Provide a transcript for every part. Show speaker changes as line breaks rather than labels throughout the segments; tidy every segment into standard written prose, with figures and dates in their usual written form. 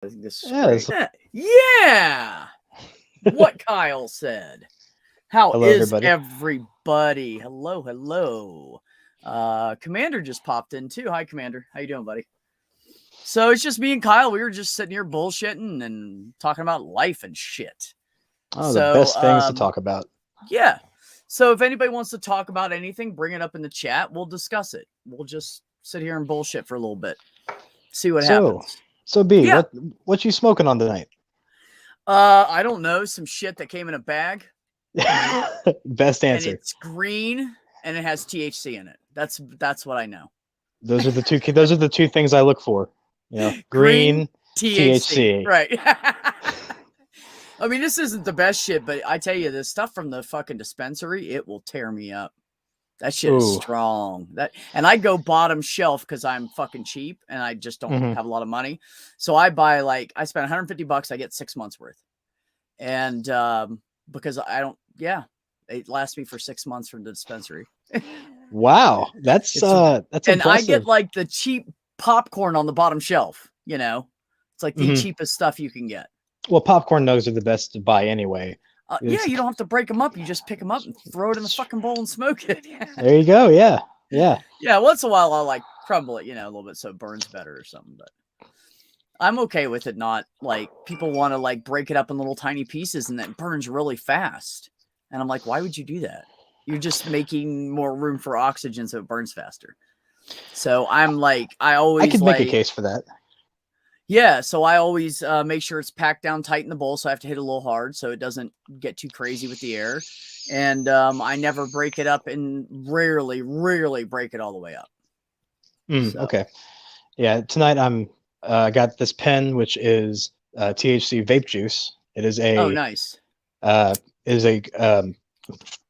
I think this is
Yeah.
great. Yeah. What Kyle said. How
Hello,
is
everybody.
everybody? Hello, hello. Commander just popped in too. Hi, Commander. How you doing, buddy? So it's just me and Kyle. We were just sitting here bullshitting and talking about life and shit.
Oh, the
So,
best things to talk about.
yeah. So if anybody wants to talk about anything, bring it up in the chat. We'll discuss it. We'll just sit here and bullshit for a little bit. See what happens.
So B,
Yeah.
what you smoking on tonight?
I don't know. Some shit that came in a bag.
Best
And
answer.
it's green and it has THC in it. That's what I know.
Those are the two. Those are the two things I look for. You know, green THC.
Right. I mean, this isn't the best shit, but I tell you, this stuff from the fucking dispensary, it will tear me up. That shit is strong. And I go bottom shelf because I'm fucking cheap and I just don't have a lot of money. So I buy I spend $150, I get 6 months worth. And because I don't, it lasts me for 6 months from the dispensary.
Wow, that's impressive.
And I get like the cheap popcorn on the bottom shelf. You know, it's like the cheapest stuff you can get.
Well, popcorn nugs are the best to buy anyway.
Yeah, you don't have to break them up. You just pick them up and throw it in the fucking bowl and smoke it.
There you go. Yeah.
Yeah, once in a while I'll like crumble it, a little bit so it burns better or something. But I'm okay with it not like people want to like break it up in little tiny pieces and then it burns really fast. And I'm like, why would you do that? You're just making more room for oxygen so it burns faster. So I'm like, I could
make a case for that.
Yeah, so I always make sure it's packed down tight in the bowl, so I have to hit it a little hard so it doesn't get too crazy with the air. And I never break it up and rarely break it all the way up.
Okay. Yeah, tonight I got this pen, which is THC vape juice. It is a...
Oh, nice.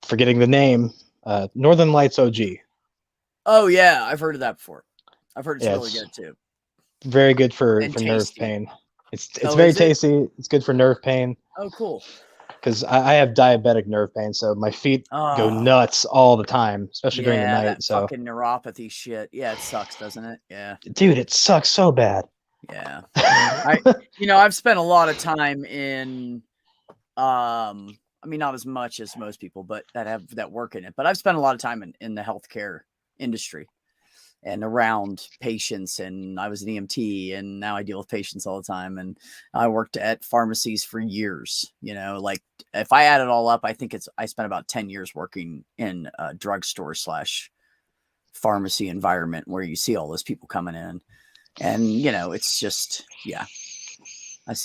Forgetting the name, Northern Lights OG.
Oh, yeah, I've heard of that before. I've heard it's really good, too.
Very good for nerve pain. It's very tasty. It's good for nerve pain.
Oh, cool.
Because I have diabetic nerve pain, so my feet go nuts all the time, especially during the night.
That fucking neuropathy shit. Yeah, it sucks, doesn't it? Yeah.
Dude, it sucks so bad.
Yeah. I've spent a lot of time in I mean, not as much as most people, but that work in it. But I've spent a lot of time in the healthcare industry and around patients. And I was an EMT and now I deal with patients all the time. And I worked at pharmacies for years, like if I add it all up, I think I spent about 10 years working in a drugstore / pharmacy environment where you see all those people coming in and, it's just, yeah,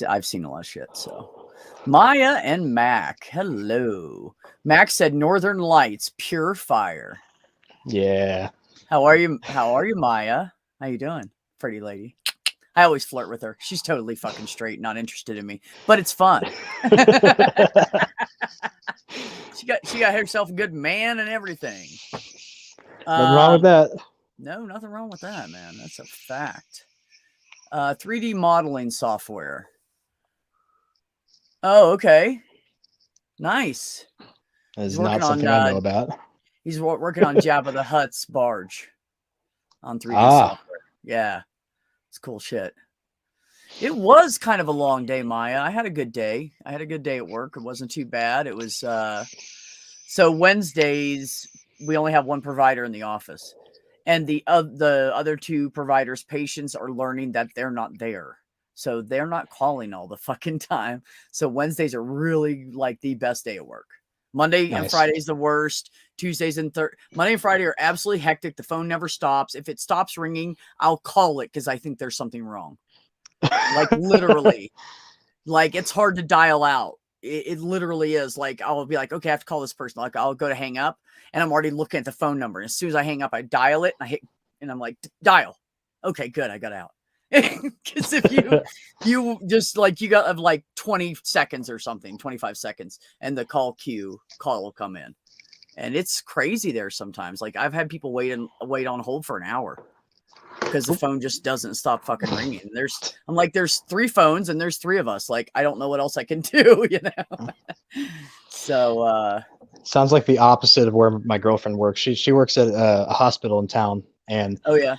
I've seen a lot of shit. So Maya and Mac. Hello. Mac said Northern Lights, pure fire.
Yeah.
How are you, Maya? How you doing, pretty lady? I always flirt with her. She's totally fucking straight, not interested in me, but it's fun. She got herself a good man and everything.
Nothing wrong with that.
No, nothing wrong with that, man. That's a fact. 3D modeling software. Oh, okay. Nice.
That is not something I know about.
He's working on Jabba the Hutt's barge on 3D software. Yeah. It's cool shit. It was kind of a long day, Maya. I had a good day. I had a good day at work. It wasn't too bad. It was so Wednesdays we only have one provider in the office. And the other two providers' patients are learning that they're not there. So they're not calling all the fucking time. So Wednesdays are really like the best day at work. Monday and Friday is the worst. Tuesdays and Monday and Friday are absolutely hectic. The phone never stops. If it stops ringing, I'll call it because I think there's something wrong. Like literally, like it's hard to dial out. It literally is. Like I'll be like, okay, I have to call this person. Like I'll go to hang up, and I'm already looking at the phone number. And as soon as I hang up, I dial it, and I hit, and I'm like, dial. Okay, good, I got out. Because if you just like you got like 20 seconds or something, 25 seconds, and the call will come in, and it's crazy there sometimes. Like I've had people wait on hold for an hour because the phone just doesn't stop fucking ringing. I'm like, there's 3 phones and there's 3 of us. Like I don't know what else I can do, So
sounds like the opposite of where my girlfriend works. She works at a hospital in town, and
oh yeah.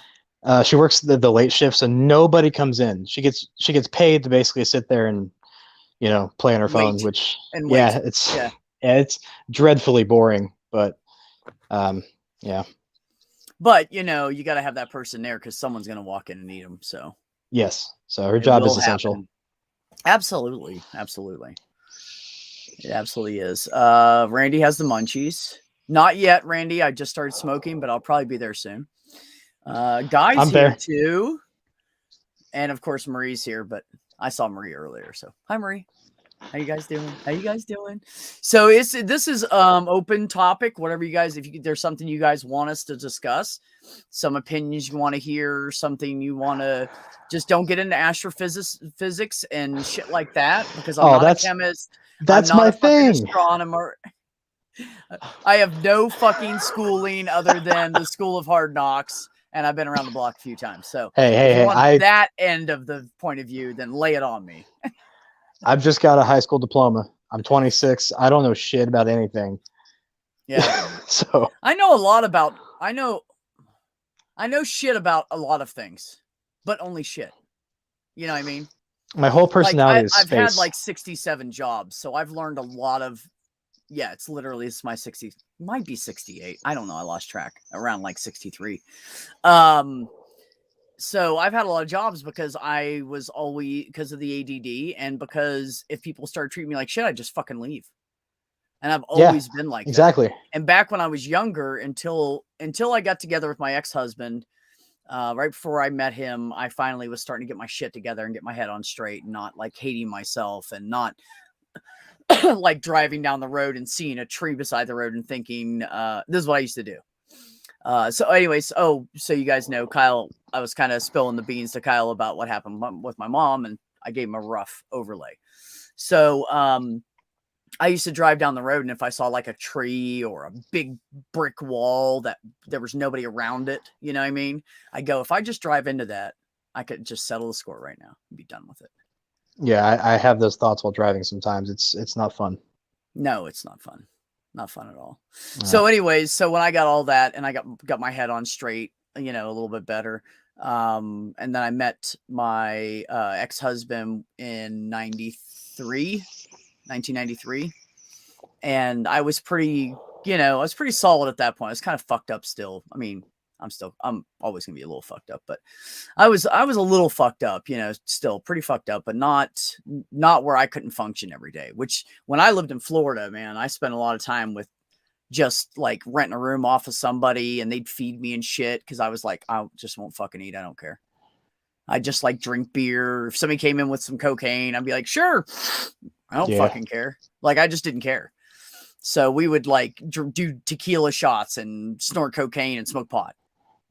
She works the late shift, so nobody comes in. She gets paid to basically sit there and play on her phone, which it's dreadfully boring. But yeah.
But you got to have that person there because someone's going to walk in and need them. So
yes, so her job is essential.
Happen. Absolutely, it absolutely is. Randy has the munchies. Not yet, Randy. I just started smoking, but I'll probably be there soon. Guy's here too, and of course Marie's here. But I saw Marie earlier, so hi Marie. How you guys doing? So this is open topic. Whatever you guys, if there's something you guys want us to discuss, some opinions you want to hear, something you want to, just don't get into astrophysics and shit like that because I'm not a chemist.
That's my thing.
Astronomer. I have no fucking schooling other than the School of Hard Knocks, and I've been around the block a few times. So if you want that end of the point of view, then lay it on me.
I've just got a high school diploma. I'm 26. I don't know shit about anything.
Yeah.
So
I know shit about a lot of things, but only shit. You know what I mean?
My whole personality is
I've had like 67 jobs, so I've learned a lot of. Yeah, it's my 60. Might be 68. I don't know. I lost track. Around like 63. So I've had a lot of jobs because I was always, because of the ADD, and because if people start treating me like shit, I just fucking leave. And I've always been like
exactly.
that. And back when I was younger, until I got together with my ex-husband, right before I met him, I finally was starting to get my shit together and get my head on straight, and not like hating myself and not like driving down the road and seeing a tree beside the road and thinking, this is what I used to do. So anyways, so you guys know Kyle, I was kind of spilling the beans to Kyle about what happened with my mom, and I gave him a rough overlay. So, I used to drive down the road, and if I saw like a tree or a big brick wall that there was nobody around it, you know what I mean? I go, if I just drive into that, I could just settle the score right now and be done with it.
Yeah. I have those thoughts while driving. Sometimes it's not fun.
No, it's not fun. Not fun at all. So anyways, so when I got all that and I got my head on straight, a little bit better. And then I met my ex-husband in 1993. And I was pretty solid at that point. I was kind of fucked up still. I mean, I'm always gonna be a little fucked up, but I was a little fucked up, still pretty fucked up, but not where I couldn't function every day. Which when I lived in Florida, man, I spent a lot of time with just like renting a room off of somebody and they'd feed me and shit. Cause I was like, I just won't fucking eat. I don't care. I just like drink beer. If somebody came in with some cocaine, I'd be like, sure. I don't fucking care. Like, I just didn't care. So we would like do tequila shots and snort cocaine and smoke pot.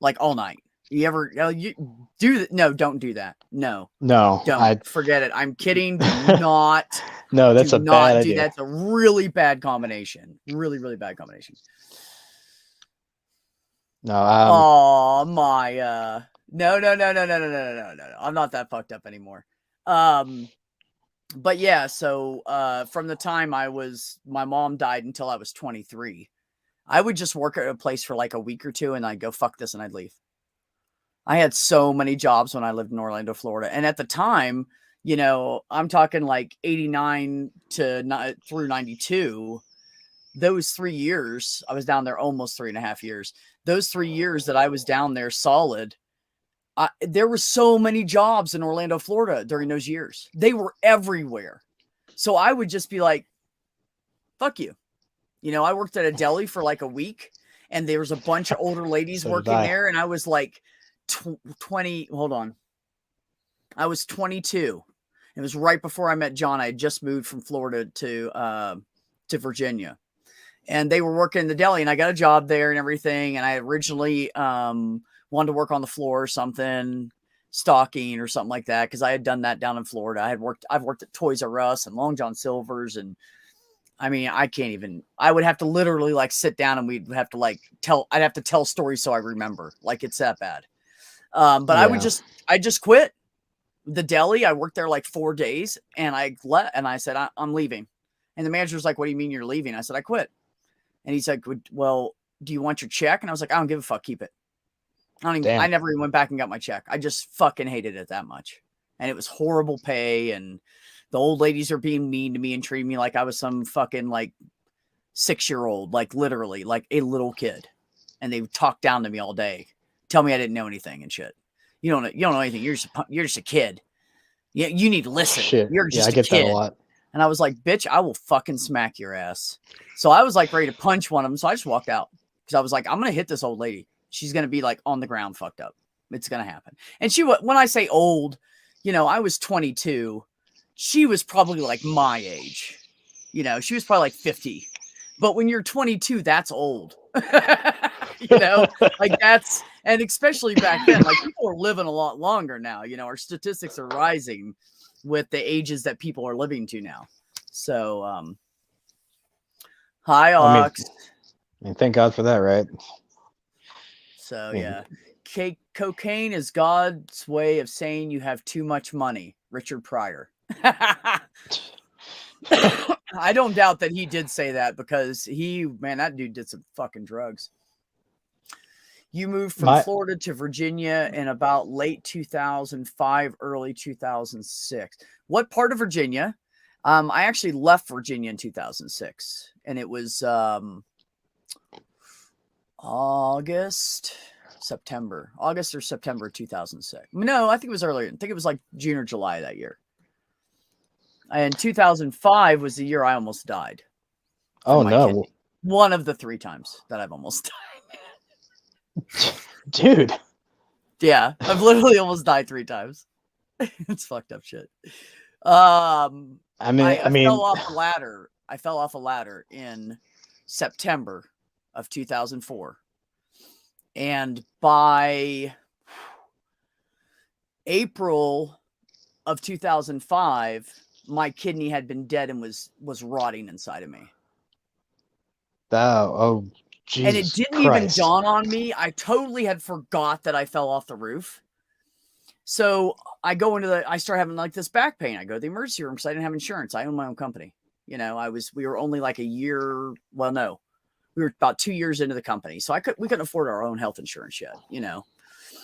Like all night. You ever you do that? No, don't do that. No, don't forget it. I'm kidding. Do not.
No, that's a bad idea.
That's a really bad combination. Really, really bad combination.
No.
Oh, Maya. No. I'm not that fucked up anymore. But yeah, so from the time my mom died until I was 23. I would just work at a place for like a week or two and I'd go, fuck this, and I'd leave. I had so many jobs when I lived in Orlando, Florida. And at the time, I'm talking like 89 through 92. Those 3 years, I was down there almost 3.5 years. Those 3 years that I was down there solid, there were so many jobs in Orlando, Florida during those years. They were everywhere. So I would just be like, fuck you. I worked at a deli for like a week and there was a bunch of older ladies working there. And I was like 20. Hold on. I was 22. It was right before I met John. I had just moved from Florida to Virginia, and they were working in the deli, and I got a job there and everything. And I originally wanted to work on the floor or something, stocking or something like that, because I had done that down in Florida. I've worked at Toys R Us and Long John Silver's, and I mean, I would have to literally like sit down and we'd have to like I'd have to tell stories so I remember. Like, it's that bad. But yeah. I just quit the deli. I worked there like 4 days and I said, I'm leaving. And the manager was like, what do you mean you're leaving? I said, I quit. And he's like, well, do you want your check? And I was like, I don't give a fuck. Keep it. I never even went back and got my check. I just fucking hated it that much. And it was horrible pay. And the old ladies are being mean to me and treating me like I was some fucking like 6-year-old, like literally like a little kid. And they talk down to me all day. Tell me I didn't know anything and shit. You don't know anything. You're just a kid. You need to listen.
Shit.
You're just
I get
a kid.
that a lot.
And I was like, bitch, I will fucking smack your ass. So I was like ready to punch one of them. So I just walked out because I was like, I'm going to hit this old lady. She's going to be like on the ground fucked up. It's going to happen. And when I say old, I was 22. She was probably like my age. She was probably like 50. But when you're 22, that's old. Like that's, and especially back then, like people are living a lot longer now. Our statistics are rising with the ages that people are living to now. So, hi, Ox.
I mean, thank God for that, right?
So, yeah. Cocaine is God's way of saying you have too much money. Richard Pryor. I don't doubt that he did say that because that dude did some fucking drugs. You moved from Florida to Virginia in about late 2005, early 2006. What part of Virginia? I actually left Virginia in 2006, and it was August or September 2006. No, I think it was earlier. I think it was like June or July that year. And 2005 was the year I almost died.
Oh, no.
Kidney. One of the 3 times that I've almost died.
Dude.
Yeah, I've literally almost died 3 times. It's fucked up shit. I fell off a ladder. I fell off a ladder in September of 2004. And by April of 2005, my kidney had been dead and was rotting inside of me.
Oh, Jesus
and it didn't even dawn on me. I totally had forgot that I fell off the roof. So I start having like this back pain. I go to the emergency room because I didn't have insurance. I own my own company. We were only like a year. Well, no, we were about 2 years into the company. So we couldn't afford our own health insurance yet,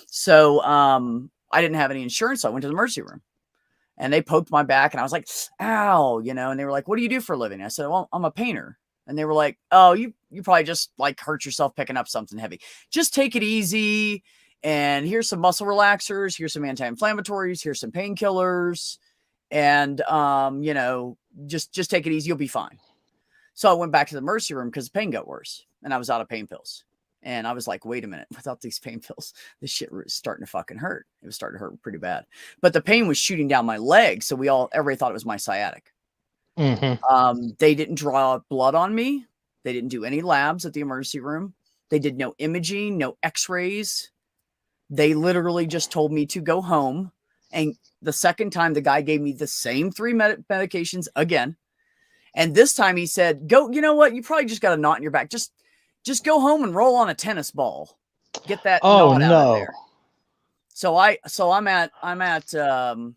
So I didn't have any insurance. So I went to the emergency room. And they poked my back and I was like, ow, and they were like, what do you do for a living? I said, well, I'm a painter. And they were like, oh, you probably just like hurt yourself picking up something heavy. Just take it easy. And here's some muscle relaxers. Here's some anti-inflammatories. Here's some painkillers. And, just take it easy. You'll be fine. So I went back to the emergency room because the pain got worse and I was out of pain pills. And I was like, wait a minute, without these pain pills, this shit was starting to fucking hurt. It was starting to hurt pretty bad. But the pain was shooting down my leg. So everybody thought it was my sciatic.
Mm-hmm.
They didn't draw blood on me. They didn't do any labs at the emergency room. They did no imaging, no x-rays. They literally just told me to go home. And the second time, the guy gave me the same 3 medications again. And this time he said, go, you know what? You probably just got a knot in your back. Just go home and roll on a tennis ball. Get that knot out of there. So I'm at the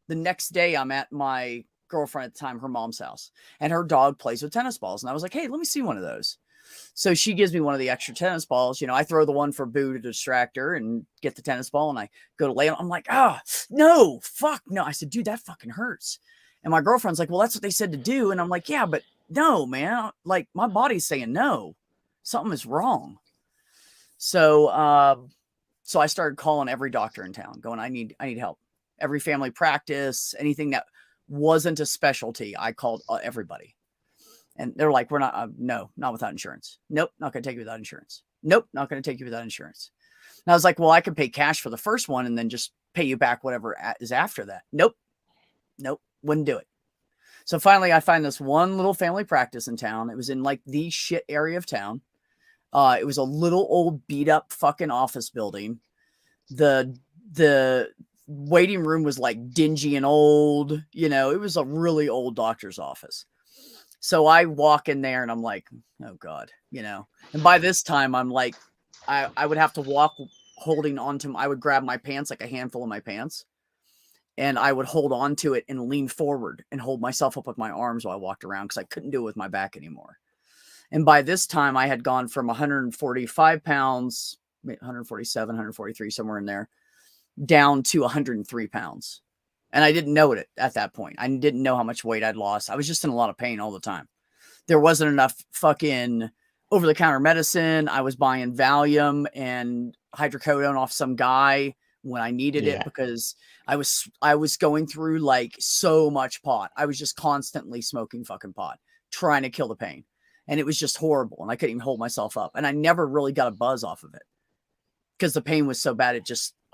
next day I'm at my girlfriend at the time, her mom's house, and her dog plays with tennis balls. And I was like, hey, let me see one of those. So she gives me one of the extra tennis balls. I throw the one for Boo to distract her and get the tennis ball. And I go to lay on. I'm like, no, fuck no. I said, dude, that fucking hurts. And my girlfriend's like, well, that's what they said to do. And I'm like, yeah, but no, man, like my body's saying no. Something is wrong. So I started calling every doctor in town going, I need help. Every family practice, anything that wasn't a specialty, I called everybody. And they're like, we're not, no, not without insurance. Nope, not going to take you without insurance. Nope, not going to take you without insurance. And I was like, well, I could pay cash for the first one and then just pay you back whatever is after that. Nope, wouldn't do it. So finally, I find this one little family practice in town. It was in like the shit area of town. It was a little old beat up fucking office building. The waiting room was like dingy and old, it was a really old doctor's office. So I walk in there and I'm like, oh God, and by this time I'm like, I would have to walk holding onto, I would grab my pants, like a handful of my pants, and I would hold on to it and lean forward and hold myself up with my arms while I walked around because I couldn't do it with my back anymore. And by this time I had gone from 145 pounds 147, 143, somewhere in there, down to 103 pounds. And I didn't know it at that point. I didn't know how much weight I'd lost. I was just in a lot of pain all the time. There wasn't enough fucking over-the-counter medicine. I was buying Valium and hydrocodone off some guy when I needed it because I was going through like so much pot. I was just constantly smoking fucking pot, trying to kill the pain. And it was just horrible. And I couldn't even hold myself up. And I never really got a buzz off of it because the pain was so bad. I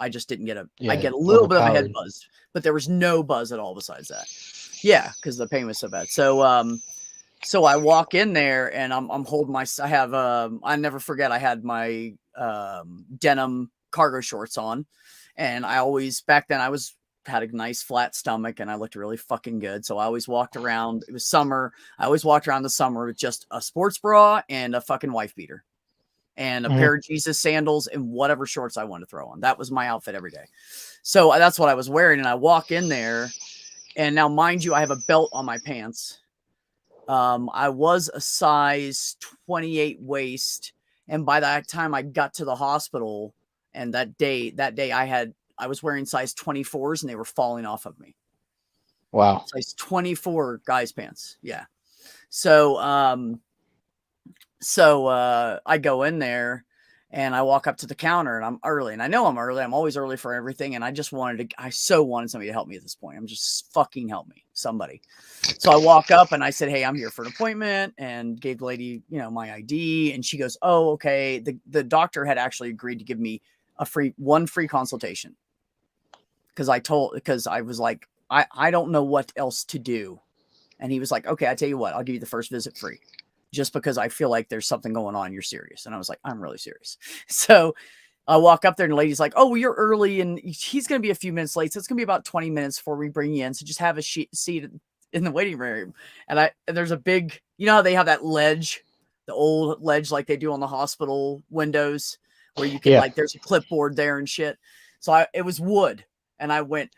just didn't get I get a little bit of a head buzz, but there was no buzz at all besides that. Yeah. Cause the pain was so bad. So I walk in there and I'm holding I never forget. I had my denim cargo shorts on, and back then had a nice flat stomach and I looked really fucking good. So I always walked around. It was summer. I always walked around the summer with just a sports bra and a fucking wife beater and a pair of Jesus sandals and whatever shorts I wanted to throw on. That was my outfit every day. So that's what I was wearing. And I walk in there, and now mind you, I have a belt on my pants. I was a size 28 waist. And by that time I got to the hospital, and that day I was wearing size 24s and they were falling off of me.
Wow.
Size 24 guys pants. Yeah. So I go in there and I walk up to the counter, and I'm early, and I know I'm early. I'm always early for everything. And I so wanted somebody to help me at this point. I'm just fucking help me, somebody. So I walk up and I said, "Hey, I'm here for an appointment," and gave the lady, my ID. And she goes, "Oh, okay." The doctor had actually agreed to give me one free consultation. Because I was like, I don't know what else to do. And he was like, "Okay, I tell you what, I'll give you the first visit free. Just because I feel like there's something going on. You're serious." And I was like, "I'm really serious." So I walk up there and the lady's like, "Oh, well, you're early and he's going to be a few minutes late. So it's going to be about 20 minutes before we bring you in. So just have a seat in the waiting room." And there's a big, how they have that ledge, the old ledge like they do on the hospital windows where you can there's a clipboard there and shit. So it was wood. And I went,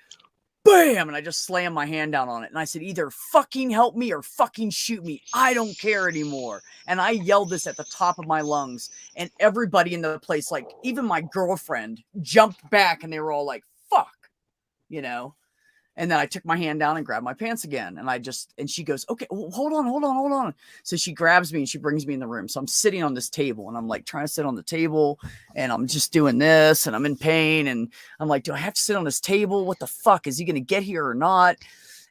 bam, and I just slammed my hand down on it. And I said, "Either fucking help me or fucking shoot me. I don't care anymore." And I yelled this at the top of my lungs. And everybody in the place, like even my girlfriend, jumped back and they were all like, "Fuck," And then I took my hand down and grabbed my pants again. And she goes, "Okay, well, hold on. So she grabs me and she brings me in the room. So I'm sitting on this table and I'm like trying to sit on the table and I'm just doing this and I'm in pain. And I'm like, do I have to sit on this table? What the fuck? Is he going to get here or not?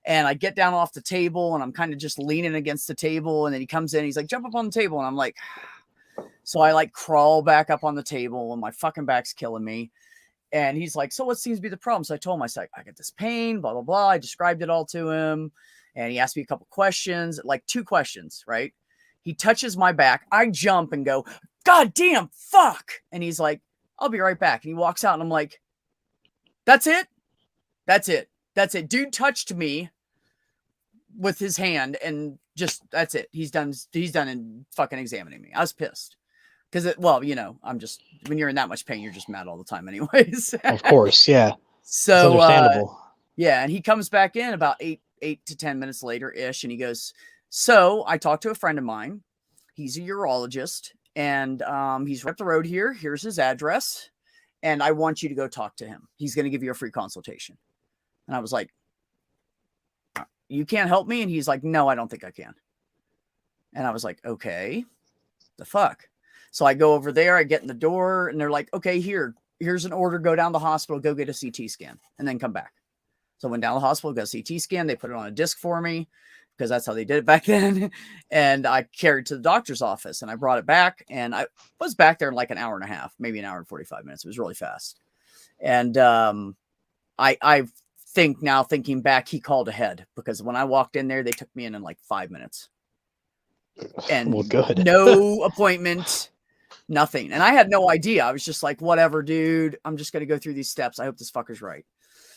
And I get down off the table and I'm kind of just leaning against the table. And then he comes in, he's like, "Jump up on the table." And I'm like, so I like crawl back up on the table and my fucking back's killing me. And he's like, "So what seems to be the problem?" So I told him, I said, "I got this pain, blah, blah, blah." I described it all to him. And he asked me a couple questions, like 2 questions, right? He touches my back. I jump and go, "God damn, fuck." And he's like, "I'll be right back." And he walks out and I'm like, That's it. Dude touched me with his hand and that's it. He's done in fucking examining me. I was pissed. Because, I'm just, when you're in that much pain, you're just mad all the time anyways.
Of course, yeah.
So,
it's understandable.
Yeah, and he comes back in about 8 to 10 minutes later-ish, and he goes, "So, I talked to a friend of mine. He's a urologist, and he's right up the road here. Here's his address, and I want you to go talk to him. He's going to give you a free consultation." And I was like, "You can't help me?" And he's like, "No, I don't think I can." And I was like, "Okay, the fuck?" So I go over there, I get in the door, and they're like, "Okay, here's an order. Go down to the hospital, go get a CT scan, and then come back." So I went down to the hospital, got a CT scan. They put it on a disc for me because that's how they did it back then. And I carried it to the doctor's office, and I brought it back. And I was back there in like an hour and a half, maybe an hour and 45 minutes. It was really fast. And I think now, thinking back, he called ahead because when I walked in there, they took me in like 5 minutes. And
well, good.
No appointment. Nothing. And I had no idea. I was just like, whatever, dude. I'm just going to go through these steps. I hope this fucker's right.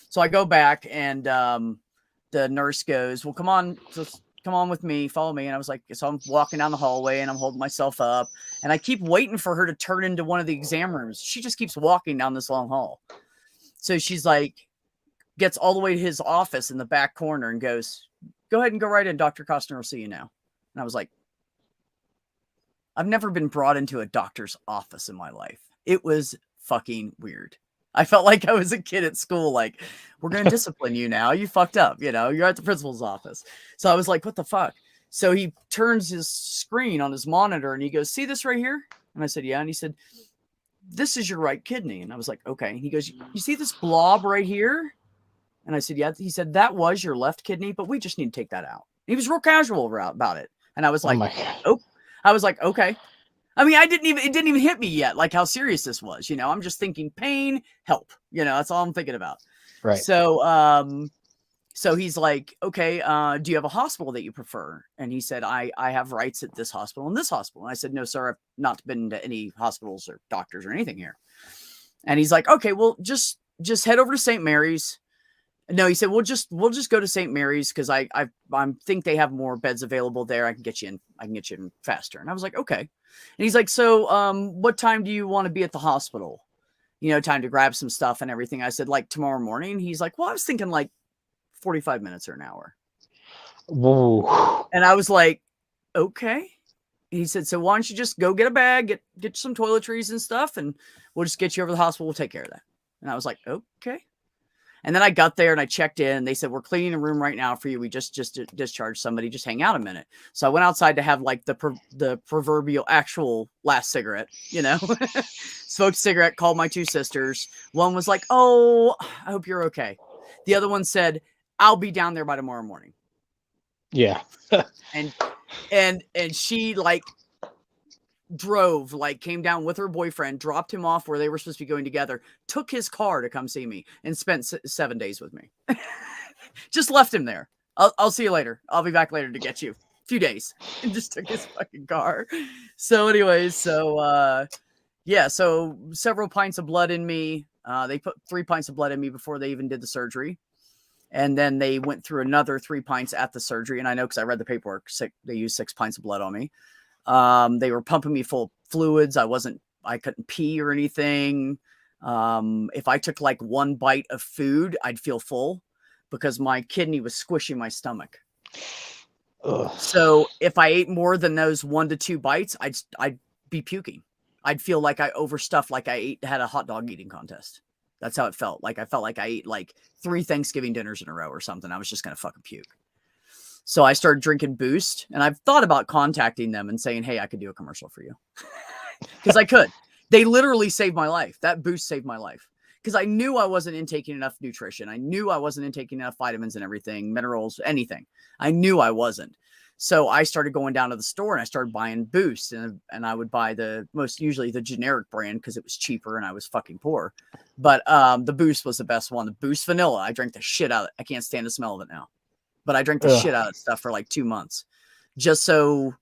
So I go back and the nurse goes, "Well, come on with me. Follow me." And I was like, so I'm walking down the hallway and I'm holding myself up. And I keep waiting for her to turn into one of the exam rooms. She just keeps walking down this long hall. So she's like, gets all the way to his office in the back corner and goes, "Go ahead and go right in. Dr. Costner will see you now." And I was like, I've never been brought into a doctor's office in my life. It was fucking weird. I felt like I was a kid at school. Like, we're going to discipline you now. You fucked up. You know, you're at the principal's office. So I was like, what the fuck? So he turns his screen on his monitor and he goes, see this right here? And I said, yeah. And he said, this is your right kidney. And I was like, okay. And he goes, you see this blob right here? And I said, yeah. He said, that was your left kidney, but we just need to take that out. He was real casual about it. And I was like, I was like, okay. I mean, it didn't even hit me yet, like how serious this was. You know, I'm just thinking pain, help. You know, that's all I'm thinking about.
Right.
So, so he's like, okay, do you have a hospital that you prefer? And he said, I have rights at this hospital and this hospital. And I said, no, sir, I've not been to any hospitals or doctors or anything here. And he's like, okay, well, just head over to St. Mary's. No, he said, we'll just go to St. Mary's because I think they have more beds available there. I can get you in faster. And I was like, okay. And he's like, so what time do you want to be at the hospital? You know, time to grab some stuff and everything. I said, like tomorrow morning. He's like, well, I was thinking like 45 minutes or an hour.
Whoa.
And I was like, okay. And he said, so why don't you just go get a bag, get some toiletries and stuff, and we'll just get you over to the hospital. We'll take care of that. And I was like, okay. And then I got there and I checked in. They said, we're cleaning a room right now for you. We just discharged somebody. Just hang out a minute. So I went outside to have like the proverbial actual last cigarette, you know, smoked a cigarette, called my two sisters. One was like, oh, I hope you're okay. The other one said, I'll be down there by tomorrow morning.
Yeah.
and she like drove, like came down with her boyfriend, dropped him off where they were supposed to be going together, took his car to come see me, and spent 7 days with me. Just left him there. I'll see you later. I'll be back later to get you. A few days. And just took his fucking car. So anyways, yeah, so several pints of blood in me. They put 3 pints of blood in me before they even did the surgery. And then they went through another 3 pints at the surgery. And I know because I read the paperwork, they used 6 pints of blood on me. They were pumping me full of fluids. I couldn't pee or anything. If I took like 1 bite of food, I'd feel full because my kidney was squishing my stomach.
Ugh.
So if I ate more than those 1 to 2 bites, I'd be puking. I'd feel like I overstuffed, like had a hot dog eating contest. That's how it felt. Like I felt like I ate like 3 Thanksgiving dinners in a row or something. I was just going to fucking puke. So I started drinking Boost, and I've thought about contacting them and saying, hey, I could do a commercial for you. Because I could. They literally saved my life. That Boost saved my life. Because I knew I wasn't intaking enough nutrition. I knew I wasn't intaking enough vitamins and everything, minerals, anything. I knew I wasn't. So I started going down to the store and I started buying Boost, and I would buy usually the generic brand because it was cheaper and I was fucking poor. But the Boost was the best one. The Boost Vanilla. I drank the shit out of it. I can't stand the smell of it now. But I drank the shit out of stuff for like 2 months. Just so,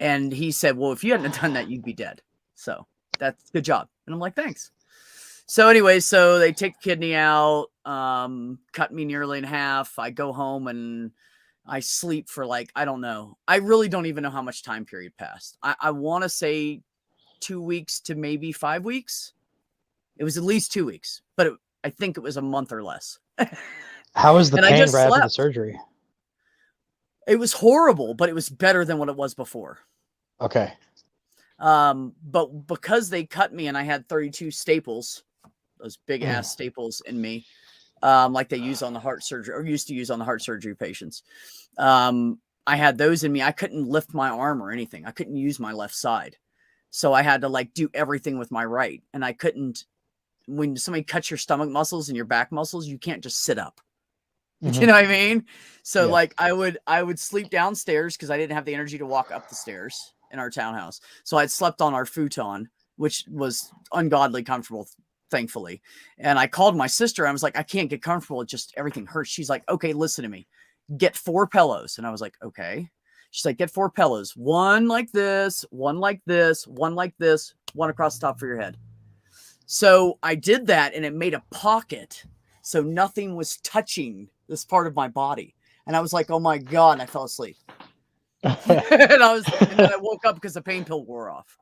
and he said, well, if you hadn't done that, you'd be dead. So that's good job. And I'm like, thanks. So anyway, so they take the kidney out, cut me nearly in half. I go home and I sleep for like, I don't know. I really don't even know how much time period passed. I want to say 2 weeks to maybe 5 weeks. It was at least 2 weeks, but I think it was a month or less.
How was the pain right after the surgery?
It was horrible, but it was better than what it was before.
Okay.
But because they cut me and I had 32 staples, those big ass staples in me, like they use on the heart surgery or used to use on the heart surgery patients. I had those in me. I couldn't lift my arm or anything. I couldn't use my left side. So I had to like do everything with my right. And I couldn't, when somebody cuts your stomach muscles and your back muscles, you can't just sit up. Mm-hmm. You know what I mean? So yeah. Like I would sleep downstairs because I didn't have the energy to walk up the stairs in our townhouse. So I'd slept on our futon, which was ungodly comfortable, thankfully. And I called my sister. I was like, I can't get comfortable. It just, everything hurts. She's like, okay, listen to me. Get 4 pillows. And I was like, okay. She's like, get 4 pillows. 1 like this, 1 like this, 1 like this, 1 across the top for your head. So I did that and it made a pocket. So nothing was touching this part of my body. And I was like, oh my God. And I fell asleep. and then I woke up because the pain pill wore off.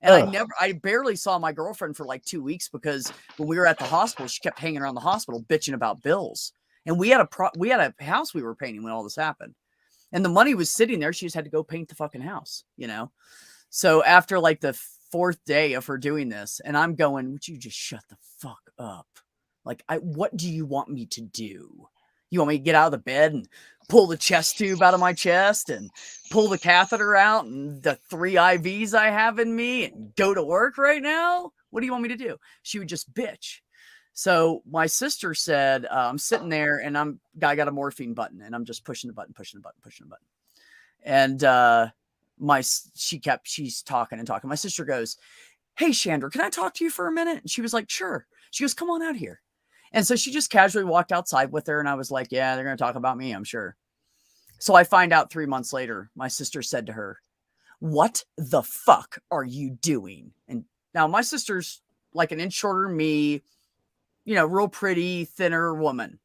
And I barely saw my girlfriend for like 2 weeks because when we were at the hospital, she kept hanging around the hospital bitching about bills. And we had a house we were painting when all this happened. And the money was sitting there. She just had to go paint the fucking house, you know? So after like the 4th day of her doing this, and I'm going, would you just shut the fuck up? Like, what do you want me to do? You want me to get out of the bed and pull the chest tube out of my chest and pull the catheter out and the 3 IVs I have in me and go to work right now? What do you want me to do? She would just bitch. So my sister said, I'm sitting there and I got a morphine button and I'm just pushing the button. And she's talking and talking. My sister goes, hey, Chandra, can I talk to you for a minute? And she was like, sure. She goes, come on out here. And so she just casually walked outside with her. And I was like, yeah, they're going to talk about me, I'm sure. So I find out 3 months later, my sister said to her, what the fuck are you doing? And now my sister's like an inch shorter than me, real pretty, thinner woman,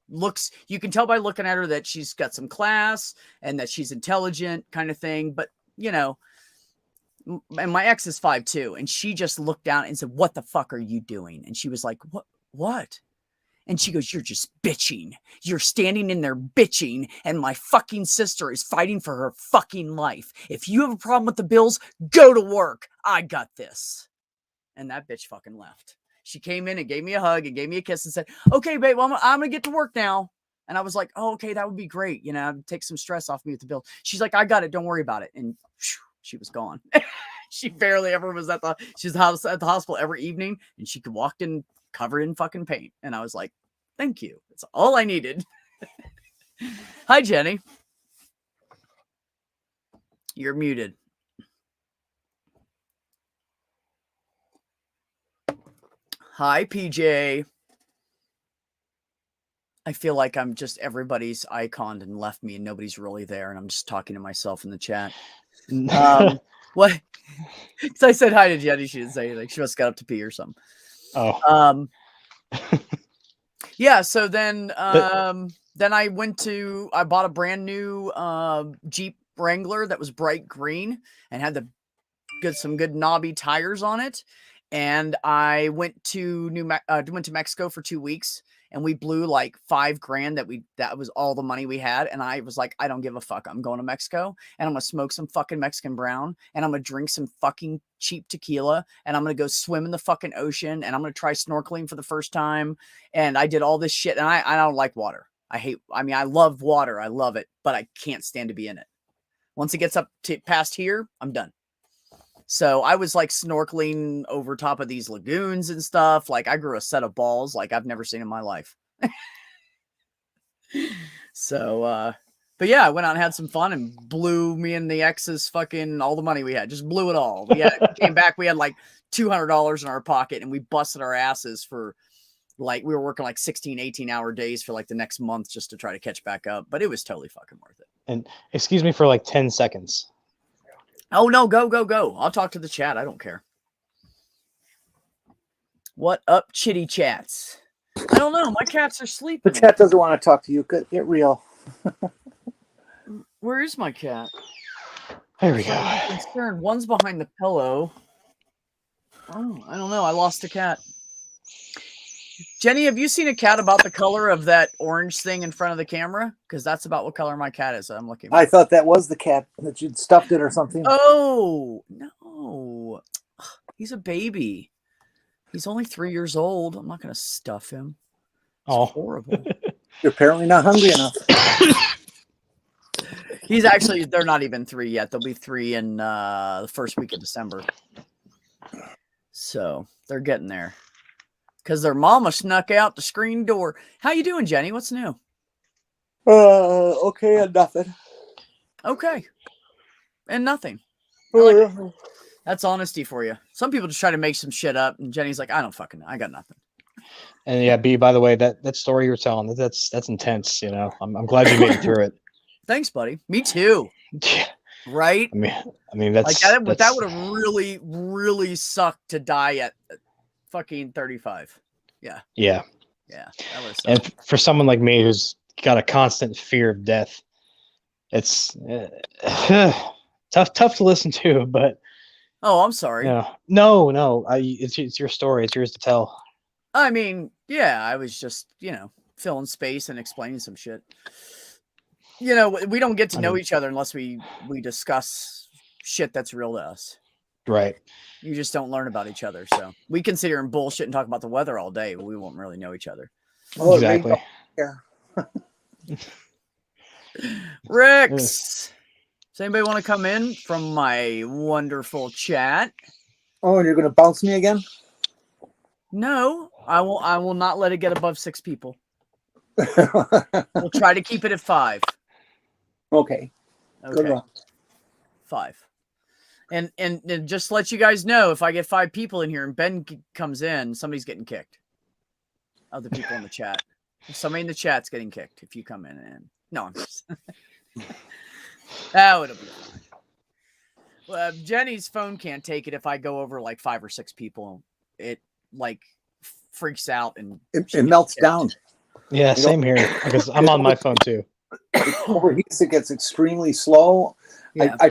looks, you can tell by looking at her that she's got some class and that she's intelligent kind of thing. But, and my ex is 5'2", and she just looked down and said, what the fuck are you doing? And she was like, what? And she goes, you're just bitching. You're standing in there bitching, and my fucking sister is fighting for her fucking life. If you have a problem with the bills, go to work. I got this. And that bitch fucking left. She came in and gave me a hug and gave me a kiss and said, okay, babe, well, I'm going to get to work now. And I was like, oh, okay, that would be great. Take some stress off me with the bill. She's like, I got it. Don't worry about it. And she was gone. She barely ever was at the hospital every evening, and she could walk in covered in fucking paint. And I was like, thank you. That's all I needed. Hi, Jenny. You're muted. Hi, PJ. I feel like I'm just everybody's iconed and left me and nobody's really there. And I'm just talking to myself in the chat. What? Because I said hi to Jenny. She didn't say anything. She must have got up to pee or something.
Oh.
Yeah. So then I bought a brand new Jeep Wrangler that was bright green and had some good knobby tires on it. And I went to Mexico for 2 weeks, and we blew like $5,000. That was all the money we had. And I was like, I don't give a fuck. I'm going to Mexico, and I'm going to smoke some fucking Mexican brown, and I'm going to drink some fucking cheap tequila, and I'm going to go swim in the fucking ocean, and I'm going to try snorkeling for the first time. And I did all this shit. And I don't like water. I love water. I love it, but I can't stand to be in it. Once it gets up to past here, I'm done. So I was like snorkeling over top of these lagoons and stuff. Like I grew a set of balls like I've never seen in my life. So, but yeah, I went out and had some fun and blew me and the ex's fucking all the money we had. Just blew it all. Came back, we had like $200 in our pocket, and we busted our asses for like, we were working like 16, 18-hour days for like the next month just to try to catch back up. But it was totally fucking worth it.
And excuse me for like 10 seconds.
Oh, no, go. I'll talk to the chat. I don't care. What up, chitty chats? I don't know. My cats are sleeping.
The cat doesn't want to talk to you. Get real.
Where is my cat?
There we go.
I'm concerned. One's behind the pillow. Oh, I don't know. I lost a cat. Jenny, have you seen a cat about the color of that orange thing in front of the camera? Because that's about what color my cat is. I'm looking.
I thought that was the cat, that you'd stuffed it or something.
Oh, no. He's a baby. He's only 3 years old. I'm not going to stuff him. It's horrible.
You're apparently not hungry enough.
They're not even 3 yet. They'll be 3 in the first week of December. So they're getting there. Because their mama snuck out the screen door. How you doing, Jenny? What's new?
Okay, and nothing.
Okay. And nothing. That's honesty for you. Some people just try to make some shit up, and Jenny's like, I don't fucking know. I got nothing.
And yeah, B, by the way, that story you were telling, that's intense, I'm glad you made it through it.
Thanks, buddy. Me too.
Yeah.
Right?
I mean that's
like that would have really, really sucked to die at fucking 35. Yeah.
Yeah.
Yeah. That would
and for someone like me who's got a constant fear of death, it's tough to listen to, but
oh, I'm sorry.
No. It's your story. It's yours to tell.
I mean, yeah, I was just, filling space and explaining some shit. We don't get to know each other unless we discuss shit that's real to us.
Right.
You just don't learn about each other. So we can sit here and bullshit and talk about the weather all day, but we won't really know each other.
Oh,
Exactly.
Yeah.
Rex, does anybody want to come in from my wonderful chat?
Oh, and you're going to bounce me again?
No, I will not let it get above 6 people. We'll try to keep it at 5.
Okay. Good luck.
5. And just to let you guys know, if I get 5 people in here and Ben comes in, somebody's getting kicked. Other people in the chat. Somebody in the chat's getting kicked if you come in and no, I'm just that would be fine. Well, Jenny's phone can't take it if I go over like 5 or 6 people. It like freaks out and
it melts down.
Yeah, same here because I'm on my phone too.
It overheats. It gets extremely slow.
Yeah.
I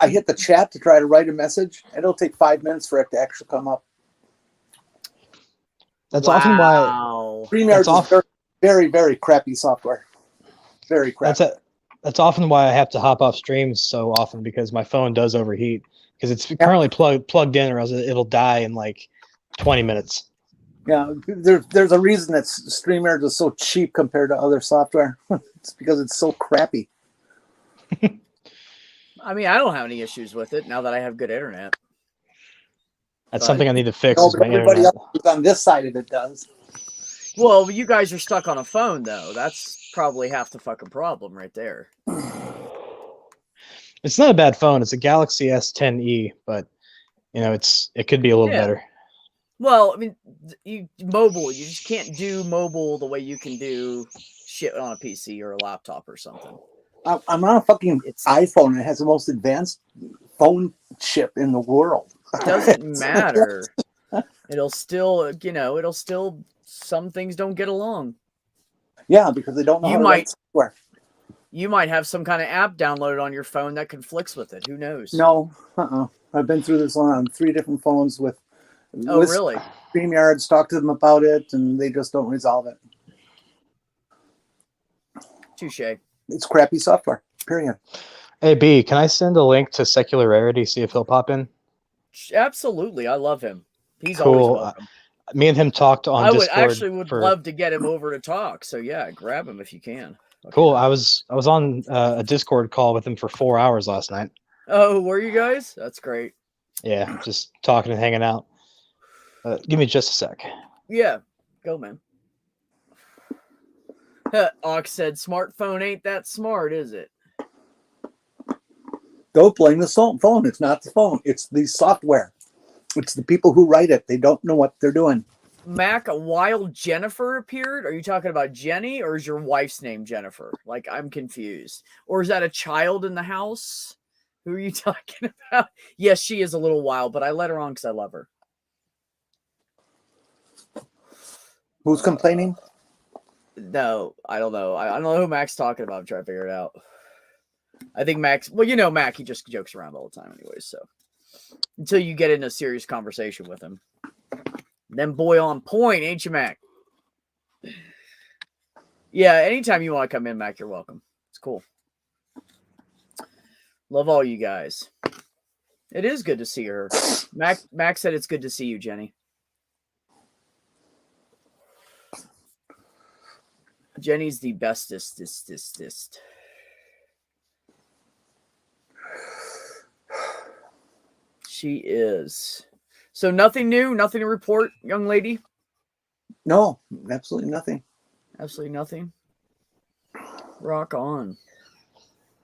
hit the chat to try to write a message. And it'll take 5 minutes for it to actually come up.
That's often why
StreamYard is very, very, very crappy software. Very crappy.
That's often why I have to hop off streams so often because my phone does overheat because it's currently plugged in or else it'll die in like 20 minutes.
Yeah, there's a reason that StreamYard is so cheap compared to other software. It's because it's so crappy.
I mean, I don't have any issues with it now that I have good internet.
That's something I need to fix.
No, but everybody else on this side of it does.
Well, you guys are stuck on a phone, though. That's probably half the fucking problem right there.
It's not a bad phone. It's a Galaxy S10e, but you know, it could be a little better.
Well, I mean, you just can't do mobile the way you can do shit on a PC or a laptop or something.
I'm on a fucking iPhone and it has the most advanced phone chip in the world.
It doesn't matter. It'll still, some things don't get along.
Yeah, because they don't know how to write software.
You might have some kind of app downloaded on your phone that conflicts with it. Who knows?
No, I've been through this on 3 different phones with
really?
StreamYards, talked to them about it, and they just don't resolve it.
Touche.
It's crappy software, period.
Hey, B, can I send a link to Secular Rarity, see if he'll pop in?
Absolutely. I love him. He's
cool.
Always welcome.
Me and him talked on Discord.
Would love to get him over to talk. So, yeah, grab him if you can.
Okay. Cool. I was on a Discord call with him for 4 hours last night.
Oh, were you guys? That's great.
Yeah, just talking and hanging out. Give me just a sec.
Yeah, go, man. Ox said, smartphone ain't that smart, is it?
Don't blame the phone. It's not the phone. It's the software. It's the people who write it. They don't know what they're doing.
Mac, a wild Jennifer appeared? Are you talking about Jenny or is your wife's name Jennifer? Like, I'm confused. Or is that a child in the house? Who are you talking about? Yes, she is a little wild, but I let her on because I love her.
Who's complaining?
No, I don't know. I don't know who Mac's talking about. I'm trying to figure it out. I think Mac's... Well, you know Mac, he just jokes around all the time anyway, so... Until you get in a serious conversation with him. Then boy on point, ain't you, Mac? Yeah, anytime you want to come in, Mac, you're welcome. It's cool. Love all you guys. It is good to see her. Mac said it's good to see you, Jenny. Jenny's the bestest. She is. So nothing new, nothing to report, young lady?
No, absolutely nothing.
Absolutely nothing. Rock on.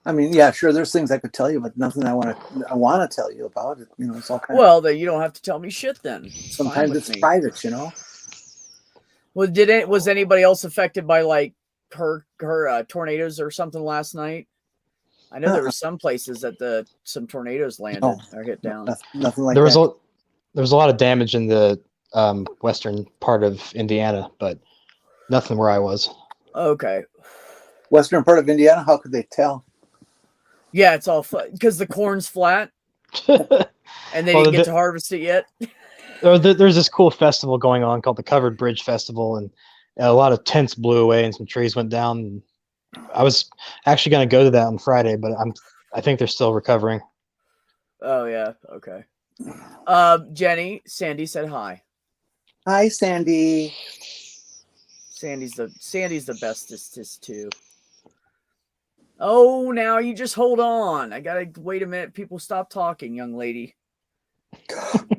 I mean, yeah, sure. There's things I could tell you, but nothing I want to tell you about it. You know, it's all kind
well, then you don't have to tell me shit. Then
sometimes it's private, you know.
Well, was anybody else affected by like her tornadoes or something last night? I know there were some places that some tornadoes landed or hit down.
Nothing like
there
that.
There was a lot of damage in the western part of Indiana, but nothing where I was.
Okay.
Western part of Indiana? How could they tell?
Yeah, it's all because the corn's flat, and they didn't get to harvest it yet.
There's this cool festival going on called the Covered Bridge Festival, and a lot of tents blew away and some trees went down. And I was actually going to go to that on Friday, but I think they're still recovering.
Oh yeah, okay. Jenny, Sandy said hi.
Hi, Sandy.
Sandy's the bestest too. Oh, now you just hold on. I gotta wait a minute. People stop talking, young lady.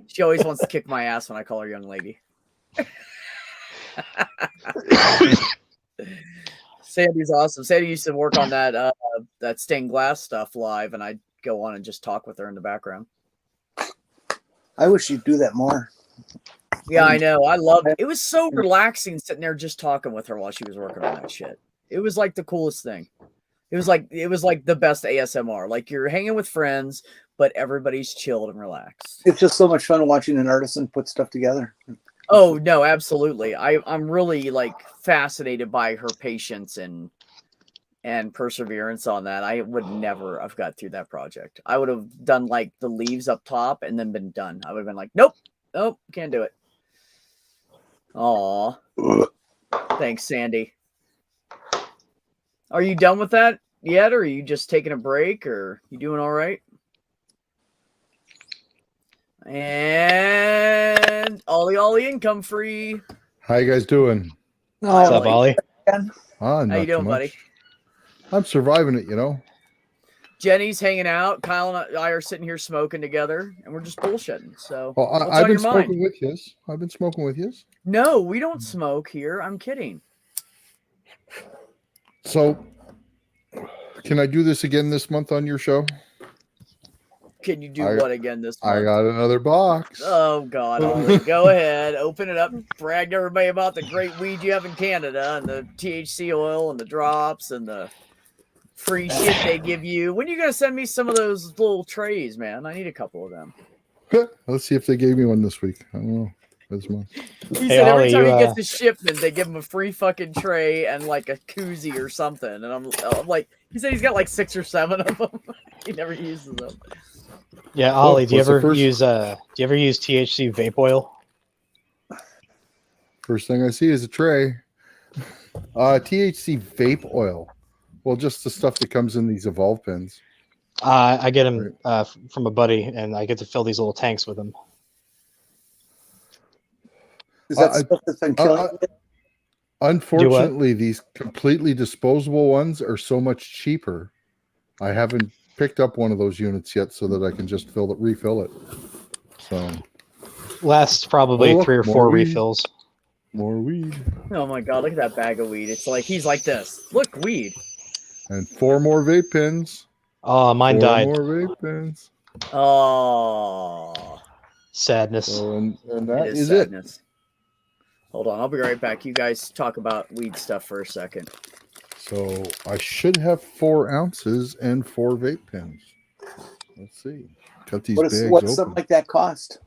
She always wants to kick my ass when I call her young lady. Sandy's awesome. Sandy used to work on that stained glass stuff live, and I'd go on and just talk with her in the background.
I wish you'd do that more.
Yeah, I know. I loved it. It was so relaxing sitting there just talking with her while she was working on that shit. It was like the coolest thing. It was like the best ASMR. Like you're hanging with friends, but everybody's chilled and relaxed.
It's just so much fun watching an artisan put stuff together.
Oh no, absolutely. I'm really like fascinated by her patience and perseverance on that. I would never have got through that project. I would have done like the leaves up top and then been done. I would have been like, nope, can't do it. Aw. Thanks, Sandy. Are you done with that yet, or are you just taking a break, or you doing all right? And Ollie income free.
How you guys doing?
What's up, Ollie?
How you doing, buddy?
I'm surviving it, you know.
Jenny's hanging out. Kyle and I are sitting here smoking together, and we're just bullshitting. So,
well, I've been smoking with you. I've been smoking with you.
No, we don't smoke here. I'm kidding.
So, can I do this again this month on your show?
Can you do what again this month?
I got another box.
Oh, God. Ollie. Go ahead. Open it up. Brag to everybody about the great weed you have in Canada and the THC oil and the drops and the free shit they give you. When are you going to send me some of those little trays, man? I need a couple of them.
Let's see if they gave me one this week. I don't know. This month.
He said every time he gets the shipment, they give him a free fucking tray and like a koozie or something. And I'm like, he said he's got like 6 or 7 of them. He never uses them.
Yeah, Ollie, do you ever use THC vape oil?
First thing I see is a tray. THC vape oil. Well, just the stuff that comes in these Evolve pens.
I get them from a buddy, and I get to fill these little tanks with them.
Is that stuff that's been killing you?
Unfortunately, these completely disposable ones are so much cheaper. I haven't picked up one of those units yet so that I can just refill it. So
lasts probably 3 or 4 refills.
More weed.
Oh my God, look at that bag of weed. It's like he's like this. Look, weed.
And 4 more vape pens.
Oh, mine died.
4 more vape pens.
Oh,
sadness.
So, and that is
sadness. Hold on, I'll be right back. You guys talk about weed stuff for a second.
So I should have 4 ounces and 4 vape pens. Let's see. Cut these bags open.
What's something like that cost?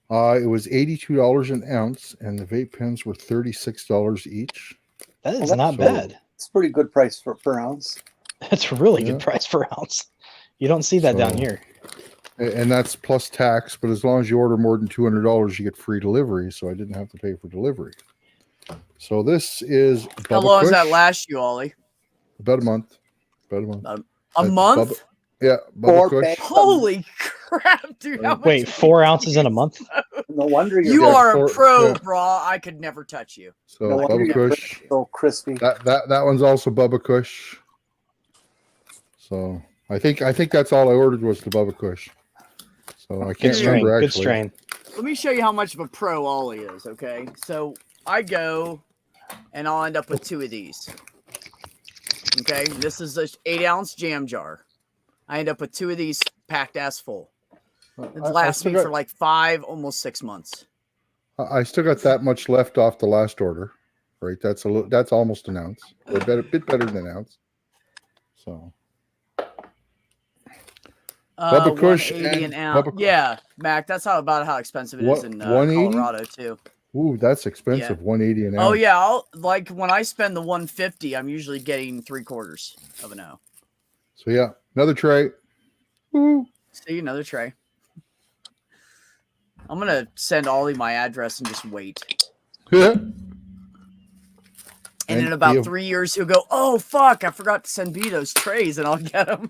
It was $82 an ounce, and the vape pens were $36 each.
That is not bad.
It's a pretty good price per ounce.
That's a really good price per ounce. You don't see that down here.
And that's plus tax, but as long as you order more than $200, you get free delivery. So I didn't have to pay for delivery. So this is
how long does that last you, Ollie?
About a month.
A month?
Yeah.
Holy crap, dude!
Wait, 4 ounces in a month?
No wonder
you are a pro, brah. I could never touch you.
So no Bubba Kush,
so crispy.
That one's also Bubba Kush. So I think that's all I ordered was the Bubba Kush. So I can't remember actually.
Good strain.
Let me show you how much of a pro Ollie is. Okay, so I go and I'll end up with 2 of these. Okay, this is an 8-ounce jam jar. I end up with 2 of these packed ass full. It lasts me for like 5, almost 6 months.
I still got that much left off the last order, right? That's almost an ounce, or a bit better than an ounce. So, Bubba Kush
an ounce. Yeah, Mac. That's about how expensive it is in Colorado too.
Ooh, that's expensive. Yeah. 180 an ounce.
Oh yeah, like when I spend the 150, I'm usually getting 3/4 of an O.
So yeah, another tray.
Ooh. See, another tray. I'm gonna send Ollie my address and just wait.
Yeah.
And in about 3 years, he'll go, oh, fuck, I forgot to send B those trays, and I'll get them.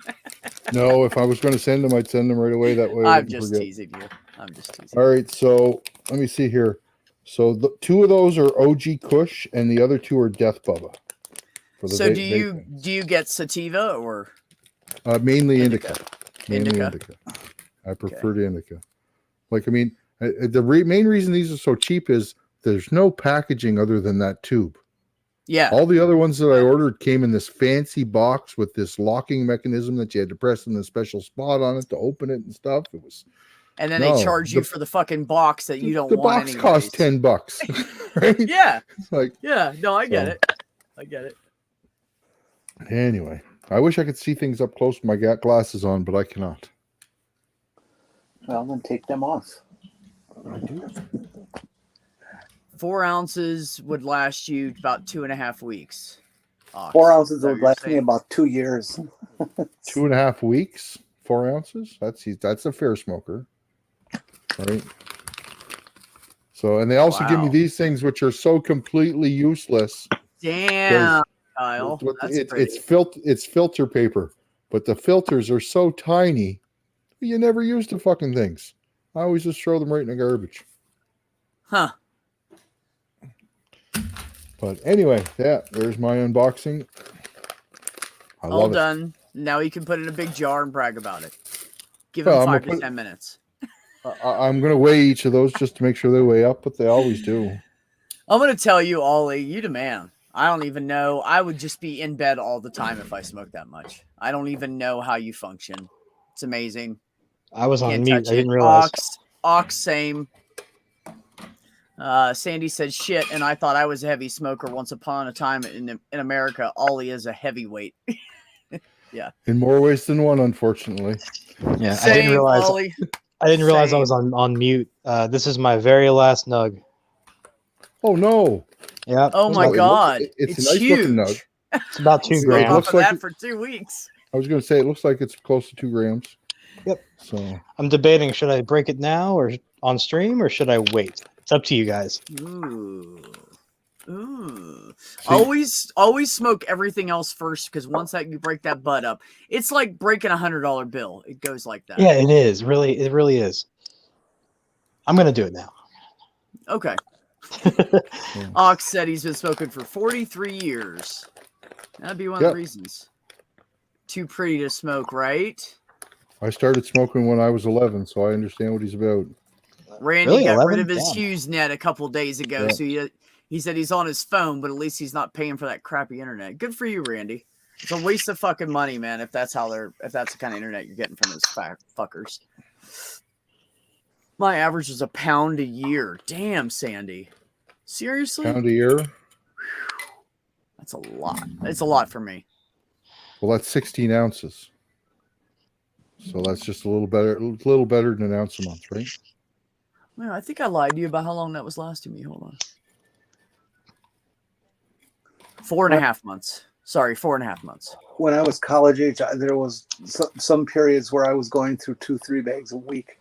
No, if I was going to send them, I'd send them right away. That way
I'm just teasing you. I'm just teasing
you. All right, so let me see here. So the 2 of those are OG Kush, and the other 2 are Death Bubba.
So do you get sativa or?
Mainly indica. Mainly indica. I prefer the indica. Like, I mean, the main reason these are so cheap is there's no packaging other than that tube.
Yeah.
All the other ones that I ordered came in this fancy box with this locking mechanism that you had to press in a special spot on it to open it and stuff. It was.
And then they charge you for the fucking box that you don't want.
The box costs $10, right?
Yeah.
Like,
yeah. No, I get it. I get it.
Anyway, I wish I could see things up close with my glasses on, but I cannot.
Well, then take them off.
I do.
4 ounces would last you about 2.5 weeks.
4 ounces would last me about 2 years.
2.5 weeks, 4 ounces. That's a fair smoker, right? So, and they also give me these things which are so completely useless.
Damn, Kyle.
It's filter paper, but the filters are so tiny, you never use the fucking things. I always just throw them right in the garbage.
Huh.
But anyway, yeah, there's my unboxing.
All done. Now you can put it in a big jar and brag about it. Give them 5 to 10 minutes.
I'm going to weigh each of those just to make sure they weigh up, but they always do.
I'm going to tell you, Ollie, you the man. I don't even know. I would just be in bed all the time if I smoked that much. I don't even know how you function. It's amazing.
I was on mute. I didn't realize.
Ox, same. Sandy said shit, and I thought I was a heavy smoker once upon a time in America. Ollie is a heavyweight. Yeah. In
more ways than one, unfortunately.
Yeah,
same,
I didn't realize.
Ollie.
I didn't realize I was on mute. This is my very last nug.
Oh no!
Yeah.
Oh my god!
It's a nice
huge.
Looking nug.
It's about 2 grams.
Off of that for 2 weeks.
I was going to say it looks like it's close to 2 grams.
Yep.
So
I'm debating: should I break it now or on stream, or should I wait? It's up to you guys.
Ooh. Always smoke everything else first, because once that you break that butt up, it's like breaking $100 bill. It goes like that.
Yeah, it is. It really is. I'm gonna do it now.
Okay. Ox said he's been smoking for 43 years. That'd be one of the reasons. Too pretty to smoke, right?
I started smoking when I was 11, so I understand what he's about.
Randy got rid of his HughesNet a couple days ago, so he said he's on his phone, but at least he's not paying for that crappy internet. Good for you, Randy. It's a waste of fucking money, man. If that's the kind of internet you're getting from those fuckers. My average is £1 a year. Damn, Sandy. Seriously?
£1 a year?
That's a lot. It's a lot for me.
Well, that's 16 ounces. So that's just a little better than an ounce a month, right?
Well, I think I lied to you about how long that was lasting me. Hold on. 4.5 months. Sorry, 4.5 months.
When I was college age, there was some periods where I was going through 2-3 bags a week.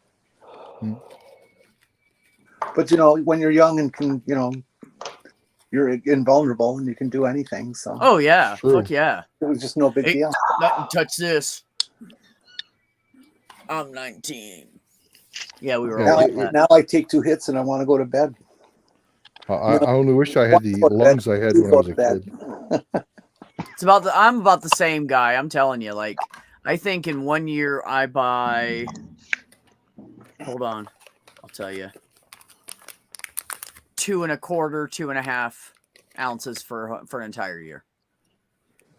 But when you're young and can, you're invulnerable and you can do anything. So.
Oh yeah, fuck yeah.
It was just no big deal.
Nothing touch this. I'm 19. Yeah, we were.
Now I take 2 hits and I want to go to bed.
I only wish I had the lungs I had when I was a kid.
I'm about the same guy. I'm telling you. Like, I think in 1 year I buy. Hold on, I'll tell you. 2.25, 2.5 ounces for an entire year.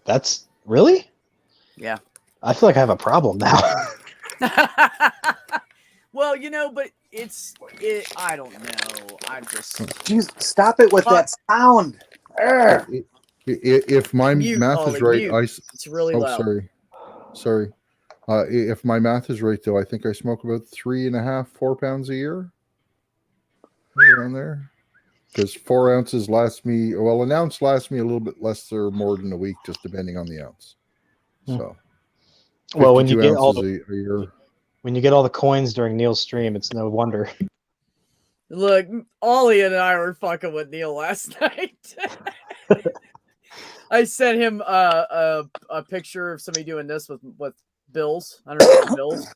That's really?
Yeah.
I feel like I have a problem now.
Well, but I don't know. I'm just.
Jeez, stop it with that sound.
If my math is right,
it's really loud.
Sorry. If my math is right, though, I think I smoke about 3.5, 4 pounds a year. Around there. Because 4 ounces lasts me, an ounce lasts me a little bit less or more than a week, just depending on the ounce. So,
well, when you get all the coins during Neil's stream, it's no wonder.
Look, Ollie and I were fucking with Neil last night. I sent him a picture of somebody doing this with bills, $100 bills.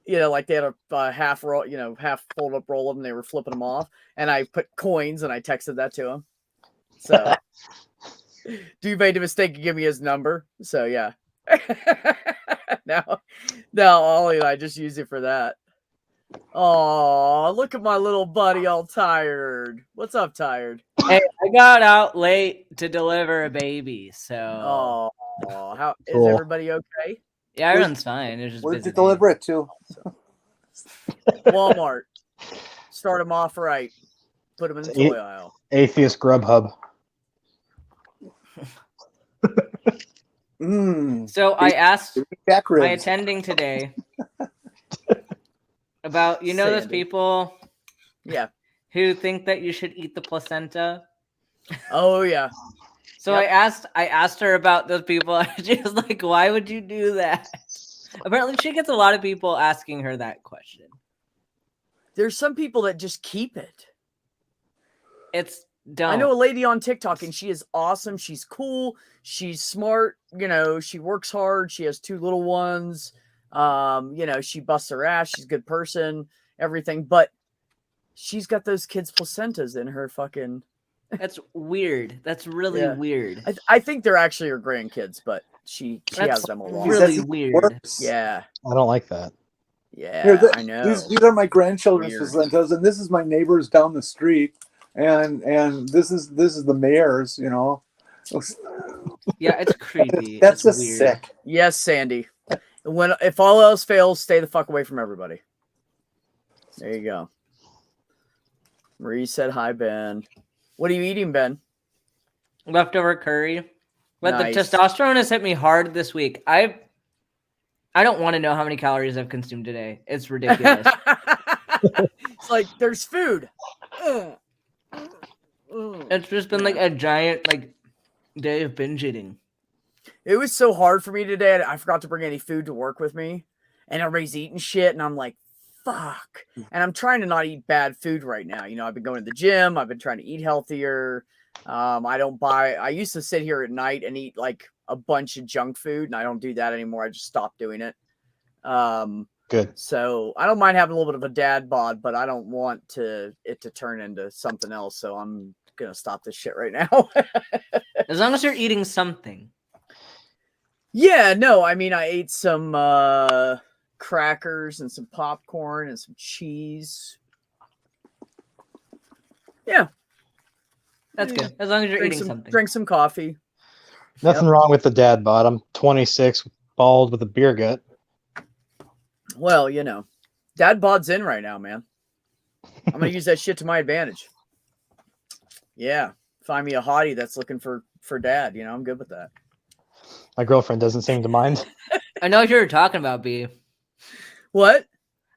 You know, like they had a half roll, half folded up roll of them. They were flipping them off, and I put coins and I texted that to him. So, dude made the mistake of giving me his number. So yeah. now Ollie and I just use it for that. Oh, look at my little buddy all tired. What's up, tired?
Hey, I got out late to deliver a baby, so.
Oh, how
Cool.
is everybody okay?
Yeah, everyone's fine. It's just
Where'd
busy
you deliver it to?
Walmart. Start them off right. Put them in the toy aisle.
Atheist Grubhub.
So I asked
Back
my
ribs.
attending today about those
Sandy.
people
Yeah.
who think that you should eat the placenta.
Oh yeah.
So
Yep.
I asked her about those people. And she was like, "Why would you do that?" Apparently, she gets a lot of people asking her that question.
There's some people that just keep it.
It's dumb.
I know a lady on TikTok and she is awesome. She's cool. She's smart. She works hard. She has 2 little ones. She busts her ass. She's a good person, everything. But she's got those kids' placentas in her fucking.
That's weird. That's really weird.
I think they're actually her grandkids, but she has
That's
them a lot.
really weird.
Works.
Yeah.
I don't like that.
Yeah.
Here,
I know.
These are my grandchildren's
Weird.
placentas, and this is my neighbors down the street, and this is the mayor's.
Yeah, it's creepy.
That's
It's
just
weird.
sick.
Yes, Sandy. If all else fails, stay the fuck away from everybody. There you go. Marie said hi, Ben. What are you eating, Ben?
Leftover curry. But
Nice.
the testosterone has hit me hard this week. I don't want to know how many calories I've consumed today. It's ridiculous.
It's like there's food.
It's just been like a giant day of binge eating.
It was so hard for me today. I forgot to bring any food to work with me, and everybody's eating shit, and I'm like, fuck. And I'm trying to not eat bad food right now. I've been going to the gym. I've been trying to eat healthier. I used to sit here at night and eat like a bunch of junk food, and I don't do that anymore. I just stopped doing it.
Good.
So I don't mind having a little bit of a dad bod, but I don't want it to turn into something else. So I'm gonna stop this shit right now.
As long as you're eating something.
Yeah, no, I mean I ate some crackers and some popcorn and some cheese. Yeah.
That's good. As long as you're eating
some,
something.
Drink some coffee.
Nothing wrong with the dad bod. I'm 26, bald with a beer gut.
Well, dad bod's in right now, man. I'm gonna use that shit to my advantage. Yeah, find me a hottie that's looking for dad. I'm good with that.
My girlfriend doesn't seem to mind.
I know who you're talking about, B.
What?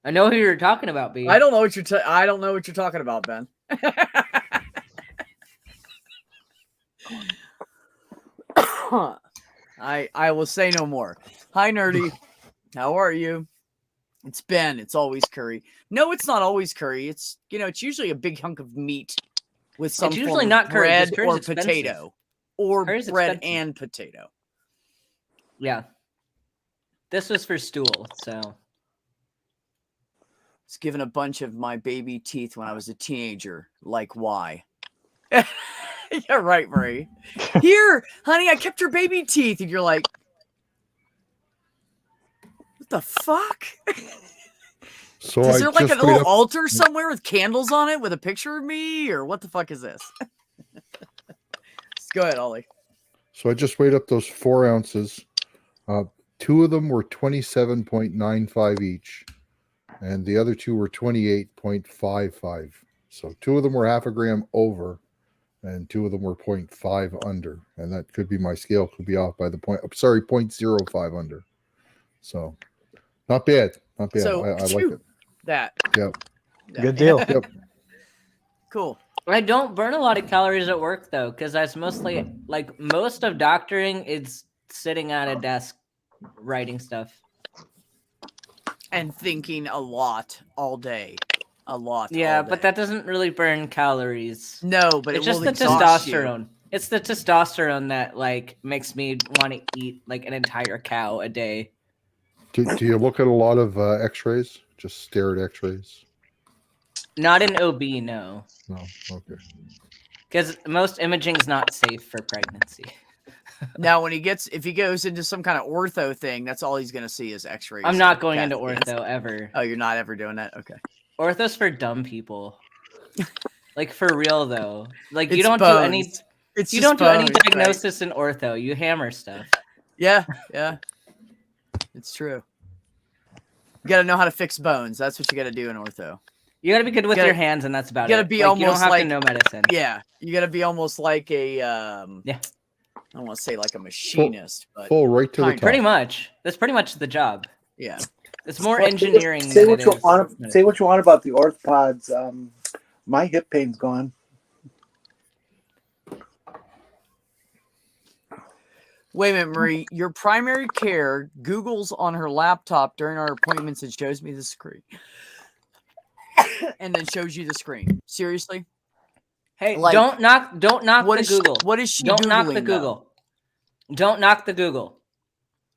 I know who you're talking about, B.
I don't know what I don't know what you're talking about, Ben. I will say no more. Hi, Nerdy. How are you? It's Ben. It's always curry. No, it's not always curry. It's it's usually a big hunk of meat with some
It's
form
usually
of
not curry, 'cause
bread
curry's
or
expensive.
potato, or
Curry's
bread
expensive.
and potato.
Yeah. This was for stool, so.
It's given a bunch of my baby teeth when I was a teenager. Like, why? Yeah, right, Marie. Here, honey, I kept your baby teeth. And you're like, what the fuck?
So
Is
I
there like a
just
little
weighed up,
altar somewhere with candles on it with a picture of me? Or what the fuck is this? Go ahead, Ollie.
so I just weighed up those 4 ounces. 2 of them were 27.95 each, and the other 2 were 28.55. So 2 of them were half a gram over, and 2 of them were 0.5 under. And that could be my scale could be off by the 0.05 under. So not bad. Not bad.
So,
I like
phew.
it.
That.
Yep.
Good deal.
Yep.
Cool.
I don't burn a lot of calories at work, though, because that's mostly, most of doctoring is sitting at a desk writing stuff.
And thinking a lot all day. A lot.
Yeah,
all
but
day.
that doesn't really burn calories.
No, but
It's
it
just
will
the
exhaust you.
testosterone. It's the testosterone that like makes me want to eat like an entire cow a day.
Do you look at a lot of X-rays? Just stare at X-rays?
Not an OB, no.
No. Okay.
Because most imaging is not safe for pregnancy.
Now, when if he goes into some kind of ortho thing, that's all he's going to see is X-rays.
I'm not going into ortho ever.
Oh, you're not ever doing that? Okay.
Ortho's for dumb people. Like for real though. Like you
It's
don't
bones.
do any.
It's
You
just
don't do any
bones, right?
diagnosis in ortho. You hammer stuff.
Yeah, yeah. It's true. You got to know how to fix bones. That's what you got to do in ortho.
You got to be good with
gotta-
your hands, and that's about
you
it.
gotta be
Like, you
almost
don't have
like-
to know medicine.
Yeah, you got to be almost like a
Yeah.
I don't want to say like a machinist, but
Full right to the
Fine.
top.
Pretty much. That's pretty much the job.
yeah.
It's more
Well,
engineering.
Say
than
what
it
you
is
want.
medicine.
Say what you want about the orthopods. My hip pain's gone.
Wait a minute, Marie. Your primary care Googles on her laptop during our appointments and shows me the screen. And then shows you the screen. Seriously?
Hey,
Like,
don't knock
What
the
is she,
Google.
what is she
Don't knock the
Googling, though?
Google. Don't knock the Google.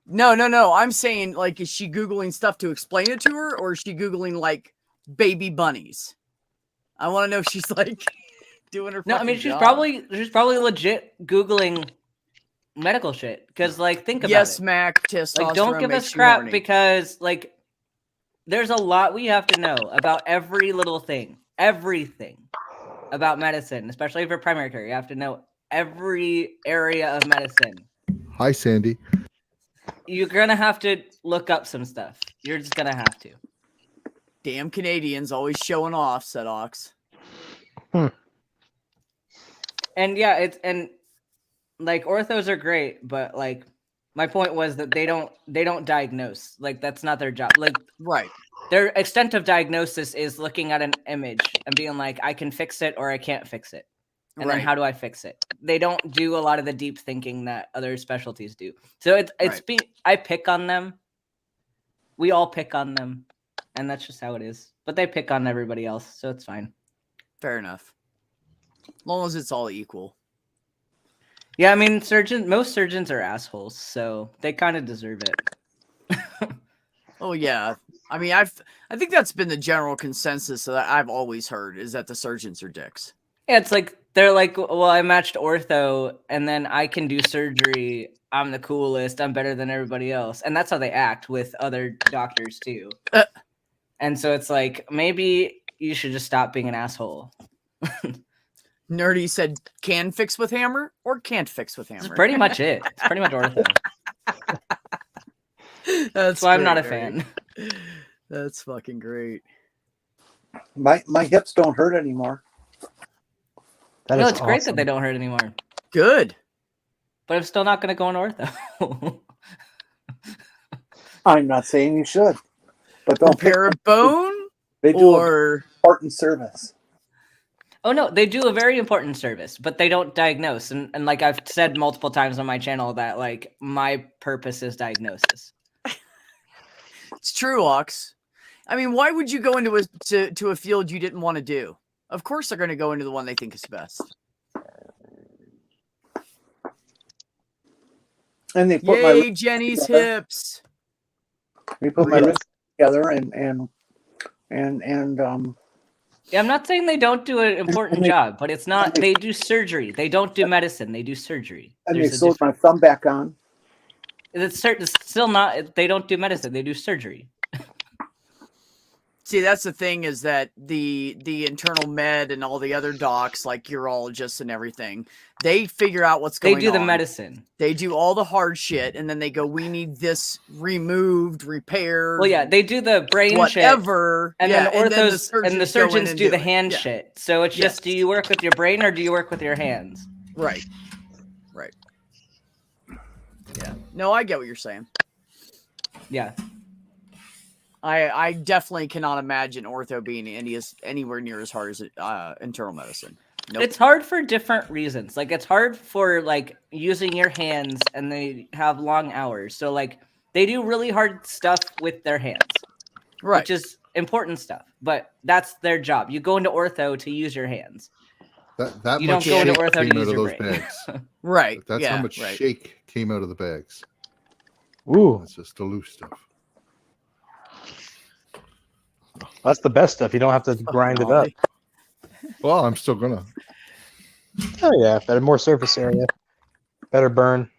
No. I'm saying, like, is she Googling stuff to explain it to her, or is she Googling, like, baby bunnies? I want to know if she's, like, doing her
No, I
fucking
mean she's
job.
probably legit Googling medical shit. Because like think about
Yes,
it.
Mac, testosterone
Like don't give
makes
us
you
crap
horny.
because like there's a lot we have to know about every little thing. Everything about medicine, especially for primary care. You have to know every area of medicine.
Hi, Sandy.
You're gonna have to look up some stuff. You're just gonna have to.
Damn Canadians always showing off, said Ox.
And yeah, it's and like orthos are great, but like my point was that they don't diagnose. Like that's not their job. Like
Right.
their extent of diagnosis is looking at an image and being like, I can fix it or I can't fix it. And then
Right.
how do I fix it? They don't do a lot of the deep thinking that other specialties do. So it's I pick on them. We all pick on them, and that's just how it is. But they pick on everybody else, so it's fine.
Fair enough. As long as it's all equal.
Yeah, I mean, most surgeons are assholes, so they kind of deserve it.
Oh yeah. I mean, I think that's been the general consensus that I've always heard is that the surgeons are dicks.
Yeah, it's like they're like, well, I matched ortho, and then I can do surgery. I'm the coolest. I'm better than everybody else, and that's how they act with other doctors too. And so it's like maybe you should just stop being an asshole.
Nerdy said, "Can fix with hammer or can't fix with
That's
hammer."
pretty much it. It's pretty much ortho. That's why I'm not a fan.
That's fucking great.
My hips don't hurt anymore.
That
No,
is
it's great
awesome.
that they don't hurt anymore.
Good.
But I'm still not going to go on ortho.
I'm not saying you should, but don't
Repair a bone
They do an
or
important service.
Oh no, they do a very important service, but they don't diagnose. And like I've said multiple times on my channel that like my purpose is diagnosis.
it's true, Ox. I mean, why would you go into a field you didn't want to do? Of course they're going to go into the one they think is best.
And they put
Yay, Jenny's
together.
hips.
They put my
Really?
wrist together and
Yeah, I'm not saying they don't do an important
they-
job, but it's not. They do surgery. They don't do medicine. They do surgery.
they
There's a
sewed my
difference.
thumb back on.
It's still not. They don't do medicine. They do surgery.
See, that's the thing is that the internal med and all the other docs, like urologists and everything, they figure out what's
They
going
do the
on.
medicine.
They do all the hard shit, and then they go, "We need this removed, repaired."
Well, yeah, they do the brain shit,
whatever.
and
yeah,
then orthos and the
surgeons go in
surgeons
and
do the
it.
hand
Yeah.
shit. So it's just, do
Yes.
you work with your brain or do you work with your hands?
Right. Right. Yeah. No, I get what you're saying.
Yeah.
I definitely cannot imagine ortho being anywhere near as hard as internal medicine. Nope.
It's hard for different reasons. Like it's hard for like using your hands and they have long hours. So like they do really hard stuff with their hands,
right.
which is important stuff, but that's their job. You go into ortho to use your hands.
That
You
much
don't go into
shake
ortho to
came out
use
of
your
those
brain.
bags.
Right.
That's
yeah,
how much
right.
shake came out of the bags.
Ooh,
That's just the loose stuff.
that's the best stuff. You don't have to grind it up.
Well, I'm still gonna.
Oh yeah, better, more surface area, better burn.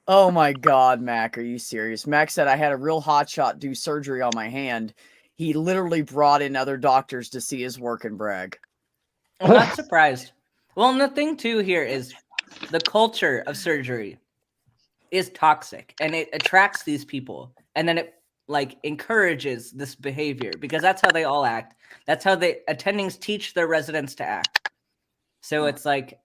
Oh my God, Mac, are you serious? Mac said I had a real hotshot do surgery on my hand. He literally brought in other doctors to see his work and brag.
I'm not surprised. Well, and the thing too here is the culture of surgery is toxic, and it attracts these people, and then it like encourages this behavior because that's how they all act. That's how the attendings teach their residents to act. So it's like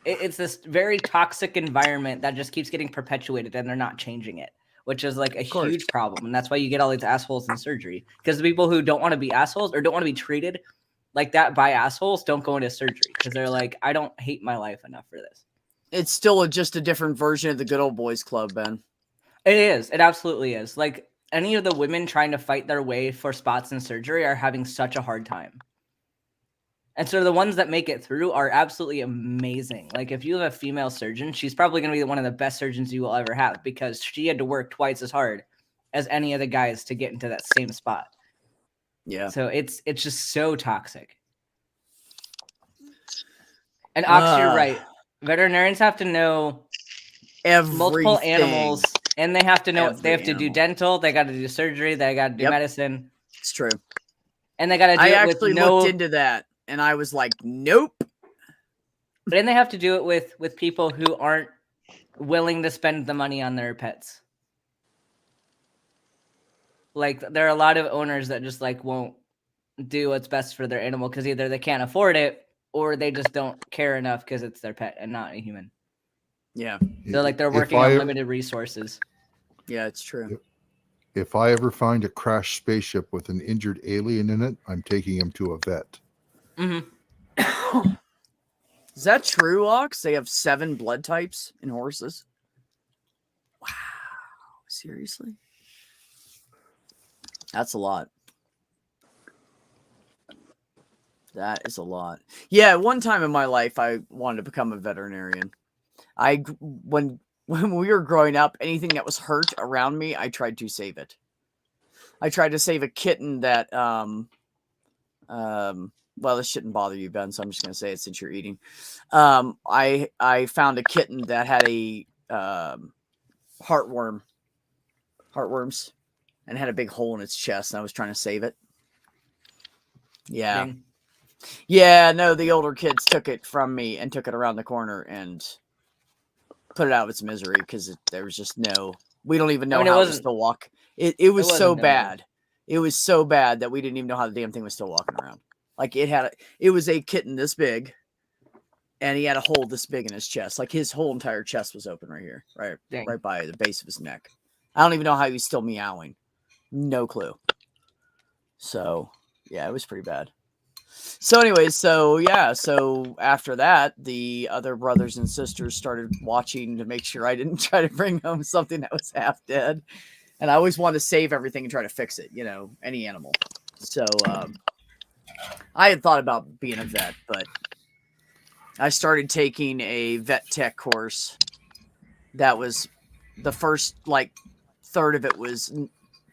it's this very toxic environment that just keeps getting perpetuated, and they're not changing it, which is like a huge problem. And that's why you get all these assholes in surgery, because the people who don't want to be assholes or don't want to be treated like that by assholes don't go into surgery because they're like, I don't hate my life enough for this.
It's still just a different version of the good old boys club, Ben.
It is. It absolutely is. Like any of the women trying to fight their way for spots in surgery are having such a hard time. And so the ones that make it through are absolutely amazing. Like if you have a female surgeon, she's probably going to be one of the best surgeons you will ever have because she had to work twice as hard as any of the guys to get into that same spot.
Yeah.
So it's just so toxic. And Ox, you're right. Veterinarians have to know multiple animals, and they have to know they have to do dental, they got to do surgery, they got to do medicine.
It's true.
And they got to do
I
it
actually
with no...
looked into that, and I was like, nope.
But then they have to do it with people who aren't willing to spend the money on their pets. Like there are a lot of owners that just like won't do what's best for their animal because either they can't afford it or they just don't care enough because it's their pet and not a human.
Yeah.
They're working on limited resources.
Yeah, it's true.
If I ever find a crashed spaceship with an injured alien in it, I'm taking him to a vet.
Mm-hmm.
Is that true, Ox? They have 7 blood types in horses? Wow. Seriously? That's a lot. That is a lot. Yeah, one time in my life, I wanted to become a veterinarian. When we were growing up, anything that was hurt around me, I tried to save it. I tried to save a kitten that, well, this shouldn't bother you, Ben, so I'm just going to say it since you're eating. I found a kitten that had a heartworms, and had a big hole in its chest, and I was trying to save it. Yeah. Dang. Yeah, no, the older kids took it from me and took it around the corner and put it out of its misery because there was just no... We don't even know how it was still walk. It was so bad. It was so bad that we didn't even know how the damn thing was still walking around. Like it was a kitten this big, and he had a hole this big in his chest. Like his whole entire chest was open right here, right by the base of his neck. I don't even know how he was still meowing. No clue. So yeah, it was pretty bad. So anyways, so after that, the other brothers and sisters started watching to make sure I didn't try to bring home something that was half dead. And I always wanted to save everything and try to fix it, any animal. So I had thought about being a vet, but I started taking a vet tech course. That was the first third of it was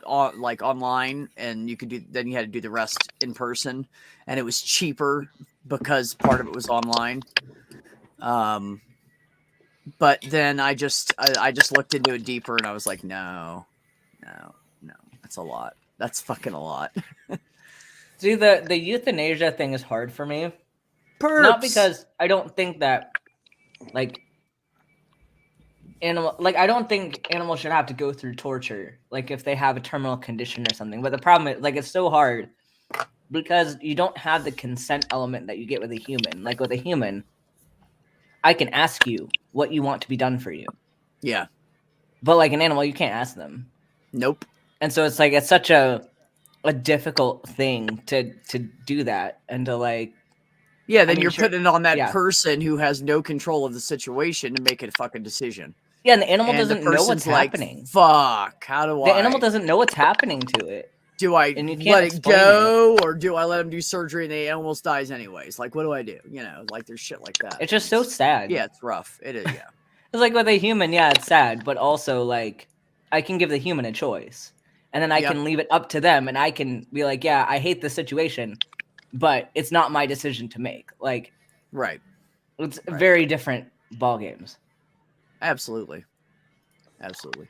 online, and you had to do the rest in person, and it was cheaper because part of it was online. But then I just looked into it deeper, and I was like, no, that's a lot. That's fucking a lot.
See, the euthanasia thing is hard for me.
Perps.
Not because I don't think that I don't think animals should have to go through torture, if they have a terminal condition or something. But the problem is, it's so hard because you don't have the consent element that you get with a human. Like with a human, I can ask you what you want to be done for you.
Yeah.
But like an animal, you can't ask them.
Nope.
And so it's such a difficult thing to do that and to
Yeah, then you're putting it on that person who has no control of the situation to make a fucking decision.
Yeah, and the animal doesn't know what's happening.
Fuck, how do
The animal doesn't know what's happening to it.
do I
And you can't
let it
explain
go or do I let him do surgery and they almost dies anyways? Like, what do I do? You know, like there's shit like that.
It's just so sad.
Yeah, it's rough. It is. Yeah.
It's like with a human, yeah, it's sad, but also like I can give the human a choice, and then I can leave it up to them, and I can be like, yeah, I hate the situation, but it's not my decision to make. Like,
right.
It's very different ball games.
Absolutely. Absolutely.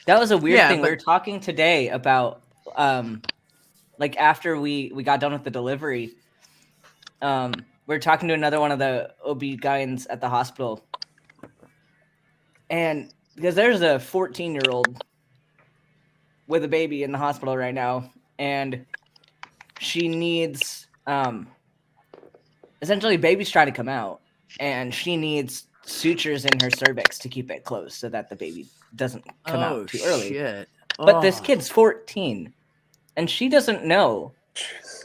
That was a weird thing. We were talking today about like after we got done with the delivery, we were talking to another one of the OB-GYNs at the hospital. And because there's a 14-year-old with a baby in the hospital right now, and she needs essentially baby's trying to come out, and she needs sutures in her cervix to keep it closed so that the baby doesn't come out too early.
Shit.
But this kid's 14, and she doesn't know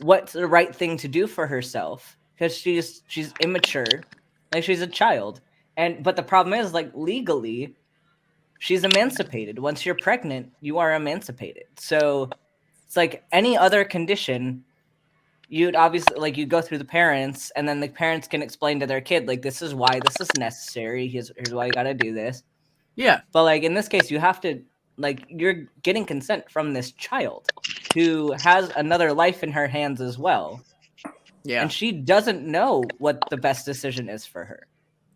what's the right thing to do for herself because she's immature, like she's a child. But the problem is, like, legally, she's emancipated. Once you're pregnant, you are emancipated. So it's like any other condition, you'd obviously, like, you go through the parents, and then the parents can explain to their kid, like, this is why this is necessary. Here's why you got to do this.
Yeah.
But, like, in this case, you have to, like, you're getting consent from this child who has another life in her hands as well.
Yeah.
And she doesn't know what the best decision is for her.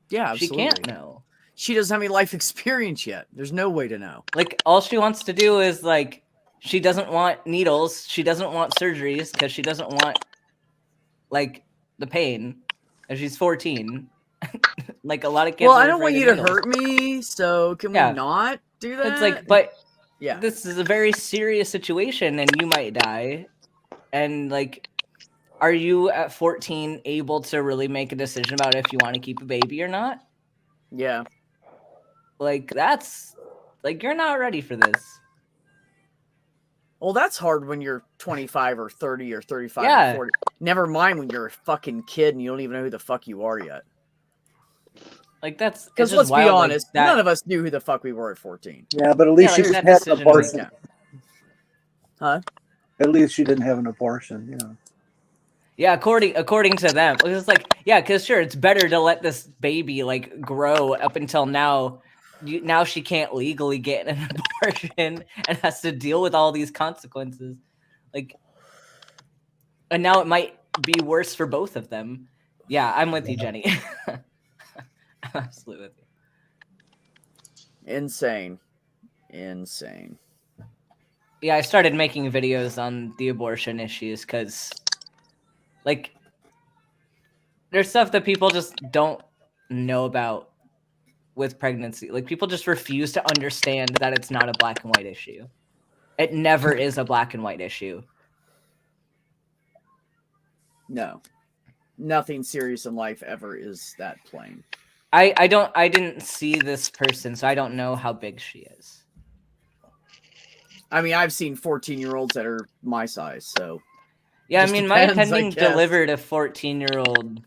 Yeah, absolutely.
She can't know.
She doesn't have any life experience yet. There's no way to know.
Like, all she wants to do is, like, she doesn't want needles. She doesn't want surgeries because she doesn't want, like, the pain. And she's 14. Like, a lot of kids.
Well, I don't want you to hurt me, so can we not do that?
It's like, but
yeah,
this is a very serious situation, and you might die. And, like, are you at 14 able to really make a decision about if you want to keep a baby or not?
Yeah.
Like, that's, like, you're not ready for this.
Well, that's hard when you're 25 or 30 or 35
Yeah.
or 40. Never mind when you're a fucking kid and you don't even know who the fuck you are yet.
Like, that's...
Because let's be honest, none of us knew who the fuck we were at 14.
Yeah, but at least she didn't have an abortion.
Huh?
At least she didn't have an abortion, you know.
Yeah, according to them. It's like, yeah, because sure, it's better to let this baby, like, grow up until now. Now she can't legally get an abortion and has to deal with all these consequences. Like, and now it might be worse for both of them. Yeah, I'm with you, Jenny. I'm absolutely with you.
Insane.
Yeah, I started making videos on the abortion issues because, like, there's stuff that people just don't know about with pregnancy. Like, people just refuse to understand that it's not a black and white issue. It never is a black and white issue.
No. Nothing serious in life ever is that plain.
I didn't see this person, so I don't know how big she is.
I mean, I've seen 14-year-olds that are my size, so.
Yeah, I mean, my
depends,
attending delivered a 14-year-old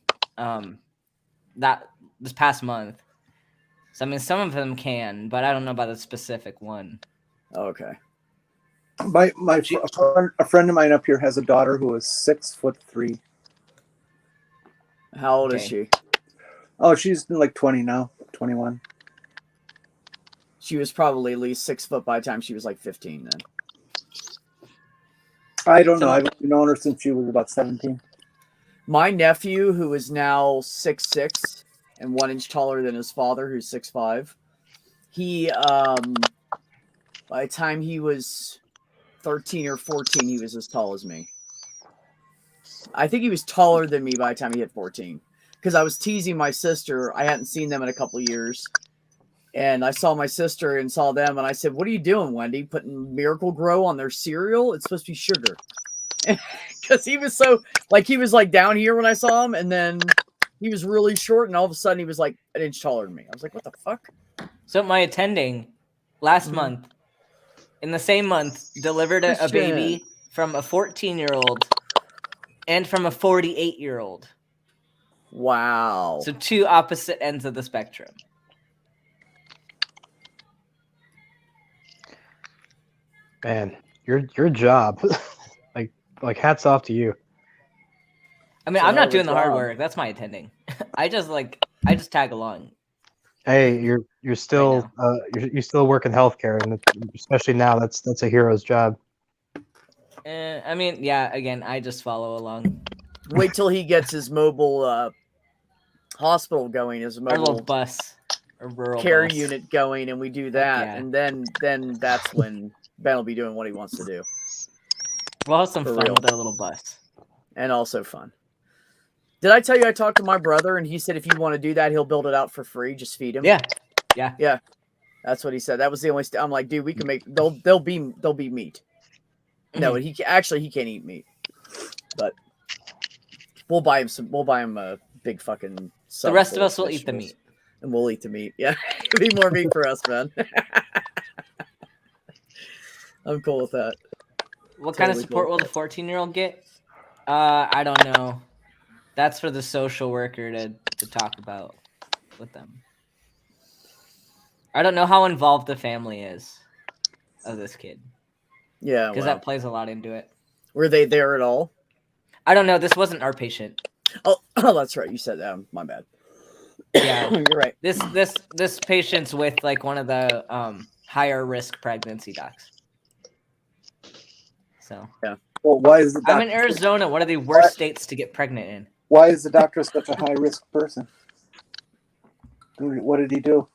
this past month. So, I mean, some of them can, but I don't know about a specific one.
Okay.
A friend of mine up here has a daughter who is 6'3".
How old is she?
Oh, she's like 20 now, 21.
She was probably at least 6 foot by the time she was like 15 then.
I don't know. I've known her since she was about 17.
My nephew, who is now 6'6" and 1 inch taller than his father, who's 6'5", he by the time he was 13 or 14, he was as tall as me. I think he was taller than me by the time he hit 14. Because I was teasing my sister. I hadn't seen them in a couple of years. And I saw my sister and saw them. And I said, "What are you doing, Wendy? Putting Miracle Grow on their cereal? It's supposed to be sugar." Because he was so, like, he was like down here when I saw him. And then he was really short. And all of a sudden he was like an inch taller than me. I was like, what the fuck?
So my attending last month, in the same month, delivered a baby from a 14-year-old and from a 48-year-old.
Wow.
So 2 opposite ends of the spectrum.
Man, your job like hats off to you.
I mean, I'm not doing the hard work. That's my attending. I just tag along.
Hey, you're still you still work in healthcare, and especially now, that's a hero's job.
I mean, yeah. Again, I just follow along.
Wait till he gets his mobile hospital going, his
Our
mobile
little bus, a rural
care
bus.
unit going, and we do that,
Yeah.
and then that's when Ben will be doing what he wants to do,
We'll have some
For
fun
real.
with our little bus.
and also fun. Did I tell you I talked to my brother, and he said if you want to do that, he'll build it out for free. Just feed him.
Yeah.
That's what he said. That was the only. I'm like, dude, we can make. They'll be meat. No, he can't eat meat, but we'll buy him a big fucking.
The rest of us will eat the meat.
And we'll eat the meat. Yeah, it'll be more meat for us, man. I'm cool with that.
What kind of
Totally
support
cool.
will the 14-year-old get? I don't know. That's for the social worker to talk about with them. I don't know how involved the family is of this kid,
Yeah,
because that plays a lot into it.
were they there at all?
I don't know. This wasn't our patient.
Oh, that's right. You said that. My bad.
Yeah.
You're right.
This patient's with like one of the higher risk pregnancy docs. So
Well, why is the doctor,
I'm in Arizona, one of the worst states to get pregnant in.
why is the doctor such a high risk person? What did he do?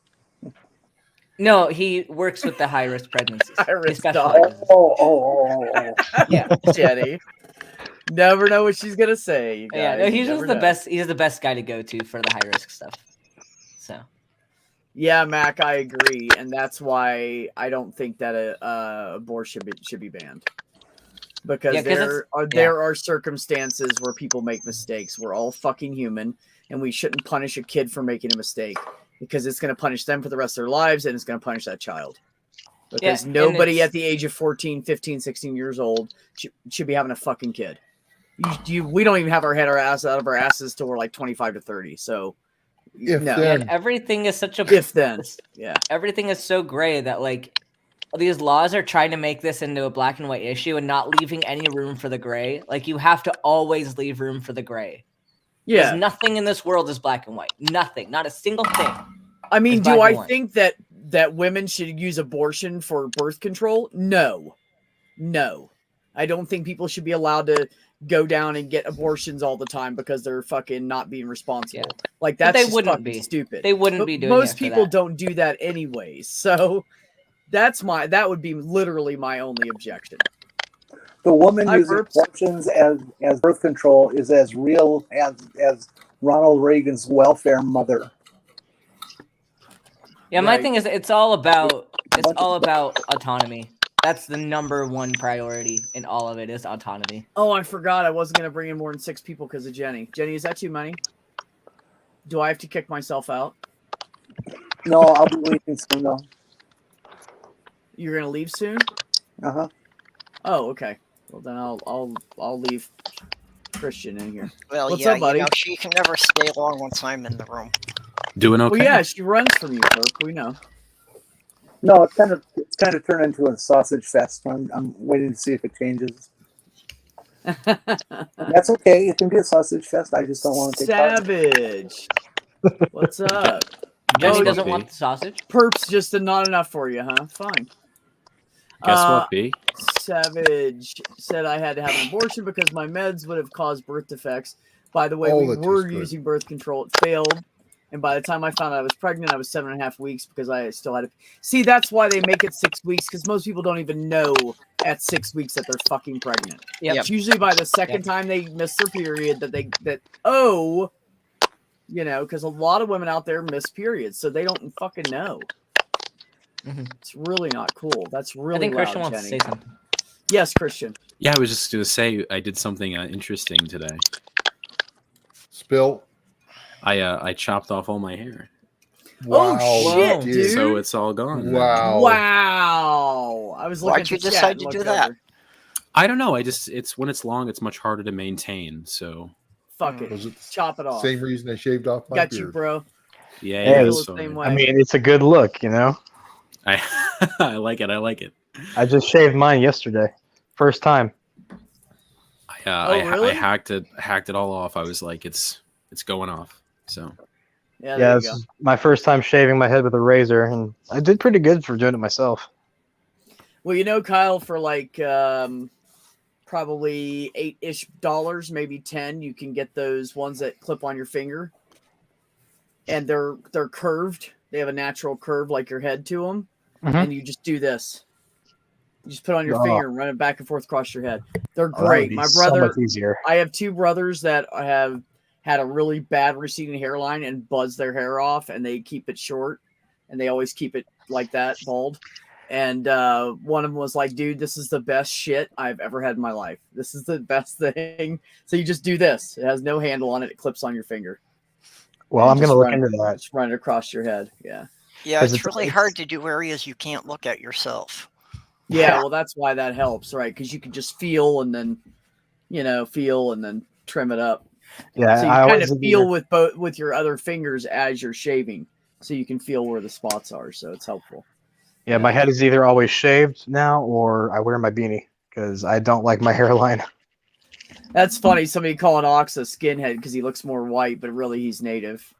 No, he works with the high risk pregnancies. He
High-risk
specializes.
Oh.
Yeah.
Jenny. Never know what she's gonna say. You
Yeah,
guys.
no,
You
he's just
never
the
know.
best. He's the best guy to go to for the high risk stuff. So
Yeah, Mac, I agree, and that's why I don't think that abortion should be banned. Because
Yeah, 'cause
there are circumstances where people make mistakes. We're all fucking human, and we shouldn't punish a kid for making a mistake because it's going to punish them for the rest of their lives, and it's going to punish that child. Because
and
nobody
it's-
at the age of 14, 15, 16 years old should be having a fucking kid. We don't even have our ass out of our asses till we're like 25 to 30. So,
If
no.
then-
and everything is such a
If then, yeah.
everything is so gray that like these laws are trying to make this into a black and white issue and not leaving any room for the gray. Like you have to always leave room for the gray.
Yeah.
Because nothing in this world is black and white. Nothing. Not a single thing.
I mean,
It's
do
black
I
and white.
think that women should use abortion for birth control? No. I don't think people should be allowed to go down and get abortions all the time because they're fucking not being responsible.
Yeah.
Like
But
that's
they
just
wouldn't
fucking
be.
stupid.
They wouldn't
But
be doing
most
it for
people
that.
don't do that anyways. So that would be literally my only objection.
The woman
I
using
burped.
abortions as birth control is as real as Ronald Reagan's welfare mother.
Yeah, my
Right.
thing is it's all about autonomy. That's the number one priority in all of it is autonomy.
Oh, I forgot I wasn't gonna bring in more than 6 people because of Jenny. Jenny, is that too many? Do I have to kick myself out?
No, I'll be leaving soon though.
You're gonna leave soon?
Uh-huh.
Oh, okay. Well then I'll leave Christian in here.
Well,
What's
yeah,
up, buddy?
she can never stay long once I'm in the room.
Doing okay.
Well, yeah, she runs from you, Perk. We know.
No, it's kind of turned into a sausage fest. I'm waiting to see if it changes. That's okay. It can be a sausage fest. I just don't want to take part.
Savage. What's up?
Jenny
Oh,
doesn't
B.
want the sausage.
Perps just not enough for you, huh? Fine.
Guess what, B?
Savage said I had to have an abortion because my meds would have caused birth defects. By the way,
Oh,
we
that
were
tastes good.
using birth control. It failed. And by the time I found out I was pregnant, I was 7.5 weeks because I still had to. See, that's why they make it 6 weeks because most people don't even know at 6 weeks that they're fucking pregnant.
Yep.
It's usually by the second time they miss their period because a lot of women out there miss periods, so they don't fucking know.
Mhm.
It's really not cool. That's really
I think
loud,
Christian wants
Jenny.
to say something.
Yes, Christian.
Yeah, I was just gonna say I did something interesting today.
Spill.
I chopped off all my hair,
Oh, shit,
dude.
dude.
so it's all gone.
Wow.
Wow. I was looking
Why'd
at
you
the chat
decide
and
to do
looked
that?
over.
I don't know. It's when it's long, it's much harder to maintain. So
Fuck it.
Was it
Chop it off.
Same reason I shaved off my
Got
beard.
you, bro.
yeah,
Hey,
yeah,
it
Feel
it's
the same
fine.
way.
I mean, it's a good look, you know.
I I like it. I like it.
I just shaved mine yesterday, first time.
Yeah,
Oh, really?
I hacked it all off. I was like, it's going off. So
Yeah,
Yeah,
there you
this
go.
is my first time shaving my head with a razor, and I did pretty good for doing it myself.
Well, you know, Kyle, for like probably $8-ish, maybe 10, you can get those ones that clip on your finger, and they're curved. They have a natural curve like your head to them, and you just do this. You just put it on your finger and run it back and forth across your head. They're
Oh, that would
great.
be
My
so
brother,
much easier.
I have two brothers that have had a really bad receding hairline and buzz their hair off, and they keep it short, and they always keep it like that, bald. And one of them was like, dude, this is the best shit I've ever had in my life. This is the best thing. So you just do this. It has no handle on it. It clips on your finger.
Well, I'm going to look
run,
into that.
Just run it across your head. Yeah.
Yeah, it's really hard to do areas you can't look at yourself.
Yeah, well, that's why that helps, right? Because you can just feel and then, feel and then trim it up.
Yeah,
so you kind of feel with your other fingers as you're shaving, so you can feel where the spots are. So it's helpful.
Yeah, my head is either always shaved now or I wear my beanie because I don't like my hairline.
That's funny. Somebody calling Ox a skinhead because he looks more white, but really he's native.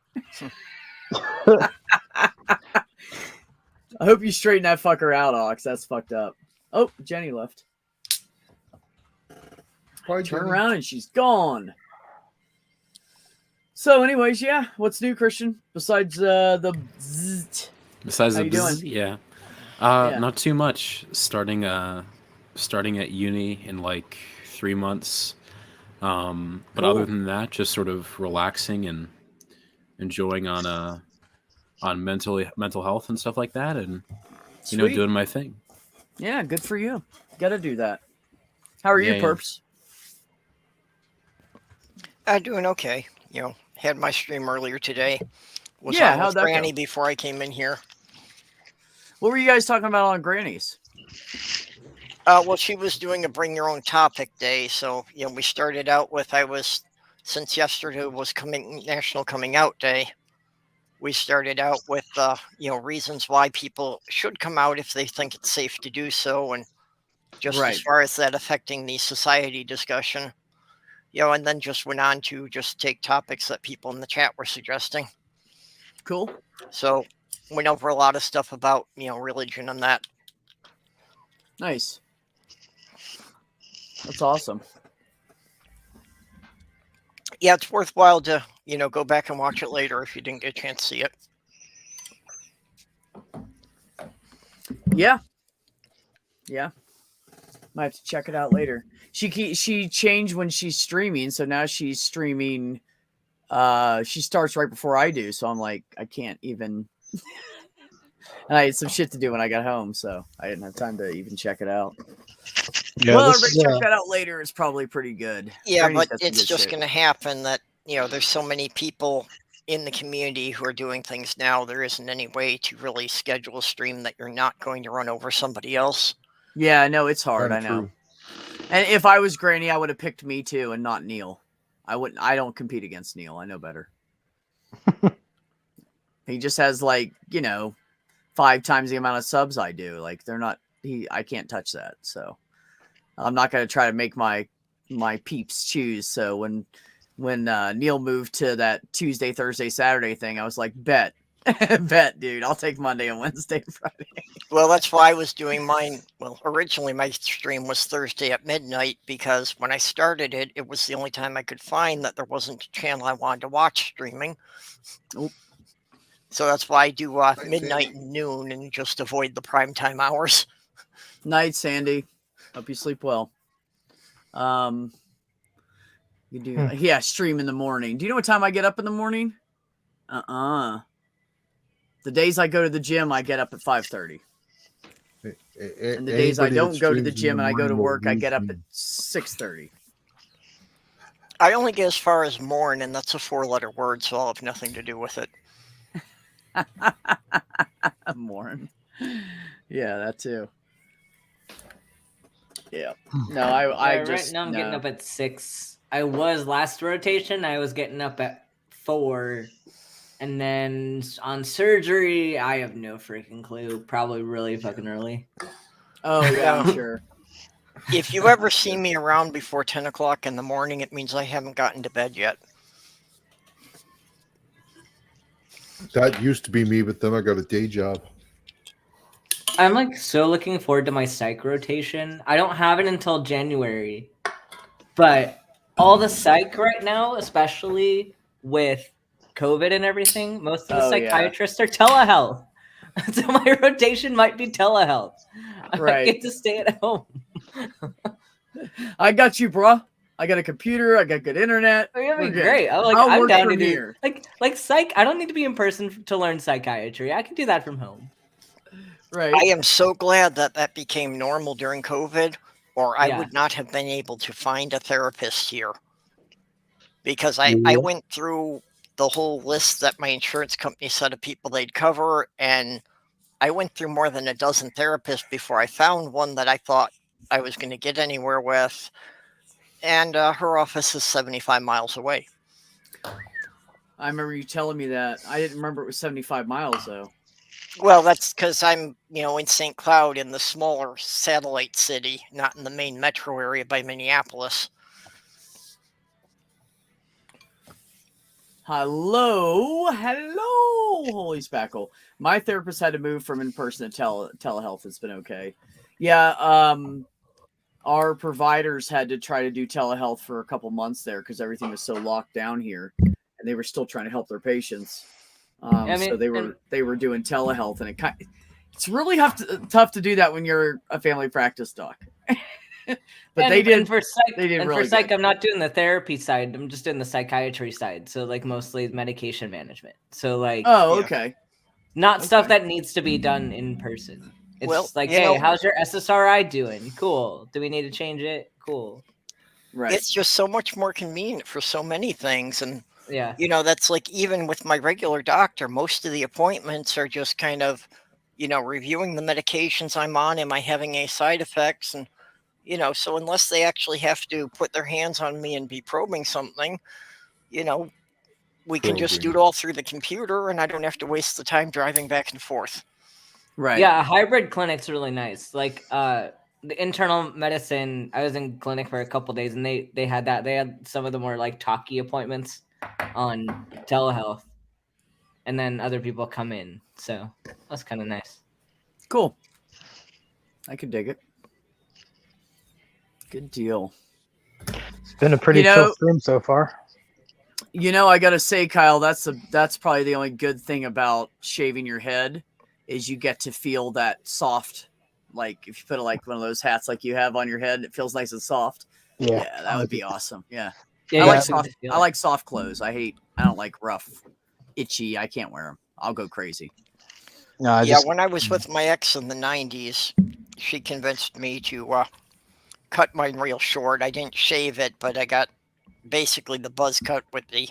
I hope you straighten that fucker out, Ox. That's fucked up. Oh, Jenny left.
Bye,
Turn
Jenny.
around and she's gone. So, anyways, yeah. What's new, Christian? Besides the bzzzt?
Besides
How
the
you doing?
bzzz, yeah.
Yeah.
Not too much. Starting at uni in like 3 months. But
Cool.
other than that, just sort of relaxing and enjoying on mental health and stuff like that, and
Sweet.
doing my thing.
Yeah, good for you. Got to do that. How are you,
Yeah.
Perps?
I'm doing okay. Had my stream earlier today. Was
Yeah,
on
how'd
with
that
Granny
go?
before I came in here.
What were you guys talking about on Granny's?
Well, she was doing a bring your own topic day. So, we started out with, since yesterday was National Coming Out Day, we started out with, reasons why people should come out if they think it's safe to do so. And just
Right.
as far as that affecting the society discussion, and then just went on to just take topics that people in the chat were suggesting.
Cool.
So went over a lot of stuff about, religion and that.
Nice. That's awesome.
Yeah, it's worthwhile to, go back and watch it later if you didn't get a chance to see it.
Yeah. Yeah. Might have to check it out later. She changed when she's streaming, so now she's streaming. She starts right before I do, so I'm like, I can't even. And I had some shit to do when I got home, so I didn't have time to even check it out.
Yeah,
well, everybody check that out later. It's probably pretty good.
Yeah,
Granny's
but
got some
it's
good
just
shit.
going to happen that, there's so many people in the community who are doing things now. There isn't any way to really schedule a stream that you're not going to run over somebody else.
Yeah, I know it's hard. I know.
True.
And if I was Granny, I would have picked me too, and not Neil. I wouldn't. I don't compete against Neil. I know better. He just has 5 times the amount of subs I do. Like they're not. I can't touch that. So I'm not going to try to make my peeps choose. So when Neil moved to that Tuesday, Thursday, Saturday thing, I was like, bet, dude. I'll take Monday and Wednesday and Friday.
Well, that's why I was doing mine. Well, originally my stream was Thursday at midnight because when I started it, it was the only time I could find that there wasn't a channel I wanted to watch streaming.
Oop.
So that's why I do midnight and noon and just avoid the primetime hours.
Night, Sandy. Hope you sleep well. You do, yeah. Stream in the morning. Do you know what time I get up in the morning? The days I go to the gym, I get up at 5:30. And the days I don't go to the gym and I go to work, I get up at 6:30.
I only get as far as morn, and that's a 4-letter word, so I'll have nothing to do with it.
Morn. Yeah, that too. Yeah. No, I just
right now I'm getting up at 6. I was last rotation. I was getting up at 4, and then on surgery, I have no freaking clue. Probably really fucking early.
Oh yeah, I'm sure.
If you ever see me around before 10 o'clock in the morning, it means I haven't gotten to bed yet.
That used to be me, but then I got a day job.
I'm like so looking forward to my psych rotation. I don't have it until January, but all the psych right now, especially with COVID and everything, most of the psychiatrists are telehealth. So my rotation might be telehealth. I might get to stay at home.
I got you, bro. I got a computer. I got good internet.
That'd be great. I'm down to do like psych. I don't need to be in person to learn psychiatry. I can do that from home.
Right.
I am so glad that became normal during COVID, or I would not have been able to find a therapist here. Because I went through the whole list that my insurance company said of people they'd cover, and I went through more than a dozen therapists before I found one that I thought I was going to get anywhere with. And her office is 75 miles away.
I remember you telling me that. I didn't remember it was 75 miles, though.
Well, that's because I'm, in St. Cloud in the smaller satellite city, not in the main metro area by Minneapolis.
Hello, holy spackle. My therapist had to move from in-person to telehealth. It's been okay. Yeah, our providers had to try to do telehealth for a couple months there because everything was so locked down here, and they were still trying to help their patients. So they were doing telehealth, and it's really tough to do that when you're a family practice doc. But they did.
For psych,
they did
and
really
for psych,
good.
I'm not doing the therapy side. I'm just doing the psychiatry side. So like mostly medication management. So like,
okay,
not stuff that needs to be done in person. It's
well,
like, hey, how's your SSRI doing? Cool. Do we need to change it? Cool.
Right.
It's just so much more convenient for so many things, and
yeah,
that's like even with my regular doctor, most of the appointments are just kind of, reviewing the medications I'm on. Am I having any side effects? And so unless they actually have to put their hands on me and be probing something, we can just do it all through the computer, and I don't have to waste the time driving back and forth.
Right.
Yeah, a hybrid clinic's really nice. Like the internal medicine, I was in clinic for a couple days, and they had that. They had some of the more like talkie appointments on telehealth, and then other people come in. So that's kind of nice.
Cool. I could dig it. Good deal.
It's been a pretty chill stream so far.
I gotta say, Kyle, that's probably the only good thing about shaving your head is you get to feel that soft, like if you put like one of those hats like you have on your head, it feels nice and soft. Yeah, that would be awesome. Yeah. I like soft clothes. I don't like rough, itchy. I can't wear them. I'll go crazy.
No, when I was with my ex in the 90s, she convinced me to cut mine real short. I didn't shave it, but I got basically the buzz cut with the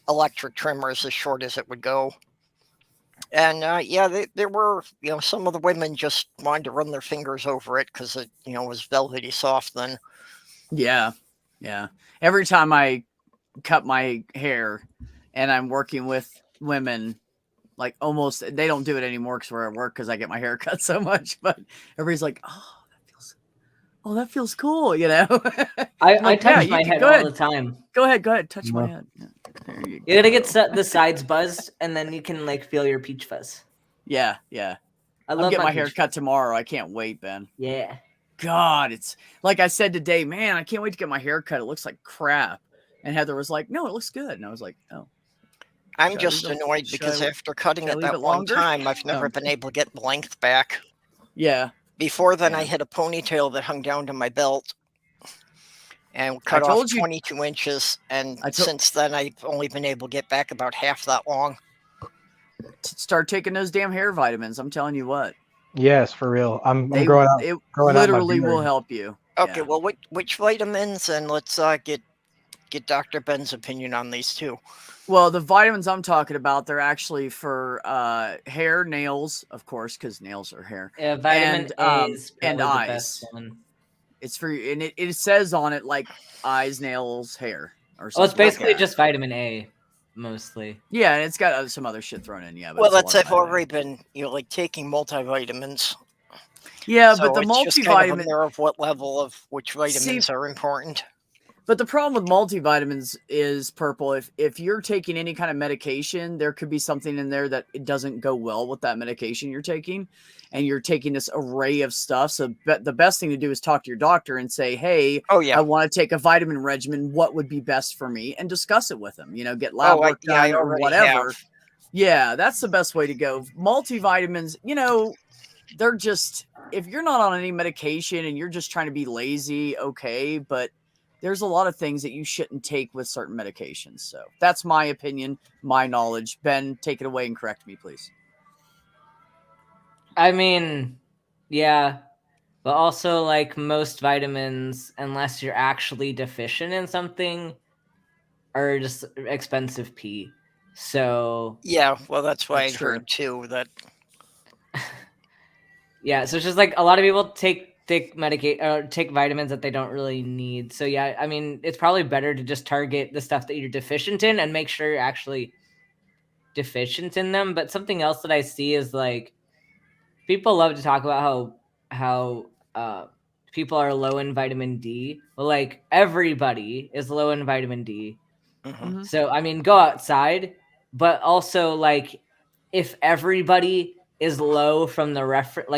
electric trimmers as short as it would go. And there were, some of the women just wanted to run their fingers over it because it, was velvety soft then.
Yeah. Yeah. Every time I cut my hair and I'm working with women, like almost, they don't do it anymore because we're at work because I get my hair cut so much, but everybody's like, that feels cool,
I touch my head all the time.
Go ahead, touch my head. Yeah.
You gotta get the sides buzzed, and then you can like feel your peach fuzz.
Yeah. I'll get my hair cut tomorrow. I can't wait, Ben.
Yeah.
God, it's like I said today, man, I can't wait to get my hair cut. It looks like crap. And Heather was like, no, it looks good. And I was like, oh.
I'm just annoyed because after cutting it that one time, I've never been able to get the length back.
Yeah.
Before then, I had a ponytail that hung down to my belt and cut off 22 inches. And since then, I've only been able to get back about half that long.
Start taking those damn hair vitamins. I'm telling you what.
Yes, for real. I'm growing out.
It literally will help you.
Okay, well, which vitamins? And let's get Dr. Ben's opinion on these too.
Well, the vitamins I'm talking about, they're actually for hair, nails, of course, because nails are hair.
Yeah, vitamin A is
and
the
eyes.
best one.
It's for, and it says on it like eyes, nails, hair, or something.
Well, it's basically just vitamin A, mostly.
Yeah, and it's got some other shit thrown in. Yeah.
Well, I've already been, taking multivitamins.
Yeah,
So
but the
it's just kind of
multivitamin.
aware of what level of which vitamins are important.
But the problem with multivitamins is, Purple, if you're taking any kind of medication, there could be something in there that it doesn't go well with that medication you're taking, and you're taking this array of stuff. So the best thing to do is talk to your doctor and say, hey,
Oh yeah.
I want to take a vitamin regimen. What would be best for me? And discuss it with them, get lab work done or whatever.
Have.
Yeah, that's the best way to go. Multivitamins, they're just, if you're not on any medication and you're just trying to be lazy, okay, but there's a lot of things that you shouldn't take with certain medications. So that's my opinion, my knowledge. Ben, take it away and correct me, please.
I mean, yeah, but also like most vitamins, unless you're actually deficient in something, are just expensive pee. So
yeah, well, that's why I heard too that.
Yeah, so it's just like a lot of people take vitamins that they don't really need. So yeah, I mean, it's probably better to just target the stuff that you're deficient in and make sure you're actually deficient in them. But something else that I see is like people love to talk about how people are low in vitamin D. Well, like everybody is low in vitamin D.
Mm-hmm.
So I mean, go outside, but also like if everybody is low from the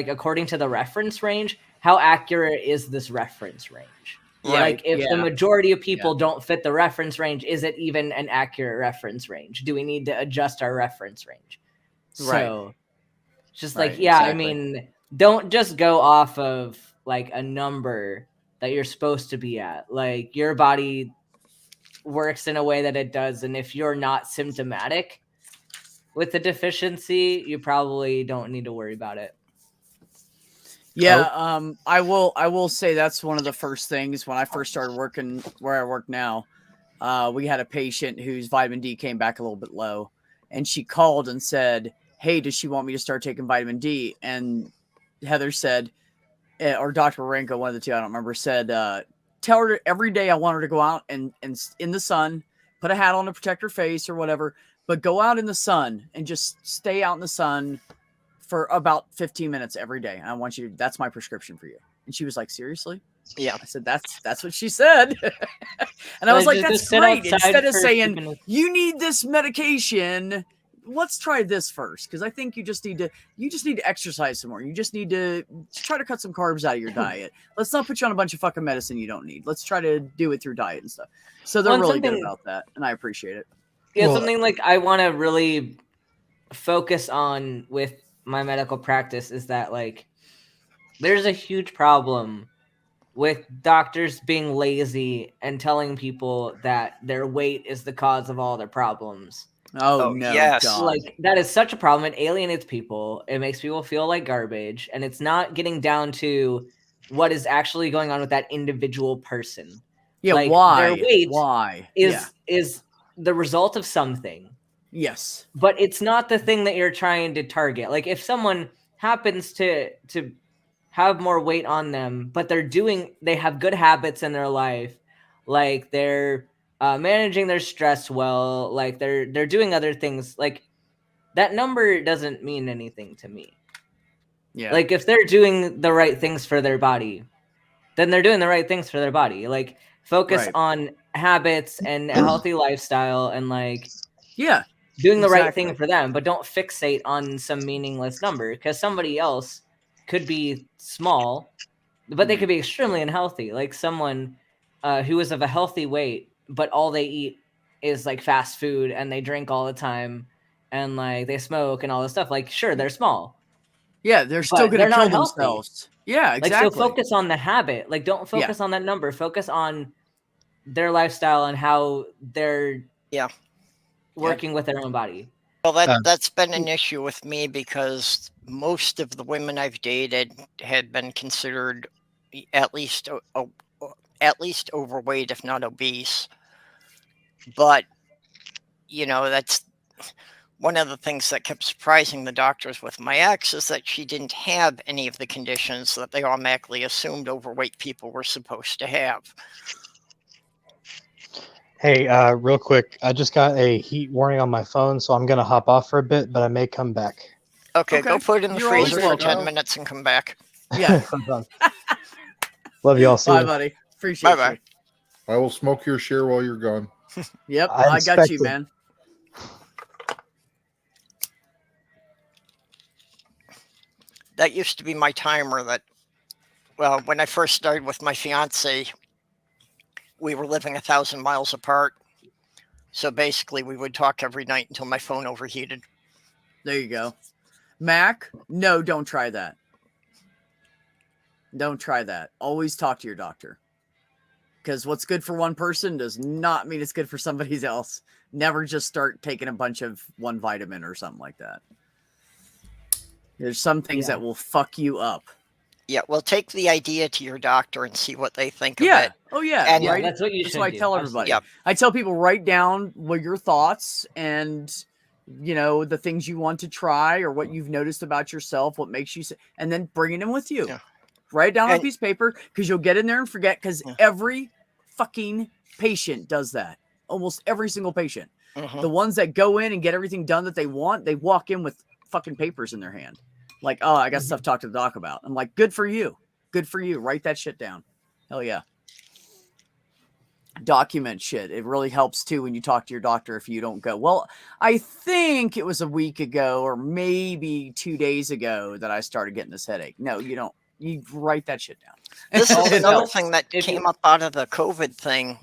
according to the reference range, how accurate is this reference range?
Right.
Like if the majority of people don't fit the reference range, is it even an accurate reference range? Do we need to adjust our reference range? So just like, exactly. I mean, don't just go off of like a number that you're supposed to be at. Like your body works in a way that it does. And if you're not symptomatic with the deficiency, you probably don't need to worry about it.
Yeah, I will say that's one of the first things when I first started working where I work now. We had a patient whose vitamin D came back a little bit low, and she called and said, hey, does she want me to start taking vitamin D? And Heather said, or Dr. Marenko, one of the two, I don't remember, said, tell her every day I want her to go out and in the sun, put a hat on to protect her face or whatever, but go out in the sun and just stay out in the sun for about 15 minutes every day. And I want you to, that's my prescription for you. And she was like, seriously?
Yeah.
I said, that's what she said. And I was like, that's great. Instead of saying, you need this medication, let's try this first. Cause I think you just need to exercise some more. You just need to try to cut some carbs out of your diet. Let's not put you on a bunch of fucking medicine you don't need. Let's try to do it through diet and stuff. So they're really good about that. And I appreciate it.
Yeah. Something like I want to really focus on with my medical practice is that like, there's a huge problem with doctors being lazy and telling people that their weight is the cause of all their problems.
Oh no!
Yes,
God.
Like that is such a problem. It alienates people. It makes people feel like garbage, and it's not getting down to what is actually going on with that individual person.
Yeah,
like,
why?
Their weight
why
is the result of something.
Yes,
but it's not the thing that you're trying to target. Like if someone happens to have more weight on them, but they have good habits in their life, like they're managing their stress well, like they're doing other things, like that number doesn't mean anything to me.
Yeah.
Like if they're doing the right things for their body, then they're doing the right things for their body. Like focus on habits and a healthy lifestyle and like doing the right thing for them, but don't fixate on some meaningless number because somebody else could be small, but they could be extremely unhealthy. Like someone who is of a healthy weight, but all they eat is like fast food and they drink all the time and like they smoke and all this stuff. Like, sure, they're small.
Yeah, they're still going to kill themselves. Yeah, exactly.
Like, so focus on the habit. Like, don't focus on that number. Focus on their lifestyle and how they're working with their own body.
Well, that's been an issue with me because most of the women I've dated had been considered at least overweight, if not obese. But, that's one of the things that kept surprising the doctors with my ex is that she didn't have any of the conditions that they automatically assumed overweight people were supposed to have.
Hey, real quick, I just got a heat warning on my phone, so I'm going to hop off for a bit, but I may come back.
Okay, go put it in the freezer for 10 minutes and come back.
Yeah.
Love y'all. See
Bye,
you.
buddy. Appreciate
Bye-bye.
you.
I will smoke your share while you're gone.
Yep,
I
I got
expect
you,
it.
man.
That used to be my timer. Well, when I first started with my fiance, we were living 1,000 miles apart. So basically, we would talk every night until my phone overheated.
There you go. Mac, no, don't try that. Don't try that. Always talk to your doctor. Because what's good for one person does not mean it's good for somebody else. Never just start taking a bunch of one vitamin or something like that. There's some things that will fuck you up.
Yeah, well, take the idea to your doctor and see what they think of
Yeah.
it.
Oh, yeah.
And
right?
that's what you
That's
should
what I
do.
tell everybody.
Yep.
I tell people, write down what your thoughts and, you know, the things you want to try or what you've noticed about yourself, what makes you say, and then bring it in with you.
Yeah.
Write it down on a
And-
piece of paper because you'll get in there and forget because
Yeah.
every fucking patient does that. Almost every single patient.
Mhm.
The ones that go in and get everything done that they want, they walk in with fucking papers in their hand. Like, oh, I got stuff to talk to the doc about. I'm like, good for you. Good for you. Write that shit down. Hell yeah. Document shit. It really helps too when you talk to your doctor if you don't go. Well, I think it was a week ago or maybe 2 days ago that I started getting this headache. No, you don't. You write that shit down.
This is
Also,
another thing that
if
came
you-
up out of the COVID thing,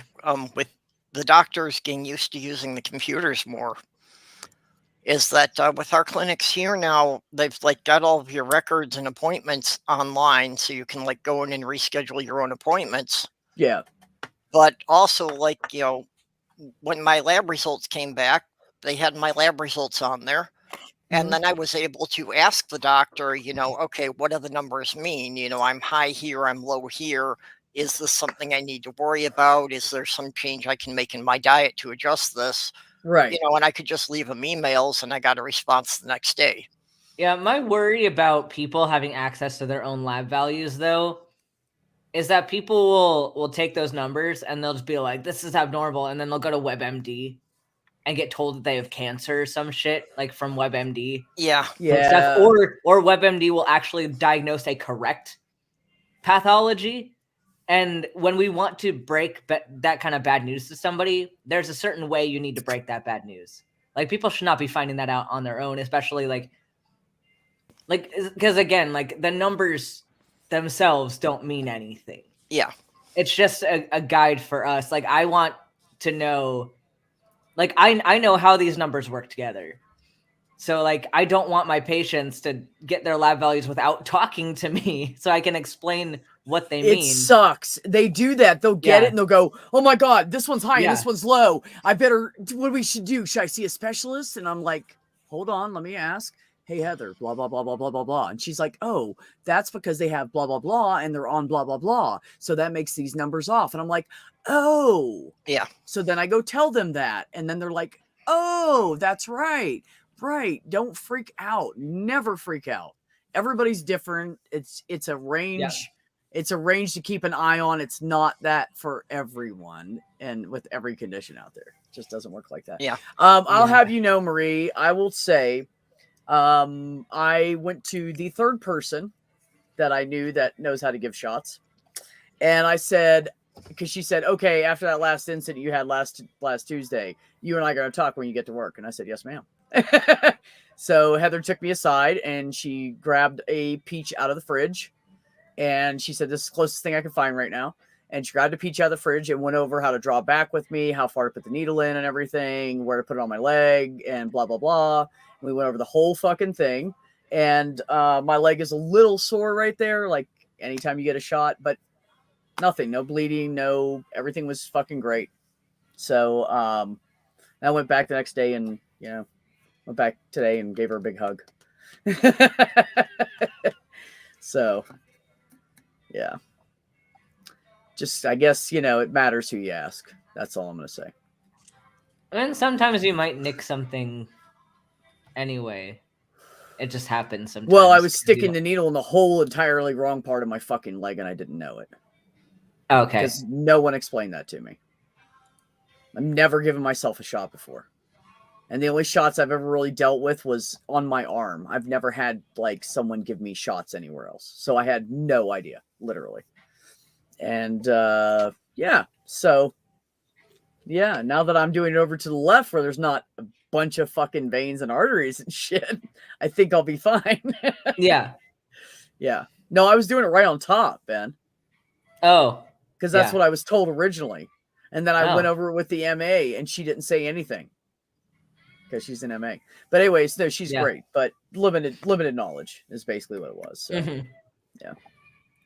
with the doctors getting used to using the computers more, is that with our clinics here now, they've like got all of your records and appointments online, so you can like go in and reschedule your own appointments.
Yeah.
But also, like, you know, when my lab results came back, they had my lab results on there. And then I was able to ask the doctor, you know, okay, what do the numbers mean? You know, I'm high here, I'm low here. Is this something I need to worry about? Is there some change I can make in my diet to adjust this?
Right.
You know, and I could just leave them emails and I got a response the next day.
Yeah, my worry about people having access to their own lab values, though, is that people will take those numbers and they'll just be like, this is abnormal. And then they'll go to WebMD and get told that they have cancer or some shit, like from WebMD.
Yeah.
And stuff. Or WebMD will actually diagnose a correct pathology. And when we want to break that kind of bad news to somebody, there's a certain way you need to break that bad news. Like, people should not be finding that out on their own, especially like because again, like, the numbers themselves don't mean anything.
Yeah.
It's just a guide for us. Like, I want to know, like, I know how these numbers work together. So, like, I don't want my patients to get their lab values without talking to me so I can explain what they mean.
It sucks. They do that. They'll get
Yeah.
it and they'll go, oh my God, this one's high
Yeah.
and this one's low. I better, what we should do? Should I see a specialist? And I'm like, hold on, let me ask. Hey, Heather, blah, blah, blah, blah, blah, blah, blah. And she's like, oh, that's because they have blah, blah, blah, and they're on blah, blah, blah. So that makes these numbers off. And I'm like, oh.
Yeah.
So then I go tell them that. And then they're like, oh, that's right. Right. Don't freak out. Never freak out. Everybody's different. It's a range.
Yeah.
It's a range to keep an eye on. It's not that for everyone and with every condition out there. It just doesn't work like that.
Yeah.
I'll have you know, Marie, I will say, I went to the third person that I knew that knows how to give shots. And I said, because she said, okay, after that last incident you had last Tuesday, you and I are going to talk when you get to work. And I said, yes, ma'am. So Heather took me aside and she grabbed a peach out of the fridge. And she said, this is the closest thing I can find right now. And she grabbed a peach out of the fridge and went over how to draw back with me, how far to put the needle in and everything, where to put it on my leg and blah, blah, blah. And we went over the whole fucking thing. And my leg is a little sore right there, like anytime you get a shot, but nothing, no bleeding, everything was fucking great. So I went back the next day and, went back today and gave her a big hug. So, yeah. Just, I guess, it matters who you ask. That's all I'm going to say.
And sometimes you might nick something anyway. It just happens sometimes.
Well, I was sticking the needle in the whole entirely wrong part of my fucking leg and I didn't know it.
Okay.
Because no one explained that to me. I've never given myself a shot before. And the only shots I've ever really dealt with was on my arm. I've never had like someone give me shots anywhere else. So I had no idea, literally. And yeah, so yeah, now that I'm doing it over to the left where there's not a bunch of fucking veins and arteries and shit, I think I'll be fine.
Yeah.
Yeah. No, I was doing it right on top, Ben.
Oh.
Because that's
Yeah.
what I was told originally. And then I went
Oh.
over it with the MA and she didn't say anything. Because she's an MA. But anyways, no, she's
Yeah.
great. But limited knowledge is basically what it was. So
Mhm.
yeah.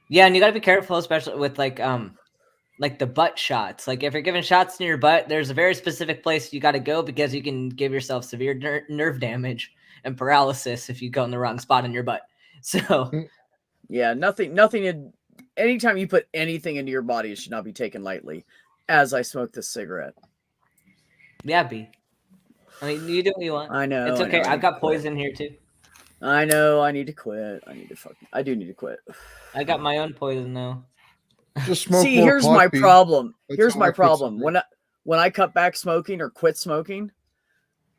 Yeah, and you gotta be careful, especially with like the butt shots. Like if you're giving shots in your butt, there's a very specific place you got to go because you can give yourself severe nerve damage and paralysis if you go in the wrong spot in your butt. So
yeah, nothing. Anytime you put anything into your body, it should not be taken lightly. As I smoke this cigarette.
yeah, B. I mean, you do what you want.
I know.
It's
I
okay.
know,
I've got poison here too.
I know. I need to quit. I do need to quit.
I got my own poison though.
Just smoke
See,
more
here's
pot,
my
B.
problem.
That's
Here's
how
my
I quit
problem.
cigarettes.
When I cut back smoking or quit smoking,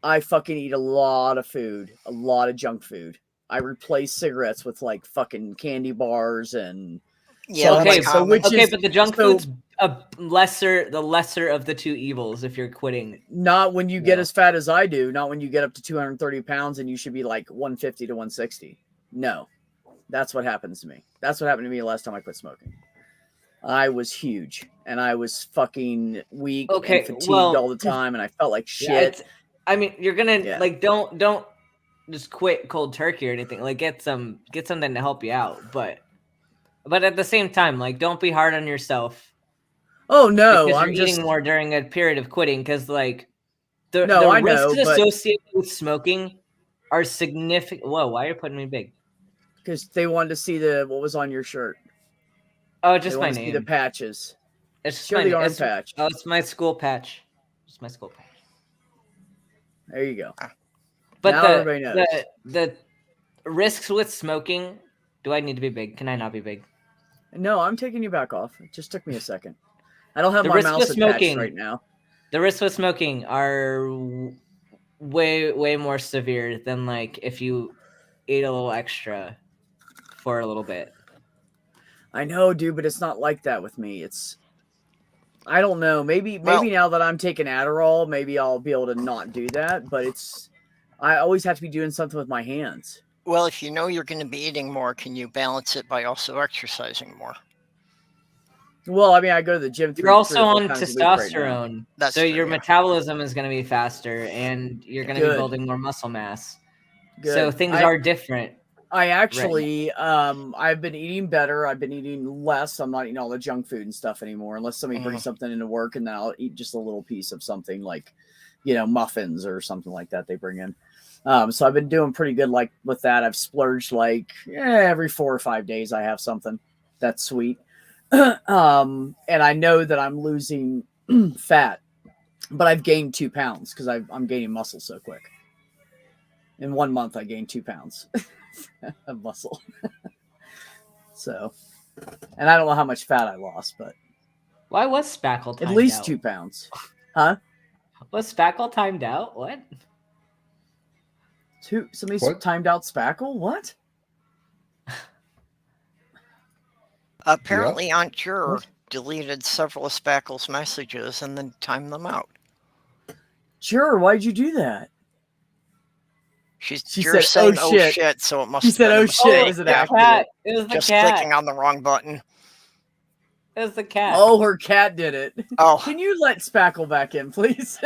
I fucking eat a lot of food, a lot of junk food. I replace cigarettes with like fucking candy bars and
Yeah,
So,
okay,
like
so
common.
which
Okay,
is
but the junk
so-
food's the lesser of the two evils if you're quitting.
not when you get
No.
as fat as I do, not when you get up to 230 pounds and you should be like 150 to 160. No, that's what happens to me. That's what happened to me last time I quit smoking. I was huge and I was fucking weak
Okay,
and fatigued
well,
all the time and I felt like shit.
Yeah, I mean, you're gonna
Yeah.
like don't just quit cold turkey or anything. Like get something to help you out, but at the same time, like don't be hard on yourself.
Oh no,
because
I'm
you're
just
eating more during a period of quitting. Because like the
No, I know,
risks
but-
associated with smoking are significant. Whoa, why are you putting me big?
because they wanted to see what was on your shirt.
Oh,
They
just my
wanted to see the
name.
patches.
It's just
Show
my
the
name.
arm
It's,
patch.
oh, it's my school patch. It's my school patch.
There you go.
But
Now everybody knows.
the risks with smoking. Do I need to be big? Can I not be big?
No, I'm taking you back off. It just took me a second. I don't have
The
my
risk
mouse
with
attached
smoking-
right now.
The risks with smoking are way more severe than like if you ate a little extra for a little bit.
I know, dude, but it's not like that with me. I don't know. Maybe
Well-
now that I'm taking Adderall, maybe I'll be able to not do that. But I always have to be doing something with my hands.
Well, if you know you're going to be eating more, can you balance it by also exercising more?
Well, I mean, I go to the gym.
You're also on
times a week right now.
testosterone,
That's
so
true,
your
yeah.
metabolism is going to be faster, and you're going to be
Good.
building more muscle mass.
Good.
So things
I-
are different.
I actually, I've been eating better. I've been eating less. I'm not eating all the junk food and stuff anymore, unless somebody brings something into work, and then I'll eat just a little piece of something like, muffins or something like that they bring in. So I've been doing pretty good, like with that. I've splurged like every 4 or 5 days. I have something that's sweet, and I know that I'm losing fat, but I've gained 2 pounds because I'm gaining muscle so quick. In 1 month, I gained 2 pounds. Of muscle. So, and I don't know how much fat I lost, but
Why was Spackle timed
at least
out?
2 pounds. Huh?
Was Spackle timed out? What?
Somebody's
What?
timed out Spackle? What?
Apparently, Aunt Jur deleted several of Spackle's messages and then timed them out.
Sure, why'd you do that?
She
said,
saying,
"Oh,
"Oh
shit."
shit," so it must.
She
have
said,
been
"Oh
a
shit."
mistake.
Is it
Yeah,
accident?
Cat. It was the
just
cat.
clicking on the wrong button.
It was the cat.
Oh, her cat did it.
Oh,
Can you let Spackle back in, please?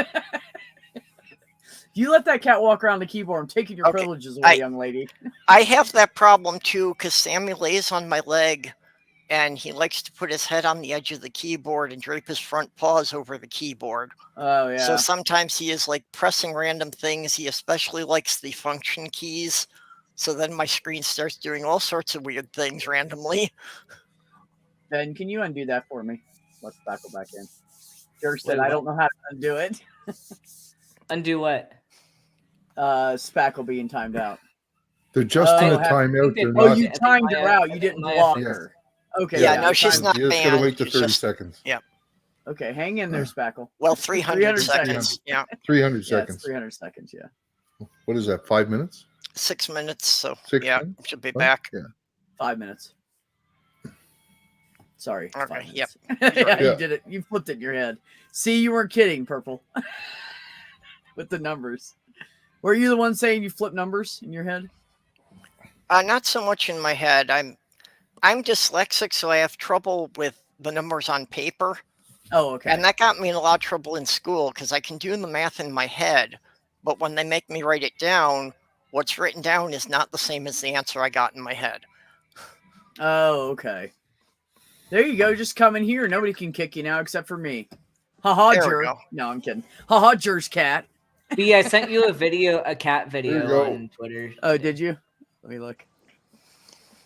You let that cat walk around the keyboard. I'm taking your
Okay,
privileges away, young lady.
I have that problem too because Sammy lays on my leg, and he likes to put his head on the edge of the keyboard and drape his front paws over the keyboard.
Oh yeah.
So sometimes he is like pressing random things. He especially likes the function keys. So then my screen starts doing all sorts of weird things randomly.
Ben, can you undo that for me? Let Spackle back in. Jerk said,
Wait,
I
what?
don't know how to undo it.
Undo what?
Spackle being timed out.
They're just in
Oh,
a timeout. They're
Oh,
not.
you
I think
timed
my-
her
I
out. You
think
didn't
my
block
Yes.
her. Okay.
Yeah, no, she's
timed-
not
You just gotta
banned.
wait the
She's
30
just-
seconds.
Yeah.
Okay, hang in there, Spackle.
Well, 300
300
seconds. Yeah,
300
Yeah, it's
seconds.
300 seconds. Yeah,
What is that? 5 minutes?
6 minutes. So
6
yeah,
minutes?
should be
Oh,
back.
Yeah.
5 minutes. Sorry.
Okay,
5
yep.
minutes. Yeah,
Yeah.
you did it. You flipped it in your head. See, you weren't kidding, Purple. With the numbers. Were you the one saying you flip numbers in your head?
Not so much in my head. I'm dyslexic, so I have trouble with the numbers on paper.
Oh, okay.
And that got me in a lot of trouble in school because I can do the math in my head, but when they make me write it down, what's written down is not the same as the answer I got in my head.
Oh, okay. There you go. Just come in here. Nobody can kick you now except for me. Haha,
There we
Jer.
go.
No, I'm kidding. Haha, Jer's cat.
B, I sent you a cat
There you
video
go.
on Twitter.
Oh, did you? Let me look.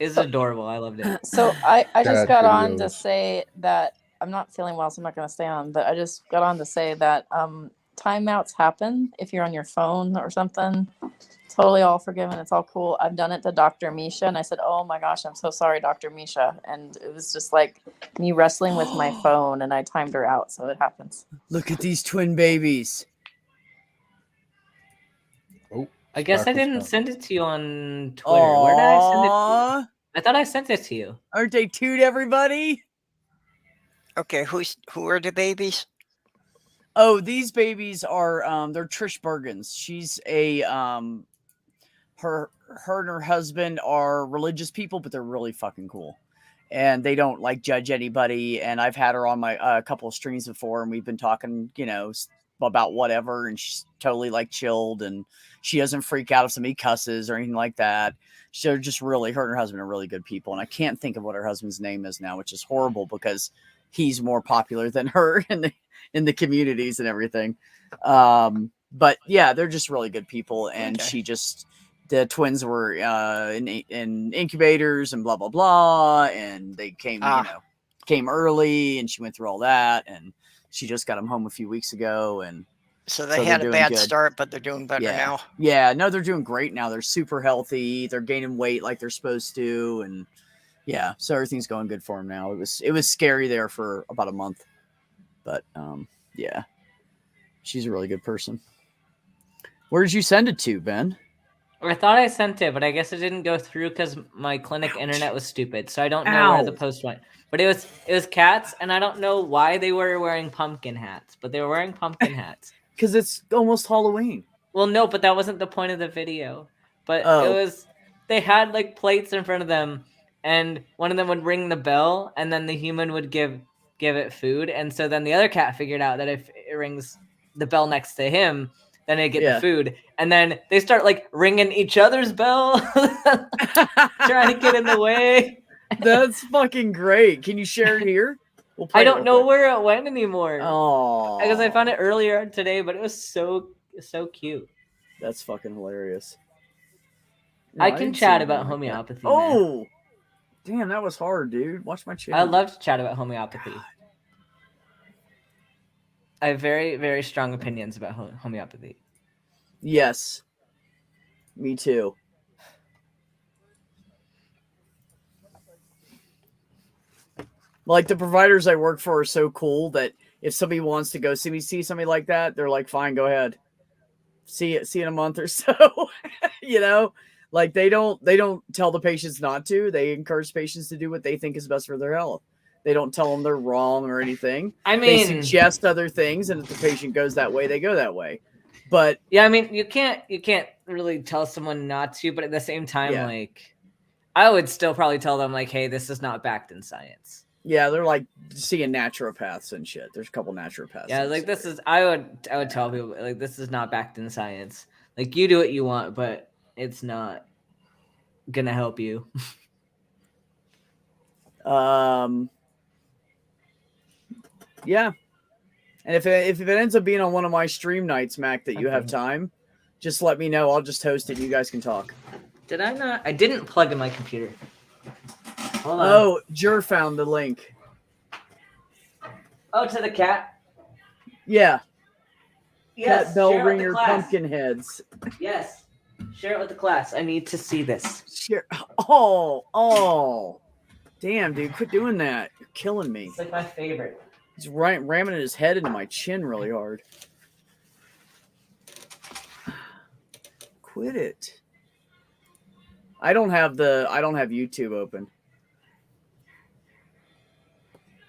It's adorable. I loved it.
So I just
Cat
got on to
videos.
say that I'm not feeling well, so I'm not going to stay on. But I just got on to say that timeouts happen if you're on your phone or something. Totally all forgiven. It's all cool. I've done it to Dr. Misha, and I said, "Oh my gosh, I'm so sorry, Dr. Misha." And it was just like me wrestling with my phone, and I timed her out, so it happens.
Look at these twin babies.
I guess I
Spackle's
didn't
cat.
send it to you on Twitter. Where did I send it to you?
Aww.
I thought I sent it to you.
Aren't they cute, everybody?
Okay, who are the babies?
Oh, these babies are they're Trish Bergen's. She's a her and her husband are religious people, but they're really fucking cool. And they don't like judge anybody. And I've had her on my a couple of streams before, and we've been talking, about whatever, and she's totally like chilled, and she doesn't freak out if somebody cusses or anything like that. They're just really, her and her husband are really good people. And I can't think of what her husband's name is now, which is horrible because he's more popular than her in the communities and everything. But yeah, they're just really good people. And
Okay.
the twins were in incubators and blah, blah, blah. And they came early, and she went through all that. And she just got them home a few weeks ago. And
So they
So
had
they're
a
doing
bad
good.
start, but they're doing better
Yeah.
now.
Yeah, no, they're doing great now. They're super healthy. They're gaining weight like they're supposed to, and yeah, so everything's going good for them now. It was scary there for about a month, but yeah, she's a really good person. Where did you send it to, Ben?
I thought I sent it, but I guess it didn't go through because my clinic internet was stupid. So I don't know where the
Ow.
post went. But it was cats, and I don't know why they were wearing pumpkin hats, but they were wearing pumpkin hats.
Because it's almost Halloween.
Well, no, but that wasn't the point of the video. But
Oh.
they had like plates in front of them, and one of them would ring the bell, and then the human would give it food, and so then the other cat figured out that if it rings the bell next to him, then they get
Yeah.
the food, and then they start like ringing each other's bell, trying to get in the way.
That's fucking great. Can you share it here? We'll play
I
it
don't
real
know
quick.
where it went anymore.
Oh,
Because I found it earlier today, but it was so cute.
That's fucking hilarious.
I
No,
can
didn't see
chat
anything
about
like that.
homeopathy. now.
Oh, damn, that was hard, dude. Watch my channel.
I love to chat about homeopathy. I have very, very strong opinions about homeopathy.
Yes. Me too. Like the providers I work for are so cool that if somebody wants to go see somebody like that, they're like, fine, go ahead. See you in a month or so. Like they don't tell the patients not to. They encourage patients to do what they think is best for their health. They don't tell them they're wrong or anything.
I
They
mean,
suggest other things, and if the patient goes that way, they go that way. But
yeah, I mean, you can't really tell someone not to, but at the same time,
Yeah.
like, I would still probably tell them like, hey, this is not backed in science.
yeah, they're like seeing naturopaths and shit. There's a couple naturopaths.
Yeah,
in
like
this
this is I would tell people like this is not backed in science. Like you do what you want, but it's not gonna help you.
Yeah, and if it ends up being on one of my stream nights, Mac, that you have time, just let me know. I'll just host it. You guys can talk.
Did I not? I didn't plug in my computer. Hold on.
Oh, Jer found the link.
Oh, to the cat.
Yeah,
Yes.
Cat bell
share it with the
ringer
class.
pumpkin heads.
Yes. Share it with the class. I need to see this.
Share. Oh, damn, dude, quit doing that. You're killing me.
It's like my favorite.
He's ramming his head into my chin really hard. Quit it. I don't have YouTube open.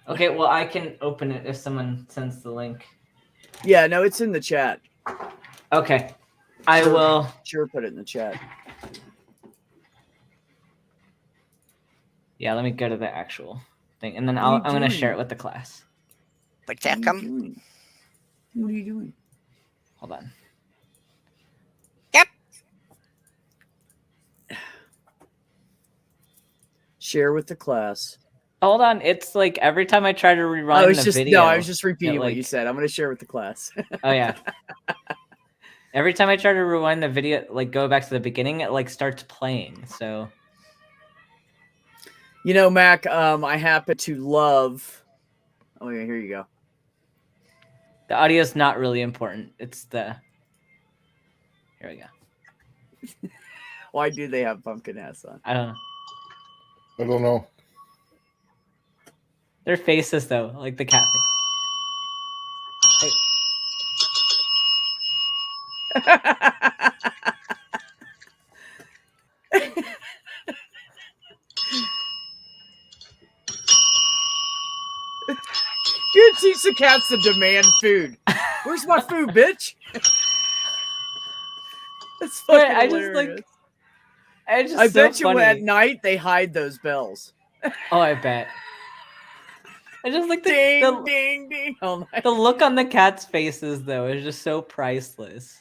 Okay, well, I can open it if someone sends the link.
Yeah, no, it's in the chat.
Okay. I will.
Sure, put it in the chat.
Yeah, let me go to the actual thing, and then I'm going to share it with the class.
Like that come?
What are you doing?
Hold on.
Yep.
Share with the class.
Hold on. It's like every time I try to rerun the video.
No, I was just repeating what
like,
you said. I'm going to share with the class.
Oh, yeah. Every time I try to rewind the video, like go back to the beginning, it like starts playing. So,
you know, Mac, I happen to love. Oh yeah, here you go.
The audio is not really important. It's the. Here we go.
Why do they have pumpkin hats on?
I don't know.
I don't know.
Their faces though, like the cat face.
You teach the cats to demand food. Where's my food, bitch? That's fucking hilarious. I bet you at night they hide those bells.
Oh, I bet. I just like
ding, ding, ding. Oh,
the look on the cat's faces though is just so priceless.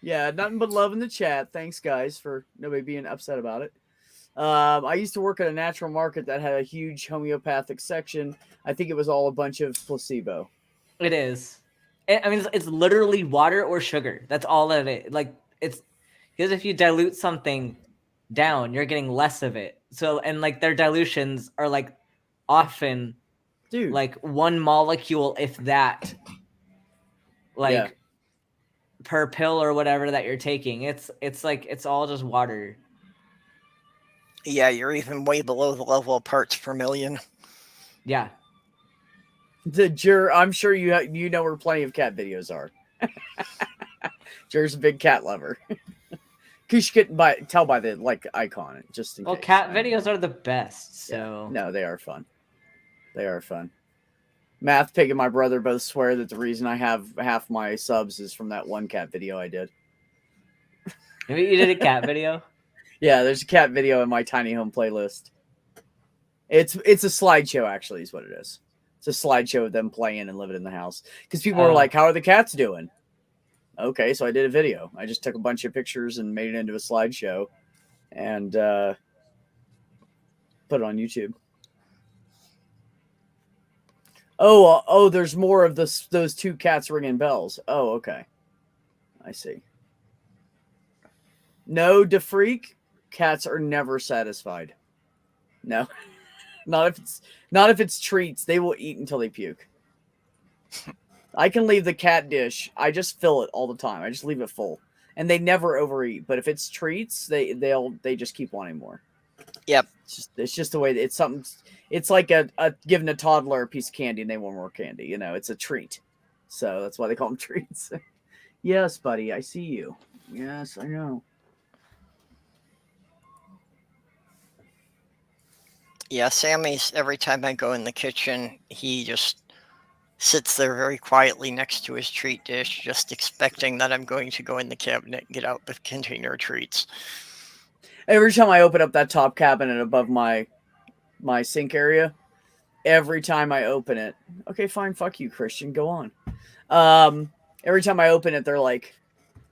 Yeah, nothing but love in the chat. Thanks, guys, for nobody being upset about it. I used to work at a natural market that had a huge homeopathic section. I think it was all a bunch of placebo.
It is. I mean, it's literally water or sugar. That's all of it. Like, it's because if you dilute something down, you're getting less of it. So, and like their dilutions are like often like one molecule, if that, like per pill or whatever that you're taking. It's like, it's all just water.
Yeah, you're even way below the level of parts per million.
Yeah.
I'm sure you know where plenty of cat videos are. Jer's a big cat lover. Because you couldn't tell by the like icon, just in case.
Cat videos are the best. So
no, they are fun. They are fun. Math Pig and my brother both swear that the reason I have half my subs is from that one cat video I did.
You did a cat video?
Yeah, there's a cat video in my tiny home playlist. It's a slideshow, actually, is what it is. It's a slideshow of them playing and living in the house. Because people are like, how are the cats doing? Okay, so I did a video. I just took a bunch of pictures and made it into a slideshow and put it on YouTube. Oh, there's more of those two cats ringing bells. Oh, okay. I see. No, DeFreak, cats are never satisfied. No. Not if it's treats. They will eat until they puke. I can leave the cat dish. I just fill it all the time. I just leave it full, and they never overeat. But if it's treats, they just keep wanting more.
Yep.
It's just the way it's something. It's like giving a toddler a piece of candy and they want more candy. You know, it's a treat. So that's why they call them treats. Yes, buddy. I see you. Yes, I know.
Yeah, Sammy's, every time I go in the kitchen, he just sits there very quietly next to his treat dish, just expecting that I'm going to go in the cabinet and get out the container of treats.
Every time I open up that top cabinet above my sink area, every time I open it, okay, fine, fuck you, Christian, go on. Every time I open it, they're like,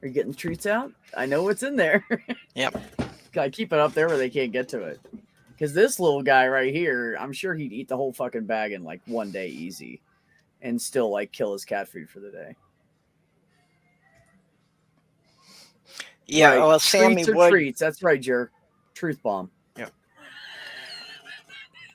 are you getting the treats out? I know what's in there.
Yep.
Gotta keep it up there where they can't get to it. Because this little guy right here, I'm sure he'd eat the whole fucking bag in like one day easy and still like kill his cat food for the day.
Yeah,
right.
well, Sammy would.
Treats. That's right, Jer. Truth bomb.
Yeah.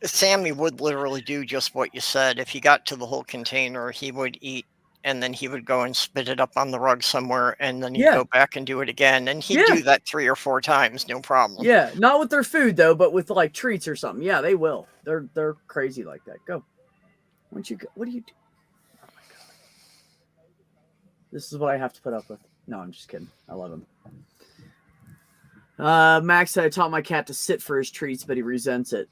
Sammy would literally do just what you said. If he got to the whole container, he would eat and then he would go and spit it up on the rug somewhere, and then he'd go back and do it again, and he'd do that 3 or 4 times, no problem.
Yeah, not with their food though, but with like treats or something. Yeah, they will. They're crazy like that. Go. Once you go, what do you do? Oh my god, this is what I have to put up with. No, I'm just kidding. I love him. Max said I taught my cat to sit for his treats, but he resents it.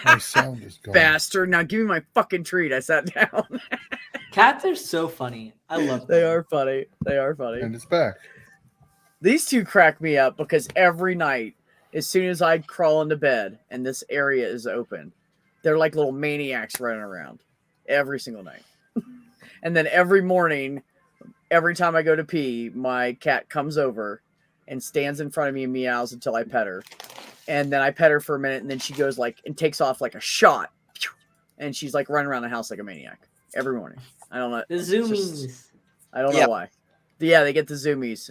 My sound is gone.
Bastard! Now give me my fucking treat. I sat down.
Cats are so funny. I love them.
They are funny. They are funny.
And it's back.
These two crack me up because every night, as soon as I crawl into bed and this area is open, they're like little maniacs running around every single night. And then every morning, every time I go to pee, my cat comes over and stands in front of me and meows until I pet her. And then I pet her for a minute, and then she goes like and takes off like a shot. And she's like running around the house like a maniac every morning. I don't know.
The zoomies.
I don't know why. Yeah, they get the zoomies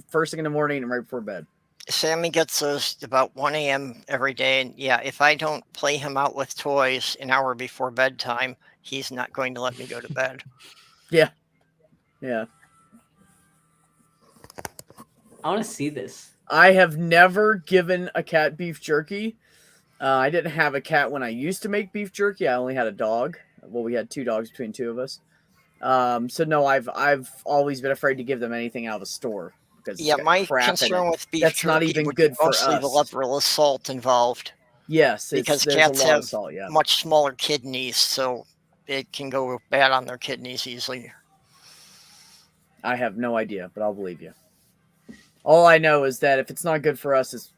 first thing in the morning and right before bed.
Sammy gets those about 1 a.m. every day. And yeah, if I don't play him out with toys an hour before bedtime, he's not going to let me go to bed.
Yeah. Yeah.
I want to see this.
I have never given a cat beef jerky. I didn't have a cat when I used to make beef jerky. I only had a dog. Well, we had 2 dogs between 2 of us. So no, I've always been afraid to give them anything out of a store because
my concern with beef
that's
jerky
not even good for us.
Mostly the level salt involved.
Yes,
because cats have much smaller kidneys, so it can go bad on their kidneys easily.
I have no idea, but I'll believe you. All I know is that if it's not good for us, it's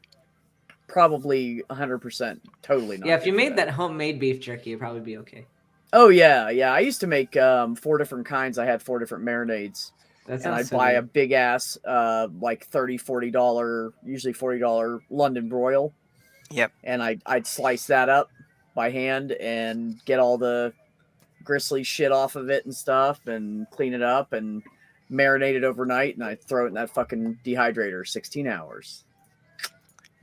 probably 100% totally not.
Yeah, if you made that homemade beef jerky, it'd probably be okay.
Oh yeah. I used to make 4 different kinds. I had 4 different marinades. And I'd buy a big ass like $30, $40, usually $40 London broil.
Yep.
And I'd slice that up by hand and get all the gristly shit off of it and stuff and clean it up and marinate it overnight, and I'd throw it in that fucking dehydrator 16 hours.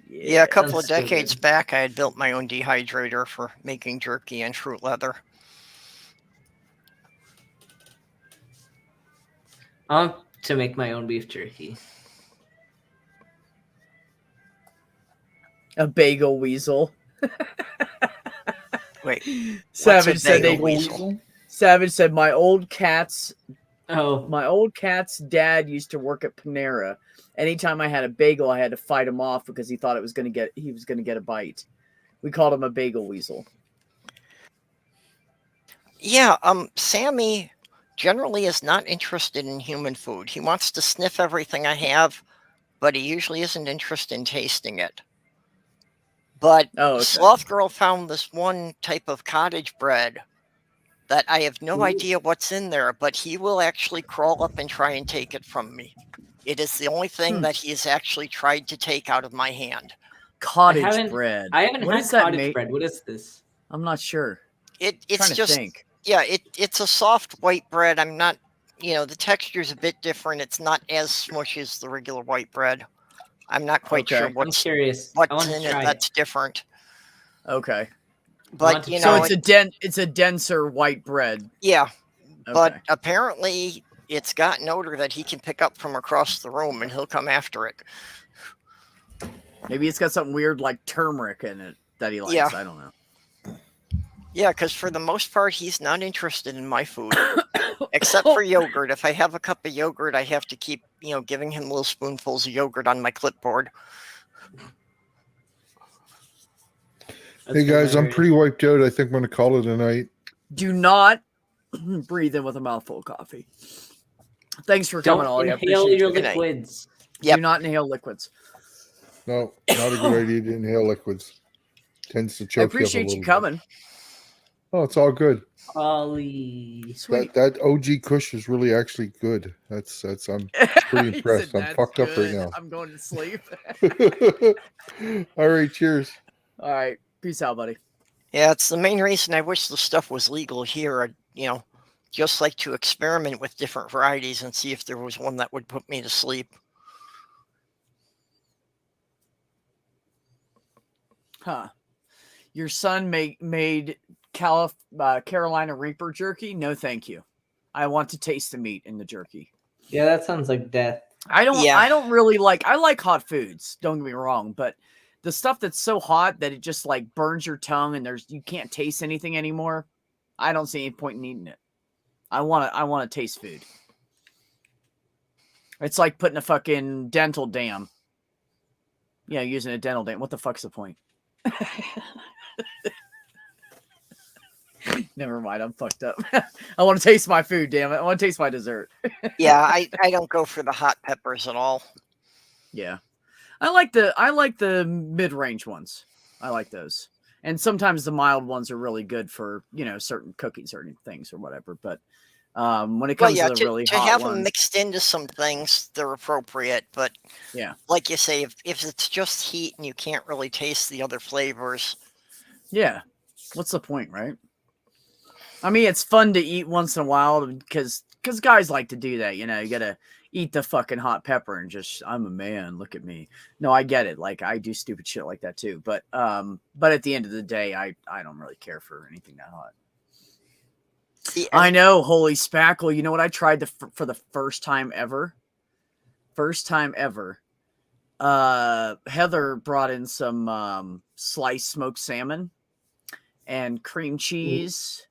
Yeah, a couple of decades back, I had built my own dehydrator for making jerky and fruit leather.
I want to make my own beef jerky.
A bagel weasel.
Wait.
Savage said Savage said my old cat's dad used to work at Panera. Anytime I had a bagel, I had to fight him off because he thought he was going to get a bite. We called him a bagel weasel.
Yeah, Sammy generally is not interested in human food. He wants to sniff everything I have, but he usually isn't interested in tasting it. But Sloth Girl found this one type of cottage bread that I have no idea what's in there, but he will actually crawl up and try and take it from me. It is the only thing that he has actually tried to take out of my hand.
Cottage bread.
I haven't had cottage bread. What is this?
I'm not sure.
It's just it's a soft white bread. I'm not, the texture's a bit different. It's not as smushy as the regular white bread. I'm not quite sure what's in it that's different.
Okay.
But
so it's a denser white bread.
Yeah.
Okay.
But apparently it's got an odor that he can pick up from across the room and he'll come after it.
Maybe it's got something weird like turmeric in it that he likes.
Yeah.
I don't know.
Yeah, because for the most part, he's not interested in my food, except for yogurt. If I have a cup of yogurt, I have to keep, giving him little spoonfuls of yogurt on my clipboard.
Hey guys, I'm pretty wiped out. I think I'm going to call it a night.
Do not breathe in with a mouthful of coffee. Thanks for coming, Ollie.
Inhale your liquids.
Yep. Do not inhale liquids.
No, not a good idea to inhale liquids. Tends to choke. I
appreciate you coming.
Bit. Oh, it's all good.
Ollie,
sweet.
That OG Kush is really actually good. That's I'm pretty impressed. I'm fucked up right now.
I'm going to sleep.
All right, cheers.
All right, peace out, buddy.
Yeah, it's the main reason I wish the stuff was legal here. I'd, just like to experiment with different varieties and see if there was one that would put me to sleep.
Huh. Your son made Carolina Reaper jerky? No, thank you. I want to taste the meat in the jerky.
Yeah, that sounds like death.
I
Yeah.
don't really like. I like hot foods. Don't get me wrong, but the stuff that's so hot that it just like burns your tongue and you can't taste anything anymore. I don't see any point in eating it. I want to taste food. It's like putting a fucking dental dam. Yeah, using a dental dam. What the fuck's the point? Never mind. I'm fucked up. I want to taste my food. Damn it! I want to taste my dessert.
Yeah, I don't go for the hot peppers at all.
Yeah, I like the mid-range ones. I like those, and sometimes the mild ones are really good for certain cookies or things or whatever. But when it comes to the really hot
have
ones,
them mixed into some things, they're appropriate. But
yeah,
like you say, if it's just heat and you can't really taste the other flavors,
yeah, what's the point, right? I mean, it's fun to eat once in a while because guys like to do that. You gotta eat the fucking hot pepper and just, I'm a man, look at me. No, I get it. Like, I do stupid shit like that too. But at the end of the day, I don't really care for anything that hot. I know, holy spackle. You know what I tried for the first time ever? Heather brought in some sliced smoked salmon and cream cheese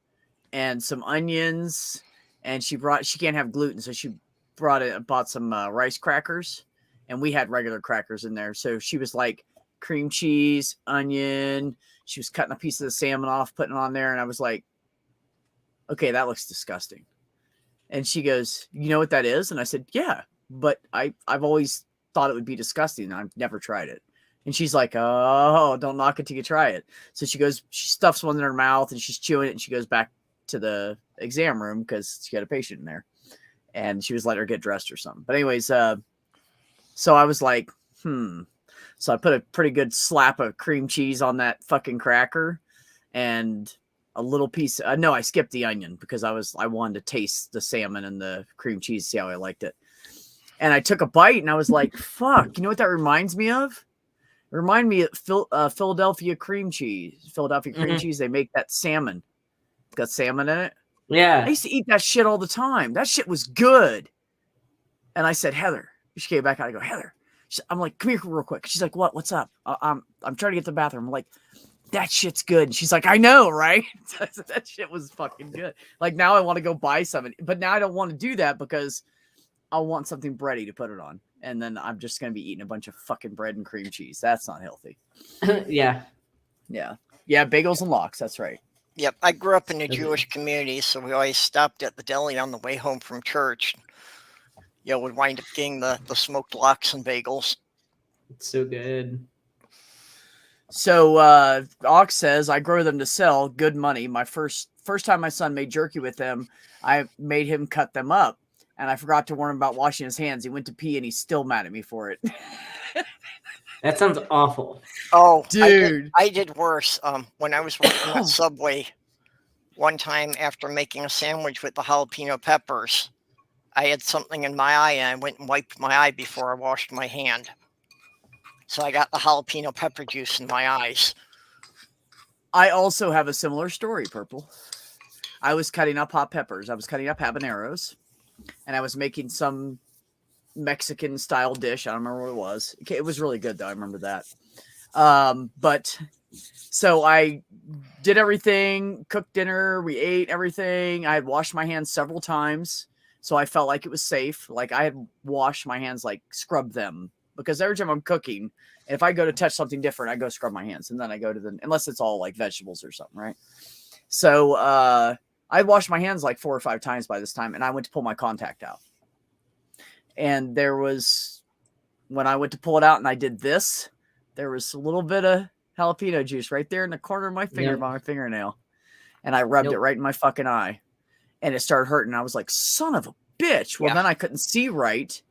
and some onions, and she can't have gluten, so she bought some rice crackers, and we had regular crackers in there. So she was like cream cheese, onion. She was cutting a piece of the salmon off, putting it on there, and I was like, okay, that looks disgusting. And she goes, you know what that is? And I said, yeah, but I've always thought it would be disgusting. I've never tried it. And she's like, oh, don't knock it till you try it. So she stuffs one in her mouth and she's chewing it, and she goes back to the exam room because she had a patient in there, and she was letting her get dressed or something. But anyways, so I was like, So I put a pretty good slap of cream cheese on that fucking cracker and a little piece. No, I skipped the onion because I wanted to taste the salmon and the cream cheese, see how I liked it. And I took a bite and I was like, fuck, you know what that reminds me of? It reminded me of Philadelphia cream cheese. Philadelphia cream cheese, they make that salmon. It's got salmon in it.
Yeah.
I used to eat that shit all the time. That shit was good. And I said, Heather, she came back out. I go, Heather. I'm like, come here real quick. She's like, what? What's up? I'm trying to get to the bathroom. I'm like, that shit's good. And she's like, I know, right? So that shit was fucking good. Like, now I want to go buy some. But now I don't want to do that because I want something bready to put it on. And then I'm just going to be eating a bunch of fucking bread and cream cheese. That's not healthy.
Yeah.
Yeah. Yeah, bagels and lox. That's right.
Yep. I grew up in a Jewish community, so we always stopped at the deli on the way home from church. Would wind up getting the smoked lox and bagels.
It's so good.
So Ox says, I grow them to sell. Good money. My first time my son made jerky with them, I made him cut them up. And I forgot to warn him about washing his hands. He went to pee and he's still mad at me for it.
That sounds awful.
Oh,
dude.
I did worse. When I was working at Subway one time after making a sandwich with the jalapeno peppers, I had something in my eye and I went and wiped my eye before I washed my hand. So I got the jalapeno pepper juice in my eyes.
I also have a similar story, Purple. I was cutting up hot peppers. I was cutting up habaneros. And I was making some Mexican style dish. I don't remember what it was. It was really good though. I remember that. But so I did everything, cooked dinner. We ate everything. I had washed my hands several times. So I felt like it was safe. Like I had washed my hands, like scrubbed them, because every time I'm cooking, if I go to touch something different, I go scrub my hands. And then I go to unless it's all like vegetables or something. Right. So, I washed my hands like 4 or 5 times by this time, and I went to pull my contact out. And when I went to pull it out and I did this, there was a little bit of jalapeno juice right there in the corner of my finger by my fingernail. And I rubbed it right in my fucking eye. And it started hurting. I was like, son of a bitch. Well, then I couldn't see right.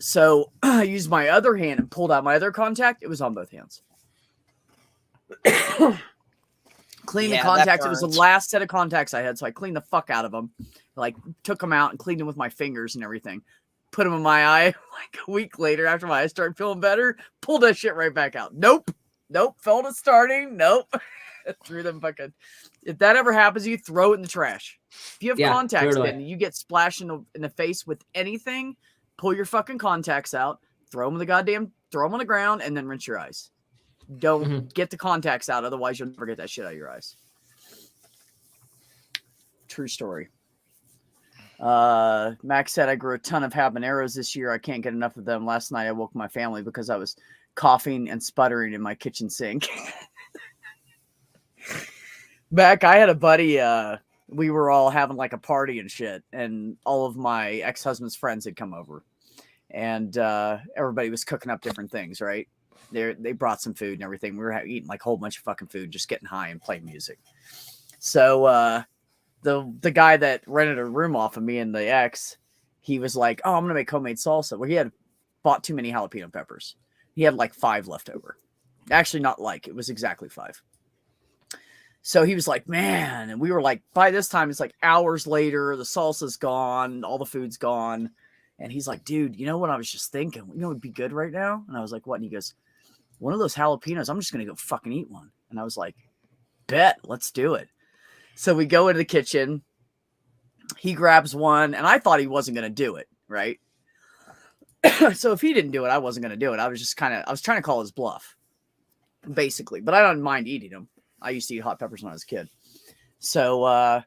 So I used my other hand and pulled out my other contact. It was on both hands. Cleaned the contacts. It was the last set of contacts I had, so I cleaned the fuck out of them. Like, took them out and cleaned them with my fingers and everything. Put them in my eye. Like a week later, after my eyes started feeling better, pulled that shit right back out. Nope. Felt it starting. Nope. Threw them fucking. If that ever happens to you, throw it in the trash. If you have contacts in and you get splashed in the face with anything, pull your fucking contacts out, throw them on the ground, and then rinse your eyes. Don't get the contacts out, otherwise you'll never get that shit out of your eyes. True story. Max said, I grew a ton of habaneros this year. I can't get enough of them. Last night I woke my family because I was coughing and sputtering in my kitchen sink. Back, I had a buddy, we were all having like a party and shit, and all of my ex-husband's friends had come over, and everybody was cooking up different things, right? They brought some food and everything. We were eating like a whole bunch of fucking food, just getting high and playing music. So the guy that rented a room off of me and the ex, he was like, oh, I'm gonna make homemade salsa. Well, he had bought too many jalapeno peppers. He had like 5 left over. Actually, not like, it was exactly 5. So he was like, man, and we were like, by this time, it's like hours later, the salsa's gone, all the food's gone. And he's like, dude, you know what I was just thinking? You know what would be good right now? And I was like, what? And he goes, one of those jalapenos, I'm just going to go fucking eat one. And I was like, bet, let's do it. So we go into the kitchen. He grabs one, and I thought he wasn't going to do it, right? So if he didn't do it, I wasn't going to do it. I was trying to call his bluff, basically. But I don't mind eating them. I used to eat hot peppers when I was a kid. So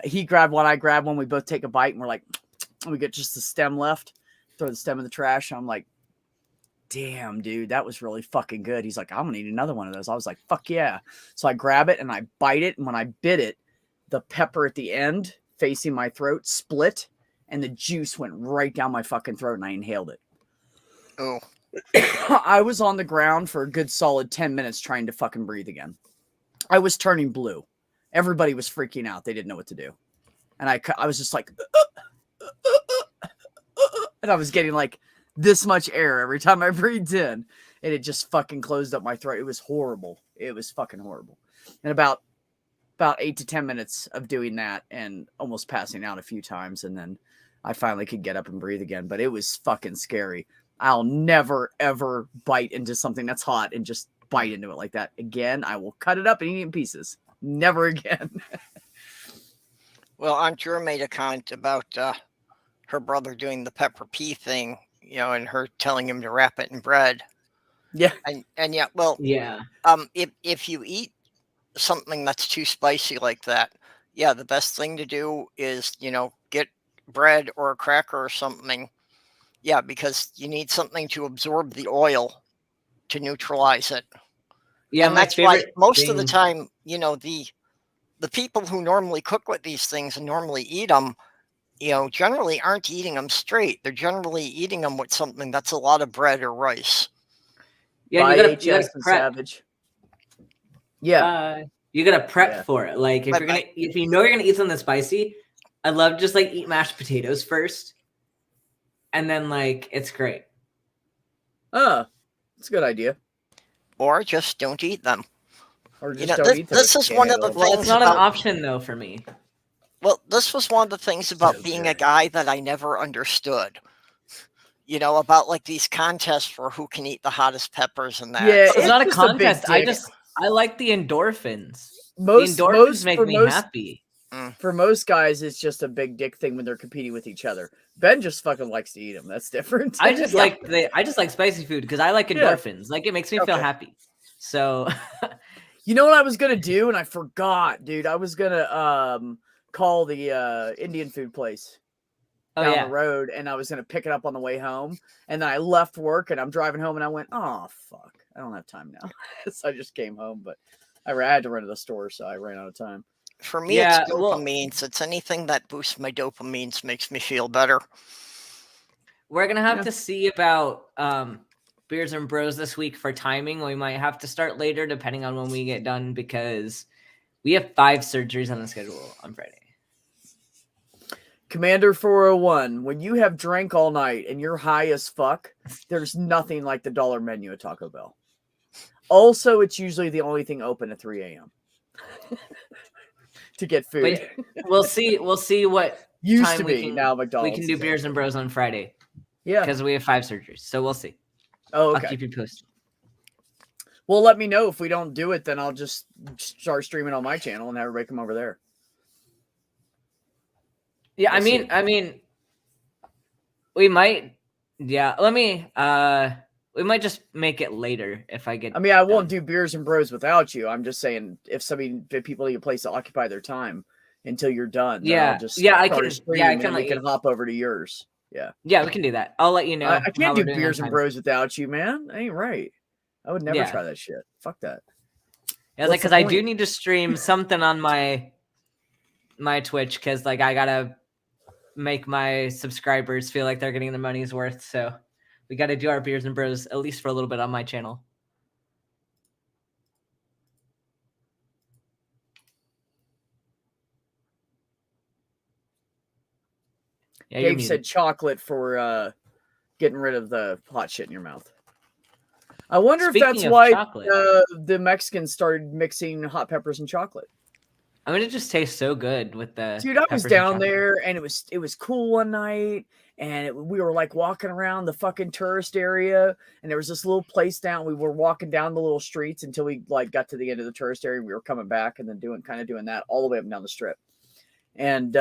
he grabbed one, I grabbed one. We both take a bite, and we're like, we get just the stem left. Throw the stem in the trash. I'm like, damn, dude, that was really fucking good. He's like, I'm going to eat another one of those. I was like, fuck yeah. So I grab it, and I bite it. And when I bit it, the pepper at the end facing my throat split, and the juice went right down my fucking throat, and I inhaled it.
Oh.
I was on the ground for a good solid 10 minutes trying to fucking breathe again. I was turning blue. Everybody was freaking out. They didn't know what to do. And I was just like, and I was getting like this much air every time I breathed in. And it just fucking closed up my throat. It was horrible. It was fucking horrible. And about 8 to 10 minutes of doing that and almost passing out a few times. And then I finally could get up and breathe again. But it was fucking scary. I'll never, ever bite into something that's hot and just bite into it like that again. I will cut it up and eat it in pieces. Never again.
Well, Aunt Drew made a comment about her brother doing the pepper pea thing, you know, and her telling him to wrap it in bread.
Yeah.
And yeah, well,
yeah.
If you eat something that's too spicy like that, yeah, the best thing to do is, you know, get bread or a cracker or something. Yeah, because you need something to absorb the oil to neutralize it.
Yeah,
and that's why most of the time, you know, the people who normally cook with these things and normally eat them, you know, generally aren't eating them straight. They're generally eating them with something that's a lot of bread or rice.
Yeah, you gotta prep.
Savage. Yeah,
you gotta prep for it. Like if you know you're gonna eat something spicy, I love just like eat mashed potatoes first, and then like it's great.
It's a good idea.
Or just don't eat them.
Or just don't eat them.
This is one of the things.
Well, it's not an option though for me.
Well, this was one of the things about being a guy that I never understood. You know, about like these contests for who can eat the hottest peppers and that.
Yeah,
it's not a contest. I like the endorphins. The endorphins make me happy.
For most guys, it's just a big dick thing when they're competing with each other. Ben just fucking likes to eat them. That's different.
I just like spicy food because I like endorphins. Yeah. Like it makes me feel happy. So,
you know what I was gonna do, and I forgot, dude. I was gonna call the Indian food place down the road, and I was gonna pick it up on the way home. And then I left work, and I'm driving home, and I went, "Oh fuck, I don't have time now." So I just came home, but I had to run to the store, so I ran out of time.
For me, it's dopamines. It's anything that boosts my dopamines makes me feel better.
We're going to have to see about Beers and Bros this week for timing. We might have to start later depending on when we get done because we have 5 surgeries on the schedule on Friday.
Commander 401, when you have drank all night and you're high as fuck, there's nothing like the $1 menu at Taco Bell. Also, it's usually the only thing open at 3 a.m. to get food.
But we'll see what
used
time
to be now McDonald's.
We can do Beers and Bros on Friday.
Yeah.
Because we have 5 surgeries. So we'll see.
Oh, okay.
I'll keep you posted.
Well, let me know if we don't do it. Then I'll just start streaming on my channel and have everybody come over there.
Yeah, I mean, we might. Yeah, we might just make it later if I get.
I mean, I won't do Beers and Bros without you. I'm just saying if people need a place to occupy their time until you're done.
Yeah,
I'll just
I can. Yeah, I can.
We can hop over to yours. Yeah.
Yeah, we can do that. I'll let you know.
I can't do Beers and Bros without you, man. That ain't right. I would never try that shit. Fuck that.
Yeah, like because I do need to stream something on my Twitch because like I gotta make my subscribers feel like they're getting their money's worth. So we got to do our Beers and Bros at least for a little bit on my channel.
Yeah, Dave said chocolate for getting rid of the hot shit in your mouth. I wonder if that's why the Mexicans started mixing hot peppers and chocolate.
I mean, it just tastes so good with the.
Dude, I was down there, and it was cool one night, and we were like walking around the fucking tourist area, and there was this little place down. We were walking down the little streets until we like got to the end of the tourist area. We were coming back, and then doing that all the way up and down the strip, and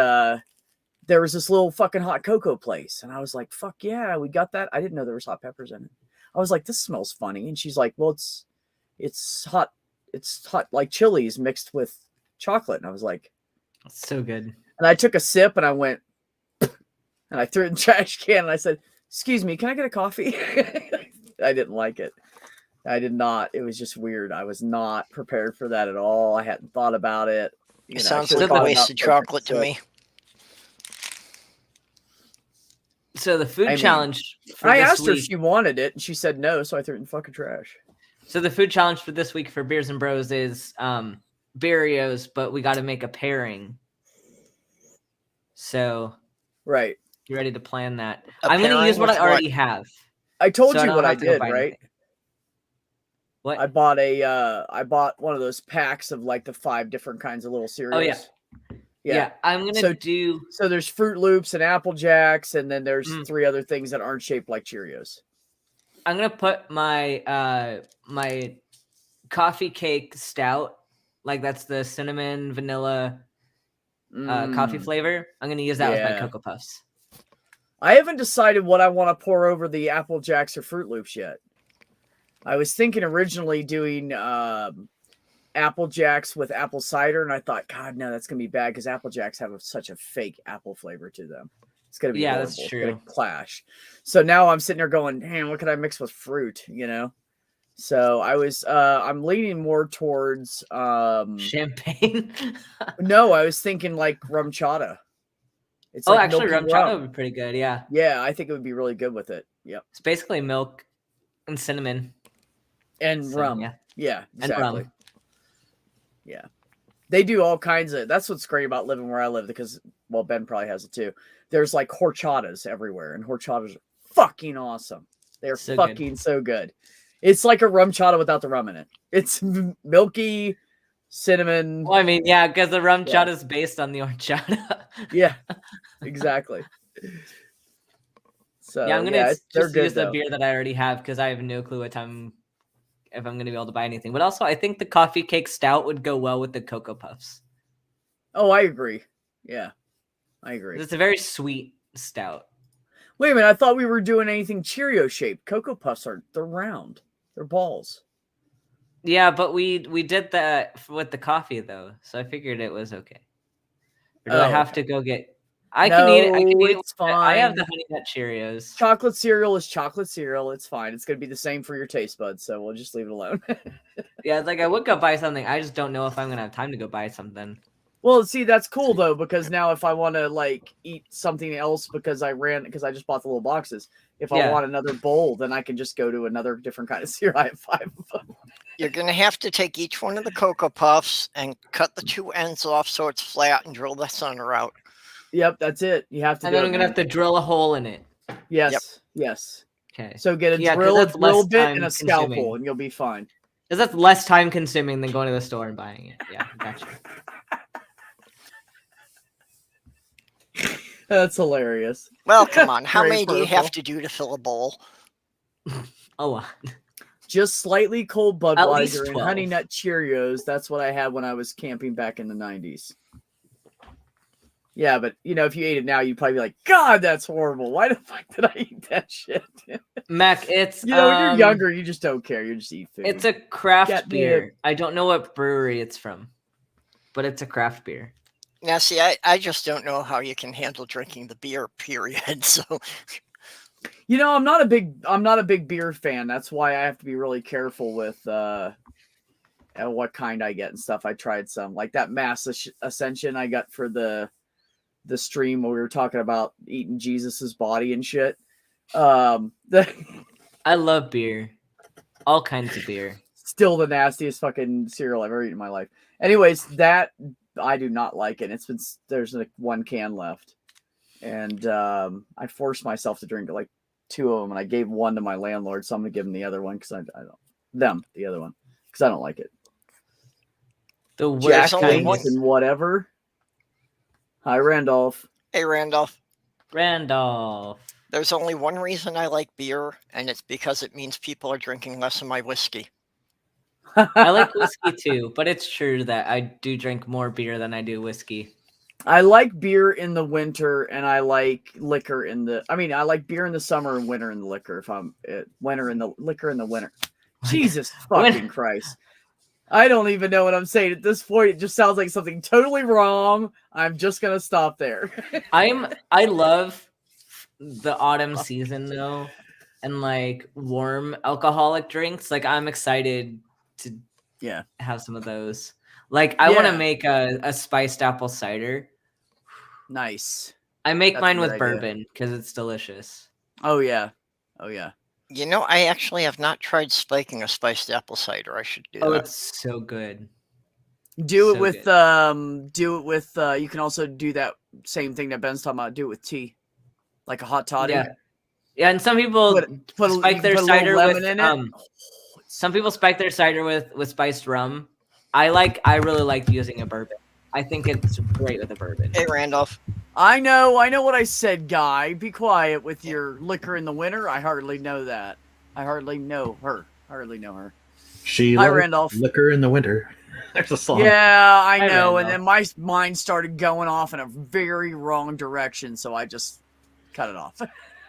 there was this little fucking hot cocoa place, and I was like, "Fuck yeah, we got that!" I didn't know there was hot peppers in it. I was like, "This smells funny," and she's like, "Well, it's hot like chilies mixed with chocolate," and I was like,
"That's so good."
And I took a sip, and I went, and I threw it in the trash can, and I said, "Excuse me, can I get a coffee?" I didn't like it. I did not. It was just weird. I was not prepared for that at all. I hadn't thought about it.
It sounds like a wasted chocolate to me.
So the food challenge.
I asked her if she wanted it, and she said no, so I threw it in the fucking trash.
So the food challenge for this week for Beers and Bros is Barrios, but we got to make a pairing. So,
right,
you ready to plan that? I'm going to use what I already have.
I told you what I did, right?
Anything. What?
I bought one of those packs of like the 5 different kinds of little cereals.
Oh yeah. Yeah, I'm gonna do.
So there's Fruit Loops and Apple Jacks, and then there's 3 other things that aren't shaped like Cheerios.
I'm gonna put my my coffee cake stout, like that's the cinnamon vanilla coffee flavor. I'm gonna use that with my Cocoa Puffs.
I haven't decided what I want to pour over the Apple Jacks or Fruit Loops yet. I was thinking originally doing Apple Jacks with apple cider, and I thought, God, no, that's gonna be bad because Apple Jacks have such a fake apple flavor to them. It's gonna be horrible.
That's true.
It's gonna clash. So now I'm sitting there going, "Damn, what could I mix with fruit?" You know. So I was, I'm leaning more towards
champagne.
No, I was thinking like rum chata.
It's like actually, rum chata would be pretty good. Yeah.
Yeah, I think it would be really good with it. Yep.
It's basically milk and cinnamon
and rum. Yeah, exactly.
And rum.
Yeah, they do all kinds of. That's what's great about living where I live, because Ben probably has it too. There's like horchatas everywhere, and horchatas are fucking awesome. They're so good. It's like a rum chata without the rum in it. It's milky cinnamon.
Well, I mean, yeah, because the rum chata is based on the horchata.
Yeah, exactly. So
yeah, I'm gonna just use the beer that I already have because I have no clue what time. If I'm going to be able to buy anything. But also, I think the coffee cake stout would go well with the Cocoa Puffs.
Oh, I agree. Yeah, I agree.
It's a very sweet stout.
Wait a minute. I thought we were doing anything Cheerio shaped. Cocoa Puffs they're round. They're balls.
Yeah, but we did that with the coffee, though. So I figured it was okay. Or do I have to go get... I can eat it.
It's fine.
I have the Honey Nut Cheerios.
Chocolate cereal is chocolate cereal. It's fine. It's going to be the same for your taste buds, so we'll just leave it alone.
Yeah, it's like I would go buy something. I just don't know if I'm going to have time to go buy something.
Well, see, that's cool, though, because now if I want to, like, eat something else because I just bought the little boxes, if I want another bowl, then I can just go to another different kind of cereal. I have 5 of them.
You're going to have to take each one of the Cocoa Puffs and cut the 2 ends off so it's flat and drill the center out.
Yep, that's it. You have to.
And then I'm gonna have to drill a hole in it.
Yes.
Yep.
Yes.
Okay.
So get a drill bit and a scalpel, and you'll be fine.
Because that's less time consuming than going to the store and buying it. Yeah, gotcha.
That's hilarious.
Well, come on. How many do you have to do to fill a bowl?
A lot.
Just slightly cold
At least
Budweiser and
12.
Honey Nut Cheerios. That's what I had when I was camping back in the 90s. Yeah, but if you ate it now, you'd probably be like, God, that's horrible. Why the fuck did I eat that shit?
Mac, it's
when you're younger, you just don't care. You just eat food.
It's a craft beer. I don't know what brewery it's from, but it's a craft beer.
Now, see, I just don't know how you can handle drinking the beer, period. So,
I'm not a big beer fan. That's why I have to be really careful with what kind I get and stuff. I tried some, like that Mass Ascension I got for the stream where we were talking about eating Jesus's body and shit.
I love beer, all kinds of beer.
Still the nastiest fucking cereal I've ever eaten in my life. Anyways, that I do not like it. There's like one can left, and I forced myself to drink like 2 of them, and I gave one to my landlord, so I'm gonna give him the other one because I don't like it.
The worst
Jack
kind
and whatever. Hi, Randolph.
hey, Randolph.
Randolph.
There's only one reason I like beer, and it's because it means people are drinking less of my whiskey.
I like whiskey too, but it's true that I do drink more beer than I do whiskey.
I like beer in the winter, and I like liquor I like beer in the summer and winter in the liquor. Liquor in the winter. Jesus fucking Christ. I don't even know what I'm saying at this point. It just sounds like something totally wrong. I'm just gonna stop there.
I love the autumn season though, and like warm alcoholic drinks. Like I'm excited to have some of those. Like I want to make a spiced apple cider.
Nice.
I make mine with bourbon because it's delicious.
Oh yeah.
I actually have not tried spiking a spiced apple cider. I should do that.
Oh, it's so good.
Do it with you can also do that same thing that Ben's talking about. Do it with tea, like a hot toddy.
Yeah, and some people spike their cider with
in it.
Some people spike their cider with spiced rum. I really like using a bourbon. I think it's great with a bourbon.
Hey, Randolph.
I know what I said, Guy. Be quiet with your liquor in the winter. I hardly know that. I hardly know her.
Hi,
Randolph.
Liquor in the winter. There's a song.
Yeah, I know. And then my mind started going off in a very wrong direction, so I just cut it off.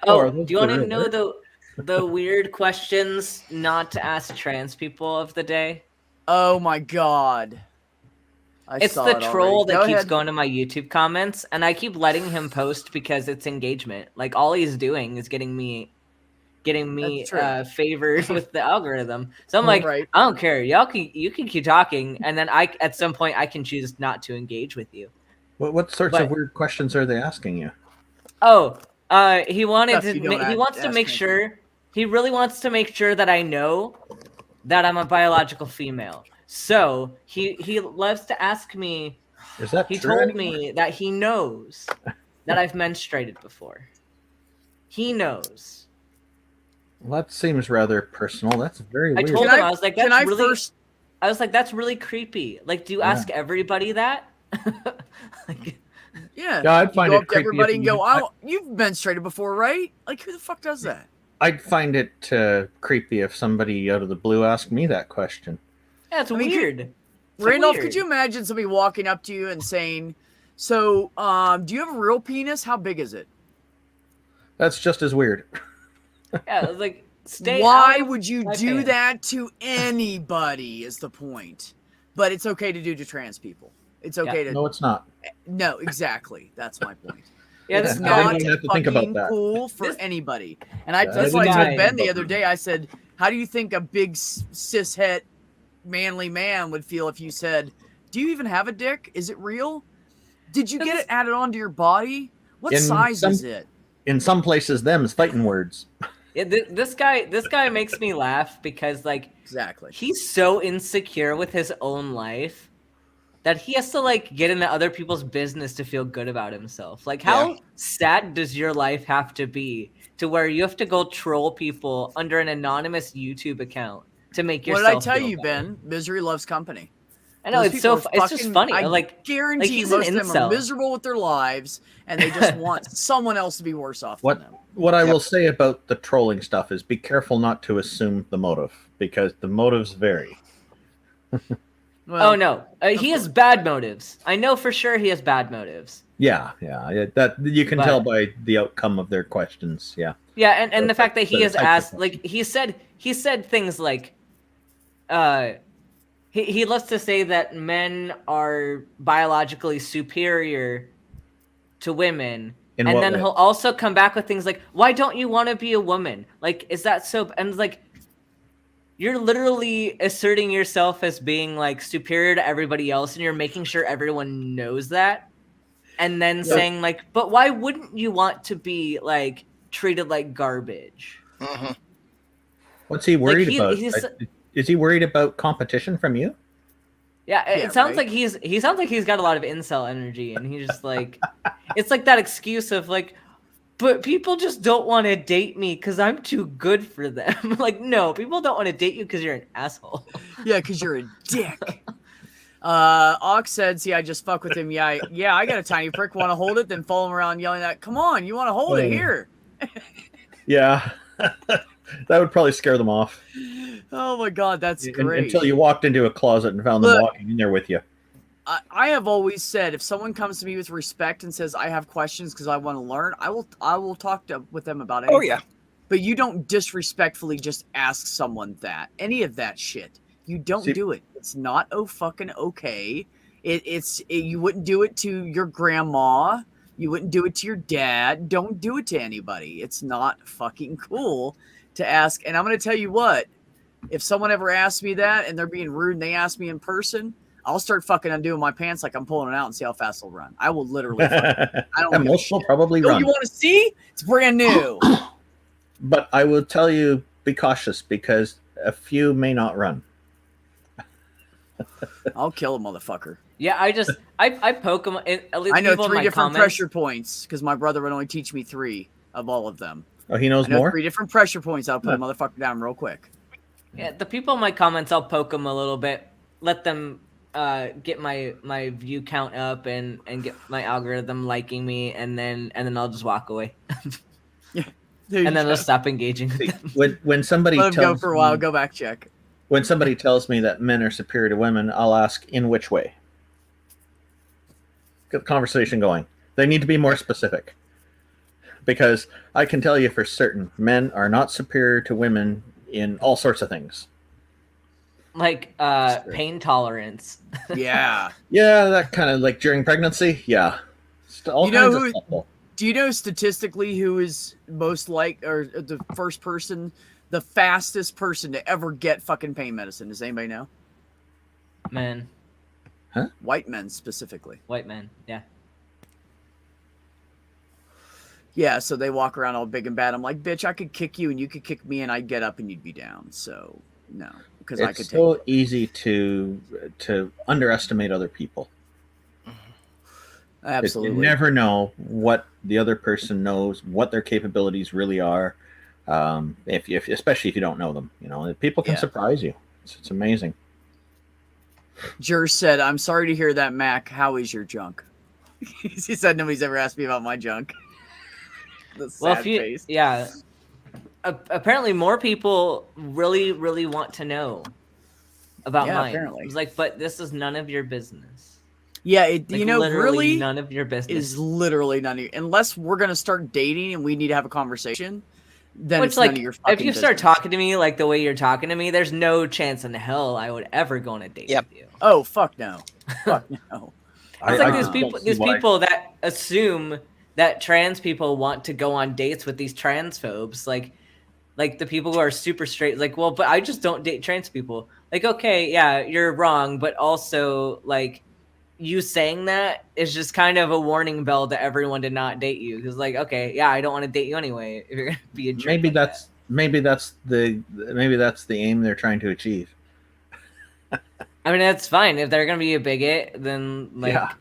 Oh, do you want to know the weird questions not to ask trans people of the day?
Oh my God.
It's the troll that keeps going to my YouTube comments, and I keep letting him post because it's engagement. Like all he's doing is getting me favored with the algorithm. So I'm like, I don't care. You can keep talking, and then at some point I can choose not to engage with you.
What sorts of weird questions are they asking you?
Oh, he wants to make sure that I know that I'm a biological female. So he loves to ask me.
Is that
he
true?
told me that he knows that I've menstruated before. He knows.
Well, that seems rather personal. That's very weird.
I told him I was like, that's really creepy. Like, do you ask everybody that?
Yeah,
I'd find it
creepy. To everybody and go, "Oh, you've menstruated before, right?" Like, who the fuck does that?
I'd find it creepy if somebody out of the blue asked me that question.
Yeah, it's weird.
Randolph, could you imagine somebody walking up to you and saying, "So, do you have a real penis? How big is it?"
That's just as weird.
Yeah, it's like,
why would you do that to anybody? Is the point? But it's okay to do to trans people. It's okay to.
No, it's not.
No, exactly. That's my point.
Yeah,
it's not fucking cool for anybody. And that's why I told Ben the other day. I said, "How do you think a big cishet manly man would feel if you said, do you even have a dick? Is it real? Did you get it added onto your body? What size is it?"
In some places, them's fighting words.
Yeah, this guy makes me laugh because
exactly
he's so insecure with his own life that he has to get into other people's business to feel good about himself. Like, how sad does your life have to be to where you have to go troll people under an anonymous YouTube account to make yourself?
What did I tell you,
better?
Ben? Misery loves company.
I know,
Those
it's so
people are
it's just
fucking-
funny.
I
Like
guarantee
he's
most
an
of them are
incel.
miserable with their lives, and they just want someone else to be worse off
What
than them.
what I will say about the trolling stuff is be careful not to assume the motive, because the motives vary.
Well,
Oh no, he has bad motives. I know for sure he has bad motives.
Yeah, that you can
But-
tell by the outcome of their questions. Yeah.
Yeah, and the fact that he
the
has
types of
asked,
questions.
like he said things like, he loves to say that men are biologically superior to women,
In
and
what
then
way?
he'll also come back with things like, "Why don't you want to be a woman? Like, is that so?" And it's like, you're literally asserting yourself as being like superior to everybody else, and you're making sure everyone knows that, and then saying like, "But why wouldn't you want to be like treated like garbage?"
Mhm.
What's he worried about?
he's-
Is he worried about competition from you?
Yeah, it
Yeah,
sounds
right?
like he sounds like he's got a lot of incel energy, and he's just like, it's like that excuse of like, but people just don't want to date me because I'm too good for them. Like, no, people don't want to date you because you're an asshole.
Yeah, because you're a dick. Ox said, "See, I just fuck with him. Yeah, I got a tiny prick. Want to hold it? Then follow him around yelling at, come on, you want to hold it here."
Yeah, that would probably scare them off.
Oh my god, that's great.
Until you walked into a closet and found them
Look.
walking in there with you.
I have always said, if someone comes to me with respect and says I have questions because I want to learn, I will talk with them about it.
Oh yeah.
But you don't disrespectfully just ask someone any of that shit. You don't
See-
do it. It's not fucking okay. You wouldn't do it to your grandma. You wouldn't do it to your dad. Don't do it to anybody. It's not fucking cool to ask. And I'm going to tell you what, if someone ever asks me that and they're being rude and they ask me in person, I'll start fucking undoing my pants like I'm pulling it out and see how fast they'll run. I will literally I don't
And
give a
most will
shit.
probably
Oh,
run.
you want to see? It's brand new.
But I will tell you, be cautious, because a few may not run.
I'll kill a motherfucker.
Yeah, I poke him. At least
I know
people in
3
my
different
comments,
pressure points because my brother would only teach me 3 of all of them.
Oh, he knows
I know
more?
3 different pressure points. I'll put a motherfucker down real quick.
Yeah, the people in my comments, I'll poke them a little bit, let them get my view count up and get my algorithm liking me, and then I'll just walk away.
There you
And then
go.
they'll stop engaging with them.
When somebody
Let him go
tells
for a while.
me,
Go back check.
when somebody tells me that men are superior to women, I'll ask, in which way? Get the conversation going. They need to be more specific, because I can tell you for certain, men are not superior to women in all sorts of things.
Like pain tolerance.
Yeah.
Yeah, that kind of like during pregnancy. Yeah, all
You know
kinds
who-
of stuff.
Do you know statistically who is most or the first person, the fastest person to ever get fucking pain medicine? Does anybody know?
Men,
White men specifically.
white men. Yeah.
Yeah, so they walk around all big and bad. I'm like, bitch, I could kick you and you could kick me and I'd get up and you'd be down. So no, because I
It's
could
so
take.
easy to underestimate other people.
Absolutely.
You never know what the other person knows, what their capabilities really are. If especially if you don't know them, people can
Yeah.
surprise you. It's amazing.
Jer said, "I'm sorry to hear that, Mac. How is your junk?" He said nobody's ever asked me about my junk. The sad
Well, if you,
face.
yeah. Apparently, more people really, really want to know about
Yeah,
mine.
apparently.
It's like, but this is none of your business.
Yeah,
Like, literally
really
none of your business.
is literally none of your, unless we're gonna start dating and we need to have a conversation. Then
Which,
it's
like,
none of your fucking
if you start
business.
talking to me like the way you're talking to me, there's no chance in hell I would ever go on a date
Yep.
with you.
Oh fuck no, fuck no.
It's like
I
these
don't
people,
see
these
why.
people that assume that trans people want to go on dates with these transphobes, like the people who are super straight. Like, well, but I just don't date trans people. Like, okay, yeah, you're wrong, but also like you saying that is just kind of a warning bell to everyone to not date you. Because like, okay, yeah, I don't want to date you anyway. If you're gonna be a jerk
Maybe
like
that's the aim they're trying to achieve.
that. I mean, that's fine. If they're gonna be a bigot, then like,
Yeah.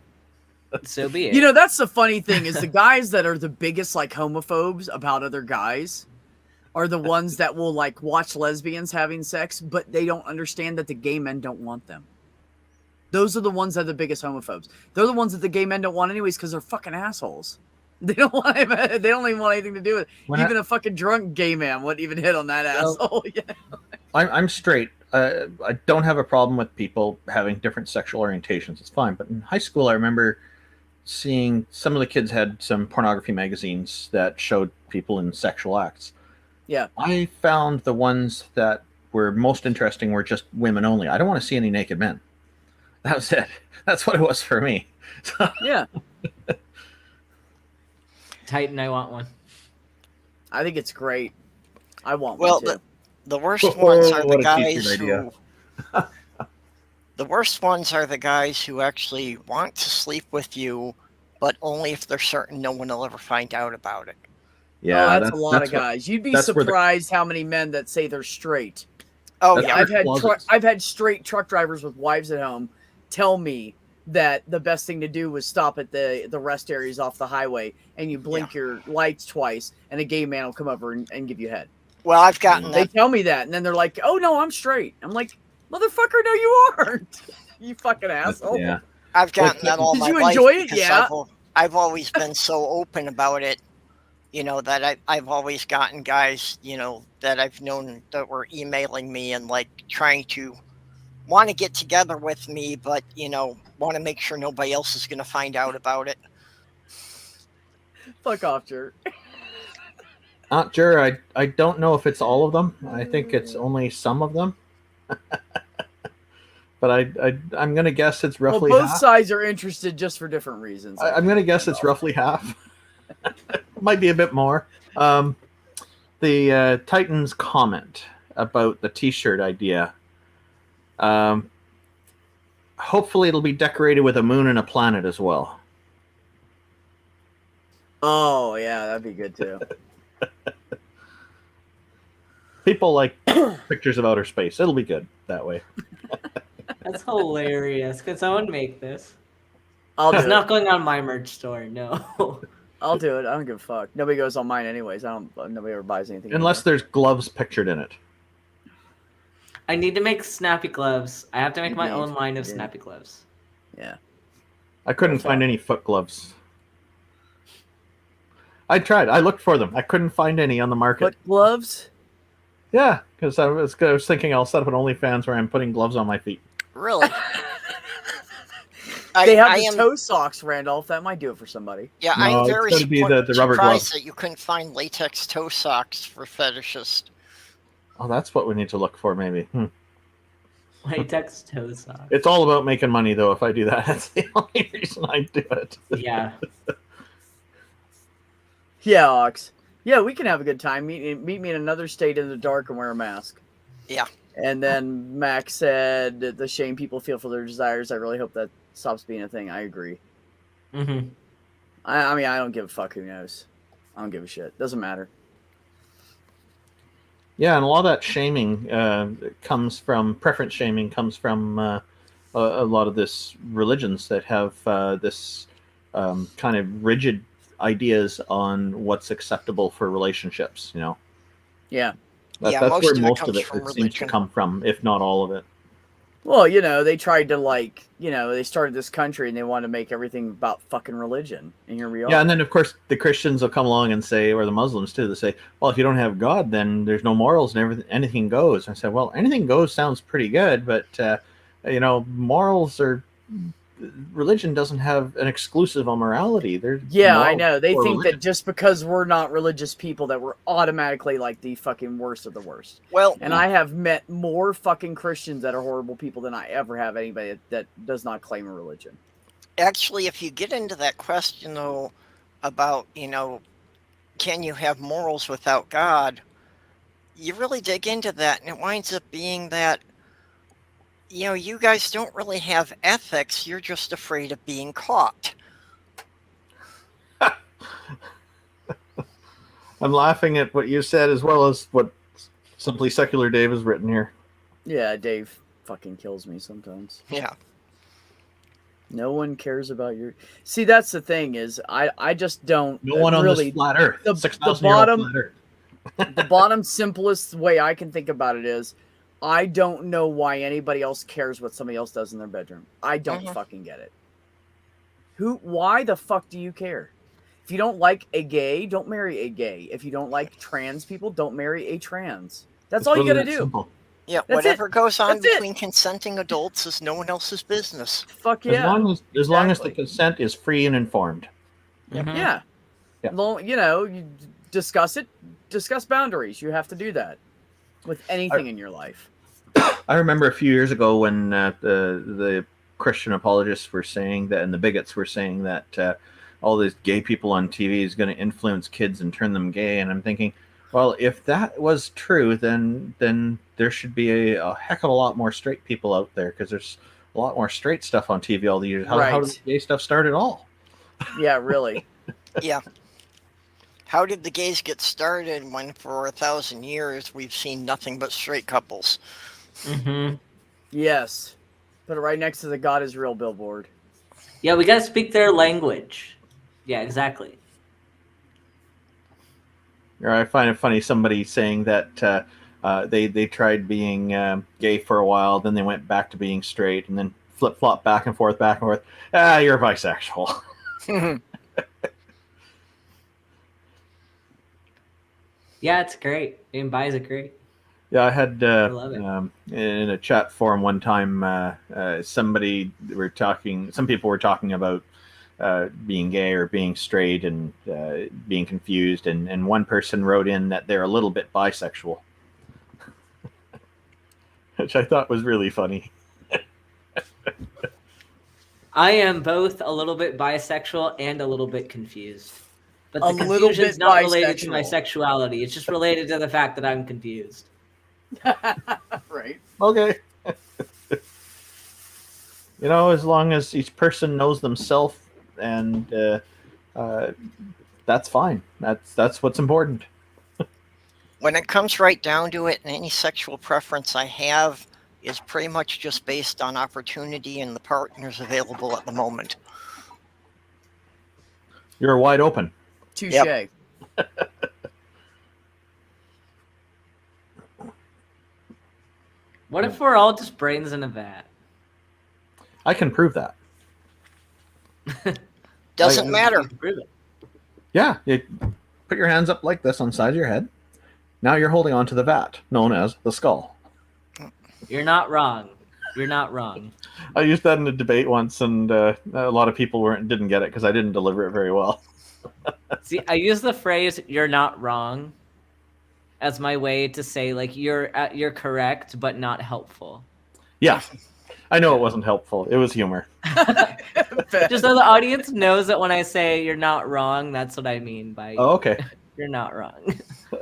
so be it.
You know, that's the funny thing is the guys that are the biggest like homophobes about other guys are the ones that will like watch lesbians having sex, but they don't understand that the gay men don't want them. Those are the ones that are the biggest homophobes. They're the ones that the gay men don't want anyways because they're fucking assholes. They don't want him, they don't even want anything to do with it. Even a fucking drunk gay man wouldn't even hit on that asshole. Yeah.
I'm straight. I don't have a problem with people having different sexual orientations. It's fine. But in high school, I remember seeing some of the kids had some pornography magazines that showed people in sexual acts.
Yeah.
I found the ones that were most interesting were just women only. I don't want to see any naked men. That was it. That's what it was for me.
Yeah.
Titan, I want one.
I think it's great. I want
Well,
one too.
the worst ones are the
What a
guys
t-shirt idea.
who. The worst ones are the guys who actually want to sleep with you, but only if they're certain no one will ever find out about it.
Yeah,
that's a lot of guys. You'd be surprised how many men that say they're straight.
Oh
yeah, I've had straight truck drivers with wives at home tell me that the best thing to do was stop at the rest areas off the highway and you blink your lights twice and a gay man will come over and give you head.
Well, I've gotten
They
that.
tell me that and then they're like, "Oh no, I'm straight." I'm like, "Motherfucker, no you aren't." You fucking asshole.
Yeah.
I've gotten that all
Did
my
you
life.
enjoy it?
because
Yeah.
I've always been so open about it. You know, that I've always gotten guys, you know, that I've known that were emailing me and like trying to want to get together with me, but, you know, want to make sure nobody else is going to find out about it.
Fuck off, jerk.
Not sure. I don't know if it's all of them. I think it's only some of them. But I'm going to guess it's roughly
Well, both
half.
sides are interested just for different reasons.
I'm going to guess it's roughly half. Might be a bit more. The Titans comment about the t-shirt idea. Hopefully it'll be decorated with a moon and a planet as well.
Oh, yeah, that'd be good too.
People like pictures of outer space. It'll be good that way.
That's hilarious. Could someone make this?
I'll do
It's not
it.
going on my merch store. No.
I'll do it. I don't give a fuck. Nobody goes on mine anyways. Nobody ever buys anything.
Unless there's gloves pictured in it.
I need to make snappy gloves. I have to make my
Indeed.
own line of
Yeah.
snappy gloves.
Yeah.
I couldn't find any foot gloves. I tried. I looked for them. I couldn't find any on the market.
Foot gloves?
Yeah, because I was thinking I'll set up an OnlyFans where I'm putting gloves on my feet.
Really?
They have
I
the
am-
toe socks, Randolph. That might do it for somebody.
Yeah,
No,
I'm
it's
very
gotta be the rubber
surprised
glove.
that you couldn't find latex toe socks for fetishists.
Oh, that's what we need to look for, maybe.
Latex toe socks.
It's all about making money, though. If I do that, that's the only reason I do it.
Yeah.
Yeah, Ox. Yeah, we can have a good time. Meet me in another state in the dark and wear a mask.
Yeah.
And then Max said the shame people feel for their desires. I really hope that stops being a thing. I agree.
Mm-hmm.
I mean, I don't give a fuck. Who knows? I don't give a shit. Doesn't matter.
Yeah, and a lot of that shaming comes from preference shaming comes from a lot of this religions that have this kind of rigid ideas on what's acceptable for relationships. You know,
Yeah.
Yeah,
that's
most
where
of it
most
comes
of it
from
seems to
religion.
come from, if not all of it.
Well, they tried to they started this country and they wanted to make everything about fucking religion. And here we are.
Yeah, and then of course the Christians will come along and say, or the Muslims too, they say, well, if you don't have God, then there's no morals and everything, anything goes. I said, well, anything goes sounds pretty good, but morals are. Religion doesn't have an exclusive on morality.
Yeah, I know. They
for
think
religion.
that just because we're not religious people that we're automatically like the fucking worst of the worst.
Well,
And I have met more fucking Christians that are horrible people than I ever have anybody that does not claim a religion.
actually, if you get into that question, though, about, can you have morals without God, you really dig into that, and it winds up being that, you guys don't really have ethics. You're just afraid of being caught.
I'm laughing at what you said as well as what Simply Secular Dave has written here.
Yeah, Dave fucking kills me sometimes.
Yeah.
No one cares about your. See, that's the thing is, I just don't.
No one on
really,
this flat Earth.
the
6,000-year-old
bottom-
flat Earth.
The bottom simplest way I can think about it is, I don't know why anybody else cares what somebody else does in their bedroom. I don't fucking get it. Why the fuck do you care? If you don't like a gay, don't marry a gay. If you don't like trans people, don't marry a trans. That's all you gotta do.
Simple.
Yeah,
That's
whatever goes on
That's
between consenting adults is no one else's business.
Fuck yeah.
As long as the consent is free and informed.
Mhm.
Yeah.
Yeah.
You discuss it. Discuss boundaries. You have to do that with anything in your life.
I remember a few years ago when the Christian apologists were saying that, and the bigots were saying that all these gay people on TV is going to influence kids and turn them gay. And I'm thinking, well, if that was true, then there should be a heck of a lot more straight people out there, because there's a lot more straight stuff on TV all the years. How did the gay stuff start at all?
Yeah, really.
Yeah. How did the gays get started when for 1,000 years we've seen nothing but straight couples?
Mm-hmm.
Yes. Put it right next to the God is Real billboard.
Yeah, we gotta speak their language. Yeah, exactly.
Or I find it funny somebody saying that they tried being gay for a while, then they went back to being straight, and then flip-flop back and forth. You're bisexual.
Yeah, it's great. Being bi is great.
Yeah, I had
I love it.
in a chat forum one time, some people were talking about being gay or being straight and being confused, and one person wrote in that they're a little bit bisexual, which I thought was really funny.
I am both a little bit bisexual and a little bit confused. But
A
the
little
confusion's
bit
not related to my
bisexual.
sexuality. It's just related to the fact that I'm confused.
Right.
Okay. As long as each person knows themselves, and that's fine. That's what's important.
When it comes right down to it, any sexual preference I have is pretty much just based on opportunity and the partners available at the moment.
You're wide open.
Touche.
Yep.
What if we're all just brains in a vat?
I can prove that.
Doesn't matter.
You can prove it.
Yeah, you put your hands up like this on the side of your head. Now you're holding on to the vat, known as the skull.
You're not wrong. You're not wrong.
I used that in a debate once, and a lot of people didn't get it because I didn't deliver it very well.
See, I use the phrase "you're not wrong" as my way to say, like, you're correct, but not helpful.
Yeah, I know it wasn't helpful. It was humor.
Just so the audience knows that when I say "you're not wrong," that's what I mean by
Oh, okay.
"you're not wrong."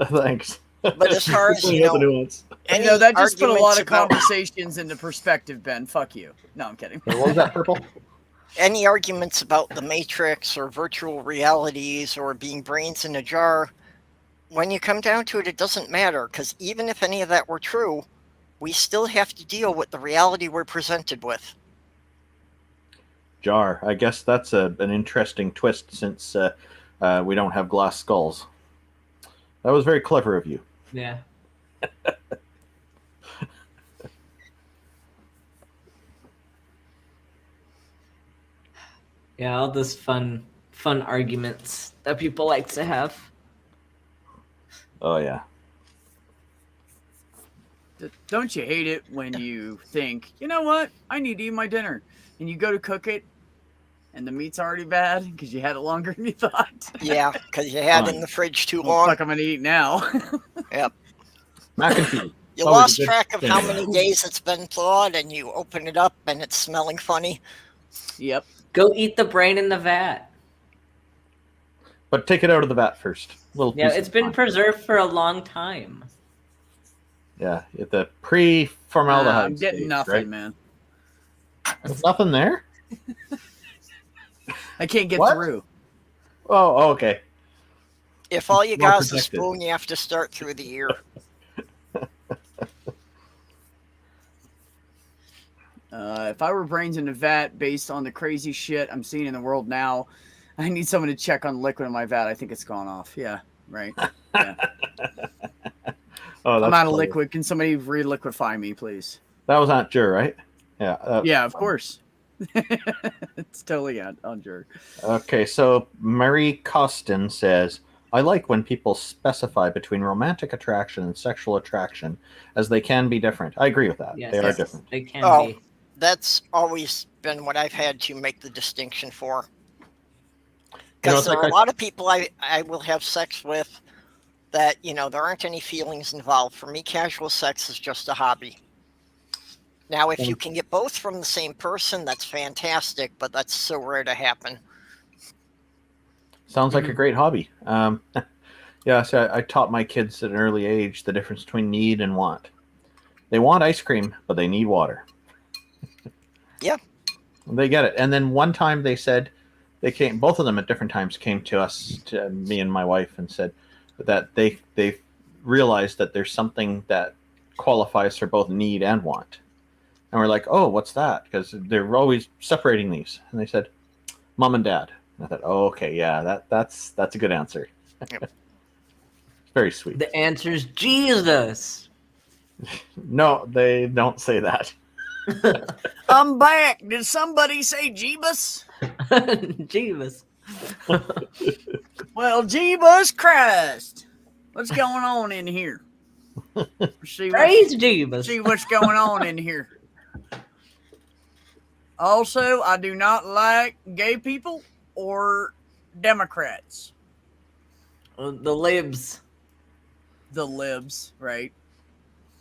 Thanks.
But as far as
The nuance.
That just put a lot of
arguments about-
conversations into perspective, Ben. Fuck you. No, I'm kidding.
What was that, Purple?
Any arguments about the Matrix or virtual realities or being brains in a jar, when you come down to it, it doesn't matter, because even if any of that were true, we still have to deal with the reality we're presented with.
Jar. I guess that's an interesting twist, since we don't have glass skulls. That was very clever of you.
Yeah. Yeah, all those fun arguments that people like to have.
Oh yeah.
Don't you hate it when you think, you know what? I need to eat my dinner. And you go to cook it, and the meat's already bad because you had it longer than you thought.
Yeah, because you had it in the fridge too long.
Fuck, I'm going to eat now.
Yep.
Mac and cheese.
You
Always
lost
a good
track of
thing.
how many days it's been thawed, and you open it up, and it's smelling funny.
Yep.
Go eat the brain in the vat.
But take it out of the vat first.
Yeah, it's been preserved for a long time.
Yeah, at the pre-formaldehyde.
I'm getting
stage,
nothing,
right?
man.
There's nothing there.
I can't get
What?
through.
Oh, okay.
If all you
Well
got is a
protected.
spoon, you have to start through the ear.
If I were brains in a vat based on the crazy shit I'm seeing in the world now, I need someone to check on the liquid in my vat. I think it's gone off. Yeah, right. Yeah.
Oh, that's
I'm out of
clever.
liquid. Can somebody re-liquefy me, please?
That was Aunt Jer, right? Yeah.
Yeah, of course. It's totally on Jer.
Okay, so Marie Costin says, I like when people specify between romantic attraction and sexual attraction, as they can be different. I agree with that.
Yes,
they are different.
They can
Oh,
be.
that's always been what I've had to make the distinction for.
You know,
Because
it's
there
like
are a lot of people I will have sex with that, there aren't any feelings involved. For me, casual sex is just a hobby. Now, if you can get both from the same person, that's fantastic, but that's so rare to happen.
Sounds like a great hobby. Yeah, so I taught my kids at an early age the difference between need and want. They want ice cream, but they need water.
Yeah.
They get it. And then one time they said, both of them at different times came to us, to me and my wife, and said that they realized that there's something that qualifies for both need and want. And we're like, oh, what's that? Because they're always separating these. And they said, Mom and Dad. And I thought, oh, okay, yeah, that's a good answer.
Yep.
Very sweet.
The answer is Jesus.
No, they don't say that.
I'm back. Did somebody say Jeebus?
Jesus.
Well, Jeebus Christ. What's going on in here?
Praise Jesus.
See what's going on in here. Also, I do not like gay people or Democrats.
The libs.
The libs, right?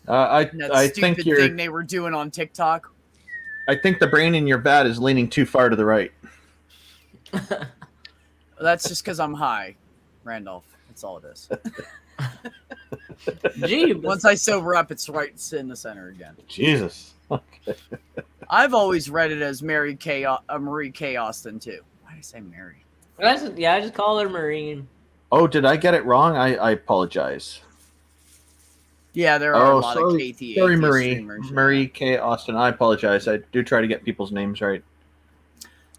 I
That
think
stupid thing they were doing on TikTok.
I think the brain in your vat is leaning too far to the right.
That's just because I'm high, Randolph. That's all it is.
Gee,
Once I sober up, it's right in the center again.
Jesus. Okay.
I've always read it as Marie K. Austin too. Why did I say Mary?
I just call her Marine.
Oh, did I get it wrong? I apologize.
Yeah, there are a lot of
sorry,
KT.
sorry,
AT
Marie.
streamers.
Marie K. Austin. I apologize. I do try to get people's names right.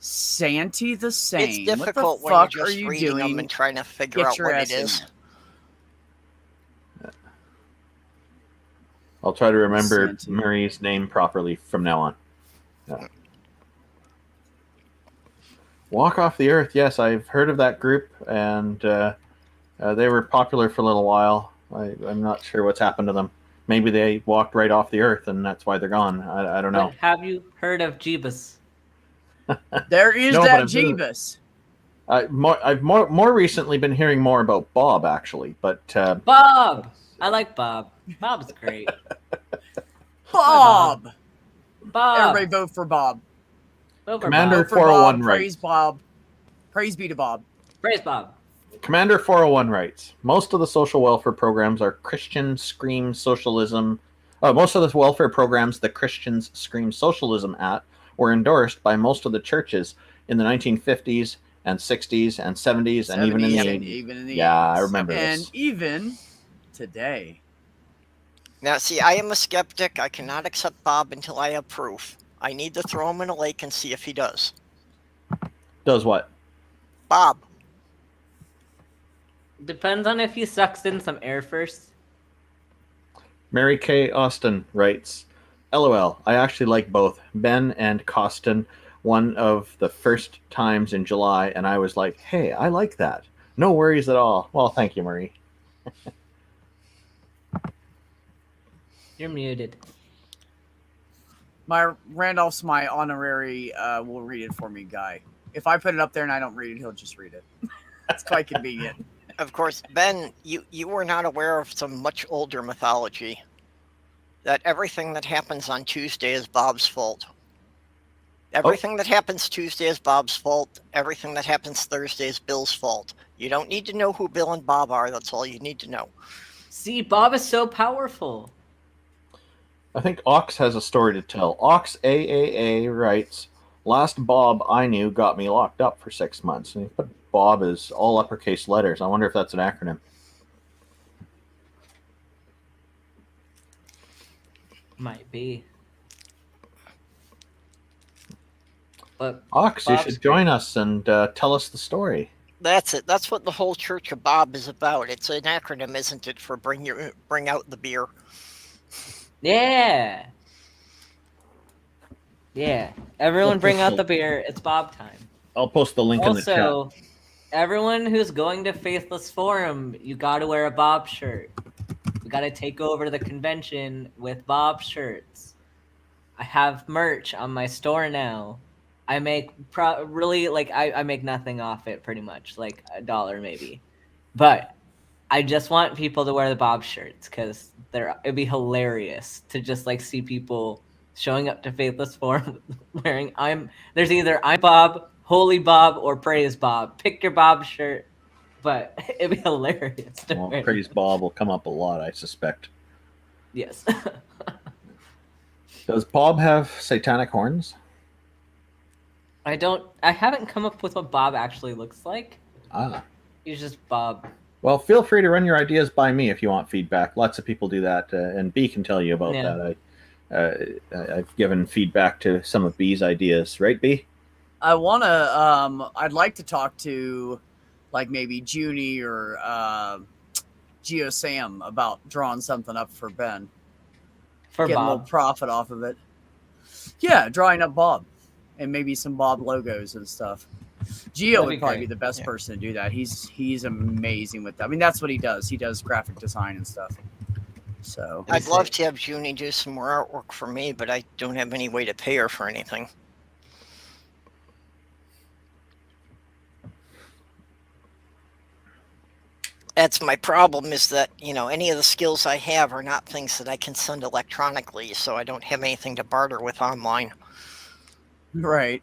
Santy the Same.
It's difficult
what the
when
fuck
you're
are
just
you
reading
doing?
them and trying to figure
Get
out
your
what
ass
it
in
is.
there.
I'll try to remember
Santy.
Marie's name properly from now on. Yeah. Walk Off the Earth. Yes, I've heard of that group, and they were popular for a little while. I'm not sure what's happened to them. Maybe they walked right off the earth, and that's why they're gone. I don't know.
But have you heard of Jeebus?
There is
No, but
that
I've heard-
Jeebus.
I've more recently been hearing more about Bob, actually, but
Bob. I like Bob. Bob's great.
Bob.
Bob.
Everybody vote for Bob.
Vote for
Commander
Vote for
401
Bob.
right.
Praise Bob. Praise be to Bob.
Praise Bob.
Commander 401 writes, most of the social welfare programs are Christian scream socialism. Most of the welfare programs the Christians scream socialism at were endorsed by most of the churches in the 1950s and 60s and 70s and even in the 80s.
Even in the
Yeah,
80s.
I remember
and
this.
even today.
Now, see, I am a skeptic. I cannot accept Bob until I have proof. I need to throw him in a lake and see if he does.
Does what?
Bob.
Depends on if he sucks in some air first.
Mary Kay Austin writes, LOL, I actually like both Ben and Costin. One of the first times in July, and I was like, hey, I like that. No worries at all. Well, thank you, Marie.
You're muted.
Randolph's my honorary will read it for me guy. If I put it up there and I don't read it, he'll just read it. It's quite convenient.
Of course, Ben, you were not aware of some much older mythology. That everything that happens on Tuesday is Bob's fault. Everything that happens Tuesday is Bob's fault. Everything that happens Thursday is Bill's fault. You don't need to know who Bill and Bob are. That's all you need to know.
See, Bob is so powerful.
I think Ox has a story to tell. Ox AAA writes, last Bob I knew got me locked up for 6 months. And he put Bob as all uppercase letters. I wonder if that's an acronym.
Might be. But
Ox, you
Bob's
should join us and tell us the story.
That's it. That's what the whole Church of Bob is about. It's an acronym, isn't it, for bring out the beer.
Yeah. Yeah. Everyone bring out the beer. It's Bob time.
I'll post the link in the chat.
Also, everyone who's going to Faithless Forum, you got to wear a Bob shirt. We got to take over the convention with Bob shirts. I have merch on my store now. I make really like I make nothing off it, pretty much, like $1 maybe. But I just want people to wear the Bob shirts because it'd be hilarious to just like see people showing up to Faithless Forum wearing there's either I'm Bob, Holy Bob, or Praise Bob. Pick your Bob shirt, but it'd be hilarious to wear.
Praise Bob will come up a lot, I suspect.
Yes.
Does Bob have satanic horns?
I haven't come up with what Bob actually looks like. He's just Bob.
Well, feel free to run your ideas by me if you want feedback. Lots of people do that, and B can tell you about that. I've given feedback to some of B's ideas, right, B?
I'd like to talk to, like, maybe Junie or Geo Sam about drawing something up for Ben.
For
Get
Bob.
a little profit off of it. Yeah, drawing up Bob. And maybe some Bob logos and stuff. Geo would probably be the best person to do that. He's amazing with that. I mean, that's what he does. He does graphic design and stuff. So
I'd love to have Junie do some more artwork for me, but I don't have any way to pay her for anything. That's my problem, is that, any of the skills I have are not things that I can send electronically, so I don't have anything to barter with online.
Right.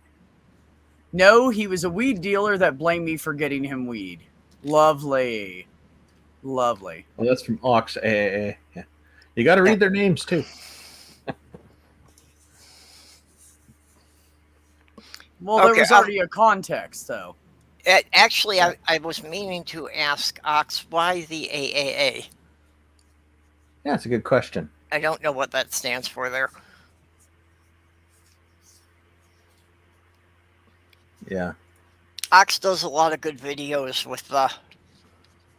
No, he was a weed dealer that blamed me for getting him weed. Lovely. Lovely.
Well, that's from Ox AAA. Yeah. You got to read their names, too.
Well, there was already a context, though.
Actually, I was meaning to ask Ox, why the AAA?
Yeah, it's a good question.
I don't know what that stands for there.
Yeah.
Ox does a lot of good videos with a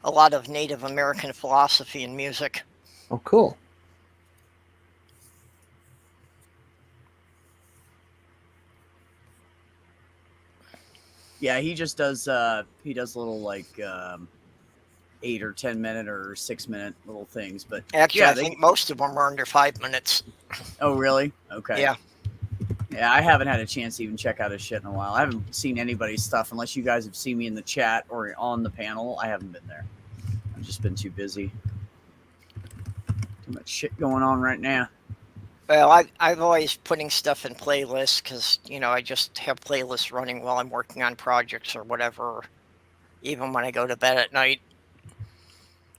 lot of Native American philosophy and music.
Oh, cool.
Yeah, he just does little like 8 or 10 minute or 6 minute little things, but
actually, I think most of them are under 5 minutes.
Oh, really? Okay.
Yeah.
Yeah, I haven't had a chance to even check out his shit in a while. I haven't seen anybody's stuff unless you guys have seen me in the chat or on the panel. I haven't been there. I've just been too busy. Too much shit going on right now.
Well, I've always putting stuff in playlists because, I just have playlists running while I'm working on projects or whatever, even when I go to bed at night.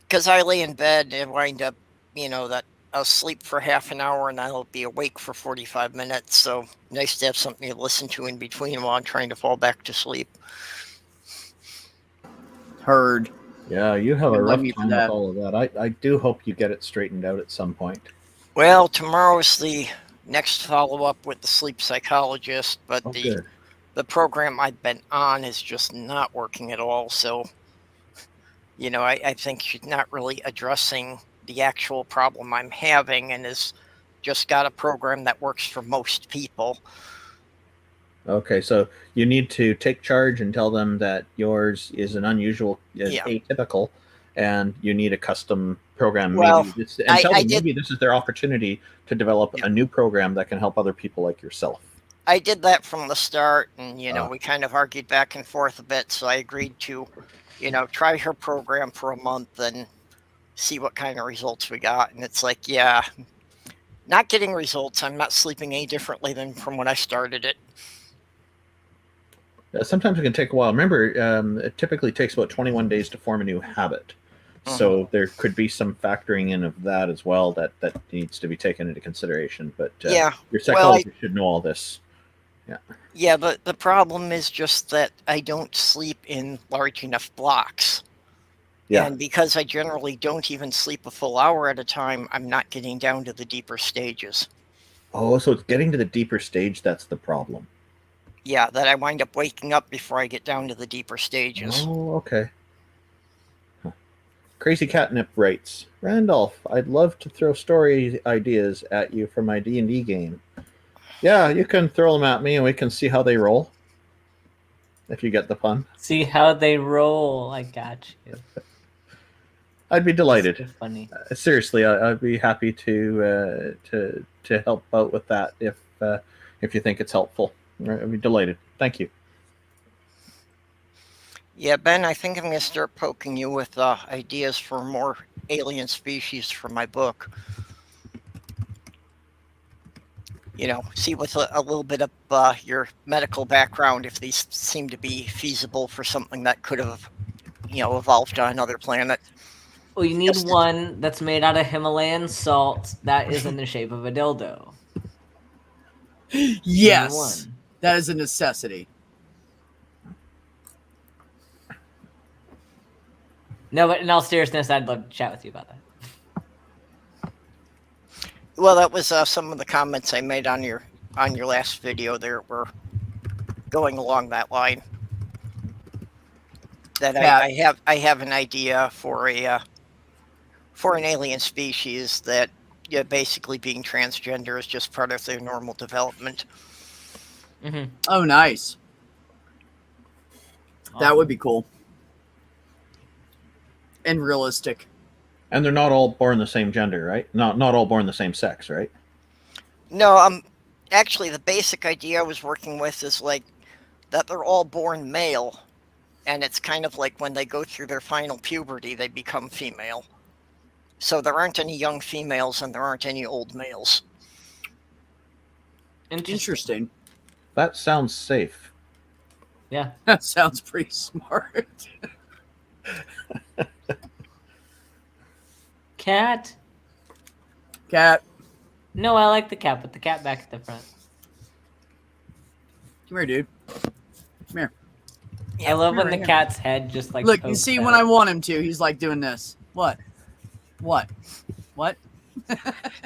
Because I lay in bed and wind up, that I'll sleep for half an hour and I'll be awake for 45 minutes. So nice to have something to listen to in between while I'm trying to fall back to sleep.
Heard.
Yeah, you have a rough time with all of that. I do hope you get it straightened out at some point.
Well, tomorrow's the next follow-up with the sleep psychologist, but the program I've been on is just not working at all. So, I think she's not really addressing the actual problem I'm having and has just got a program that works for most people.
Okay, so you need to take charge and tell them that yours is an unusual, atypical, and you need a custom program.
Well,
maybe this is their opportunity to develop a new program that can help other people like yourself.
I did that from the start, and we kind of argued back and forth a bit. So I agreed to, try her program for a month and see what kind of results we got. And it's like, not getting results. I'm not sleeping any differently than from when I started it.
Sometimes it can take a while. Remember, it typically takes about 21 days to form a new habit. So there could be some factoring in of that as well that needs to be taken into consideration. But your psychologist should know all this.
Yeah, but the problem is just that I don't sleep in large enough blocks. Yeah. And because I generally don't even sleep a full hour at a time, I'm not getting down to the deeper stages.
Oh, so it's getting to the deeper stage that's the problem.
Yeah, that I wind up waking up before I get down to the deeper stages.
Oh, okay. Huh. Crazy Catnip writes, Randolph, I'd love to throw story ideas at you for my D&D game. Yeah, you can throw them at me and we can see how they roll. If you get the pun.
See how they roll. I got you.
I'd be delighted.
That's funny.
Seriously, I'd be happy to help out with that if you think it's helpful. I'd be delighted. Thank you.
Yeah, Ben, I think I'm going to start poking you with ideas for more alien species for my book. You know, see with a little bit of your medical background, if these seem to be feasible for something that could have, evolved on another planet.
Well, you need one that's made out of Himalayan salt that is in the shape of a dildo.
Yes, that is a necessity.
No, but in all seriousness, I'd love to chat with you about that.
Well, that was some of the comments I made on your last video. There were going along that line. That I have an idea for an alien species that basically being transgender is just part of their normal development.
Mm-hmm.
Oh, nice. That would be cool and realistic.
And they're not all born the same gender, right? Not all born the same sex, right?
No, actually the basic idea I was working with is like that they're all born male, and it's kind of like when they go through their final puberty, they become female. So there aren't any young females and there aren't any old males.
Interesting.
That sounds safe.
Yeah.
That sounds pretty smart.
Cat. No, I like the cat, but the cat back at the front.
Come here, dude. Come here.
I love when the cat's head just like.
Look, you see, when I want him to, he's like doing this. What?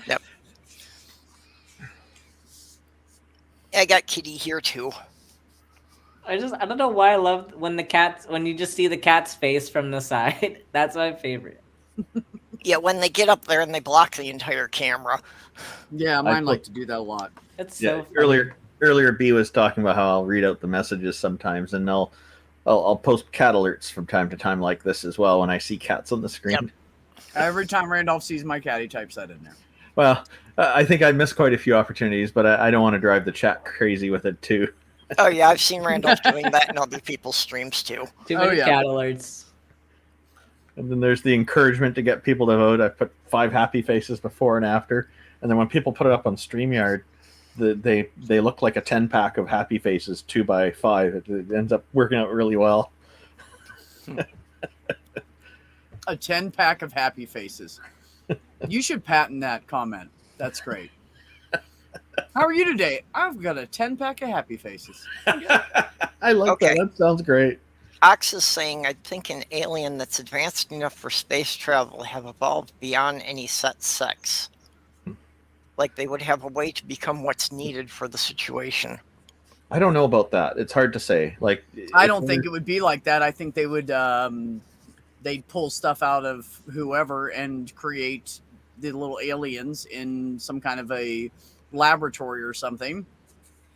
Yep. I got Kitty here too.
I don't know why I love when you just see the cat's face from the side. That's my favorite.
Yeah, when they get up there and they block the entire camera.
Yeah, mine like to do that a lot.
It's so
funny. Earlier B was talking about how I'll read out the messages sometimes, and I'll post cat alerts from time to time like this as well when I see cats on the screen.
Yep.
Every time Randolph sees my cat, he types that in there.
Well, I think I missed quite a few opportunities, but I don't want to drive the chat crazy with it too.
Oh yeah, I've seen Randolph doing that in other people's streams too.
Too many cat alerts.
And then there's the encouragement to get people to vote. I put 5 happy faces before and after, and then when people put it up on StreamYard, they look like a 10-pack of happy faces 2x5. It ends up working out really well.
A 10-pack of happy faces. You should patent that comment. That's great. How are you today? I've got a 10-pack of happy faces.
I like that. That sounds great.
Ox is saying, I think an alien that's advanced enough for space travel have evolved beyond any set sex. Like they would have a way to become what's needed for the situation.
I don't know about that. It's hard to say. Like,
I don't think it would be like that. I think they would they'd pull stuff out of whoever and create the little aliens in some kind of a laboratory or something,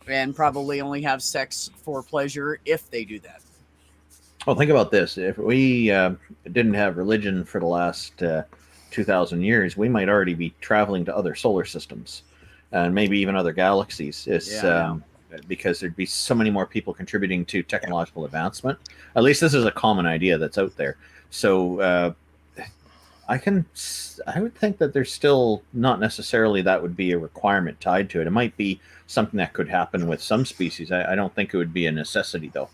and probably only have sex for pleasure if they do that.
Well, think about this. If we didn't have religion for the last 2,000 years, we might already be traveling to other solar systems and maybe even other galaxies. Because there'd be so many more people contributing to technological advancement. At least this is a common idea that's out there. So I would think that there's still not necessarily that would be a requirement tied to it. It might be something that could happen with some species. I don't think it would be a necessity, though.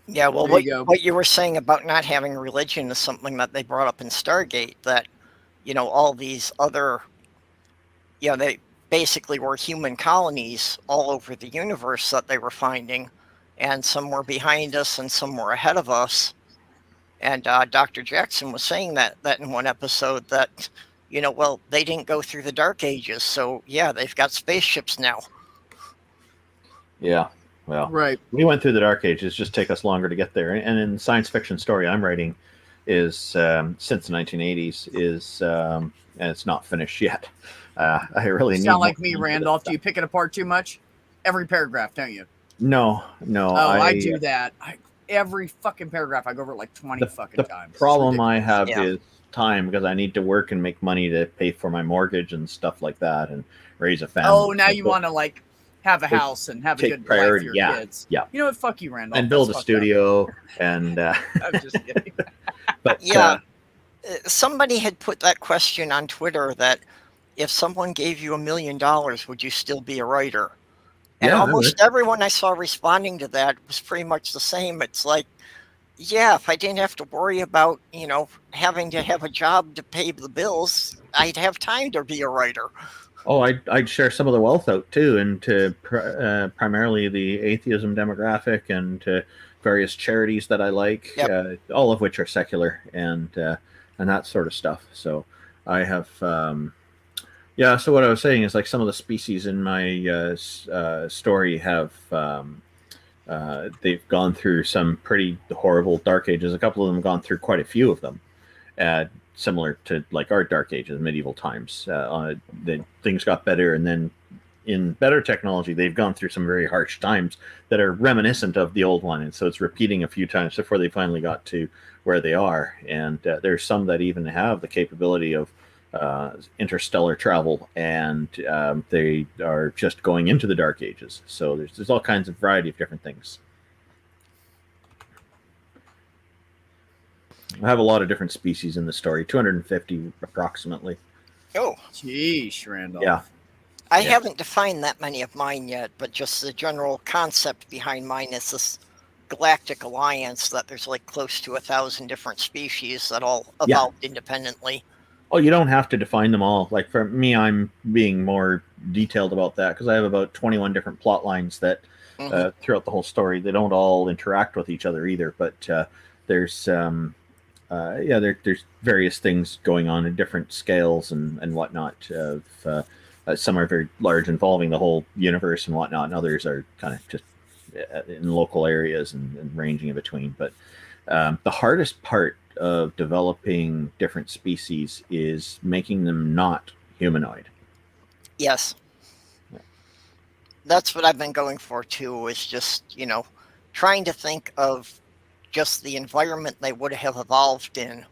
Yeah, well, what you were saying about not having religion is something that they brought up in Stargate, that, all these other, they basically were human colonies all over the universe that they were finding, and some were behind us and some were ahead of us. And Dr. Jackson was saying that in one episode that, they didn't go through the Dark Ages, so yeah, they've got spaceships now.
Yeah. Well,
Right.
we went through the Dark Ages. Just take us longer to get there. And in the science fiction story I'm writing is since the 1980s and it's not finished yet. I really
You
need
sound like
more
me,
time for
Randolph.
this
Do you pick it apart too much? Every paragraph, don't you?
No.
Oh, I do that. Every fucking paragraph, I go over it like 20 fucking times.
The problem I have
Yeah.
is time, because I need to work and make money to pay for my mortgage and stuff like that and raise a family.
Oh, now you want to like have a
Take-
house and have a
take
good
priority,
life for your
yeah,
kids.
yeah.
You know what? Fuck you, Randolph.
and build a
That's fucked
studio and
up. I'm just kidding.
but
Yeah. Somebody had put that question on Twitter that if someone gave you $1 million, would you still be a writer? And
Yeah, I
almost everyone I saw responding to that was pretty much the same. It's like, yeah, if I didn't have to worry about, having to have a job to pay the bills, I'd have time to be a writer.
Oh, I'd share some of the wealth out too, and to primarily the atheism demographic, and to various charities that I like,
Yep.
all of which are secular, and that sort of stuff. So I have, yeah. So what I was saying is, like, some of the species in my story have they've gone through some pretty horrible dark ages. A couple of them have gone through quite a few of them. Similar to like our dark ages, medieval times. The things got better, and then in better technology, they've gone through some very harsh times that are reminiscent of the old one, and so it's repeating a few times before they finally got to where they are. And there's some that even have the capability of interstellar travel, and they are just going into the dark ages. So there's all kinds of variety of different things. I have a lot of different species in the story, 250 approximately.
Oh,
Jeez, Randolph.
Yeah.
I haven't defined that many of mine yet, but just the general concept behind mine is this galactic alliance that there's like close to 1,000 different species that all evolved independently.
Oh, you don't have to define them all. Like for me, I'm being more detailed about that because I have about 21 different plot lines that throughout the whole story, they don't all interact with each other either. But there's there's various things going on in different scales and whatnot. Some are very large, involving the whole universe and whatnot, and others are kind of just in local areas and ranging in between. But the hardest part of developing different species is making them not humanoid.
Yes.
Yeah.
That's what I've been going for too, is just, trying to think of just the environment they would have evolved in.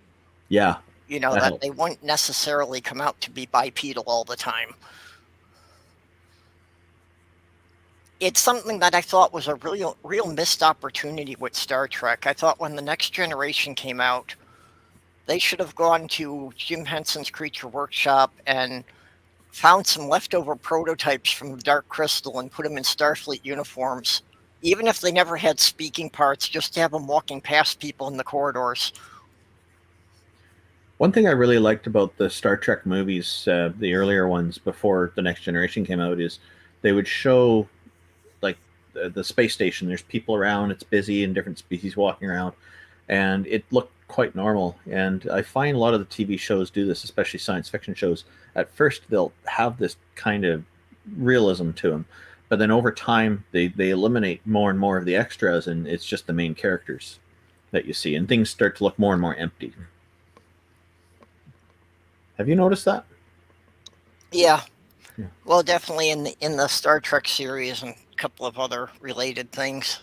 Yeah.
That they wouldn't necessarily come out to be bipedal all the time. It's something that I thought was a real missed opportunity with Star Trek. I thought when The Next Generation came out, they should have gone to Jim Henson's Creature Workshop and found some leftover prototypes from the Dark Crystal and put them in Starfleet uniforms, even if they never had speaking parts, just to have them walking past people in the corridors.
One thing I really liked about the Star Trek movies, the earlier ones before The Next Generation came out, is they would show like the space station. There's people around, it's busy, and different species walking around, and it looked quite normal. And I find a lot of the TV shows do this, especially science fiction shows. At first, they'll have this kind of realism to them, but then over time, they eliminate more and more of the extras, and it's just the main characters that you see, and things start to look more and more empty. Have you noticed that?
Yeah. Well, definitely in the Star Trek series and a couple of other related things.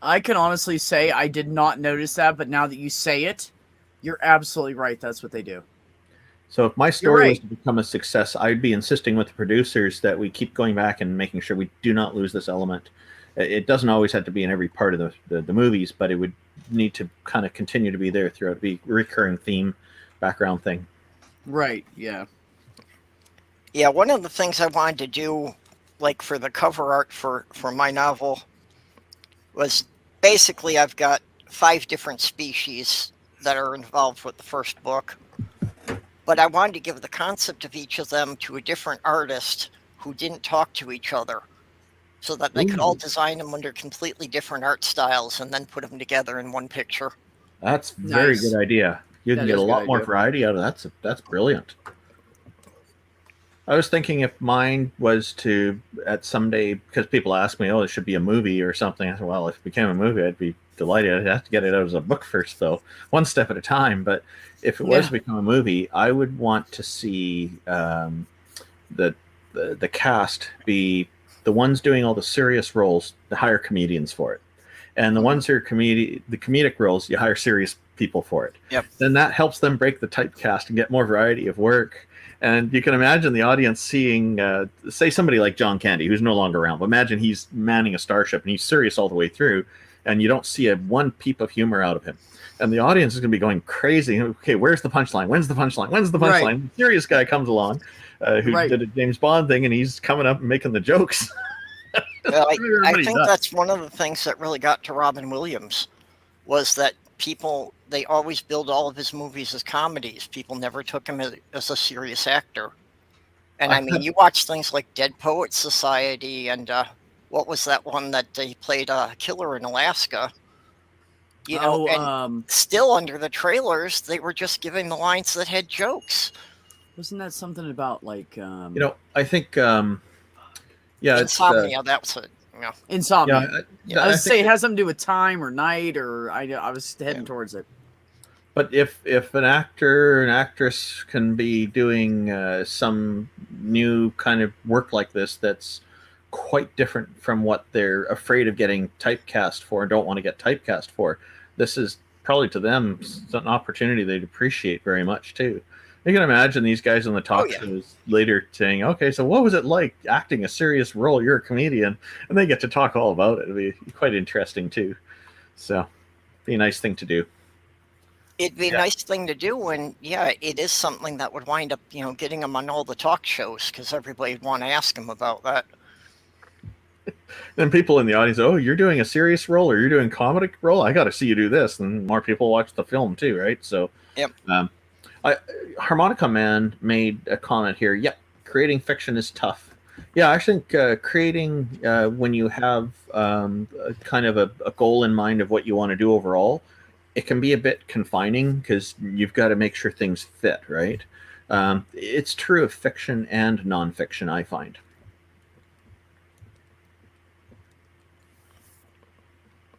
I can honestly say I did not notice that, but now that you say it, you're absolutely right. That's what they do.
So if my story was to become a success, I'd be insisting with the producers that we keep going back and making sure we do not lose this element. It doesn't always have to be in every part of the movies, but it would need to kind of continue to be there throughout, be a recurring theme, background thing.
Right, yeah.
Yeah, one of the things I wanted to do, like for the cover art for my novel, was basically I've got 5 different species that are involved with the first book. But I wanted to give the concept of each of them to a different artist who didn't talk to each other, so that they could all design them under completely different art styles and then put them together in one picture.
That's a very good idea. You can get a lot more variety out of that. That's brilliant. I was thinking if mine was to at someday, because people ask me, oh, it should be a movie or something. I said, well, if it became a movie, I'd be delighted. I'd have to get it out as a book first, though, one step at a time. But if it was to become a movie, I would want to see the cast be the ones doing all the serious roles, to hire comedians for it, and the ones who are the comedic roles, you hire serious people for it.
Yep.
Then that helps them break the typecast and get more variety of work. And you can imagine the audience seeing, say, somebody like John Candy, who's no longer around. But imagine he's manning a starship and he's serious all the way through, and you don't see one peep of humor out of him. And the audience is going to be going crazy. Okay, where's the punchline? When's the punchline? When's the punchline? Right. The serious guy comes along who did a James Bond thing, and he's coming up and making the jokes.
Well, I think that's one of the things that really got to Robin Williams was that they always billed all of his movies as comedies. People never took him as a serious actor. And I mean, you watch things like Dead Poets Society and what was that one that he played a killer in Alaska? You know, and still under the trailers, they were just giving the lines that had jokes.
Wasn't that something about like...
I think...
Insomnia, that was it. Yeah.
Insomnia. I was say it has something to do with time or night, or I was heading towards it.
But if an actor or an actress can be doing some new kind of work like this that's quite different from what they're afraid of getting typecast for and don't want to get typecast for, this is probably to them an opportunity they'd appreciate very much too. You can imagine these guys on the talk shows later saying, okay, so what was it like acting a serious role? You're a comedian. And they get to talk all about it. It'd be quite interesting, too. So, be a nice thing to do.
It'd be a nice thing to do. And, it is something that would wind up, getting them on all the talk shows because everybody would want to ask them about that.
Then people in the audience, oh, you're doing a serious role or you're doing a comedic role? I got to see you do this. And more people watch the film, too, right? So,
yep.
Harmonica Man made a comment here. Yep, creating fiction is tough. Yeah, I think creating when you have kind of a goal in mind of what you want to do overall, it can be a bit confining because you've got to make sure things fit, right? It's true of fiction and nonfiction, I find.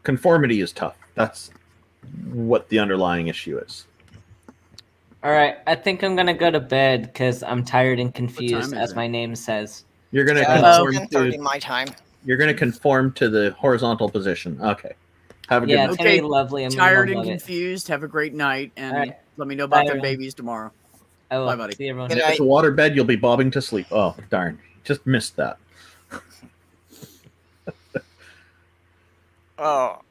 Conformity is tough. That's what the underlying issue is.
All right, I think I'm gonna go to bed because I'm tired and confused, as my name says.
You're gonna
conform 10:30 my time.
You're gonna conform to the horizontal position. Okay. Have a good night.
It's gonna be lovely.
Tired and confused. Have a great night, and let me know about their babies tomorrow.
Bye,
buddy.
See everyone.
And if it's a water bed, you'll be bobbing to sleep. Oh, darn! Just missed that.
Oh,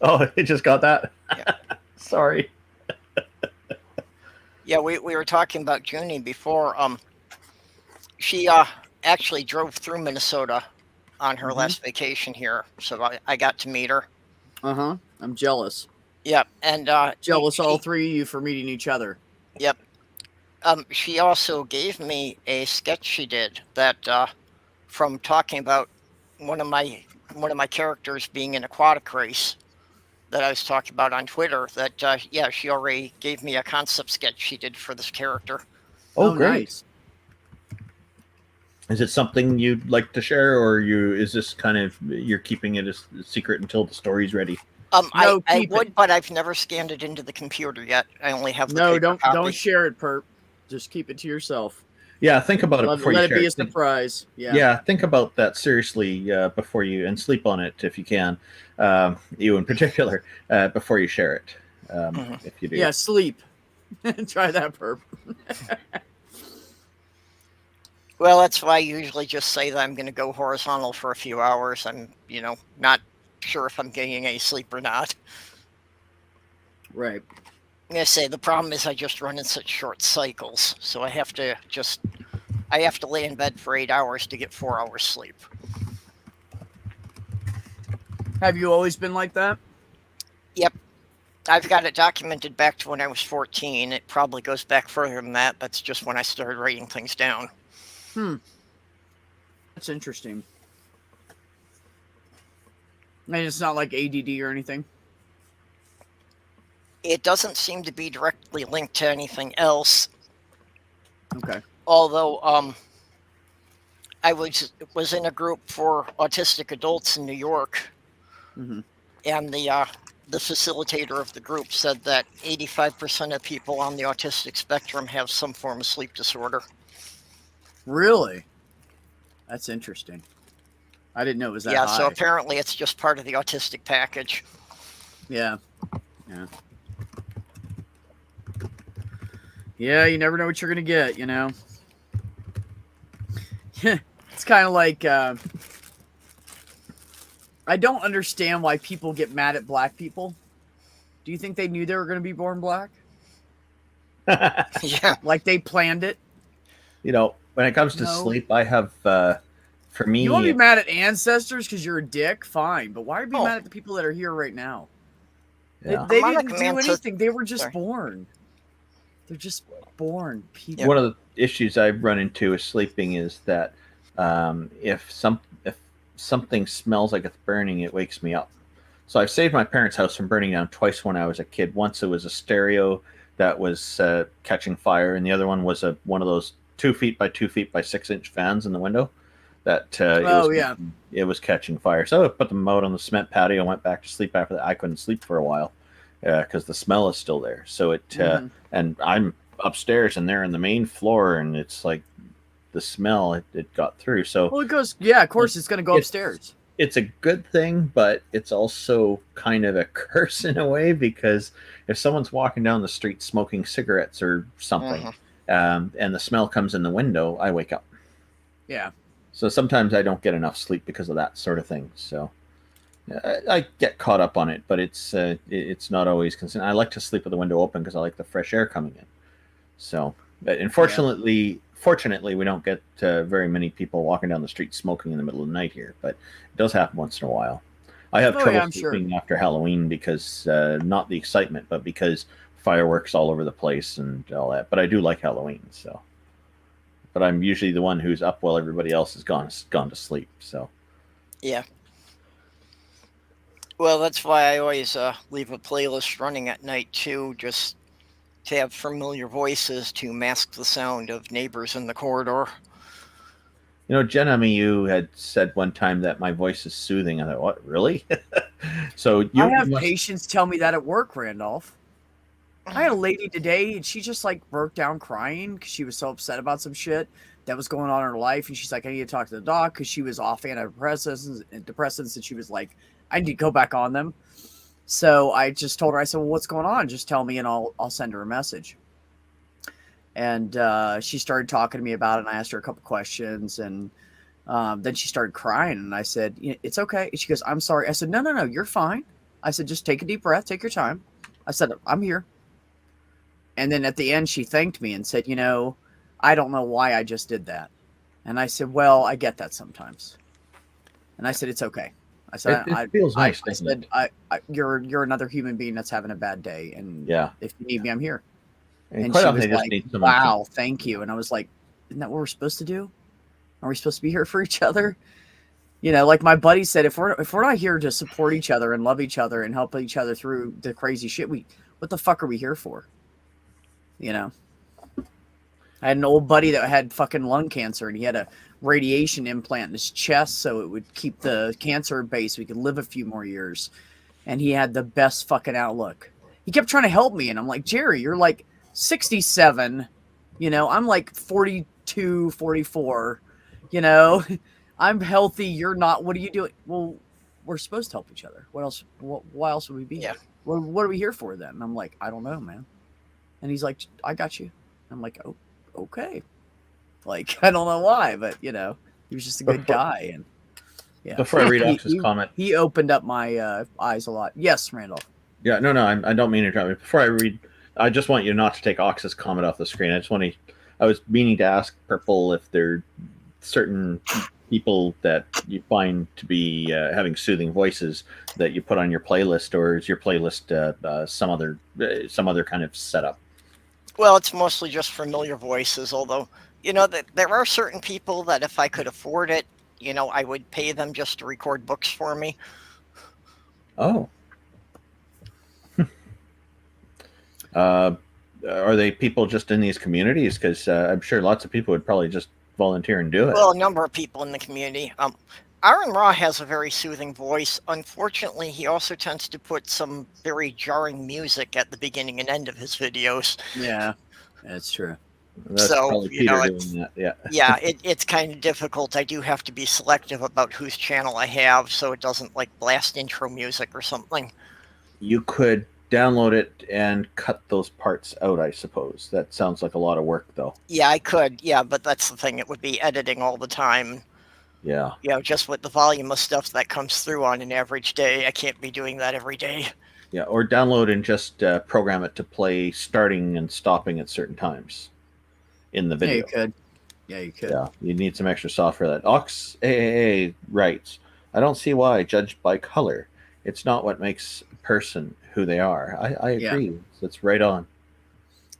it just got that.
Yeah.
Sorry.
Yeah, we were talking about Junie before. She actually drove through Minnesota on her last vacation here, so I got to meet her.
I'm jealous.
Yep, and
jealous all three of you for meeting each other.
Yep. She also gave me a sketch she did that from talking about one of my characters being in Aquatic Race that I was talking about on Twitter. That she already gave me a concept sketch she did for this character.
Oh, great!
Nice.
Is it something you'd like to share, or is this kind of you're keeping it a secret until the story's ready?
I would, but I've never scanned it into the computer yet. I only have the
don't share it, Perp. Just keep it to yourself.
Yeah, think about it before you share it.
Let it be a surprise.
Yeah, think about that seriously before you, and sleep on it if you can. You in particular, before you share it. If you do.
Yeah, sleep. Try that, Perp.
Well, that's why I usually just say that I'm going to go horizontal for a few hours. I'm, not sure if I'm getting any sleep or not.
Right.
I'm going to say the problem is I just run in such short cycles, so I have to lay in bed for 8 hours to get 4 hours sleep.
Have you always been like that?
Yep. I've got it documented back to when I was 14. It probably goes back further than that. That's just when I started writing things down.
That's interesting. And it's not like ADD or anything?
It doesn't seem to be directly linked to anything else.
Okay.
Although I was in a group for autistic adults in New York,
Mm-hmm.
and the facilitator of the group said that 85% of people on the autistic spectrum have some form of sleep disorder.
Really? That's interesting. I didn't know it was that high.
So apparently it's just part of the autistic package.
Yeah. Yeah. Yeah, you never know what you're going to get, you know? It's kind of like, I don't understand why people get mad at black people. Do you think they knew they were going to be born black?
Yeah.
Like they planned it?
You know, when it comes to sleep, I have, for me...
You want to be mad at ancestors because you're a dick? Fine. But why are you mad at the people that are here right now?
Yeah.
They didn't do anything. They were just born. They're just born people.
One of the issues I've run into with sleeping is that if something smells like it's burning, it wakes me up. So I've saved my parents' house from burning down twice when I was a kid. Once it was a stereo that was catching fire, and the other one was one of those 2 feet by 2 feet by 6 inch fans in the window that it was catching fire. So I put them out on the cement patio, went back to sleep after that. I couldn't sleep for a while because the smell is still there. So and I'm upstairs and they're in the main floor, and it's like the smell it got through. So
it goes, of course it's going to go upstairs.
It's a good thing, but it's also kind of a curse in a way, because if someone's walking down the street smoking cigarettes or something, and the smell comes in the window, I wake up.
Yeah.
So sometimes I don't get enough sleep because of that sort of thing. So I get caught up on it, but it's not always consistent. I like to sleep with the window open because I like the fresh air coming in. So, but unfortunately, fortunately, we don't get very many people walking down the street smoking in the middle of the night here, but it does happen once in a while. I have trouble sleeping after Halloween because not the excitement, but because fireworks all over the place and all that. But I do like Halloween, so. But I'm usually the one who's up while everybody else has gone to sleep. So.
Yeah. Well, that's why I always leave a playlist running at night too, just to have familiar voices to mask the sound of neighbors in the corridor.
You know, Jen you had said one time that my voice is soothing. I thought, what, really? So
I have patients tell me that at work, Randolph. I had a lady today, and she just like broke down crying because she was so upset about some shit that was going on in her life, and she's like, I need to talk to the doc because she was off antidepressants, and she was like, I need to go back on them. So I just told her, I said, well, what's going on? Just tell me, and I'll send her a message. And she started talking to me about it, and I asked her a couple questions, and then she started crying, and I said, it's okay. And she goes, I'm sorry. I said, no, you're fine. I said, just take a deep breath, take your time. I said, I'm here. And then at the end, she thanked me and said, I don't know why I just did that. And I said, well, I get that sometimes. And I said, it's okay. I said,
it feels nice.
I said, you're another human being that's having a bad day. And if you need me, I'm here. And she was like, wow, thank you. And I was like, isn't that what we're supposed to do? Are we supposed to be here for each other? Like my buddy said, if we're not here to support each other and love each other and help each other through the crazy shit, what the fuck are we here for? I had an old buddy that had fucking lung cancer, and he had a radiation implant in his chest so it would keep the cancer at bay so he could live a few more years. And he had the best fucking outlook. He kept trying to help me, and I'm like, Jerry, you're like 67, I'm like 42, 44, I'm healthy, you're not. What are you doing? Well, we're supposed to help each other. What else? Why else would we be here? What are we here for then? And I'm like, I don't know, man. And he's like, I got you. I'm like, oh, okay. Like, I don't know why, but he was just a good guy. And
before I read Ox's comment,
he opened up my eyes a lot. Yes, Randolph.
Yeah, no, I don't mean to interrupt you. Before I read, I just want you not to take Ox's comment off the screen. I was meaning to ask Purple if there are certain people that you find to be having soothing voices that you put on your playlist, or is your playlist some other kind of setup?
Well, it's mostly just familiar voices, although, there are certain people that if I could afford it, I would pay them just to record books for me.
Oh. are they people just in these communities? Because I'm sure lots of people would probably just volunteer and do it.
Well, a number of people in the community. Aaron Ra has a very soothing voice. Unfortunately, he also tends to put some very jarring music at the beginning and end of his videos.
Yeah, that's true.
That's
so,
probably Peter doing that. Yeah.
Yeah, it's kind of difficult. I do have to be selective about whose channel I have so it doesn't like blast intro music or something.
You could download it and cut those parts out, I suppose. That sounds like a lot of work, though.
Yeah, I could. Yeah, but that's the thing. It would be editing all the time.
Yeah.
You know, just with the volume of stuff that comes through on an average day, I can't be doing that every day.
Yeah, or download and just program it to play starting and stopping at certain times in the video.
Yeah, you could. Yeah, you could.
Yeah, you need some extra software. That Ox AAA writes, I don't see why judged by color. It's not what makes a person who they are. I agree. Yeah. That's right on.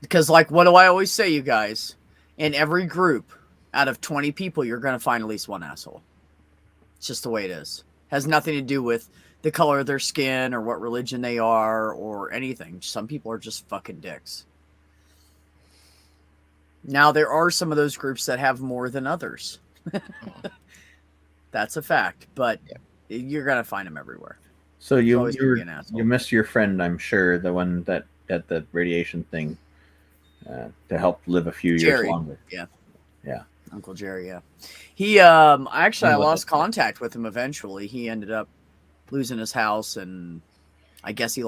Because, like, what do I always say, you guys? In every group, out of 20 people, you're going to find at least one asshole. It's just the way it is. Has nothing to do with the color of their skin or what religion they are or anything. Some people are just fucking dicks. Now, there are some of those groups that have more than others. That's a fact. But you're going to find them everywhere.
So you missed your friend, I'm sure, the one that at the radiation thing to help live a few years longer.
Yeah. Uncle Jerry, yeah. He I lost contact with him eventually. He ended up losing his house, and I guess he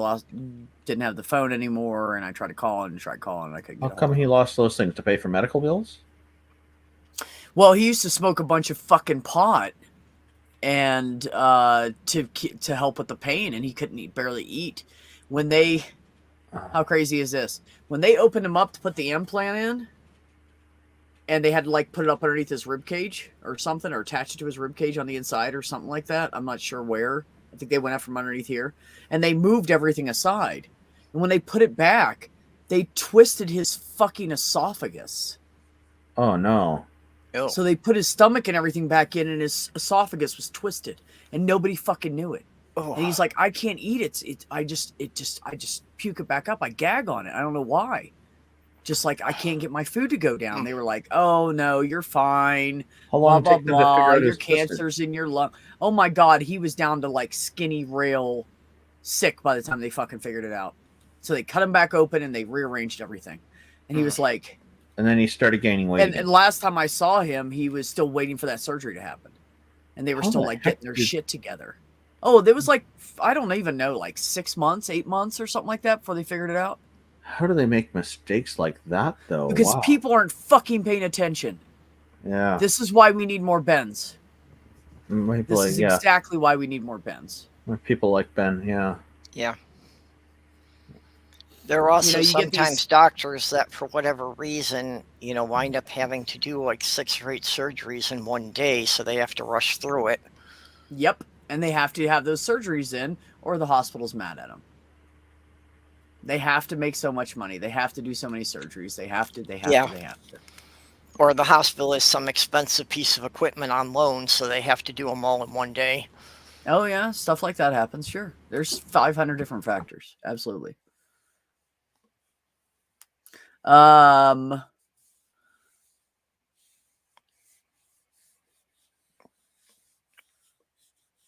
didn't have the phone anymore, and I tried calling, and I couldn't get
How come he lost those things? To pay for medical bills?
Well, he used to smoke a bunch of fucking pot and to help with the pain, and he couldn't barely eat. When they how crazy is this? When they opened him up to put the implant in, and they had to like put it up underneath his rib cage or something, or attach it to his rib cage on the inside or something like that. I'm not sure where. I think they went up from underneath here, and they moved everything aside. And when they put it back, they twisted his fucking esophagus.
Oh no.
So they put his stomach and everything back in, and his esophagus was twisted, and nobody fucking knew it. Oh. And he's like, I can't eat it. I just puke it back up. I gag on it. I don't know why. Just like I can't get my food to go down. They were like, oh no, you're fine.
How long
blah, blah, blah. Your cancer's in your lung. Oh my God. He was down to like skinny rail sick by the time they fucking figured it out. So they cut him back open and they rearranged everything. And he was like,
and then he started gaining weight.
And last time I saw him, he was still waiting for that surgery to happen. And they were still like getting their shit together. Oh, there was like, I don't even know, like 6 months, 8 months or something like that before they figured it out.
How do they make mistakes like that, though?
Because people aren't fucking paying attention.
Yeah.
This is why we need more Bens.
This
is exactly why we need more Bens.
People like Ben, yeah.
Yeah. There are also sometimes doctors that, for whatever reason, wind up having to do like 6 or 8 surgeries in one day, so they have to rush through it.
Yep, and they have to have those surgeries in, or the hospital's mad at them. They have to make so much money. They have to do so many surgeries. They have to.
Or the hospital is some expensive piece of equipment on loan, so they have to do them all in one day.
Oh yeah, stuff like that happens. Sure, there's 500 different factors. Absolutely. I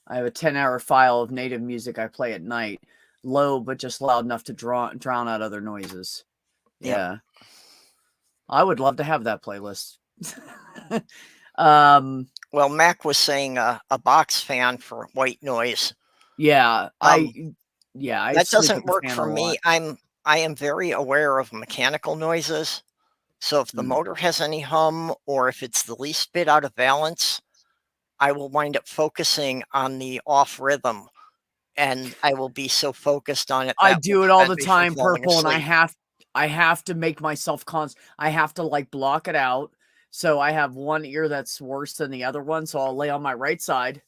have a 10-hour file of native music I play at night. Low, but just loud enough to drown out other noises. Yeah. I would love to have that playlist.
Well, Mac was saying a box fan for white noise.
Yeah.
That doesn't work for me. I am very aware of mechanical noises. So if the motor has any hum, or if it's the least bit out of balance, I will wind up focusing on the off rhythm, and I will be so focused on it.
I do it all the time, Purple, and I have to make myself I have to like block it out. So I have one ear that's worse than the other one. So I'll lay on my right side,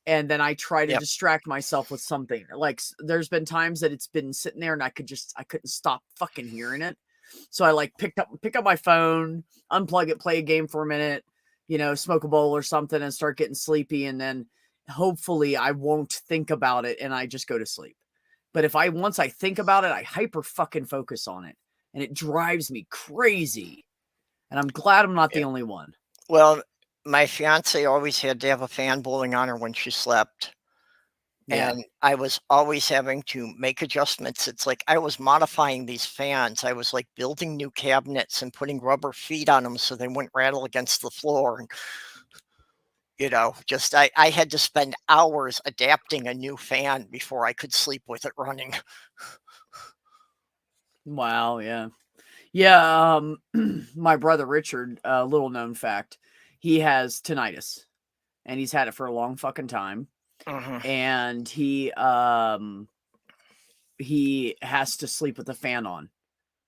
and then I try to distract myself with something. Like there's been times that it's been sitting there and I couldn't stop fucking hearing it. So I like pick up my phone, unplug it, play a game for a minute, smoke a bowl or something, and start getting sleepy. And then hopefully I won't think about it and I just go to sleep. But once I think about it, I hyper fucking focus on it. and it drives me crazy. And I'm glad I'm not the only one.
Well, my fiance always had to have a fan blowing on her when she slept.
Yeah.
And I was always having to make adjustments. It's like I was modifying these fans. I was like building new cabinets and putting rubber feet on them so they wouldn't rattle against the floor. And, you know, just I had to spend hours adapting a new fan before I could sleep with it running.
Wow. Yeah. Yeah. My brother Richard, little known fact, he has tinnitus, and he's had it for a long fucking time. And he has to sleep with the fan on,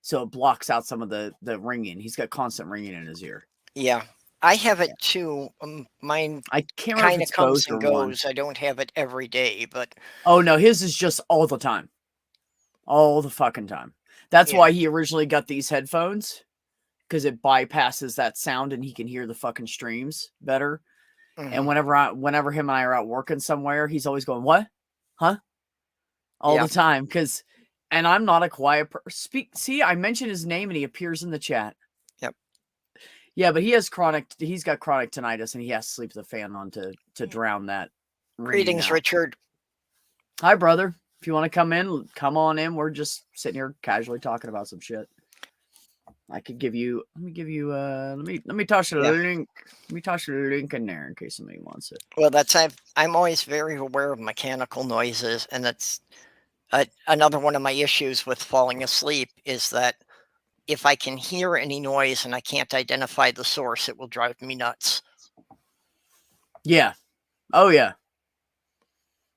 so it blocks out some of the ringing. He's got constant ringing in his ear.
Yeah, I have it too. Mine
I can't remember
kind
if
of
it's
comes
both
and
or one.
goes. I don't have it every day, but
Oh no, his is just all the time, all the fucking time. That's why he originally got these headphones, because it bypasses that sound and he can hear the fucking streams better. And whenever him and I are out working somewhere, he's always going, "What? Huh?" All the time. And I'm not a quiet person. See, I mentioned his name and he appears in the chat.
Yep.
Yeah, but he's got chronic tinnitus, and he has to sleep with the fan on to drown that.
Greetings, Richard.
Hi, brother. If you want to come in, come on in. We're just sitting here casually talking about some shit. I could give you. Let me toss you the link. Let me toss you the link in there in case somebody wants it.
Well, I'm always very aware of mechanical noises, and that's another one of my issues with falling asleep is that if I can hear any noise and I can't identify the source, it will drive me nuts.
Yeah. Oh yeah.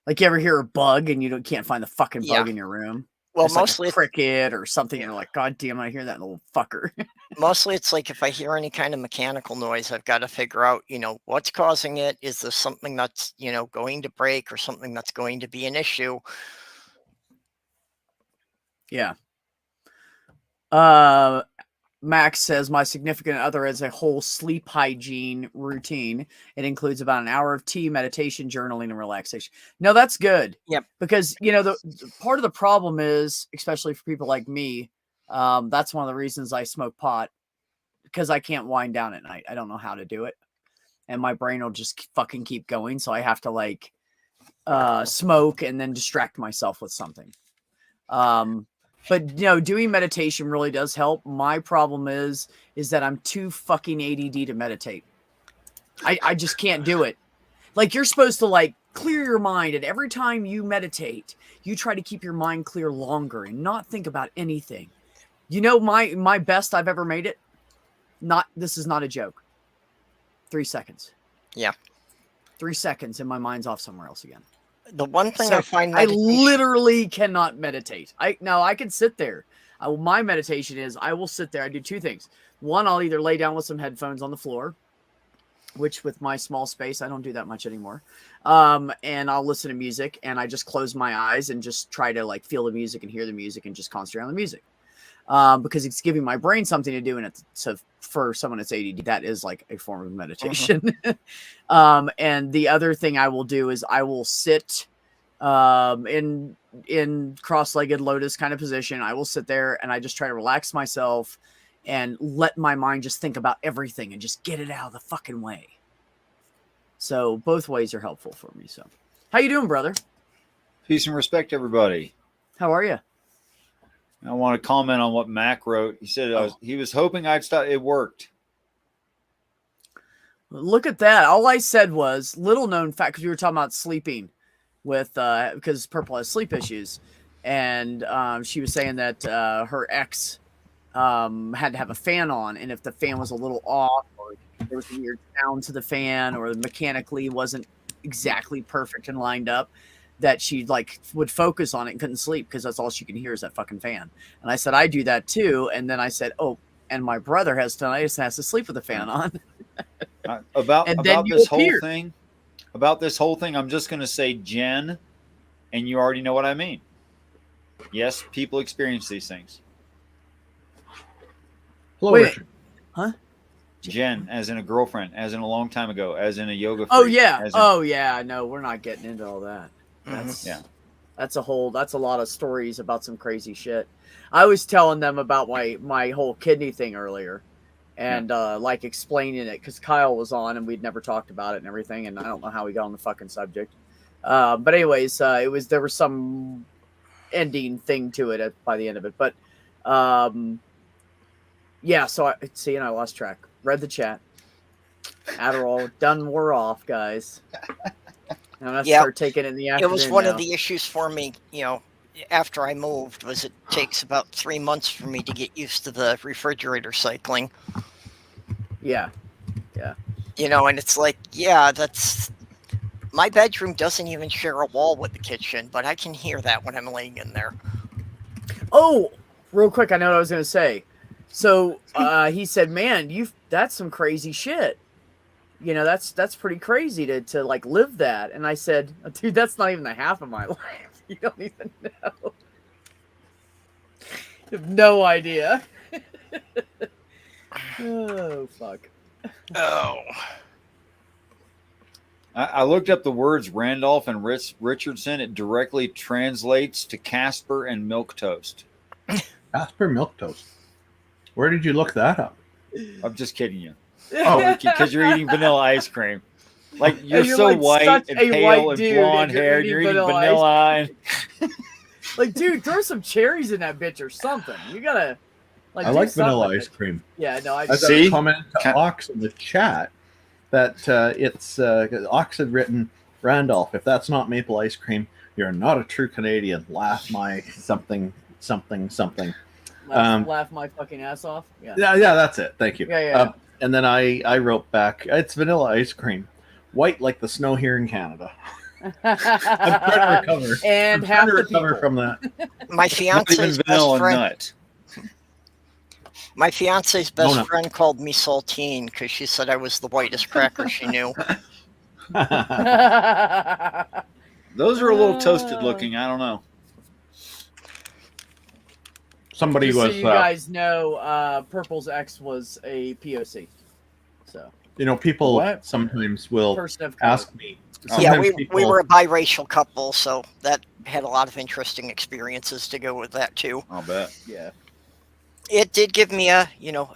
Like you ever hear a bug and you can't find the fucking bug in your room?
Well,
it's
mostly
like a cricket or something. And you're like, God damn, I hear that little fucker.
Mostly it's like if I hear any kind of mechanical noise, I've got to figure out, what's causing it. Is this something that's, going to break or something that's going to be an issue?
Yeah. Max says, my significant other has a whole sleep hygiene routine. It includes about an hour of tea, meditation, journaling, and relaxation. No, that's good.
Yep.
Because, the part of the problem is, especially for people like me, that's one of the reasons I smoke pot, because I can't wind down at night. I don't know how to do it. And my brain will just fucking keep going. So I have to smoke and then distract myself with something. But doing meditation really does help. My problem is that I'm too fucking ADD to meditate. I just can't do it. Like you're supposed to clear your mind, and every time you meditate, you try to keep your mind clear longer and not think about anything. My best I've ever made it. This is not a joke. 3 seconds.
Yeah.
3 seconds and my mind's off somewhere else again.
The one thing I find
I literally cannot meditate. I can sit there. My meditation is I will sit there. I do two things. One, I'll either lay down with some headphones on the floor, which with my small space, I don't do that much anymore. And I'll listen to music, and I just close my eyes and just try to feel the music and hear the music and just concentrate on the music. Because it's giving my brain something to do. And so for someone that's ADD, that is like a form of meditation. And the other thing I will do is I will sit in cross-legged lotus kind of position. I will sit there and I just try to relax myself and let my mind just think about everything and just get it out of the fucking way. So both ways are helpful for me. So how you doing, brother?
Peace and respect, everybody.
How are you?
I want to comment on what Mac wrote. He said he was hoping I'd stop. It worked.
Look at that. All I said was little known fact, because we were talking about sleeping with because Purple has sleep issues, and she was saying that her ex had to have a fan on, and if the fan was a little off or there was a weird sound to the fan or mechanically wasn't exactly perfect and lined up, that she would focus on it and couldn't sleep because that's all she can hear is that fucking fan. And I said, I do that too. And then I said, oh, and my brother has tinnitus and has to sleep with the fan on.
About this whole thing, I'm just going to say Jen, and you already know what I mean. Yes, people experience these things.
Hello, Richard.
Huh?
Jen, as in a girlfriend, as in a long time ago, as in a yoga freak.
Oh, yeah. No, we're not getting into all that. That's, That's a lot of stories about some crazy shit. I was telling them about my whole kidney thing earlier, and like explaining it because Kyle was on and we'd never talked about it and everything, and I don't know how we got on the fucking subject. But anyways, there was some ending thing to it by the end of it. But yeah, so I lost track. Read the chat. Adderall done wore off, guys. I'm gonna start taking it in the afternoon.
It was one of the issues for me, after I moved, was it takes about 3 months for me to get used to the refrigerator cycling.
Yeah.
And it's like, that's my bedroom doesn't even share a wall with the kitchen, but I can hear that when I'm laying in there.
Oh, real quick, I know what I was gonna say. So he said, "Man, that's some crazy shit. That's pretty crazy to like live that." And I said, "Dude, that's not even the half of my life. You don't even know. You have no idea." Oh fuck.
Oh.
I looked up the words Randolph and Richardson. It directly translates to Casper and milquetoast.
Casper milquetoast. Where did you look that up?
I'm just kidding you.
Oh,
because you're eating vanilla ice cream. Like you're so
like
white and pale and blonde haired. You're eating vanilla.
Like, dude, throw some cherries in that bitch or something. You gotta.
I like vanilla ice cream.
Yeah, no, I
see. Comment to Ox in the chat that it's Ox had written, Randolph, if that's not maple ice cream, you're not a true Canadian. Laugh my something.
Laugh my fucking ass off.
Yeah, that's it. Thank you.
Yeah.
And then I wrote back, it's vanilla ice cream, white like the snow here in Canada. I'm trying to recover.
And
half the recover from that.
My fiance's best friend.
Nut.
My fiance's best friend called me saltine because she said I was the whitest cracker she knew.
Those are a little toasted looking. I don't know.
Somebody
Just
was.
So you guys know, Purple's ex was a POC. So
people sometimes will ask me.
Yeah, we were a biracial couple, so that had a lot of interesting experiences to go with that too.
I'll bet.
Yeah.
It did give me a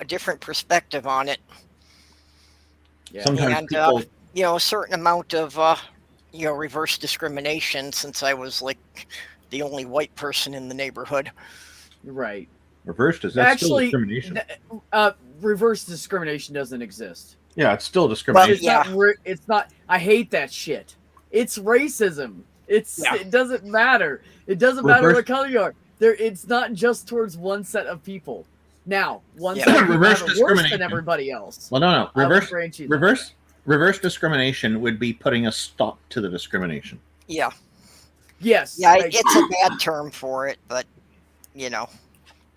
different perspective on it.
Yeah. Sometimes people,
a certain amount of reverse discrimination since I was like the only white person in the neighborhood.
Right.
Reverse is that still discrimination?
Reverse discrimination doesn't exist.
Yeah, it's still discrimination.
Well, it's not. I hate that shit. It's racism. It doesn't matter. It doesn't matter what color you are. It's not just towards one set of people. Now, one set of
reverse
people are worse than everybody else.
Well, no. Reverse discrimination would be putting a stop to the discrimination.
Yeah.
Yes.
Yeah, it's a bad term for it, but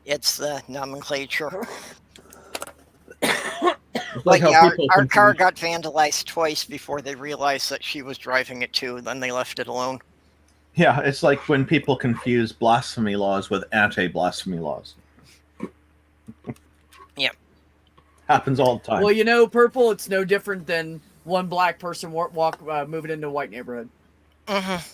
it's the nomenclature. Like our car got vandalized twice before they realized that she was driving it too. Then they left it alone.
Yeah, it's like when people confuse blasphemy laws with anti-blasphemy laws.
Yeah.
Happens all the time.
Well, Purple, it's no different than one black person moving into a white neighborhood.
Mm-hmm.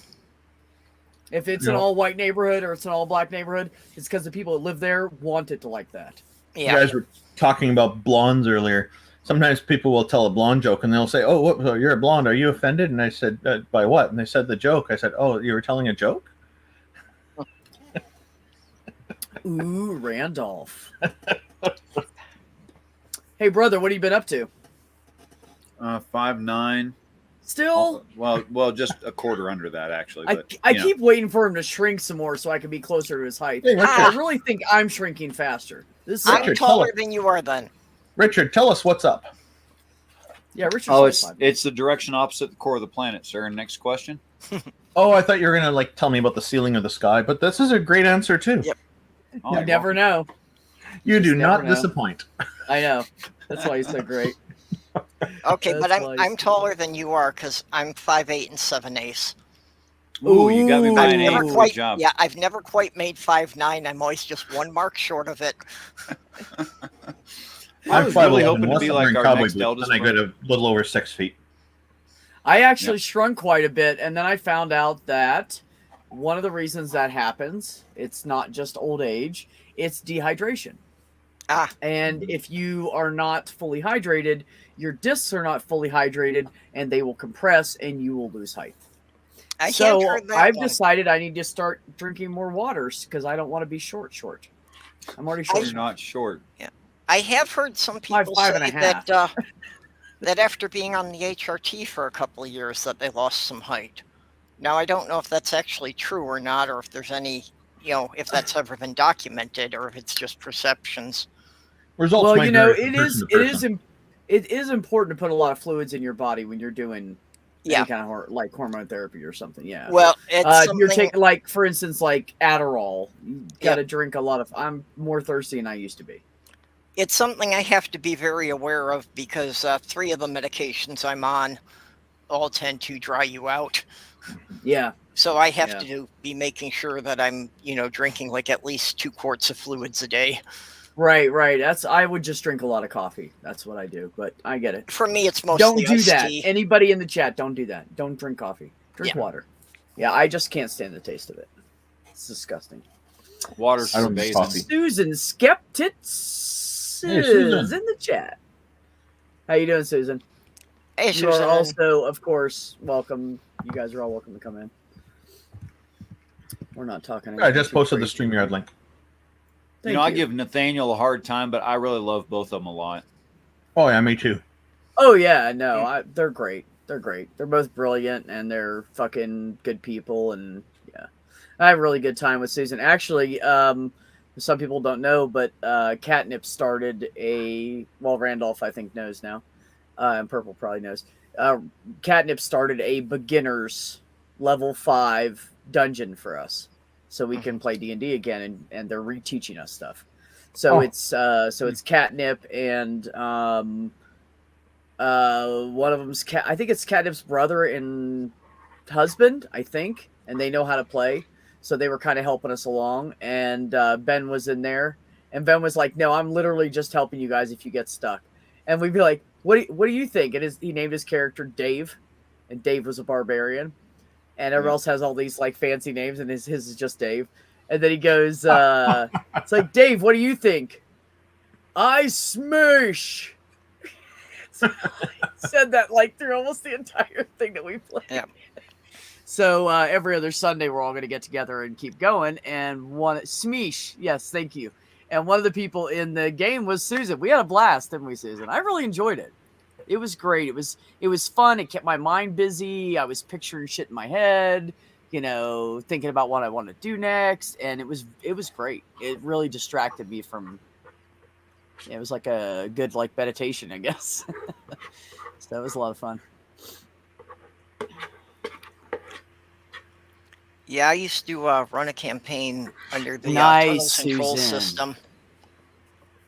If it's an all-white neighborhood or it's an all-black neighborhood, it's because the people that live there want it to like that.
Yeah.
You guys were talking about blondes earlier. Sometimes people will tell a blonde joke and they'll say, "Oh, you're a blonde. Are you offended?" And I said, "By what?" And they said the joke. I said, "Oh, you were telling a joke?"
Ooh, Randolph. Hey, brother, what have you been up to?
5'9".
Still?
Well, just a quarter under that, actually. But,
I keep waiting for him to shrink some more so I can be closer to his height. Hey, I really think I'm shrinking faster.
I'm taller than you are then.
Richard, tell us what's up.
Yeah, Richard.
It's the direction opposite the core of the planet, sir. Next question.
Oh, I thought you were gonna tell me about the ceiling of the sky, but this is a great answer too.
Yep.
You never know.
You do not disappoint.
I know. That's why he's so great.
Okay, but I'm taller than you are because I'm 5'8" and 7/8".
Ooh, you got me by an 8. Good job.
Yeah, I've never quite made 5'9". I'm always just one mark short of it.
I was really hoping to be like our next eldest.
And I got a little over 6 feet.
I actually shrunk quite a bit, and then I found out that one of the reasons that happens, it's not just old age, it's dehydration. And if you are not fully hydrated, your discs are not fully hydrated, and they will compress, and you will lose height. I've decided I need to start drinking more waters because I don't want to be short. I'm already short.
You're not short.
Yeah, I have heard some people say that that after being on the HRT for a couple of years, that they lost some height. Now, I don't know if that's actually true or not, or if there's any, if that's ever been documented, or if it's just perceptions.
Results.
Well, it is important to put a lot of fluids in your body when you're doing any kind of like hormone therapy or something. Yeah.
Well, it's
you're taking, like, for instance, like Adderall. You got to drink a lot of. I'm more thirsty than I used to be.
It's something I have to be very aware of because 3 of the medications I'm on all tend to dry you out.
Yeah.
So I have to be making sure that I'm, drinking like at least 2 quarts of fluids a day.
Right. I would just drink a lot of coffee. That's what I do, but I get it.
For me, it's mostly
don't do
iced
that.
tea.
Anybody in the chat, don't do that. Don't drink coffee. Drink water. Yeah, I just can't stand the taste of it. It's disgusting.
Water's amazing.
Susan Skeptits is in the chat. How you doing, Susan?
Hey,
you are also, of course, welcome. You guys are all welcome to come in. We're not talking.
I just posted the StreamYard link.
I give Nathaniel a hard time, but I really love both of them a lot.
Oh yeah, me too.
Oh yeah, no, they're great. They're great. They're both brilliant, and they're fucking good people. And yeah, I have a really good time with Susan. Actually, some people don't know, but Catnip started Randolph I think knows now, and Purple probably knows. Catnip started a beginners level 5 dungeon for us, so we can play D&D again, and they're reteaching us stuff. So it's Catnip and one of them's I think it's Catnip's brother and husband, I think, and they know how to play, so they were kind of helping us along. And Ben was in there, and Ben was like, "No, I'm literally just helping you guys if you get stuck." And we'd be like, "What do you think?" And he named his character Dave, and Dave was a barbarian. And everyone else has all these like fancy names, and his is just Dave. And then he goes, it's like, "Dave, what do you think?" "I smash." So he said that like through almost the entire thing that we played.
Yeah.
So every other Sunday, we're all going to get together and keep going. And Smeesh, yes, thank you. And one of the people in the game was Susan. We had a blast, didn't we, Susan? I really enjoyed it. It was great. It was fun. It kept my mind busy. I was picturing shit in my head, thinking about what I want to do next, and it was great. It really distracted me from. It was like a good meditation, I guess. So that was a lot of fun.
Yeah, I used to run a campaign under the
nice
Tunnels and Trolls system.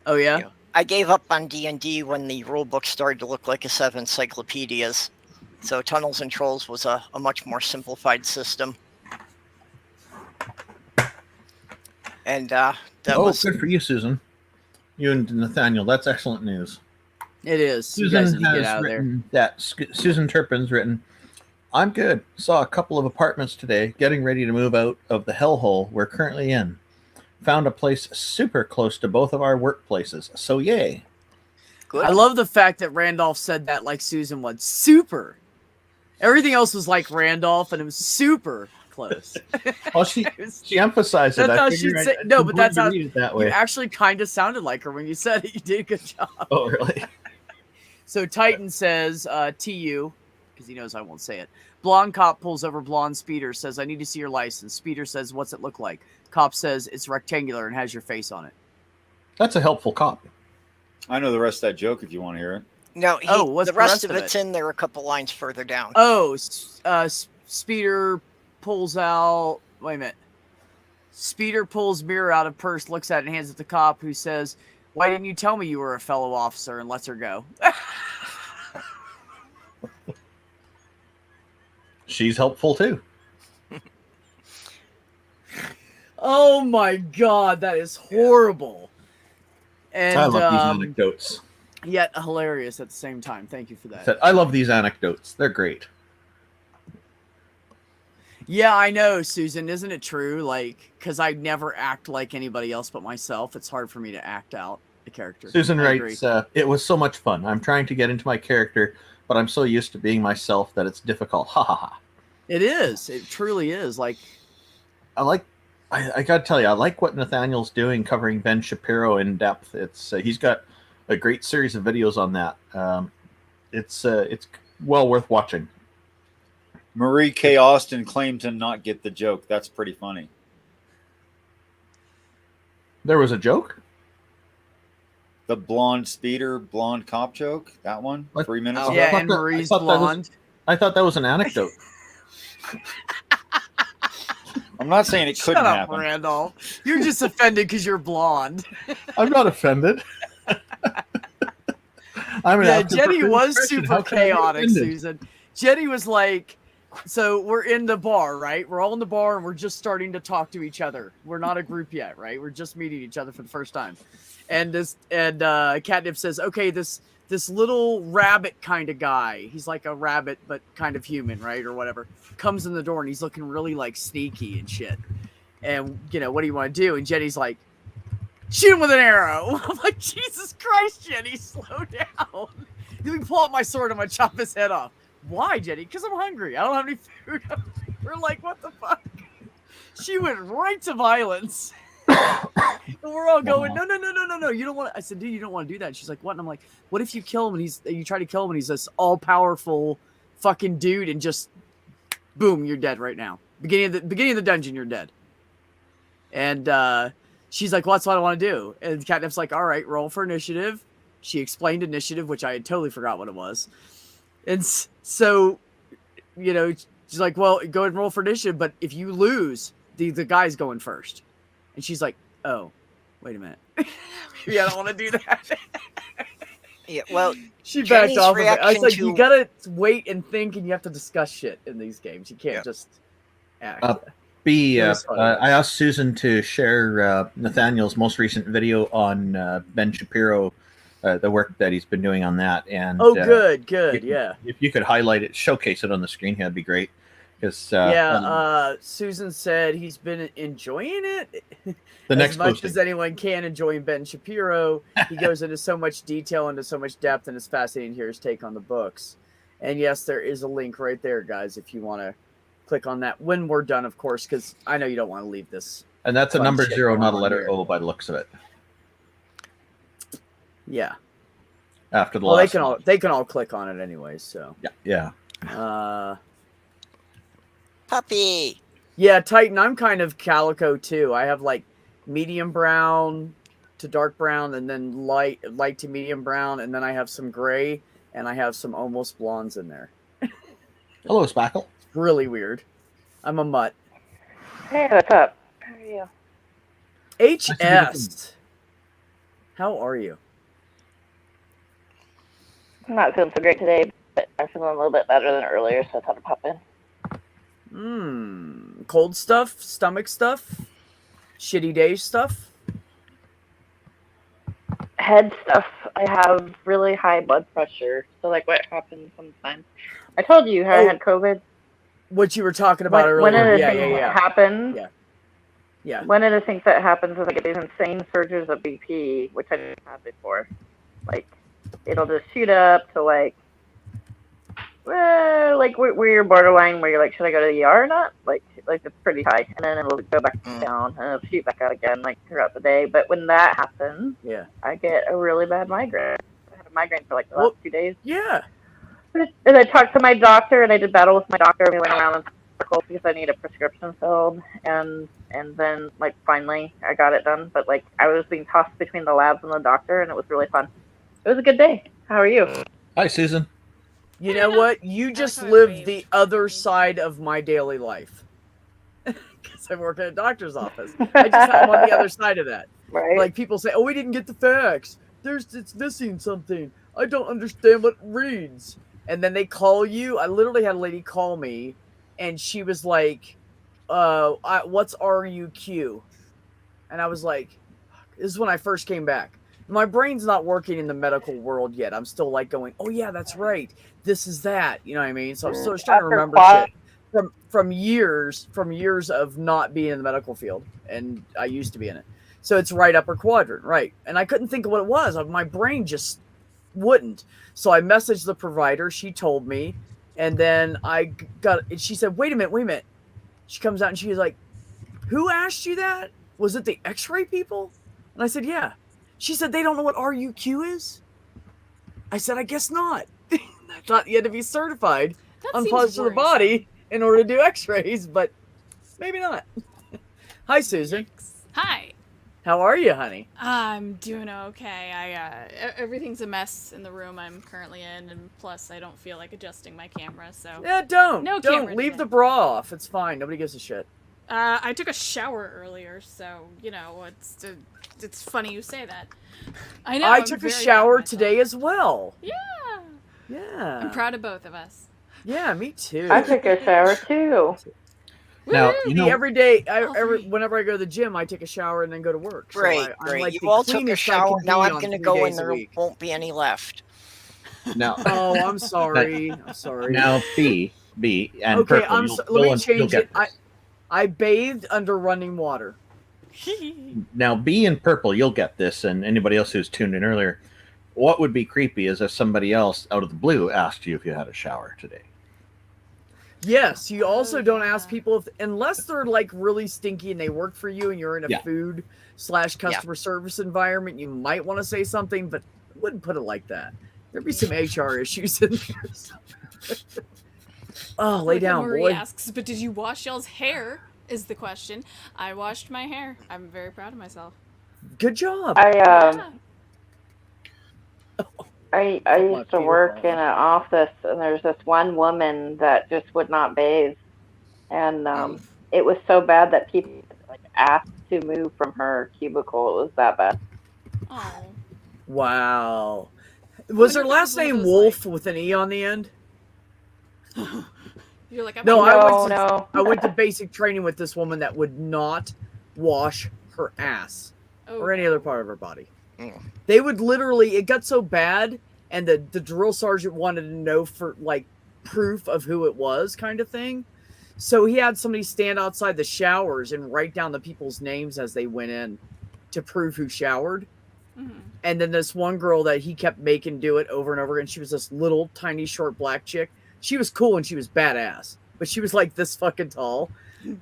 Oh yeah.
I gave up on D&D when the rulebook started to look like a set of encyclopedias. So Tunnels and Trolls was a much more simplified system. And that was
good for you, Susan. You and Nathaniel. That's excellent news.
It is.
Susan
you guys need to get out of there.
Susan Turpin's written, "I'm good. Saw a couple of apartments today, getting ready to move out of the hellhole we're currently in. Found a place super close to both of our workplaces. So yay."
Good.
I love the fact that Randolph said that like Susan was super. Everything else was like Randolph, and it was super close.
Well, she emphasized it.
That's how she'd say. No, but that's how
that way.
You actually kind of sounded like her when you said it. You did a good job.
Oh, really?
So Titan says, "TU," because he knows I won't say it. Blonde cop pulls over blonde speeder, says, "I need to see your license." Speeder says, "What's it look like?" Cop says, "It's rectangular and has your face on it."
That's a helpful cop.
I know the rest of that joke if you want to hear it.
No,
what's
the rest of it's in there a couple lines further down.
Oh, Speeder pulls out. Wait a minute. Speeder pulls mirror out of purse, looks at it, and hands it to cop, who says, "Why didn't you tell me you were a fellow officer?" and lets her go.
She's helpful too.
Oh my god, that is horrible. And
I love these anecdotes.
Yet hilarious at the same time. Thank you for that.
I love these anecdotes. They're great.
Yeah, I know, Susan. Isn't it true? Like, because I never act like anybody else but myself. It's hard for me to act out the character.
Susan
I
writes, it was so much fun. I'm trying to get into my character, but I'm so used to being myself that it's difficult. Ha ha ha.
It is. It truly is. Like,
I gotta tell you, I like what Nathaniel's doing, covering Ben Shapiro in depth. It's he's got a great series of videos on that. It's well worth watching.
Marie K. Austin claimed to not get the joke. That's pretty funny.
There was a joke?
The blonde speeder, blonde cop joke? That one?
What?
3 minutes
Oh,
ago?
yeah, and Marie's blonde.
I thought that was an anecdote.
I'm not saying it couldn't
Shut up,
happen.
Randolph. You're just offended because you're blonde.
I'm not offended.
Jenny was super chaotic, Susan. Jenny was like, so we're in the bar, right? We're all in the bar and we're just starting to talk to each other. We're not a group yet, right? We're just meeting each other for the first time. And Catnip says, okay, this little rabbit kind of guy, he's like a rabbit but kind of human, right? Or whatever, comes in the door and he's looking really like sneaky and shit. And, what do you want to do? And Jenny's like, shoot him with an arrow. I'm like, Jesus Christ, Jenny, slow down. You can pull out my sword, I'm going to chop his head off. Why, Jenny? Because I'm hungry. I don't have any food. We're like, what the fuck? She went right to violence. And we're all going, no. You don't want to. I said, dude, you don't want to do that. And she's like, what? And I'm like, what if you kill him and you try to kill him and he's this all-powerful fucking dude and just, boom, you're dead right now. Beginning of the dungeon, you're dead. And she's like, well, that's what I want to do. And Catnip's like, all right, roll for initiative. She explained initiative, which I had totally forgot what it was. And so, she's like, well, go ahead and roll for initiative. But if you lose, the guy's going first. And she's like, oh, wait a minute. Maybe I don't want to do that.
Yeah, well,
she backed off of it. I was like, you got to wait and think, and you have to discuss shit in these games. You can't just act.
I asked Susan to share Nathaniel's most recent video on Ben Shapiro, the work that he's been doing on that. And
good, yeah.
If you could highlight it, showcase it on the screen, that'd be great. Because
Susan said he's been enjoying it
the next
as much
posting.
as anyone can enjoying Ben Shapiro. He goes into so much detail, into so much depth, and it's fascinating to hear his take on the books. And yes, there is a link right there, guys, if you want to click on that when we're done, of course, because I know you don't want to leave this.
And that's a number 0, not a letter O, by the looks of it.
Yeah.
After the last
they can all click on it anyways. So
yeah.
Puppy.
Yeah, Titan. I'm kind of calico too. I have like medium brown to dark brown, and then light to medium brown, and then I have some gray, and I have some almost blondes in there.
Hello, Spackle.
Really weird. I'm a mutt.
Hey, what's up? How are you?
HS. How are you?
I'm not feeling so great today, but I'm feeling a little bit better than earlier, so I thought I'd pop in.
Cold stuff, stomach stuff, shitty day stuff.
Head stuff. I have really high blood pressure. So, like, what happens sometimes? I told you how I had COVID.
What you were talking about earlier.
One of the things that happens.
Yeah.
One of the things that happens is I get these insane surges of BP, which I didn't have before. Like, it'll just shoot up to like where you're borderline, where you're like, should I go to the ER or not? Like it's pretty high, and then it'll go back down and it'll shoot back out again, like throughout the day. But when that happens, I get a really bad migraine. I had a migraine for like the last 2 days.
Yeah.
And I talked to my doctor, and I did battle with my doctor. We went around in circles because I need a prescription filled, and then like finally I got it done. But like I was being tossed between the labs and the doctor, and it was really fun. It was a good day. How are you?
Hi, Susan.
You know what? You just lived the other side of my daily life. Because I work at a doctor's office. I'm on the other side of that.
Right.
Like people say, oh, we didn't get the facts. It's missing something. I don't understand what it reads. And then they call you. I literally had a lady call me, and she was like, what's RUQ? And I was like, this is when I first came back. My brain's not working in the medical world yet. I'm still like going, oh yeah, that's right. This is that. You know what I mean? So I'm still trying to remember shit. from years of not being in the medical field, and I used to be in it. So it's right upper quadrant, right? And I couldn't think of what it was. My brain just wouldn't. So I messaged the provider. She told me, and then she said, wait a minute. She comes out and she's like, who asked you that? Was it the X-ray people? And I said, yeah. She said, they don't know what RUQ is? I said, I guess not. I thought you had to be certified on parts of the body in order to do X-rays, but maybe not. Hi, Susan.
Hi.
How are you, honey?
I'm doing okay. Everything's a mess in the room I'm currently in, and plus I don't feel like adjusting my camera, so...
Yeah, don't.
No
don't.
camera
Leave
today.
the bra off. It's fine. Nobody gives a shit.
I took a shower earlier, so, you know, it's funny you say that. I know,
I
I'm
took a
very proud of
shower
myself.
today as well.
Yeah.
Yeah.
I'm proud of both of us.
Yeah, me too.
I took a shower too.
Now, you know,
every day, whenever I go to the gym, I take a shower and then go to work. So
Great,
I'm
great.
like
You
the
all took a
cleanest I
shower.
can
Now
be
I'm
on
going to
3
go
days
and
a
there
week.
won't be any left.
now,
Oh, I'm sorry. I'm sorry.
now, B, and
Okay,
Purple,
let me
you'll
change
get
it. I bathed under running water.
Now, B and Purple, you'll get this, and anybody else who's tuned in earlier. What would be creepy is if somebody else out of the blue asked you if you had a shower today.
Yes, you also don't ask people unless they're like really stinky and they work for you and you're in a food/customer service environment, you might want to say something, but I wouldn't put it like that. There'd be some HR issues in there. Oh, lay down,
Marie
boy.
asks, but did you wash y'all's hair? Is the question. I washed my hair. I'm very proud of myself.
Good job.
I used to work in an office, and there's this one woman that just would not bathe, and it was so bad that people like asked to move from her cubicle. It was that bad.
Oh.
Wow. Was her last name Wolf with an E on the end?
You're like,
I went to basic training with this woman that would not wash her ass or any other part of her body. They would literally, it got so bad, and the drill sergeant wanted to know for like proof of who it was, kind of thing. So he had somebody stand outside the showers and write down the people's names as they went in to prove who showered.
Mm-hmm.
And then this one girl that he kept making do it over and over again, she was this little tiny short black chick. She was cool and she was badass, but she was like this fucking tall.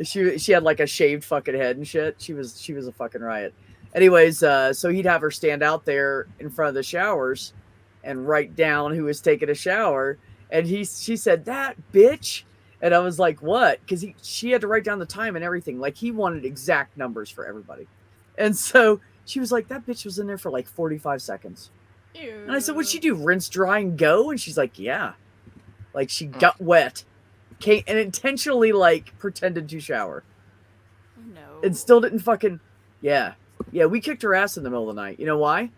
She had like a shaved fucking head and shit. She was a fucking riot. Anyways, so he'd have her stand out there in front of the showers and write down who was taking a shower. And she said, that bitch. And I was like, what? Because she had to write down the time and everything. Like he wanted exact numbers for everybody. And so she was like, that bitch was in there for like 45 seconds.
Ew.
And I said, what'd she do? Rinse, dry, and go? And she's like, yeah. Like she got wet. And intentionally like pretended to shower.
No.
And still didn't fucking, yeah. Yeah, we kicked her ass in the middle of the night. You know why?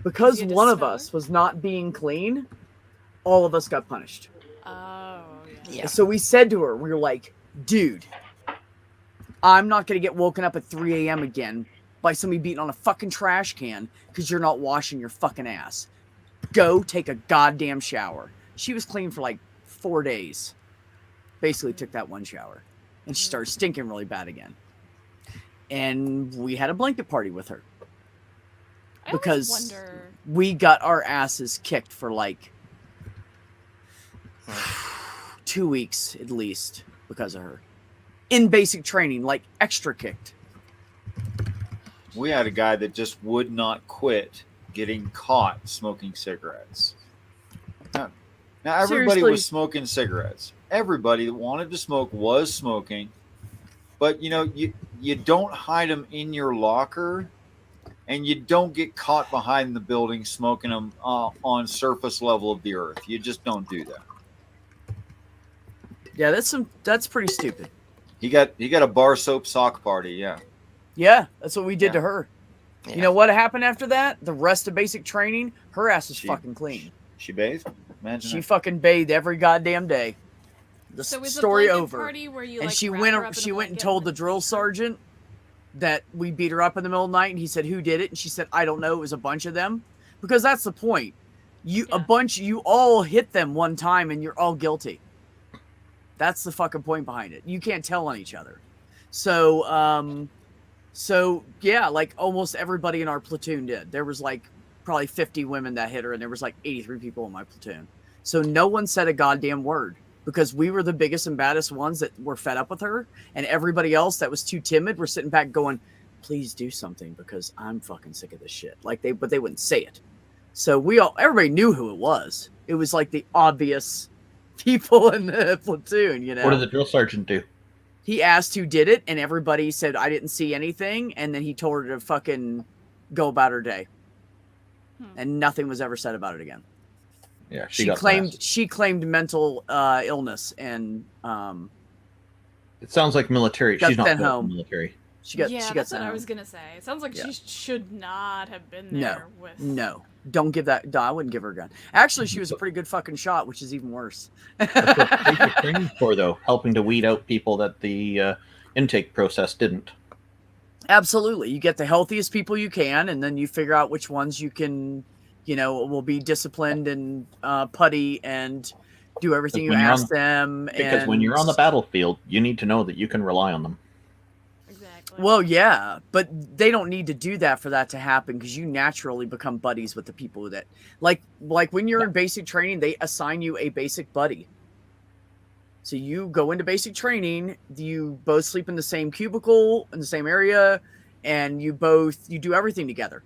Because one of us was not being clean, all of us got punished.
Oh, yeah.
So we said to her, we were like, dude, I'm not going to get woken up at 3 a.m. again by somebody beating on a fucking trash can because you're not washing your fucking ass. Go take a goddamn shower. She was clean for like 4 days. Basically took that one shower. And she started stinking really bad again. And we had a blanket party with her. Because we got our asses kicked for like 2 weeks at least because of her. In basic training, like extra kicked.
We had a guy that just would not quit getting caught smoking cigarettes. Now everybody
Seriously?
was smoking cigarettes. Everybody that wanted to smoke was smoking. But, you know, you don't hide them in your locker, and you don't get caught behind the building smoking them on surface level of the earth. You just don't do that.
Yeah, that's pretty stupid.
He got a bar soap sock party, yeah.
Yeah, that's what we did to her.
Yeah.
You know what happened after that? The rest of basic training, her ass is fucking clean.
She bathed? Imagine
She
that.
fucking bathed every goddamn day. The
So is the
story
blanket
over.
party where you,
And
like,
she
wrap
went
her up in
she
a
went and
blanket
told the drill sergeant that we beat her up in the middle of the night, and he said, who did it? And she said, I don't know, it was a bunch of them. Because that's the point. You all hit them one time and you're all guilty. That's the fucking point behind it. You can't tell on each other. So, yeah, like almost everybody in our platoon did. There was like probably 50 women that hit her, and there was like 83 people in my platoon. So no one said a goddamn word because we were the biggest and baddest ones that were fed up with her, and everybody else that was too timid were sitting back going, please do something because I'm fucking sick of this shit. But they wouldn't say it. So everybody knew who it was. It was like the obvious people in the platoon, you know.
What did the drill sergeant do?
He asked who did it, and everybody said, I didn't see anything. And then he told her to fucking go about her day. And nothing was ever said about it again.
Yeah,
she claimed mental illness, and
it sounds like military. She's not
home.
Military.
She got
that's
sent
what I
home.
was gonna say. It sounds like she should not have been there with.
No, don't give that. No, I wouldn't give her a gun. Actually, she was a pretty good fucking shot, which is even worse.
That's what basic training for, though, helping to weed out people that the intake process didn't.
Absolutely, you get the healthiest people you can, and then you figure out which ones you can, will be disciplined and putty and do everything you ask them.
Because when you're on the battlefield, you need to know that you can rely on them.
Well, yeah, but they don't need to do that for that to happen because you naturally become buddies with the people that, like when you're in basic training, they assign you a basic buddy. So you go into basic training, you both sleep in the same cubicle in the same area, and you do everything together.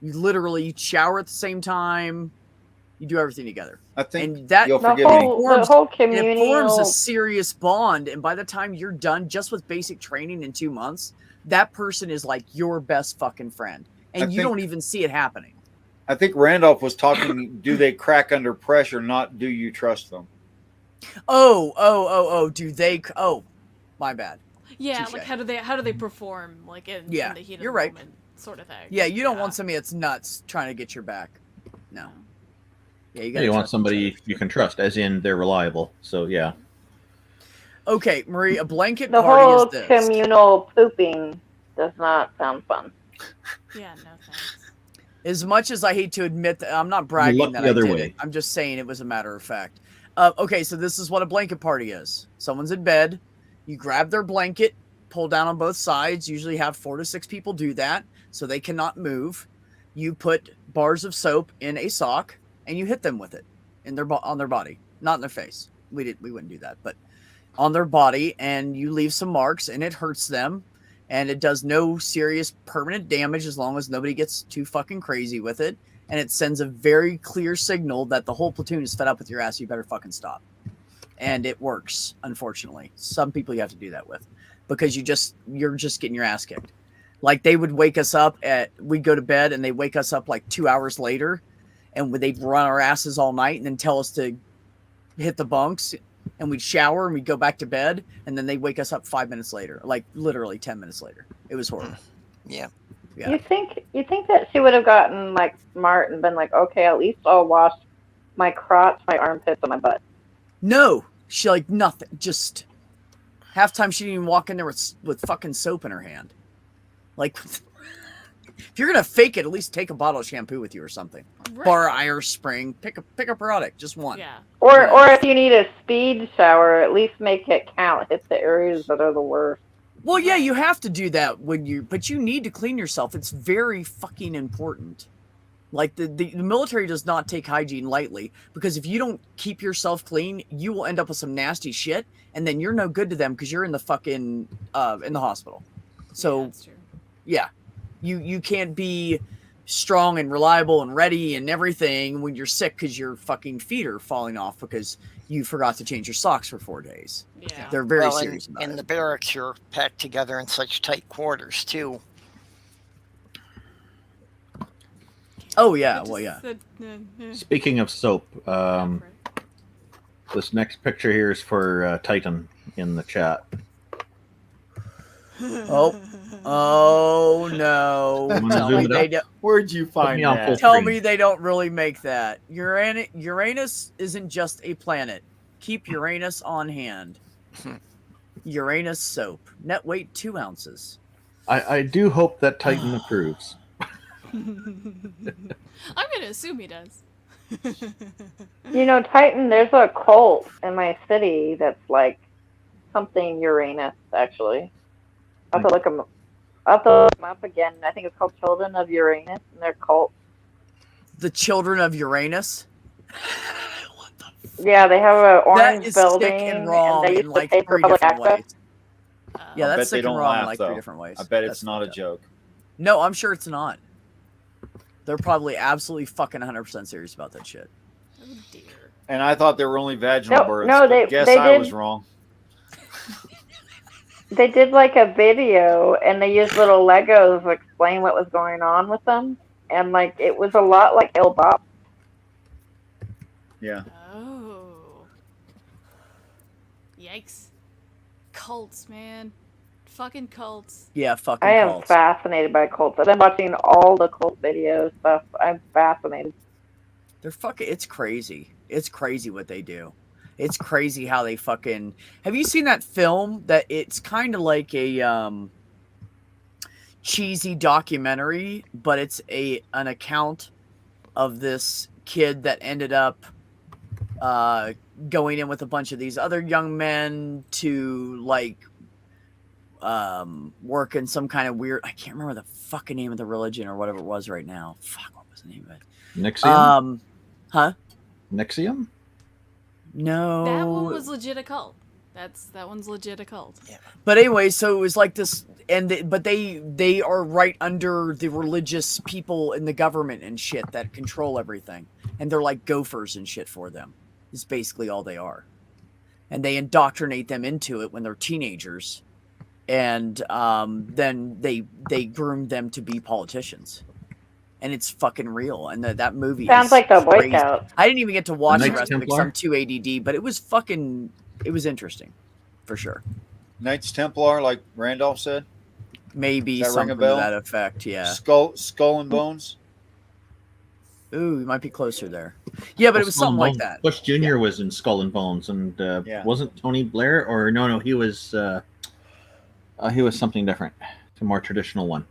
You literally shower at the same time. You do everything together.
I think
and that
you'll forgive me.
The whole community
it forms a serious bond, and by the time you're done just with basic training in 2 months, that person is like your best fucking friend, and you don't even see it happening.
I think Randolph was talking, do they crack under pressure, not do you trust them?
Do they? Oh, my bad.
Yeah,
Touché.
like how do they perform like in the heat of
you're
the
right.
moment sort of thing.
Yeah, you don't want somebody that's nuts trying to get your back. No. Yeah,
You want somebody you can trust, as in they're reliable. So yeah.
Okay, Marie, a blanket
The
party
whole
is this.
communal pooping does not sound fun.
Yeah, no thanks.
As much as I hate to admit that, I'm not bragging
look
that
the
I
other
did
way.
it. I'm just saying it was a matter of fact. Okay, so this is what a blanket party is. Someone's in bed. You grab their blanket, pull down on both sides. Usually have 4 to 6 people do that so they cannot move. You put bars of soap in a sock and you hit them with it on their body, not in their face. We wouldn't do that, but on their body, and you leave some marks, and it hurts them, and it does no serious permanent damage as long as nobody gets too fucking crazy with it. And it sends a very clear signal that the whole platoon is fed up with your ass. You better fucking stop. And it works, unfortunately. Some people you have to do that with because you're just getting your ass kicked. Like they would wake us up we'd go to bed and they wake us up like 2 hours later, and they'd run our asses all night and then tell us to hit the bunks, and we'd shower and we'd go back to bed, and then they'd wake us up 5 minutes later, like literally 10 minutes later. It was horrible.
Yeah.
You think that she would have gotten like smart and been like, okay, at least I'll wash my crotch, my armpits, and my butt.
No, she like nothing. Just half time she didn't even walk in there with fucking soap in her hand. Like, if you're gonna fake it, at least take a bottle of shampoo with you or something.
Right.
Bar Irish Spring, pick a product, just one.
Yeah.
Or if you need a speed shower, at least make it count. Hit the areas that are the worst.
Well, yeah, you have to do that but you need to clean yourself. It's very fucking important. Like the military does not take hygiene lightly, because if you don't keep yourself clean, you will end up with some nasty shit, and then you're no good to them because you're in the fucking in the hospital. So
that's true.
Yeah, you can't be strong and reliable and ready and everything when you're sick because your fucking feet are falling off because you forgot to change your socks for 4 days.
Yeah.
They're very
Well,
serious about
in
it.
the barracks, you're packed together in such tight quarters too.
Oh yeah, well yeah.
Speaking of soap, this next picture here is for Titan in the chat.
Oh no! Tell me they don't.
Where'd you find that?
Tell me they don't really make that. Uranus isn't just a planet. Keep Uranus on hand. Uranus soap. Net weight 2 ounces.
I do hope that Titan approves.
I'm gonna assume he does.
You know, Titan, there's a cult in my city that's like something Uranus, actually. I'll have to look them up again. I think it's called Children of Uranus, and they're cult.
The Children of Uranus?
Yeah, they have an orange
That is
building,
sick and wrong
and they
in
used
like
to pay for
3
public
different
access.
ways. Yeah,
I
that's
bet
sick
they
and
don't
wrong in
laugh,
like
though.
3 different ways.
I bet
That's
it's not a
fucked up.
joke.
No, I'm sure it's not. They're probably absolutely fucking 100% serious about that shit.
Oh dear.
And I thought they were only vaginal
No,
births.
no,
but
they
guess
did.
I was wrong.
They did like a video, and they used little Legos to explain what was going on with them, and like it was a lot like Il Bop.
Yeah.
Oh. Yikes. Cults, man. Fucking cults.
Yeah, fucking
I am
cults.
fascinated by cults. I've been watching all the cult video stuff. I'm fascinated.
They're fucking. It's crazy. It's crazy what they do. It's crazy how they fucking. Have you seen that film? That it's kind of like a cheesy documentary, but it's an account of this kid that ended up going in with a bunch of these other young men to like work in some kind of weird. I can't remember the fucking name of the religion or whatever it was right now. Fuck, what was the name of it?
Nixium?
Huh?
Nixium?
No.
That one was legit a cult. That one's legit a cult. Yeah.
But anyway, so it was like this, but they are right under the religious people in the government and shit that control everything, and they're like gophers and shit for them. Is basically all they are, and they indoctrinate them into it when they're teenagers, and then they groom them to be politicians. And it's fucking real. And that movie
Sounds like the Boy Scouts.
I didn't even get to watch the
Knights
rest of it because
Templar?
I'm too ADD, but it was interesting, for sure.
Knights Templar, like Randolph said.
Maybe
Does that ring a
something to
bell?
that effect, yeah.
Skull and Bones.
Ooh, you might be closer there. Yeah, but it was
Skull and
something like
Bones.
that.
Bush Jr. was in Skull and Bones, and
Yeah.
wasn't Tony Blair, or no, he was something different, a more traditional one.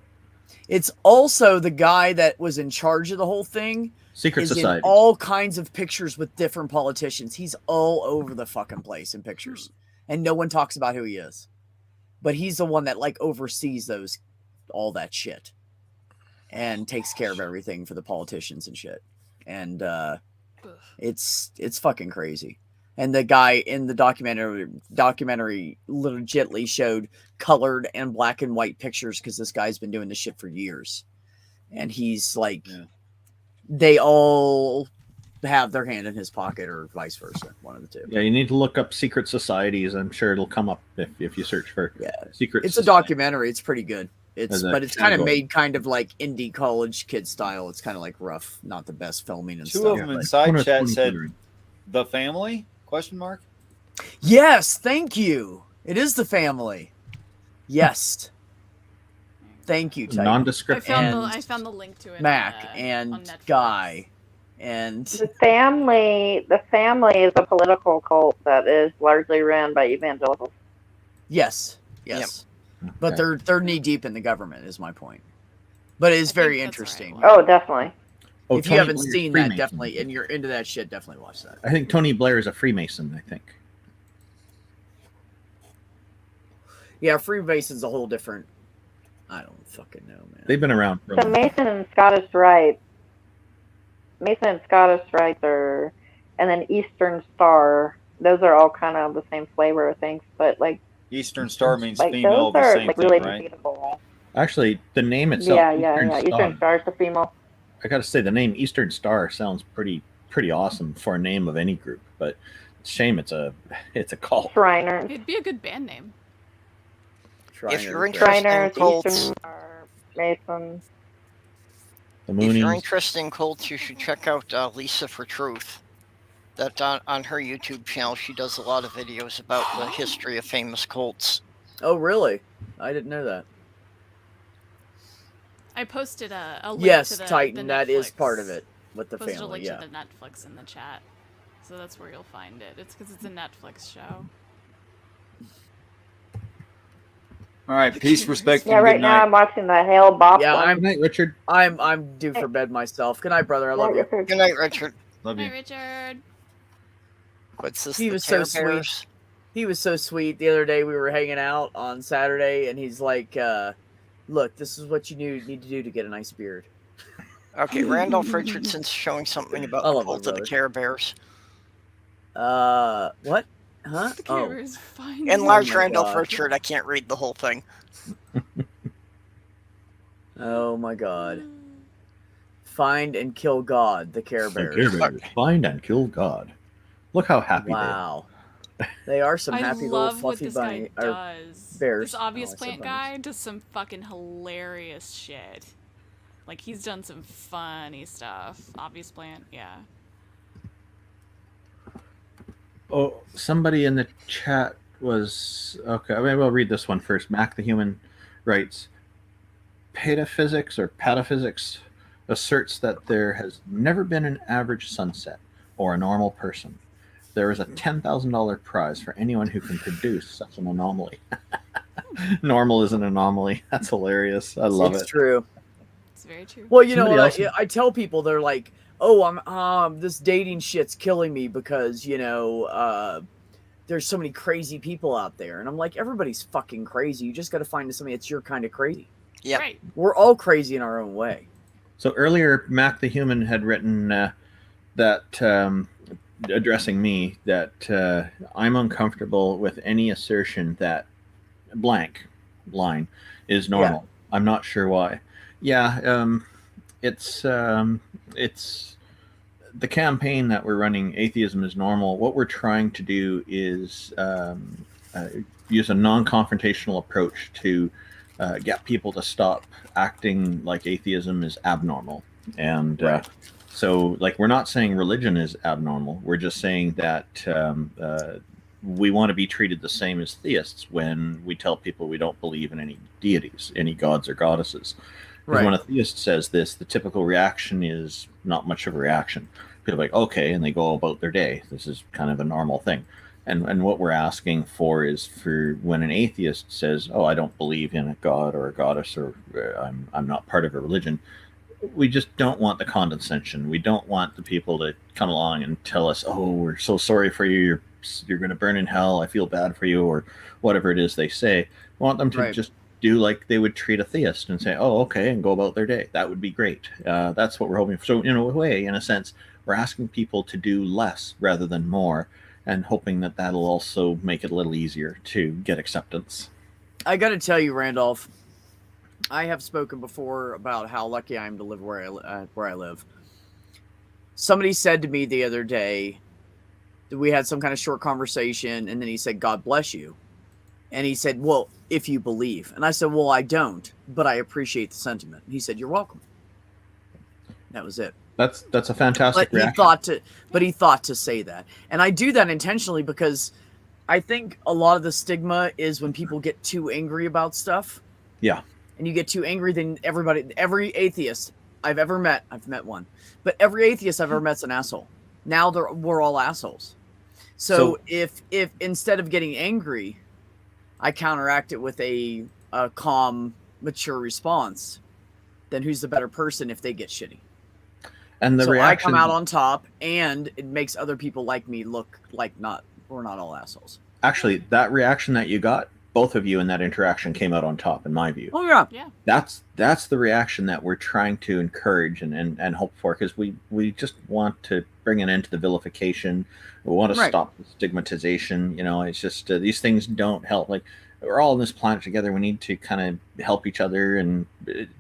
It's also the guy that was in charge of the whole thing.
Secret
is
Society.
in all kinds of pictures with different politicians. He's all over the fucking place in pictures. And no one talks about who he is. But he's the one that like oversees all that shit. And takes care of everything for the politicians and shit. And it's fucking crazy. And the guy in the documentary legitimately showed colored and black and white pictures because this guy's been doing this shit for years. And he's like, they all have their hand in his pocket or vice versa. One of the two.
Yeah, you need to look up secret societies. I'm sure it'll come up if you search for secret.
It's a documentary. It's pretty good. But it's kind of made kind of like indie college kid style. It's kind of like rough, not the best filming and
Two
stuff.
of them in
but-
side chat said, "The family?" ?
Yes, thank you. It is the family. Yes. Thank you, Titan.
Nondescript.
I found the link to it.
Mac
on
and
Netflix.
Guy and
The family is a political cult that is largely run by evangelicals.
yes. But they're knee deep in the government is my point. But it is very interesting.
Oh, definitely.
Oh,
If you
Tony
haven't
Blair's
seen
Freemason.
that, definitely, and you're into that shit, definitely watch that.
I think Tony Blair is a Freemason. I think.
Yeah, Freemason's a whole different. I don't fucking know, man.
They've been around. For a
So
while.
Mason and Scottish Rites are, and then Eastern Star. Those are all kind of the same flavor of things, but like
Eastern Star means
like
female,
those
the
are
same
like
thing,
really
right?
defeatable.
Actually, the name itself.
Yeah. Eastern Star is the female.
I gotta say, the name Eastern Star sounds pretty awesome for a name of any group. But it's a shame it's a cult.
Shriners.
It'd be a good band name.
If you're interested in
Shriners,
cults,
Eastern Star, Masons.
The
if you're
Moonies.
interested in cults, you should check out Lisa for Truth. That on her YouTube channel, she does a lot of videos about the history of famous cults.
Oh, really? I didn't know that.
I posted a link
Yes,
to the
Titan, that is
Netflix.
part of it with the
Posted a
family.
link
Yeah.
to the Netflix in the chat, so that's where you'll find it. It's because it's a Netflix show.
All right, peace, respect,
Yeah,
and
right
good
now
night.
I'm watching the Hale Bop
Yeah,
one.
I'm
Good night, Richard.
I'm due for bed myself. Good night, brother. I love you.
Good night, Richard.
Love
Hi,
you.
Richard.
What's this?
He
the
was
Care
so
Bears?
sweet. He was so sweet. The other day we were hanging out on Saturday, and he's like, "Look, this is what you need to do to get a nice beard."
Okay, Randolph Richardson's showing something about
I
the
love my
cult of the
brother.
Care Bears.
What? Huh?
The Care Bears find
Enlarge
Oh my
Randolph
God.
Richard. I can't read the whole thing.
Oh my God. Find and kill God, the Care
The
Bears.
Care Bears find and kill God. Look how happy
Wow. They are some
I
happy little
love what
fluffy
this
bunny
guy
or
does.
bears.
This obvious
Oh, I said
plant
bunnies.
guy does some fucking hilarious shit. Like he's done some funny stuff. Obvious plant, yeah.
Oh, somebody in the chat was okay. Maybe I'll read this one first. Mac the Human writes, "Pataphysics or pataphysics asserts that there has never been an average sunset or a normal person. There is a $10,000 prize for anyone who can produce such an anomaly." Normal is an anomaly. That's hilarious. I love it.
It's true.
It's very true.
Well, you know
Somebody
what? I tell people, they're like, "Oh, I'm this dating shit's killing me because there's so many crazy people out there," and I'm like, everybody's fucking crazy. You just got to find somebody that's your kind of crazy.
Yeah,
right.
We're all crazy in our own way.
So earlier, Mac the Human had written that addressing me that I'm uncomfortable with any assertion that blank line is normal. Yeah. I'm not sure why. Yeah, it's the campaign that we're running. Atheism is normal. What we're trying to do is use a non-confrontational approach to get people to stop acting like atheism is abnormal. And right. So, like, we're not saying religion is abnormal. We're just saying that we want to be treated the same as theists when we tell people we don't believe in any deities, any gods or goddesses. Because when a theist says this, the typical reaction is not much of a reaction. People are like, okay, and they go about their day. This is kind of a normal thing. And what we're asking for is for when an atheist says, oh, I don't believe in a god or a goddess, or I'm not part of a religion, we just don't want the condescension. We don't want the people to come along and tell us, oh, we're so sorry for you, you're going to burn in hell, I feel bad for you, or whatever it is they say. We want them to just do like they would treat a theist and say, oh, okay, and go about their day. That would be great. That's what we're hoping for. So in a way, in a sense, we're asking people to do less rather than more, and hoping that that'll also make it a little easier to get acceptance.
I got to tell you, Randolph, I have spoken before about how lucky I am to live where I live. Somebody said to me the other day that we had some kind of short conversation, and then he said, God bless you. And he said, well, if you believe. And I said, well, I don't, but I appreciate the sentiment. And he said, you're welcome. That was it.
That's a fantastic reaction.
He thought to say that. And I do that intentionally because I think a lot of the stigma is when people get too angry about stuff.
Yeah.
And you get too angry, then every atheist I've ever met, I've met one, but every atheist I've ever met's an asshole. Now we're all assholes. So if instead of getting angry, I counteract it with a calm, mature response, then who's the better person if they get shitty?
And the reaction,
I come out on top, and it makes other people like me look like we're not all assholes.
Actually, that reaction that you got, both of you in that interaction came out on top, in my view.
Oh yeah.
That's the reaction that we're trying to encourage and hope for, because we just want to bring an end to the vilification. We want to stop the stigmatization. It's just these things don't help. Like, we're all on this planet together. We need to kind of help each other and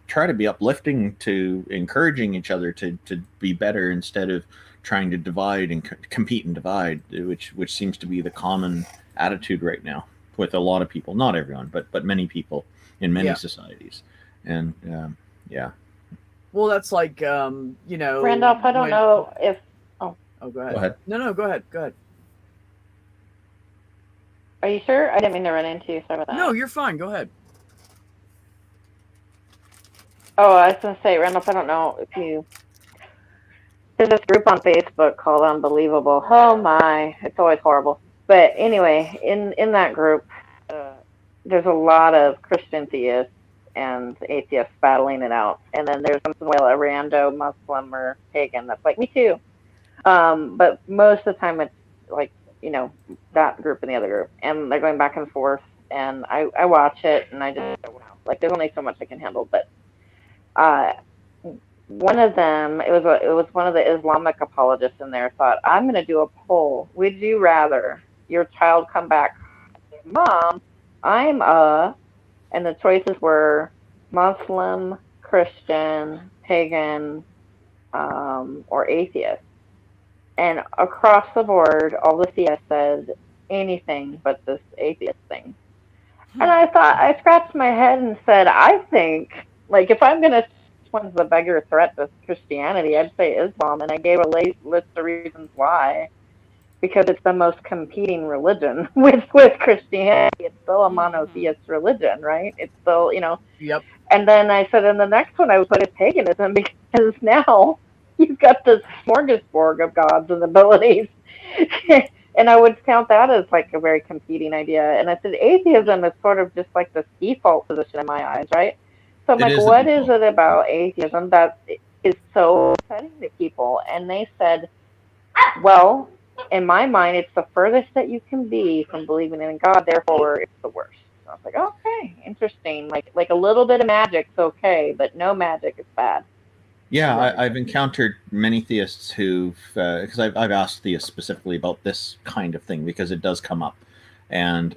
try to be uplifting, to encouraging each other to be better, instead of trying to divide and compete and divide, which seems to be the common attitude right now with a lot of people. Not everyone, but many people in many societies. And
well, that's like
Randolph, I don't know if
go ahead.
Go ahead.
No, go ahead.
Are you sure? I didn't mean to run into you. Sorry about that.
No, you're fine. Go ahead.
Oh, I was going to say, Randolph, I don't know if you... There's this group on Facebook called Unbelievable. Oh, my. It's always horrible. But anyway, in that group, there's a lot of Christian theists and atheists battling it out. And then there's once in a while a rando Muslim or pagan that's like, me too. But most of the time it's like, you know, that group and the other group, and they're going back and forth, and I watch it, and I just, wow, like there's only so much I can handle. But one of them, it was one of the Islamic apologists in there, thought, I'm going to do a poll. Would you rather your child come back, Mom, I'm and the choices were Muslim, Christian, pagan, or atheist. And across the board, all the CS said anything but this atheist thing. And I scratched my head and said, I think, like, if I'm going to, which one's the bigger threat to Christianity, I'd say Islam. And I gave a list of reasons why. Because it's the most competing religion with Christianity. It's still a monotheist religion, right? It's still, you know.
Yep.
And then I said, in the next one I would put is paganism, because now you've got this smorgasbord of gods and abilities. And I would count that as like a very competing idea. And I said atheism is sort of just like the default position in my eyes, right? So I'm like, what is it about atheism that is so upsetting to people? And they said, well, in my mind, it's the furthest that you can be from believing in God, therefore it's the worst. So I was like, okay, interesting. Like a little bit of magic's okay, but no magic is bad.
Yeah, I've encountered many theists who've, because I've asked theists specifically about this kind of thing, because it does come up. And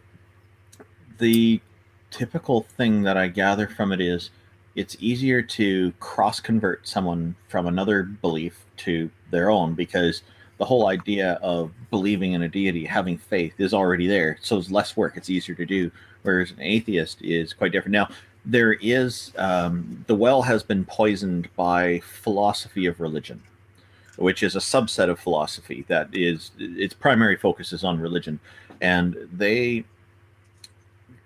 the typical thing that I gather from it is it's easier to cross-convert someone from another belief to their own, because the whole idea of believing in a deity, having faith, is already there. So it's less work. It's easier to do. Whereas an atheist is quite different. Now, there is, the well has been poisoned by philosophy of religion, which is a subset of philosophy that is, its primary focus is on religion. And they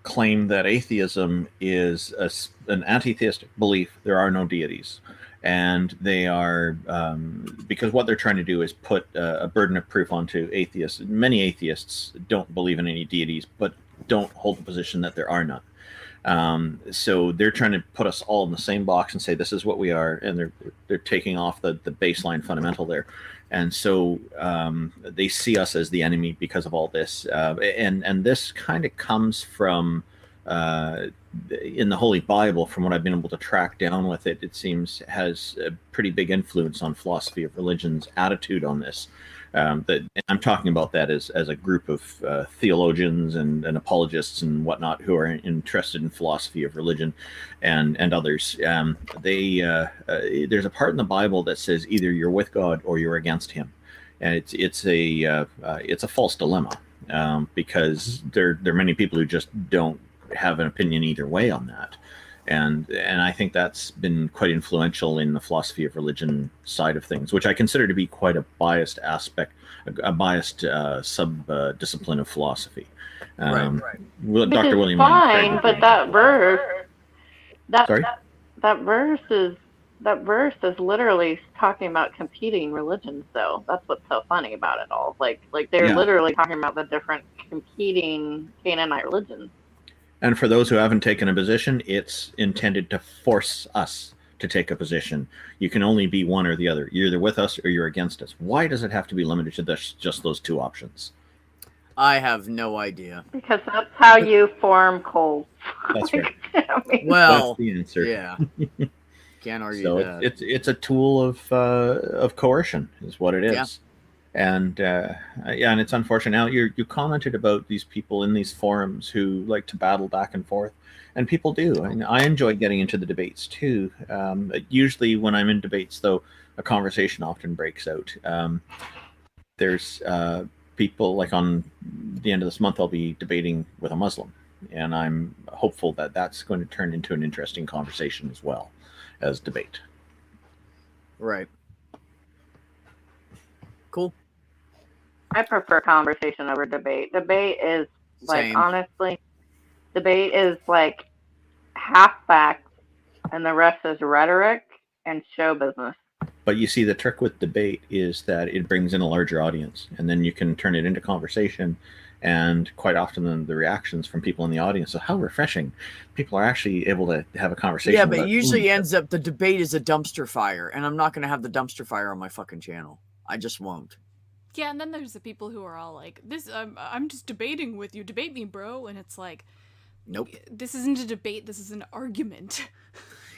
claim that atheism is an anti-theistic belief. There are no deities. And they are, because what they're trying to do is put a burden of proof onto atheists. Many atheists don't believe in any deities, but don't hold the position that there are none. So they're trying to put us all in the same box and say, this is what we are. And they're taking off the baseline fundamental there. And so they see us as the enemy because of all this. And this kind of comes from, in the Holy Bible, from what I've been able to track down with it, it seems has a pretty big influence on philosophy of religion's attitude on this. That I'm talking about that as a group of theologians and apologists and whatnot who are interested in philosophy of religion, and others. There's a part in the Bible that says either you're with God or you're against Him, and it's a false dilemma, because there are many people who just don't have an opinion either way on that. And I think that's been quite influential in the philosophy of religion side of things, which I consider to be quite a biased aspect, a biased sub-discipline of philosophy.
Right.
Dr. William.
Fine, but that verse, that verse is literally talking about competing religions, though. That's what's so funny about it all. Like they're literally talking about the different competing Canaanite religions.
And for those who haven't taken a position, it's intended to force us to take a position. You can only be one or the other. You're either with us or you're against us. Why does it have to be limited to just those two options?
I have no idea.
Because that's how you form cults.
That's right.
Well,
that's the answer.
Yeah. Can't argue
so
that.
It's a tool of coercion, is what it is.
Yeah.
And and it's unfortunate. Now you commented about these people in these forums who like to battle back and forth, and people do. And I enjoy getting into the debates too. Usually when I'm in debates, though, a conversation often breaks out. There's people, like on the end of this month, I'll be debating with a Muslim, and I'm hopeful that that's going to turn into an interesting conversation as well as debate.
Right. Cool.
I prefer conversation over debate. Debate is like, honestly, debate is like half fact and the rest is rhetoric and show business.
But you see, the trick with debate is that it brings in a larger audience, and then you can turn it into conversation. And quite often the reactions from people in the audience are, how refreshing. People are actually able to have a conversation.
Yeah, but it usually ends up, the debate is a dumpster fire, and I'm not going to have the dumpster fire on my fucking channel. I just won't.
Yeah, and then there's the people who are all like, "This, I'm just debating with you. Debate me, bro." And it's like,
nope.
This isn't a debate. This is an argument.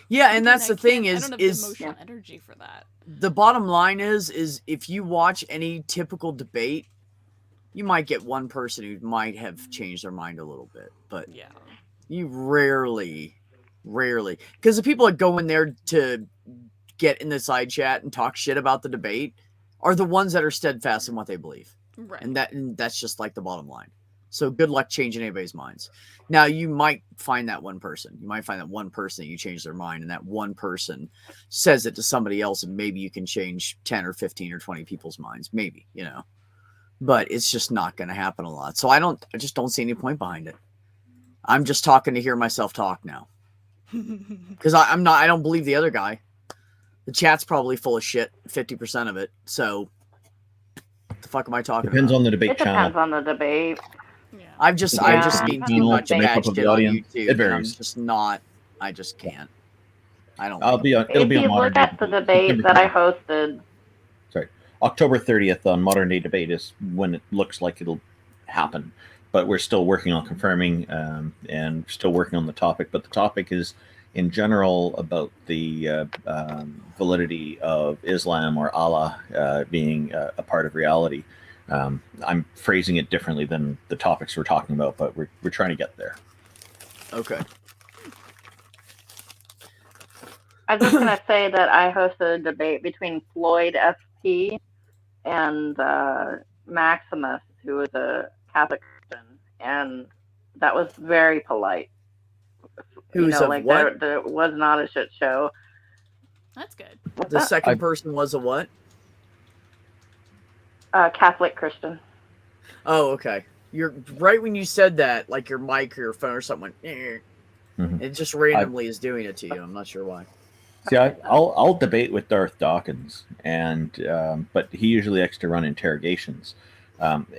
Yeah, and that's the thing
I don't have the emotional energy for that.
The bottom line is if you watch any typical debate, you might get one person who might have changed their mind a little bit, but
yeah,
you rarely, because the people that go in there to get in the side chat and talk shit about the debate are the ones that are steadfast in what they believe,
right?
And that's just like the bottom line. So good luck changing anybody's minds. Now, you might find that one person. You might find that one person that you change their mind, and that one person says it to somebody else, and maybe you can change 10 or 15 or 20 people's minds. Maybe, But it's just not going to happen a lot. So I just don't see any point behind it. I'm just talking to hear myself talk now. Because I don't believe the other guy. The chat's probably full of shit, 50% of it. So what the fuck am I talking
Depends
about?
on the debate channel.
It depends on the debate.
I've just seen too much bad shit on YouTube.
It varies.
I just can't. I don't.
It'll be on
If you
Modern
look at the debate that I hosted,
sorry, October 30th on Modern Day Debate is when it looks like it'll happen. But we're still working on confirming and still working on the topic. But the topic is, in general, about the validity of Islam or Allah being a part of reality. I'm phrasing it differently than the topics we're talking about, but we're trying to get there.
Okay.
I was just going to say that I hosted a debate between Floyd SP and Maximus, who was a Catholic Christian, and that was very polite.
What?
There was not a shit show.
That's good.
The second person was a what?
Catholic Christian.
Oh, okay. You're right when you said that, like your mic or your phone or something went, It just randomly is doing it to you. I'm not sure why.
See, I'll debate with Darth Dawkins, and but he usually likes to run interrogations.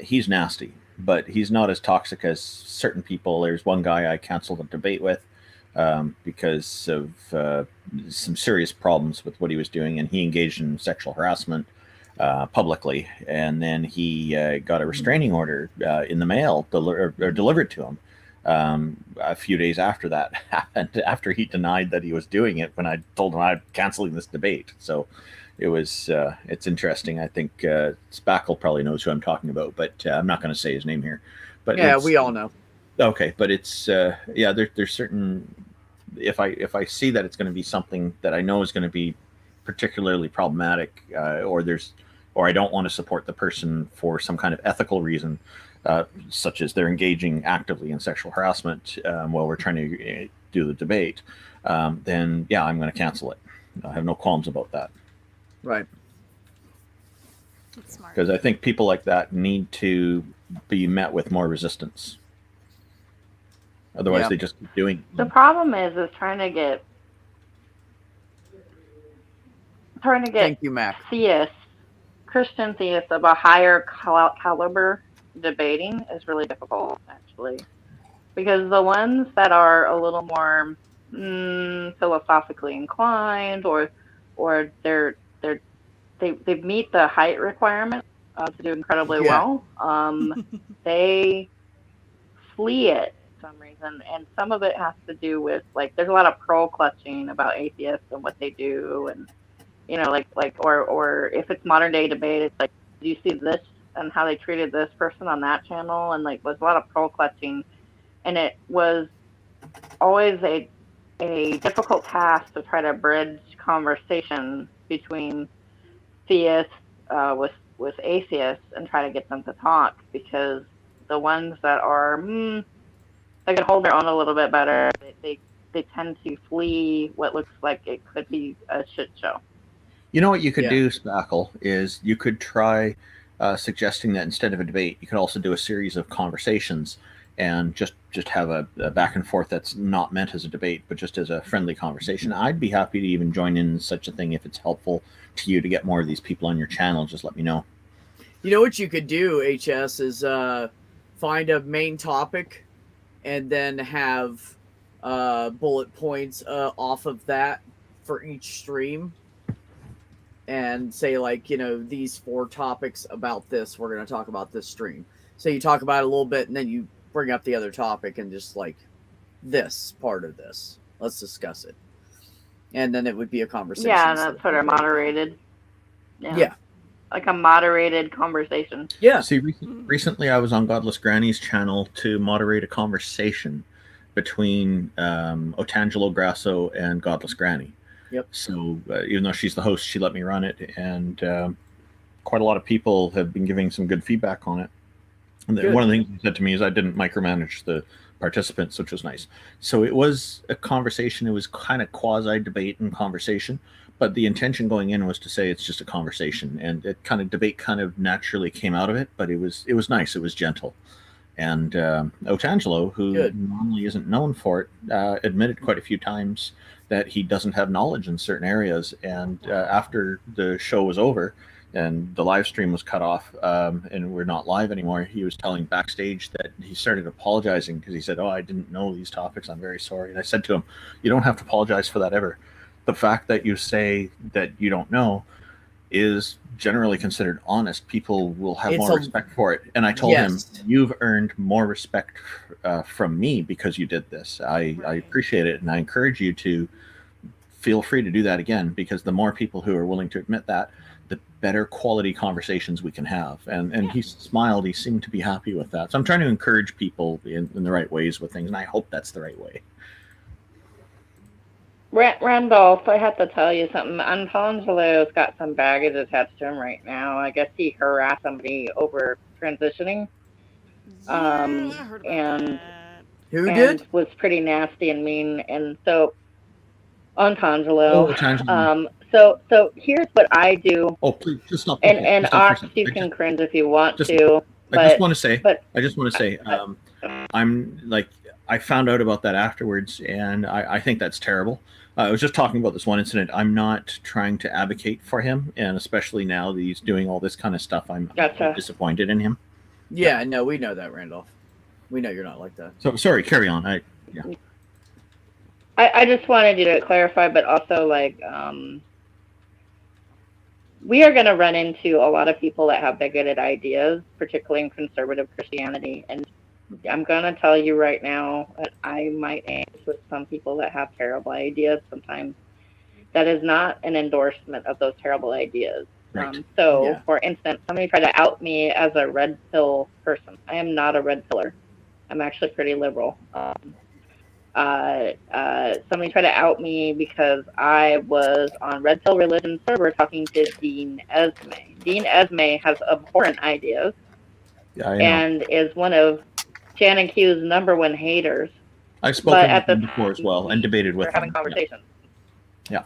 He's nasty, but he's not as toxic as certain people. There's one guy I canceled a debate with because of some serious problems with what he was doing, and he engaged in sexual harassment publicly, and then he got a restraining order in the mail delivered to him a few days after that happened, after he denied that he was doing it when I told him I'm canceling this debate. So it was it's interesting. I think Spackle probably knows who I'm talking about, but I'm not going to say his name here. But
yeah, we all know.
Okay, but it's there's certain, if I see that it's going to be something that I know is going to be particularly problematic, or I don't want to support the person for some kind of ethical reason, such as they're engaging actively in sexual harassment while we're trying to do the debate, then yeah, I'm going to cancel it. I have no qualms about that.
Right.
That's smart.
Because I think people like that need to be met with more resistance. Otherwise, they just keep doing it.
The problem is trying to get
Thank you, Matt.
theists, Christian theists of a higher caliber debating is really difficult, actually, because the ones that are a little more philosophically inclined, or they meet the height requirement to do incredibly well, they flee it for some reason, and some of it has to do with, like, there's a lot of pearl clutching about atheists and what they do, and or if it's modern day debate, it's like, do you see this and how they treated this person on that channel? And like, was a lot of pearl clutching, and it was always a difficult task to try to bridge conversation between theists with atheists and try to get them to talk, because the ones that are they can hold their own a little bit better, they tend to flee what looks like it could be a shit show.
You know what you could do, Spackle, is you could try suggesting that instead of a debate, you could also do a series of conversations and just have a back and forth that's not meant as a debate, but just as a friendly conversation. I'd be happy to even join in such a thing if it's helpful to you to get more of these people on your channel. Just let me know.
You know what you could do, HS, is find a main topic and then have bullet points off of that for each stream. and say like, these 4 topics about this, we're going to talk about this stream. So you talk about it a little bit and then you bring up the other topic and just like this part of this, let's discuss it. And then it would be a conversation.
Yeah, and that's sort of moderated.
Yeah.
Like a moderated conversation.
Yeah.
See, recently I was on Godless Granny's channel to moderate a conversation between Otangelo Grasso and Godless Granny.
Yep.
So even though she's the host, she let me run it, and quite a lot of people have been giving some good feedback on it. And one of the things he said to me is I didn't micromanage the participants, which was nice. So it was a conversation. It was kind of quasi debate and conversation, but the intention going in was to say it's just a conversation, and it kind of debate kind of naturally came out of it. But it was nice. It was gentle. And Otangelo, who normally isn't known for it, admitted quite a few times that he doesn't have knowledge in certain areas. And after the show was over and the live stream was cut off and we're not live anymore, he was telling backstage that he started apologizing because he said, I didn't know these topics. I'm very sorry. And I said to him, you don't have to apologize for that ever. The fact that you say that you don't know is generally considered honest. People will have more respect for it. And I told him, you've earned more respect from me because you did this. I appreciate it. And I encourage you to feel free to do that again, because the more people who are willing to admit that, the better quality conversations we can have. And he smiled. He seemed to be happy with that. So I'm trying to encourage people in the right ways with things. And I hope that's the right way.
Randolph, I have to tell you something. Antongelo's got some baggage attached to him right now. I guess he harassed somebody over transitioning. And
who did?
Was pretty nasty and mean. And so, Antongelo. So here's what I do.
Oh, please, just stop.
And Ox, you can cringe if you want to.
I just want to say, I'm like, I found out about that afterwards, and I think that's terrible. I was just talking about this one incident. I'm not trying to advocate for him, and especially now that he's doing all this kind of stuff, I'm disappointed in him.
Yeah, no, we know that, Randolph. We know you're not like that.
So sorry, carry on.
I just wanted you to clarify, but also like we are going to run into a lot of people that have bigoted ideas, particularly in conservative Christianity, and I'm going to tell you right now that I might engage with some people that have terrible ideas sometimes. That is not an endorsement of those terrible ideas.
Right.
For instance, somebody tried to out me as a red pill person. I am not a red pillar. I'm actually pretty liberal. Somebody tried to out me because I was on Red Pill Religion server talking to Dean Esme. Dean Esme has abhorrent ideas and is one of Shannon Q's #1 haters.
I've spoken with him before as well and debated with him.
Having conversations.
Yeah.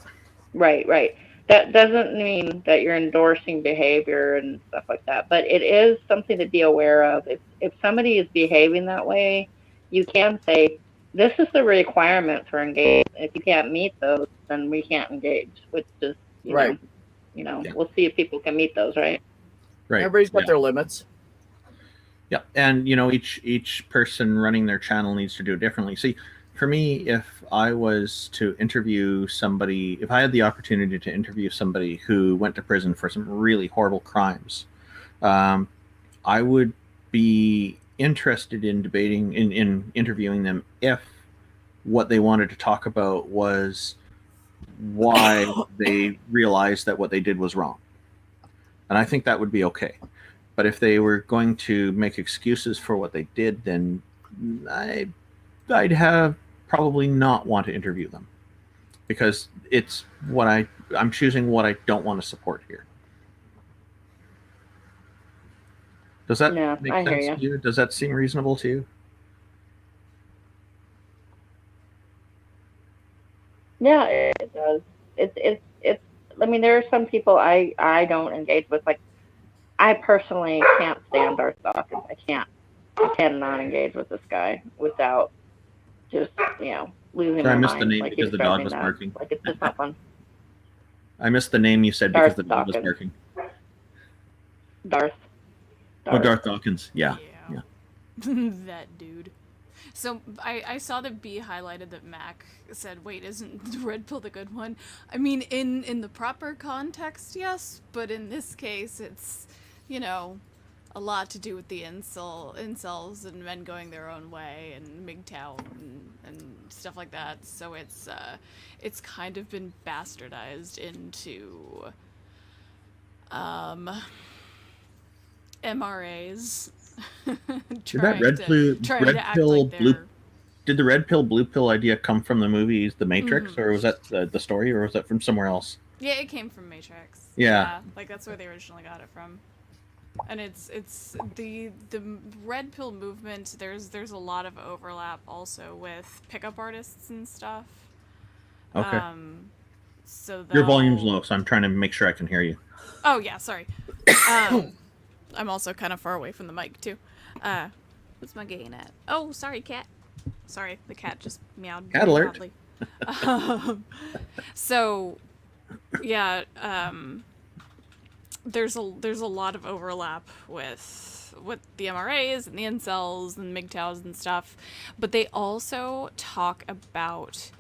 Right. That doesn't mean that you're endorsing behavior and stuff like that, but it is something to be aware of. If somebody is behaving that way, you can say, this is the requirement for engagement. If you can't meet those, then we can't engage, which is, you know, we'll see if people can meet those, right?
Right.
Everybody's got their limits.
Yeah, and each person running their channel needs to do it differently. See, for me, if I was to interview somebody, if I had the opportunity to interview somebody who went to prison for some really horrible crimes, I would be interested in debating, in interviewing them if what they wanted to talk about was why they realized that what they did was wrong. And I think that would be okay. But if they were going to make excuses for what they did, then I'd have probably not want to interview them, because it's what I'm choosing what I don't want to support here. Does that make sense to you? Does that seem reasonable to you?
Yeah, it does. It's. I mean, there are some people I don't engage with. Like, I personally can't stand Darth Dawkins. I cannot engage with this guy without just, losing my mind.
I missed the name because the dog was barking.
Like, it's just not fun.
I missed the name you said because the dog was barking.
Darth.
Oh, Darth Dawkins. Yeah.
That dude. So I saw that B highlighted that Mac said, wait, isn't the red pill the good one? I mean, in the proper context, yes, but in this case, it's, you know, a lot to do with the incels and men going their own way and MGTOW and stuff like that. So it's kind of been bastardized into MRAs.
Did that did the red pill blue pill idea come from the movies The Matrix, or was that the story, or was that from somewhere else?
Yeah, it came from Matrix.
Yeah,
like that's where they originally got it from. And it's the red pill movement. There's a lot of overlap also with pickup artists and stuff.
Okay.
So
your volume's low, so I'm trying to make sure I can hear you.
Oh yeah, sorry. I'm also kind of far away from the mic too. What's my gain at? Oh, sorry, cat. Sorry, the cat just meowed.
Cat alert.
So, yeah. There's a lot of overlap with the MRAs and the incels and MGTOWs and stuff, but they also talk about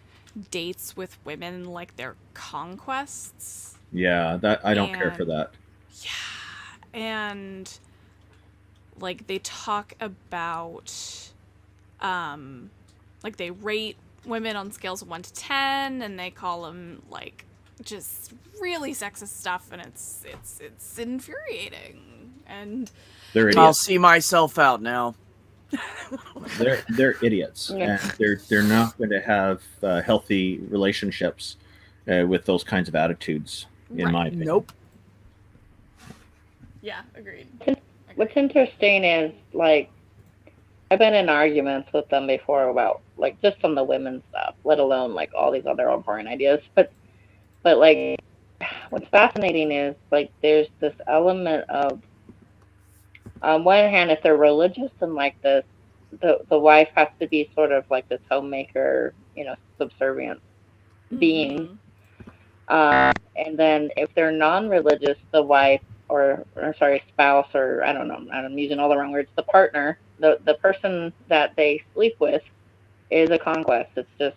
dates with women like their conquests.
Yeah, that I don't care for that.
Yeah, and like they talk about, like they rate women on scales of 1 to 10, and they call them like just really sexist stuff, and it's infuriating. And
they're idiots.
I'll see myself out now.
They're idiots, and they're not going to have healthy relationships with those kinds of attitudes, in my opinion.
Nope.
Yeah, agreed.
What's interesting is, like, I've been in arguments with them before about, like, just some of the women's stuff, let alone, like, all these other important ideas. But like, what's fascinating is, like, there's this element of, on one hand, if they're religious and like this, the wife has to be sort of like this homemaker, you know, subservient being. And then if they're non-religious, the wife or spouse, or I don't know, I'm using all the wrong words, the partner, the person that they sleep with is a conquest. It's just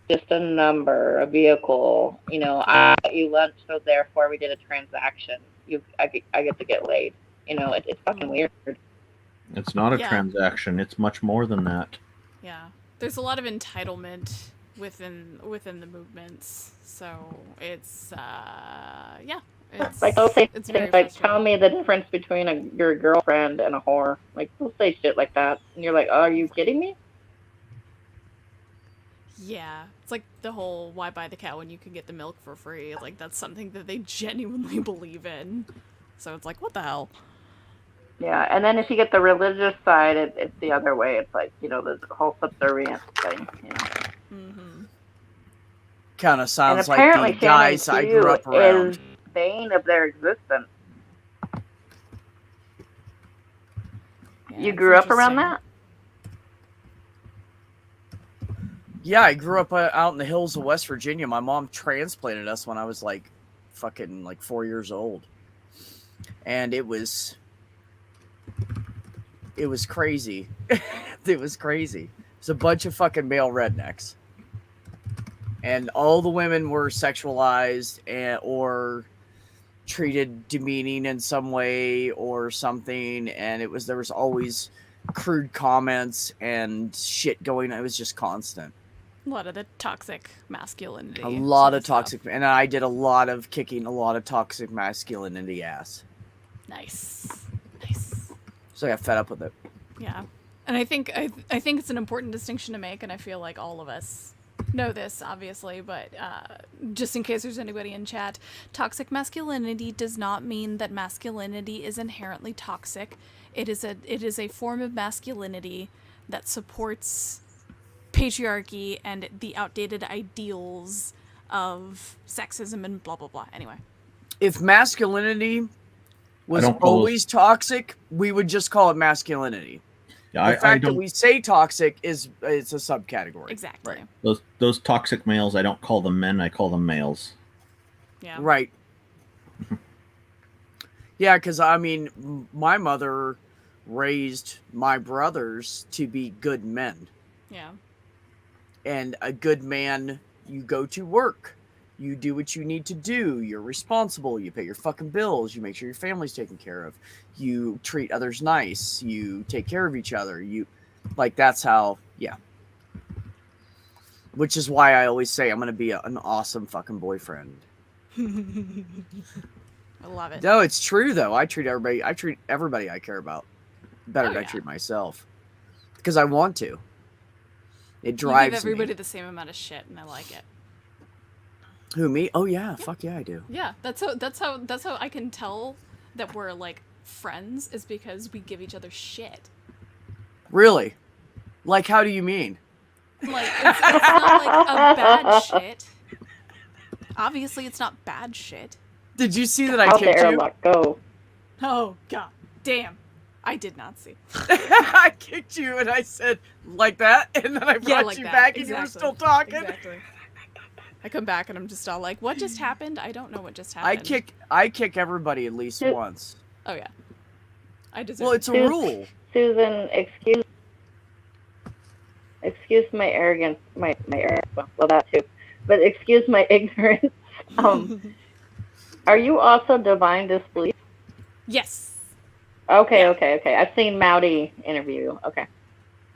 just a number, a vehicle. You know, I got you lunch, so therefore we did a transaction. I get to get laid. You know, it's fucking weird.
It's not a transaction. It's much more than that.
Yeah, there's a lot of entitlement within the movements. So it's it's
like they'll say
it's
things like, "Tell me the difference between your girlfriend and a whore." Like they'll say shit like that, and you're like, "Oh, are you kidding me?"
Yeah, it's like the whole "why buy the cow when you can get the milk for free?" Like that's something that they genuinely believe in. So it's like, what the hell?
Yeah, and then if you get the religious side, it's the other way. It's like, you know, the whole subservient thing. You know.
Kind of sounds like the guys I grew up around.
Is bane of their existence.
Yeah,
you grew up around that?
Yeah, I grew up out in the hills of West Virginia. My mom transplanted us when I was like fucking like 4 years old. And it was crazy. It was crazy. It's a bunch of fucking male rednecks. And all the women were sexualized or treated demeaning in some way or something. And there was always crude comments and shit going on. It was just constant.
A lot of the toxic masculinity.
A lot of toxic, and I did a lot of kicking a lot of toxic masculinity ass.
Nice.
So I got fed up with it.
Yeah, and I think it's an important distinction to make, and I feel like all of us know this, obviously, but just in case there's anybody in chat, toxic masculinity does not mean that masculinity is inherently toxic. It is a form of masculinity that supports patriarchy and the outdated ideals of sexism and blah blah blah. Anyway,
if masculinity was always toxic, we would just call it masculinity.
Yeah,
the fact that we say toxic it's a subcategory.
Exactly.
Right.
Those toxic males, I don't call them men, I call them males.
Yeah.
Right. Yeah, because I mean, my mother raised my brothers to be good men.
Yeah.
And a good man, you go to work. You do what you need to do. You're responsible. You pay your fucking bills. You make sure your family's taken care of. You treat others nice. You take care of each other. That's how, yeah. Which is why I always say I'm going to be an awesome fucking boyfriend.
I love it.
No, it's true though. I treat everybody I care about better than I
yeah.
treat myself. Because I want to. It drives
You give everybody
me.
the same amount of shit, and I like it.
Who, me? Oh yeah, fuck yeah, I do.
Yeah, that's how I can tell that we're like friends, is because we give each other shit.
Really? Like, how do you mean?
Like, it's not like a bad shit. Obviously, it's not bad shit.
Did you see that I
How
kicked
dare
you?
let go.
Oh god, damn! I did not see.
I kicked you and I said like that, and then I brought
like
you
that.
back, and
Exactly.
you were still talking.
Exactly. I come back and I'm just all like, "What just happened? I don't know what just happened."
I kick everybody at least once.
Oh yeah. I deserve.
Well, it's a rule.
Susan, excuse my arrogance, my arrogance. Well, that too, but excuse my ignorance. Are you also divine disbelief?
Yes.
Okay. I've seen Mowdy interview. Okay.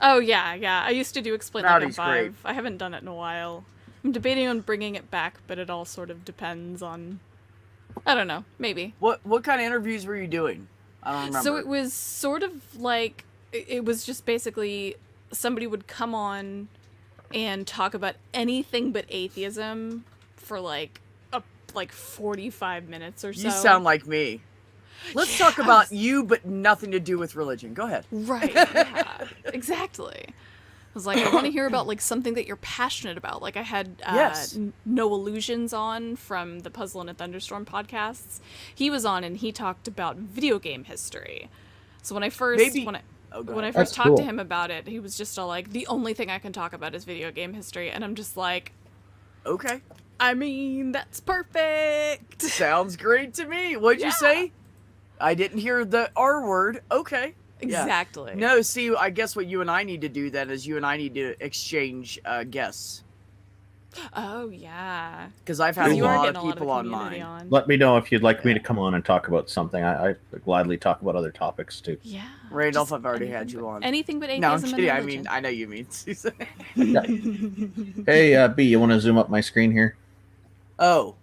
Oh yeah. I used to do Explain Like I'm
Rowdy's
5.
great.
I haven't done it in a while. I'm debating on bringing it back, but it all sort of depends on. I don't know. Maybe.
What kind of interviews were you doing? I don't remember.
So it was sort of like it was just basically somebody would come on and talk about anything but atheism for like 45 minutes or so.
You sound like me. Let's talk about you, but nothing to do with religion. Go ahead.
Right. Yeah. Exactly. I was like, I want to hear about like something that you're passionate about. Like I had
Yes.
No Illusions on from the Puzzle in a Thunderstorm podcasts. He was on and he talked about video game history. So when I first when I first talked to him about it, he was just all like, the only thing I can talk about is video game history, and I'm just like,
okay.
I mean, that's perfect.
Sounds great to me. What'd you say? I didn't hear the R word. Okay. Yeah.
Exactly.
No, see, I guess what you and I need to do then is you and I need to exchange guests.
Oh yeah.
Because I've had a
You are
lot
getting
of
a lot of
people on
community
mine.
on.
Let me know if you'd like me to come on and talk about something. I gladly talk about other topics too.
Yeah.
Randolph, I've already had you on.
Anything but atheism.
No, I'm
and
kidding. I
religion.
mean, I know you mean Susan.
Hey, B, you want to zoom up my screen here?
Oh,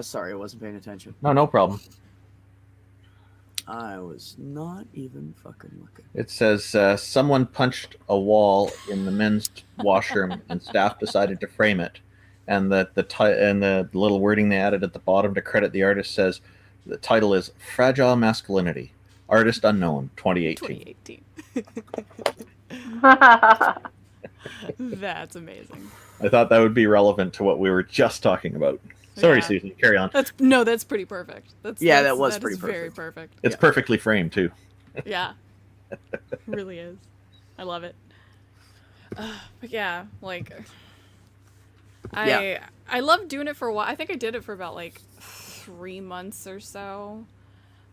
sorry, I wasn't paying attention.
No problem.
I was not even fucking looking.
It says someone punched a wall in the men's washroom, and staff decided to frame it. And the little wording they added at the bottom to credit the artist says the title is "Fragile Masculinity, Artist Unknown, 2018."
2018.
That's amazing.
I thought that would be relevant to what we were just talking about. Sorry,
Yeah.
Susan. Carry on.
That's pretty perfect. That
was
is
pretty
very
perfect.
perfect.
It's perfectly framed too.
Yeah. Really is. I love it. But yeah, like I love doing it for a while. I think I did it for about like 3 months or so.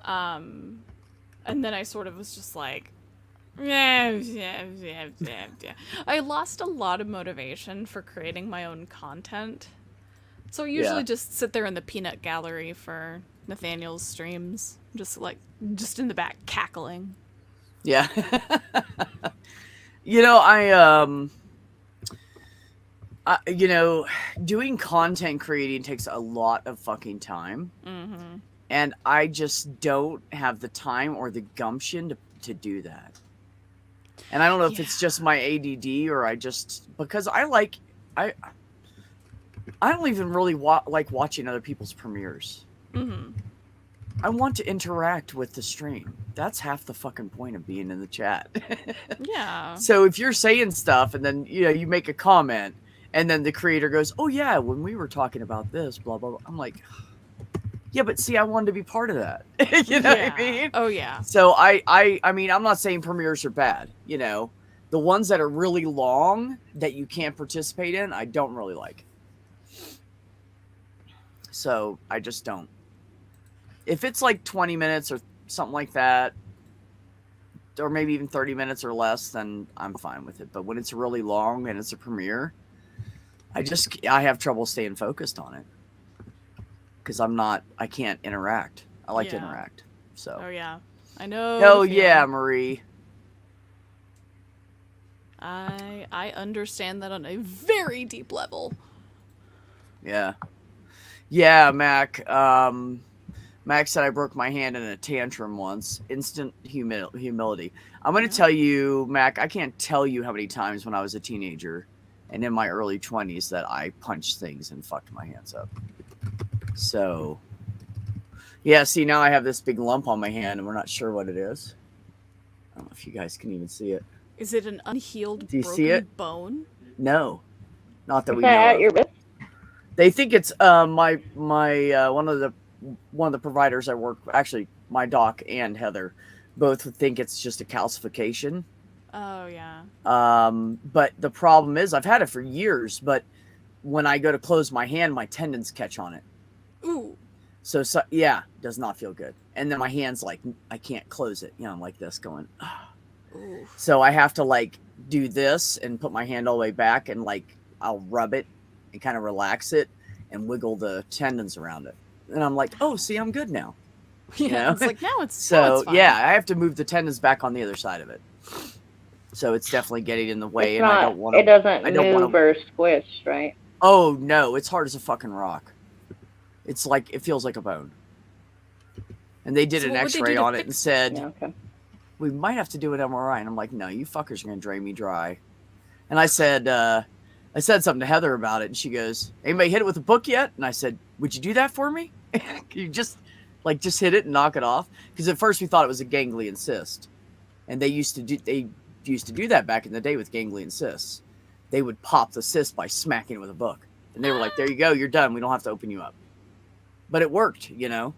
And then I sort of was just like I lost a lot of motivation for creating my own content. So I usually just sit there in the peanut gallery for Nathaniel's streams, just in the back cackling.
Yeah. Doing content creating takes a lot of fucking time.
Mm-hmm.
And I just don't have the time or the gumption to do that. And I don't know if it's just my ADD or because I don't even really like watching other people's premieres.
Mm-hmm.
I want to interact with the stream. That's half the fucking point of being in the chat.
Yeah.
So if you're saying stuff and then you make a comment and then the creator goes, "Oh yeah, when we were talking about this, blah blah blah," I'm like, yeah, but see, I wanted to be part of that. You know what I mean?
Oh yeah.
So I mean, I'm not saying premieres are bad. The ones that are really long that you can't participate in, I don't really like. So I just don't. If it's like 20 minutes or something like that, or maybe even 30 minutes or less, then I'm fine with it. But when it's really long and it's a premiere, I have trouble staying focused on it because I can't interact. I like to interact. So.
Oh yeah, I know.
Hell yeah, Marie.
I understand that on a very deep level.
Yeah. Yeah, Mac. Mac said I broke my hand in a tantrum once. Instant humility. I'm going to tell you, Mac, I can't tell you how many times when I was a teenager and in my early 20s that I punched things and fucked my hands up. So, yeah, see, now I have this big lump on my hand and we're not sure what it is. I don't know if you guys can even see it.
Is it an unhealed
Do you
broken
see it?
bone?
No. Not that we
at
know
your
of.
wrist?
They think it's my one of the providers I work, actually my doc and Heather both think it's just a calcification.
Oh yeah.
But the problem is I've had it for years, but when I go to close my hand, my tendons catch on it.
Ooh.
So yeah, does not feel good. And then my hand's like I can't close it. You know, I'm like this going.
Ooh.
So I have to like do this and put my hand all the way back and like I'll rub it and kind of relax it and wiggle the tendons around it. And I'm like, oh, see, I'm good now.
Yeah,
You know?
it's like now it's
So
now it's fine.
yeah, I have to move the tendons back on the other side of it. So it's definitely getting in the way,
It's
and
not,
I don't want to.
it doesn't
I don't
move
wanna,
or squish, right?
Oh no, it's hard as a fucking rock. It's like it feels like a bone. And they did
So
an
what would they do
X-ray
to
on it
fix
and said,
Yeah, okay.
we might have to do an MRI. And I'm like, no, you fuckers are gonna drain me dry. And I said something to Heather about it, and she goes, anybody hit it with a book yet? And I said, would you do that for me? You just hit it and knock it off? Because at first we thought it was a ganglion cyst, and they used to do that back in the day with ganglion cysts. They would pop the cyst by smacking it with a book, and they were like, there you go, you're done, we don't have to open you up. But it worked, you know.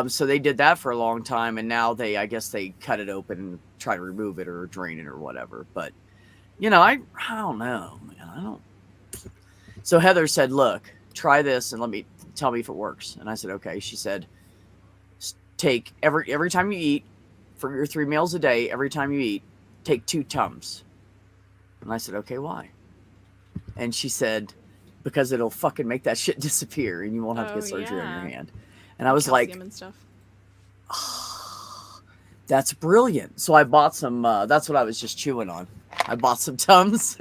So they did that for a long time, and now I guess they cut it open and try to remove it or drain it or whatever. But you know, I don't know, man. I don't. So Heather said, look, try this and tell me if it works. And I said, okay. She said, take every time you eat, for your 3 meals a day, every time you eat, take 2 Tums. And I said, okay, why? And she said, because it'll fucking make that shit disappear and you won't have to get surgery on your hand. And I was
Calcium
like,
and stuff.
oh, that's brilliant. So I bought some, that's what I was just chewing on. I bought some Tums.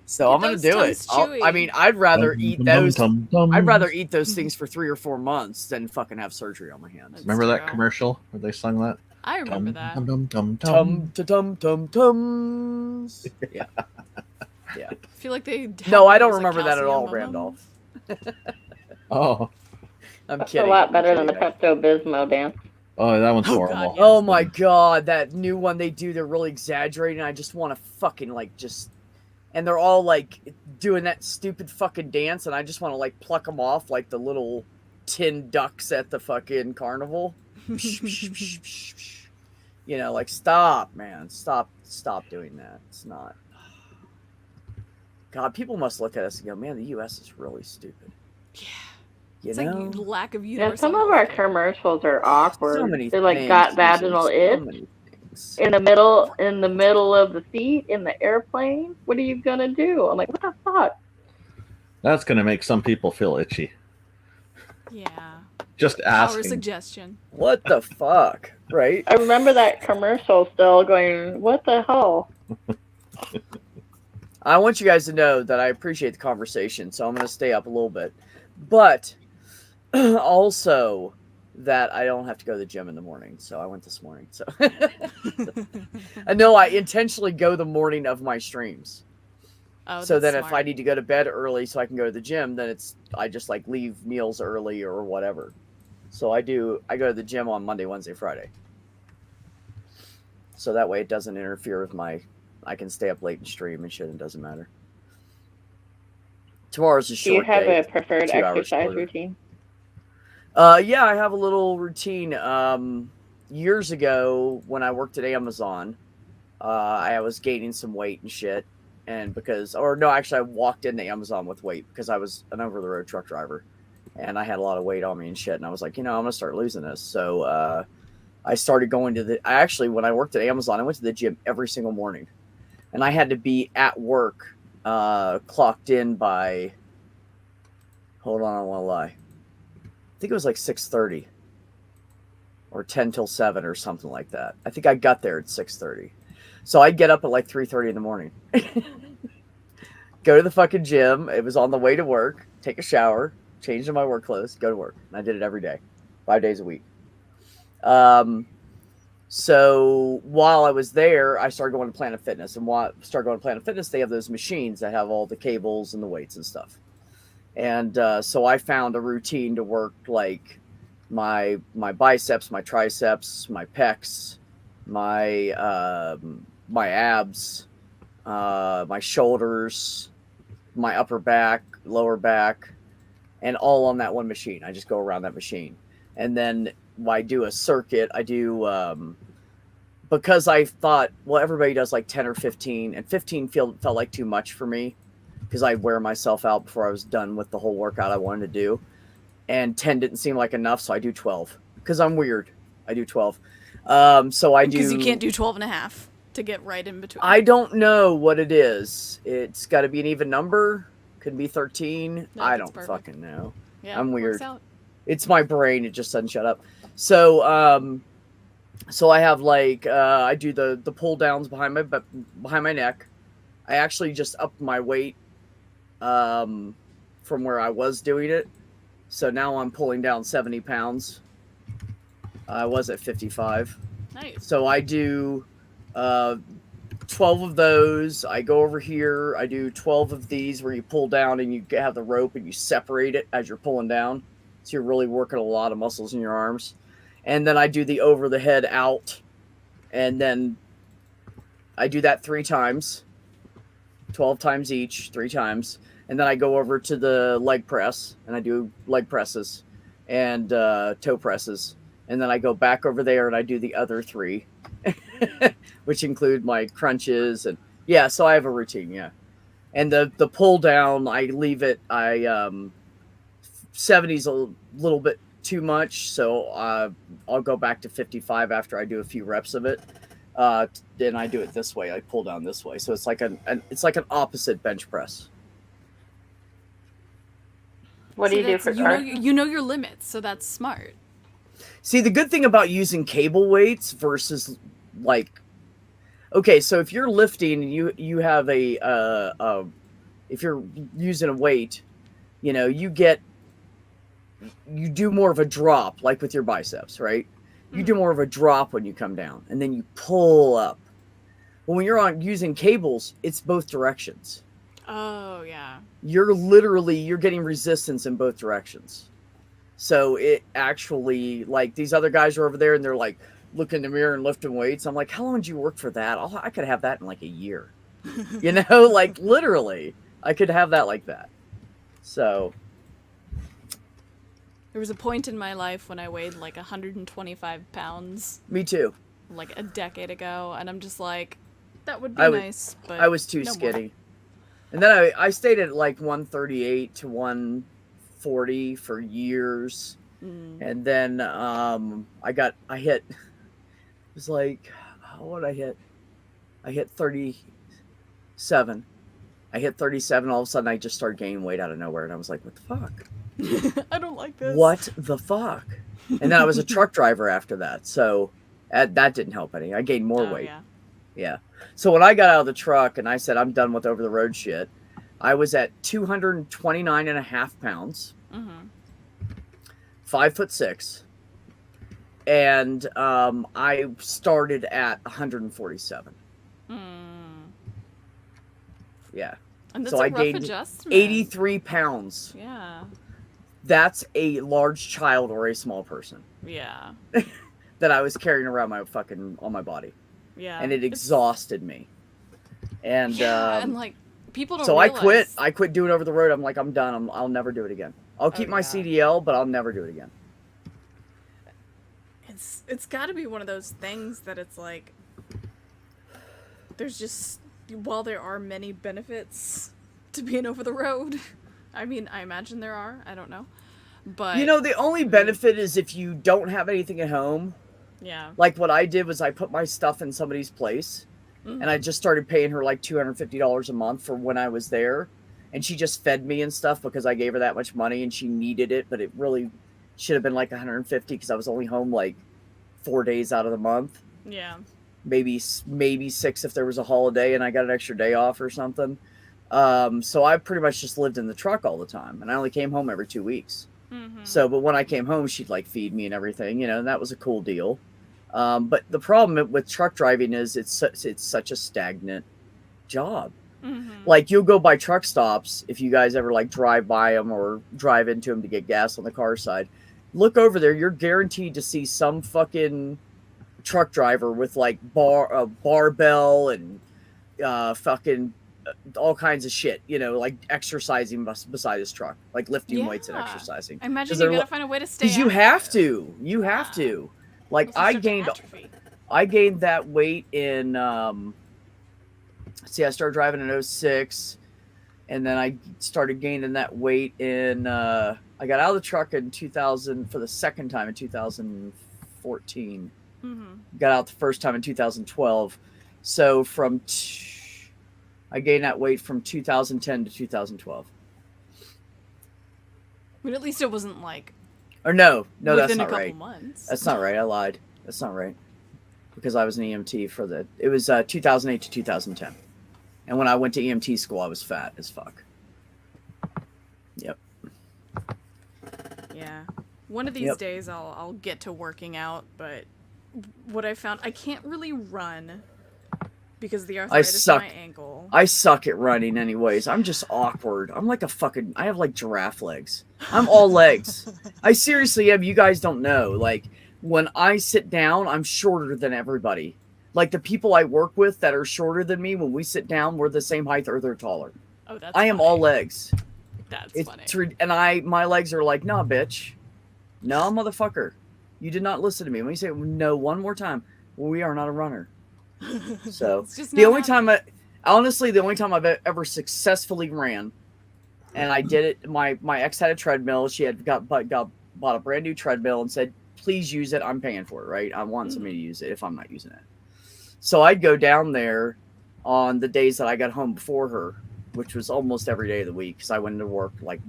So I'm going to do it. I mean, I'd rather eat those. I'd rather eat those things for 3 or 4 months than fucking have surgery on my hands.
Remember that commercial where they sung that?
I remember that.
Tums. Yeah. Yeah.
I feel like they.
No, I don't remember that at all, Randolph.
Oh.
I'm
That's
kidding.
a lot better than the Pepto-Bismol dance.
Oh, that one's
Oh,
horrible.
God,
Oh my god, that new one they do, they're really exaggerating. I just want to fucking and they're all like doing that stupid fucking dance, and I just want to like pluck them off like the little tin ducks at the fucking carnival. You know, like stop, man, stop doing that. It's not. God, people must look at us and go, man, the U.S. is really stupid.
Yeah.
You
It's
know?
like lack of
Yeah,
universal.
some of our commercials are awkward.
So many
They're like
things,
got vaginal
Jesus, so
itch
many things.
in the middle of the seat in the airplane. What are you gonna do? I'm like, what the fuck?
That's going to make some people feel itchy.
Yeah.
Just
Power
asking.
suggestion.
What the fuck, right?
I remember that commercial still going, what the hell?
I want you guys to know that I appreciate the conversation, so I'm going to stay up a little bit. But also that I don't have to go to the gym in the morning, so I went this morning. So I know I intentionally go the morning of my streams.
Oh,
So
that's
then if
smart.
I need to go to bed early so I can go to the gym, then I just like leave meals early or whatever. So I go to the gym on Monday, Wednesday, Friday. So that way it doesn't interfere with I can stay up late and stream and shit, and it doesn't matter. Tomorrow's a
Do you
short
have
day.
a preferred
2 hours
exercise
shorter.
routine?
Yeah, I have a little routine. Years ago when I worked at Amazon, I was gaining some weight and shit. And I walked into Amazon with weight because I was an over-the-road truck driver and I had a lot of weight on me and shit. And I was like, I'm going to start losing this. So, I started going to when I worked at Amazon, I went to the gym every single morning, and I had to be at work, clocked in by, hold on, I don't want to lie. I think it was like 6:30 or 10 till 7 or something like that. I think I got there at 6:30. So I'd get up at like 3:30 in the morning, go to the fucking gym. It was on the way to work, take a shower, change into my work clothes, go to work. And I did it every day, 5 days a week. So while I was there, I started going to Planet Fitness, and while I started going to Planet Fitness, they have those machines that have all the cables and the weights and stuff. And so I found a routine to work like my biceps, my triceps, my pecs, my abs, my shoulders, my upper back, lower back, and all on that one machine. I just go around that machine. And then I do a circuit. I do, because I thought, well, everybody does like 10 or 15, and 15 felt like too much for me because I'd wear myself out before I was done with the whole workout I wanted to do. And 10 didn't seem like enough, so I do 12 because I'm weird. I do 12. So I do.
Because you can't do 12 and a half to get right in between.
I don't know what it is. It's got to be an even number. Could be 13.
No,
I
that's
don't
perfect.
fucking know.
Yeah,
I'm
works
weird.
out.
It's my brain. It just doesn't shut up. So, so I have like I do the pull downs behind my neck. I actually just upped my weight from where I was doing it. So now I'm pulling down 70 pounds. I was at 55.
Nice.
So I do 12 of those. I go over here. I do 12 of these where you pull down and you have the rope and you separate it as you're pulling down. So you're really working a lot of muscles in your arms. And then I do the over the head out. And then I do that 3 times. 12 times each, 3 times. And then I go over to the leg press, and I do leg presses and toe presses. And then I go back over there and I do the other 3, which include my crunches. And yeah, so I have a routine, yeah. And the pull down, I leave it, 70's a little bit too much, so I'll go back to 55 after I do a few reps of it. Then I do it this way. I pull down this way. So it's like an opposite bench press.
What do you do for
you know your limits, so that's smart.
See, the good thing about using cable weights versus like, okay, so if you're lifting and you have if you're using a weight, you know, you do more of a drop, like with your biceps, right? You do more of a drop when you come down, and then you pull up. Well, when you're using cables, it's both directions.
Oh, yeah.
You're getting resistance in both directions. So it actually, like, these other guys are over there and they're like looking in the mirror and lifting weights. I'm like, how long did you work for that? I could have that in like a year. You know, like literally, I could have that like that. So
there was a point in my life when I weighed like 125 pounds.
Me too.
Like a decade ago, and I'm just like, that would be nice, but
I was too skinny. More. And then I stayed at like 138 to 140 for years. And then I hit, it was like, what did I hit? I hit 37. I hit 37. All of a sudden, I just started gaining weight out of nowhere. And I was like, what the fuck?
I don't like this.
What the fuck? And then I was a truck driver after that. So that didn't help any. I gained more weight. Yeah. So when I got out of the truck and I said, I'm done with over the road shit, I was at 229 and a half pounds, 5'6", and I started at 147. Yeah.
And that's
so I gained
adjustment.
83 pounds.
Yeah.
That's a large child or a small person.
Yeah.
That I was carrying around on my body.
Yeah.
And it exhausted me. And
and like people don't
So
realize...
I quit doing over the road. I'm like, I'm done. I'll never do it again. I'll keep my CDL, but I'll never do it again.
It's got to be one of those things that it's like there's just, while there are many benefits to being over the road, I mean, I imagine there are, I don't know, but
you know, the only benefit is if you don't have anything at home,
Yeah.
Like what I did was I put my stuff in somebody's place, and I just started paying her like $250 a month for when I was there, and she just fed me and stuff because I gave her that much money and she needed it, but it really should have been like 150 because I was only home like 4 days out of the month.
Yeah.
Maybe 6 if there was a holiday and I got an extra day off or something. So I pretty much just lived in the truck all the time, and I only came home every 2 weeks. So, but when I came home, she'd like feed me and everything, you know, and that was a cool deal. But the problem with truck driving is it's such a stagnant job. Like you'll go by truck stops if you guys ever like drive by them or drive into them to get gas on the car side. Look over there, you're guaranteed to see some fucking truck driver with like barbell and fucking all kinds of shit, you know, like exercising beside his truck, like lifting weights and exercising.
I imagine you gotta find a way to stay.
Because you have to. You have to. Like I gained that weight in. See, I started driving in 06, and then I started gaining that weight in. I got out of the truck in 2000 for the second time in 2014. Got out the first time in 2012. So from I gained that weight from 2010 to 2012.
But at least it wasn't like.
Or no, that's
within
not
a couple
right.
months.
That's not right. I lied. That's not right. Because I was an EMT for it was 2008 to 2010. And when I went to EMT school, I was fat as fuck. Yep.
Yeah. One of these days I'll get to working out, but what I found, I can't really run because of the arthritis in my ankle.
I suck at running anyways. I'm just awkward. I'm like I have like giraffe legs. I'm all legs. I seriously am. You guys don't know. Like when I sit down, I'm shorter than everybody. Like the people I work with that are shorter than me, when we sit down, we're the same height or they're taller.
Oh, that's
I am all legs.
That's funny.
And my legs are like, nah, bitch. No, motherfucker. You did not listen to me. When you say no one more time, well, we are not a runner. So the only time I've ever successfully ran, and I did it. My ex had a treadmill. She had bought a brand new treadmill and said, "Please use it. I'm paying for it. Right? I want somebody to use it if I'm not using it." So I'd go down there on the days that I got home before her, which was almost every day of the week because I went into work like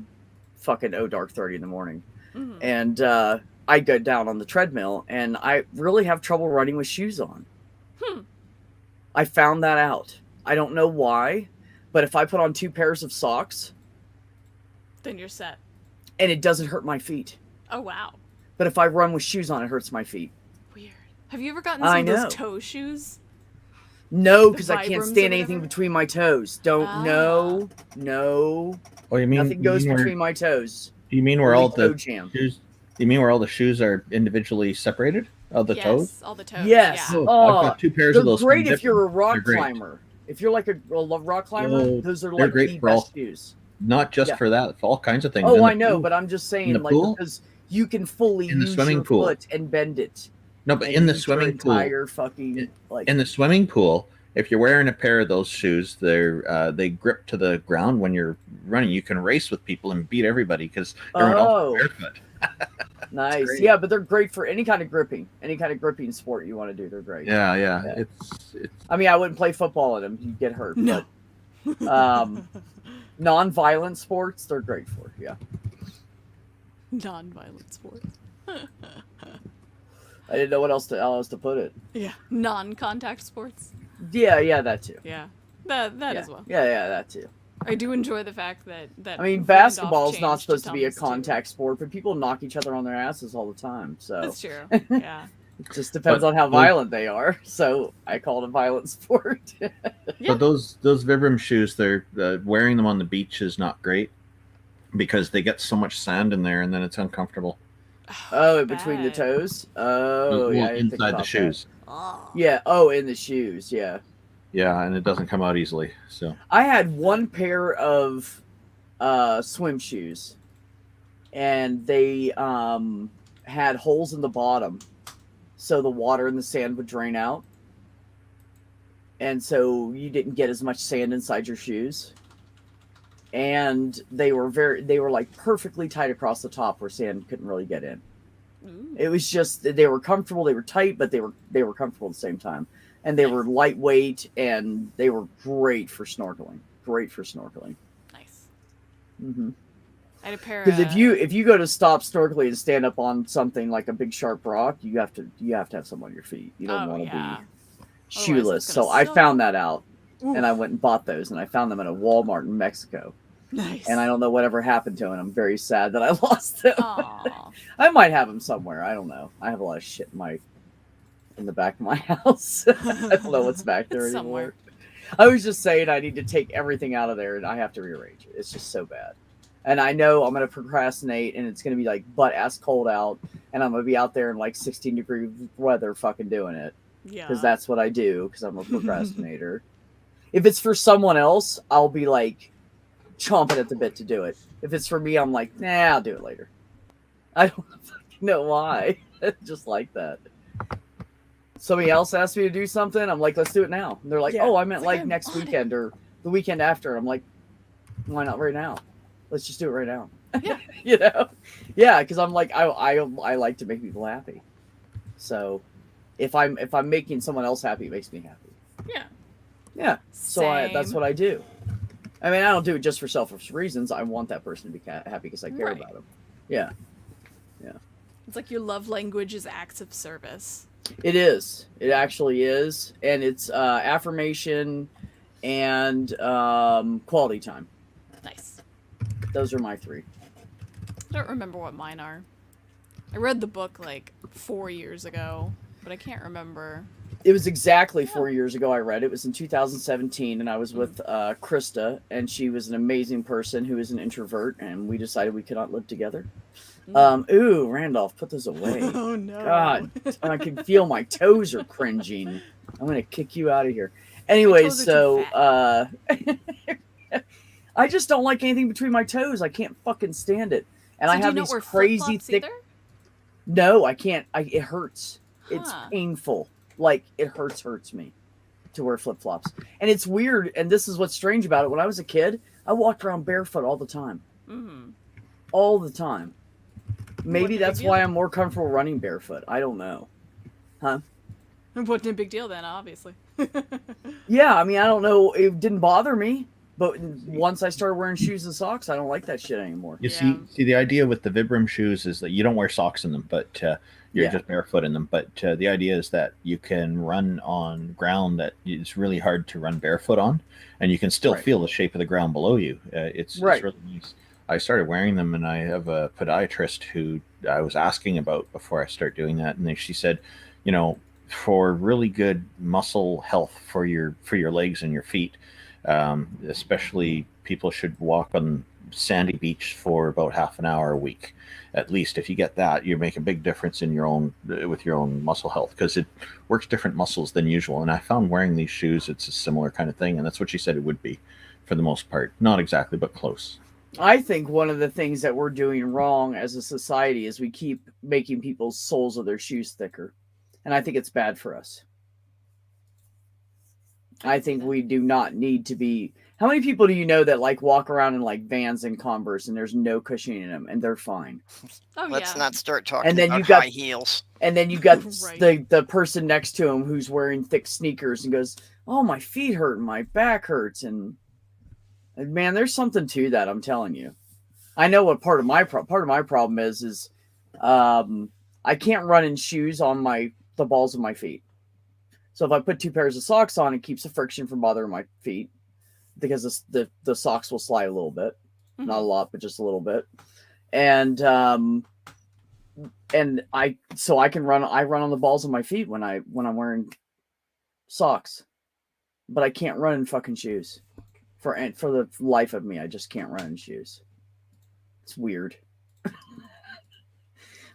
fucking dark 30 in the morning, and I'd go down on the treadmill, and I really have trouble running with shoes on. I found that out. I don't know why, but if I put on 2 pairs of socks,
then you're set.
And it doesn't hurt my feet.
Oh, wow.
But if I run with shoes on, it hurts my feet.
Weird. Have you ever gotten some of those toe shoes?
No, because I can't stand anything between my toes. No.
Oh, you mean
nothing goes between my toes.
You mean where all the
jam.
shoes? You mean where all the shoes are individually separated? All the toes?
All the toes.
Yes.
Yeah.
I've got 2 pairs of those.
They're great if you're a rock
They're great.
climber. If you're like a rock climber, those are
they're
like
great
the
for all-
best shoes.
Not just for that, for all kinds of things.
Oh,
In the
I know,
pool-
but I'm just saying,
in the
like,
pool?
because you can fully
In the
use
swimming
your
pool.
foot and bend it.
No, but
and
in the
use your
swimming pool,
entire fucking like
in the swimming pool, if you're wearing a pair of those shoes, they grip to the ground when you're running. You can race with people and beat everybody because everyone else is barefoot.
Nice.
great.
Yeah, but they're great for any kind of gripping sport you want to do. They're great.
Yeah. It's
I mean, I wouldn't play football in them. You'd get hurt.
No.
But, non-violent sports, they're great for. Yeah.
Non-violent sports.
I didn't know what else to put it.
Yeah. Non-contact sports.
Yeah, that too.
Yeah. That
yeah.
as well.
Yeah, that too.
I do enjoy the fact that
I mean,
Randolph
basketball's not
changed
supposed to be a
Thomas, too.
contact sport, but people knock each other on their asses all the time. So
That's true. Yeah.
it just depends on how violent they are. So I call it a violent sport.
But those Vibram shoes, they're wearing them on the beach is not great because they get so much sand in there and then it's uncomfortable.
Oh, between the toes. Oh,
Well,
yeah. I didn't think
inside the
about
shoes.
that. Yeah. Oh, in the shoes. Yeah.
Yeah, and it doesn't come out easily. So
I had one pair of swim shoes, and they had holes in the bottom, so the water and the sand would drain out, and so you didn't get as much sand inside your shoes. And they were like perfectly tight across the top where sand couldn't really get in. It was just they were comfortable, they were tight, but they were comfortable at the same time, and they were lightweight, and they were great for snorkeling. Great for snorkeling.
Nice.
Mm-hmm.
I had a pair.
Because if you go to stop snorkeling and stand up on something like a big sharp rock, you have to have some on your feet. You don't want to be shoeless. So I found that out, and I went and bought those, and I found them at a Walmart in Mexico.
Nice.
And I don't know whatever happened to them. I'm very sad that I lost them. I might have them somewhere. I don't know. I have a lot of shit in the back of my house. I don't know what's back there anymore. Somewhere. I was just saying I need to take everything out of there, and I have to rearrange it. It's just so bad. And I know I'm going to procrastinate, and it's going to be like butt-ass cold out, and I'm going to be out there in like 16-degree weather fucking doing it. Yeah. Because that's what I do, because I'm a procrastinator. If it's for someone else, I'll be like chomping at the bit to do it. If it's for me, I'm like, nah, I'll do it later. I don't fucking know why. Just like that. Somebody else asked me to do something, I'm like, let's do it now. And they're like, oh, I meant like next weekend or the weekend after. I'm like, why not right now? Let's just do it right now. Yeah. You know? Yeah, because I'm like, I like to make people happy. So if I'm making someone else happy, it makes me happy.
Yeah.
Yeah. So that's what I do. I mean, I don't do it just for selfish reasons. I want that person to be happy because I care about them. Yeah. Yeah.
It's like your love language is acts of service.
It is. It actually is. And it's affirmation and quality time.
Nice.
Those are my three.
I don't remember what mine are. I read the book like 4 years ago, but I can't remember.
It was exactly 4 years ago I read it. It was in 2017, and I was with Krista, and she was an amazing person who is an introvert, and we decided we could not live together. Ooh, Randolph, put those away.
Oh, no.
God, I can feel my toes are cringing. I'm going to kick you out of here. Anyway, so I just don't like anything between my toes. I can't fucking stand it. And
so
I have these crazy thick...
Either?
No, I can't. It hurts. It's painful. Like, it hurts me to wear flip-flops. And it's weird, and this is what's strange about it. When I was a kid, I walked around barefoot all the time.
Mm-hmm.
All the time. Maybe that's why I'm more comfortable running barefoot. I don't know. Huh?
It wasn't a big deal then, obviously.
Yeah, I mean, I don't know. It didn't bother me. But once I started wearing shoes and socks, I don't like that shit anymore.
You see, the idea with the Vibram shoes is that you don't wear socks in them, but you're just barefoot in them. But the idea is that you can run on ground that is really hard to run barefoot on, and you can still feel the shape of the ground below you. It's really nice. I started wearing them, and I have a podiatrist who I was asking about before I start doing that, and she said, you know, for really good muscle health for your legs and your feet, especially people should walk on sandy beach for about half an hour a week. At least if you get that, you make a big difference in your own muscle health, because it works different muscles than usual. And I found wearing these shoes, it's a similar kind of thing. And that's what she said it would be for the most part. Not exactly, but close.
I think one of the things that we're doing wrong as a society is we keep making people's soles of their shoes thicker. And I think it's bad for us. I think we do not need to be... How many people do you know that like walk around in like Vans and Converse and there's no cushioning in them and they're fine?
Let's not start talking about high heels.
And then you got the person next to him who's wearing thick sneakers and goes, "Oh, my feet hurt and my back hurts." And man, there's something to that. I'm telling you. I know what part of my problem is I can't run in shoes on the balls of my feet. So if I put 2 pairs of socks on, it keeps the friction from bothering my feet, because the socks will slide a little bit, not a lot, but just a little bit. And I can run. I run on the balls of my feet when I'm wearing socks, but I can't run in fucking shoes. For the life of me, I just can't run in shoes. It's weird.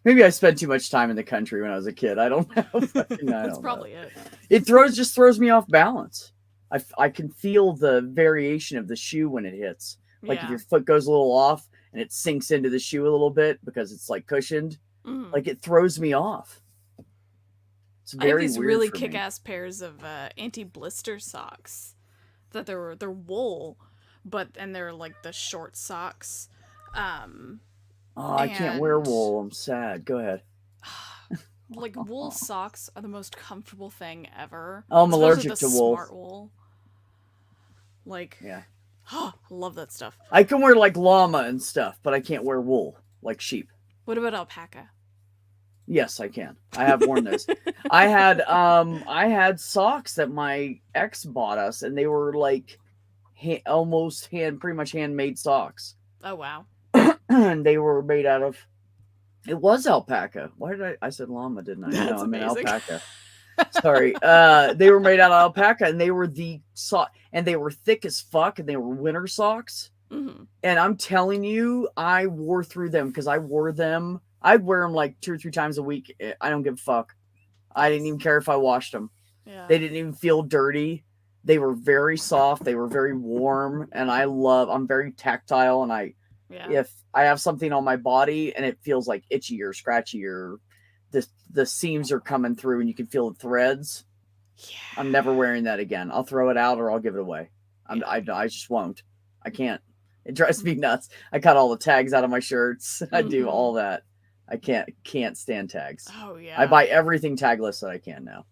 Maybe I spent too much time in the country when I was a kid. I don't know. That's
probably it.
It just throws me off balance. I can feel the variation of the shoe when it hits. Like if your foot goes a little off and it sinks into the shoe a little bit because it's like cushioned, like it throws me off. It's very weird.
I have these really kick-ass pairs of anti-blister socks that they're wool, and they're like the short socks.
I can't wear wool. I'm sad. Go ahead.
Like wool socks are the most comfortable thing ever.
Oh, I'm
Especially
allergic
the
to wool.
Smart wool. Like,
Yeah.
I love that stuff.
I can wear like llama and stuff, but I can't wear wool like sheep.
What about alpaca?
Yes, I can. I have worn those. I had socks that my ex bought us, and they were like pretty much handmade socks.
Oh wow.
And they were made out of. It was alpaca. Why did I said llama? Didn't I?
That's
No, I meant
amazing.
alpaca. Sorry. They were made out of alpaca, and they were and they were thick as fuck, and they were winter socks.
Mm-hmm.
And I'm telling you, I wore through them because I wore them. I'd wear them like 2 or 3 times a week. I don't give a fuck. I didn't even care if I washed them.
Yeah.
They didn't even feel dirty. They were very soft. They were very warm. And I'm very tactile. And if I have something on my body and it feels like itchy or scratchy or the seams are coming through and you can feel the threads, I'm never wearing that again. I'll throw it out or I'll give it away. I just won't. I can't. It drives me nuts. I cut all the tags out of my shirts. I do all that. I can't stand tags.
Oh yeah.
I buy everything tagless that I can now.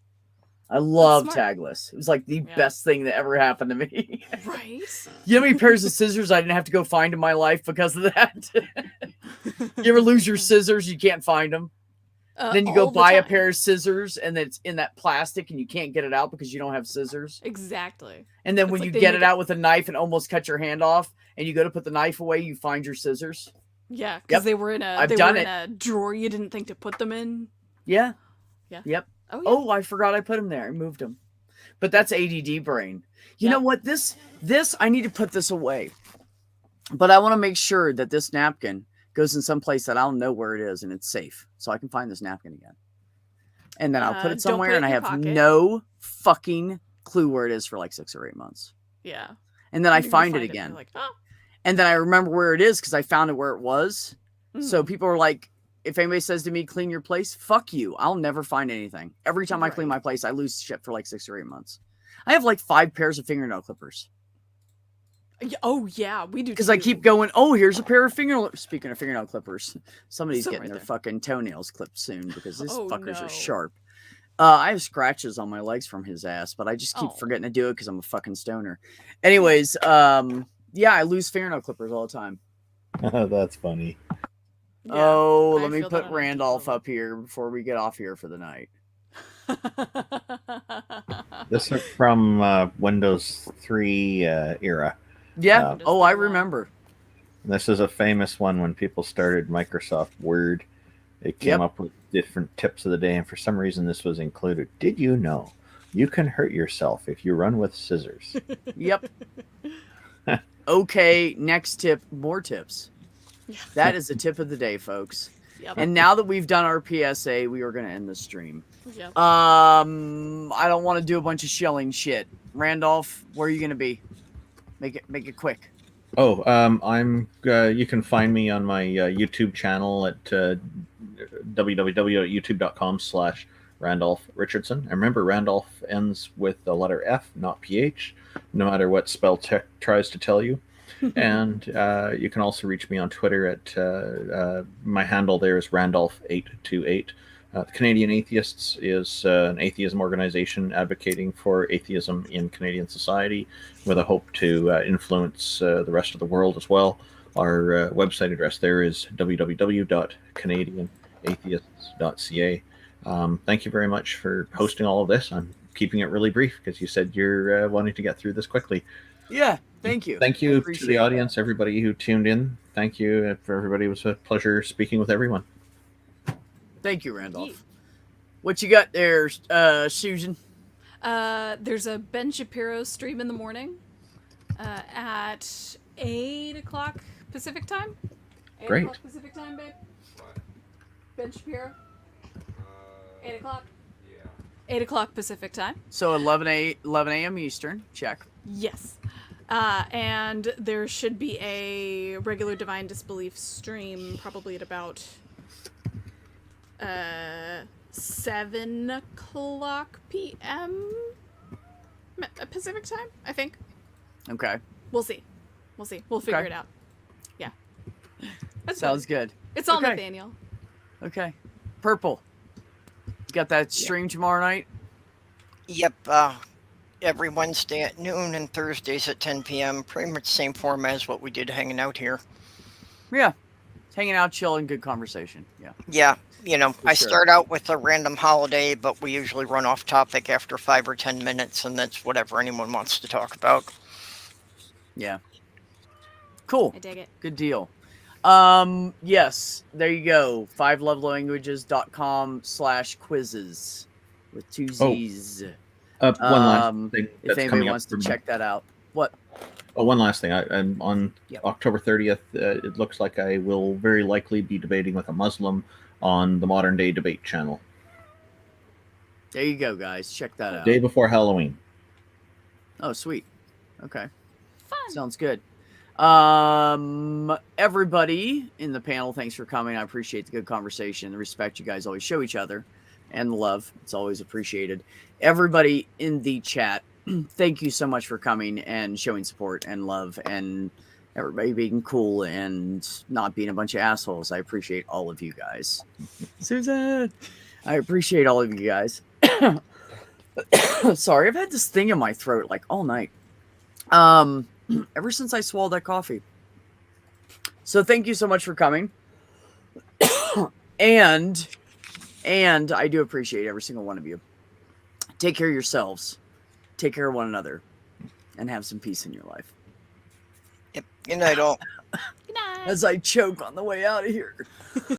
I love tagless. It was like the best thing that ever happened to me.
Right?
You know how many pairs of scissors I didn't have to go find in my life because of that? You ever lose your scissors? You can't find them. Then you go buy a pair of scissors and it's in that plastic and you can't get it out because you don't have scissors.
Exactly.
And then when you get it out with a knife and almost cut your hand off and you go to put the knife away, you find your scissors.
Yeah, because they were in a drawer you didn't think to put them in.
Yeah.
Yeah.
Yep.
Oh, yeah.
Oh, I forgot I put them there. I moved them. But that's ADD brain. You know what? This I need to put this away. But I want to make sure that this napkin goes in some place that I'll know where it is and it's safe. So I can find this napkin again. And then I'll put it somewhere and I have no fucking clue where it is for like 6 or 8 months.
Yeah.
And then I find it again.
Like, oh.
And then I remember where it is because I found it where it was. So people are like, if anybody says to me, clean your place, fuck you. I'll never find anything. Every time I clean my place, I lose shit for like 6 or 8 months. I have like 5 pairs of fingernail clippers.
Oh, yeah, we do.
Because I keep going, oh, here's a pair of Speaking of fingernail clippers, somebody's getting their fucking toenails clipped soon because these fuckers are sharp. I have scratches on my legs from his ass, but I just keep forgetting to do it because I'm a fucking stoner. Anyways, yeah, I lose fingernail clippers all the time.
That's funny.
Yeah,
let me put Randolph up here before we get off here for the night.
This is from Windows 3 era.
Yeah. I remember.
This is a famous one when people started Microsoft Word. It came up with different tips of the day, and for some reason this was included. Did you know you can hurt yourself if you run with scissors?
Yep. Okay, next tip, more tips. That is the tip of the day, folks.
Yep.
And now that we've done our PSA, we are going to end the stream.
Yep.
I don't want to do a bunch of shelling shit. Randolph, where are you going to be? Make it quick.
Oh, I'm. You can find me on my YouTube channel at www.youtube.com/Randolph Richardson. And remember, Randolph ends with the letter F, not PH, no matter what spell tech tries to tell you. And you can also reach me on Twitter at my handle there is Randolph828. Canadian Atheists is an atheism organization advocating for atheism in Canadian society with a hope to influence the rest of the world as well. Our website address there is www.canadianatheists.ca. Thank you very much for hosting all of this. I'm keeping it really brief because you said you're wanting to get through this quickly.
Yeah, thank you.
Thank you to the audience, everybody who tuned in. Thank you for everybody. It was a pleasure speaking with everyone.
Thank you, Randolph. What you got there, Susan?
There's a Ben Shapiro stream in the morning at 8 o'clock Pacific time. 8
Great.
o'clock Pacific time, babe? Ben Shapiro? 8 o'clock? Yeah. 8 o'clock Pacific time.
So 11 a.m. Eastern. Check.
Yes. And there should be a regular Divine Disbelief stream probably at about 7 o'clock p.m. Pacific time, I think.
Okay.
We'll see. We'll figure it out. Yeah.
That sounds good.
It's all
okay.
Nathaniel.
Okay. Purple. got that stream tomorrow night?
Yep. Every Wednesday at noon and Thursdays at 10 p.m. Pretty much same format as what we did hanging out here.
Yeah. Hanging out, chilling, good conversation. Yeah.
Yeah. You know, I
sure.
start out with a random holiday, but we usually run off topic after 5 or 10 minutes, and that's whatever anyone wants to talk about.
Yeah. Cool.
I dig it.
Good deal. Yes, there you go. 5lovelanguages.com/quizzes with 2 Z's.
One last thing
If
that's
anybody
coming up
wants to
from-
check that out. What?
Oh, one last thing. I'm on
Yep.
October 30th. It looks like I will very likely be debating with a Muslim on the Modern Day Debate channel.
There you go, guys. Check that out.
Day before Halloween.
Oh, sweet. Okay.
Fun.
Sounds good. Everybody in the panel, thanks for coming. I appreciate the good conversation, the respect you guys always show each other, and the love. It's always appreciated. Everybody in the chat, thank you so much for coming and showing support and love, and everybody being cool and not being a bunch of assholes. I appreciate all of you guys. Susan, I appreciate all of you guys. Sorry, I've had this thing in my throat like all night. Ever since I swallowed that coffee. So thank you so much for coming. and I do appreciate every single one of you. Take care of yourselves. Take care of one another. And have some peace in your life.
Yep. Good night, all.
Good night.
As I choke on the way out of here.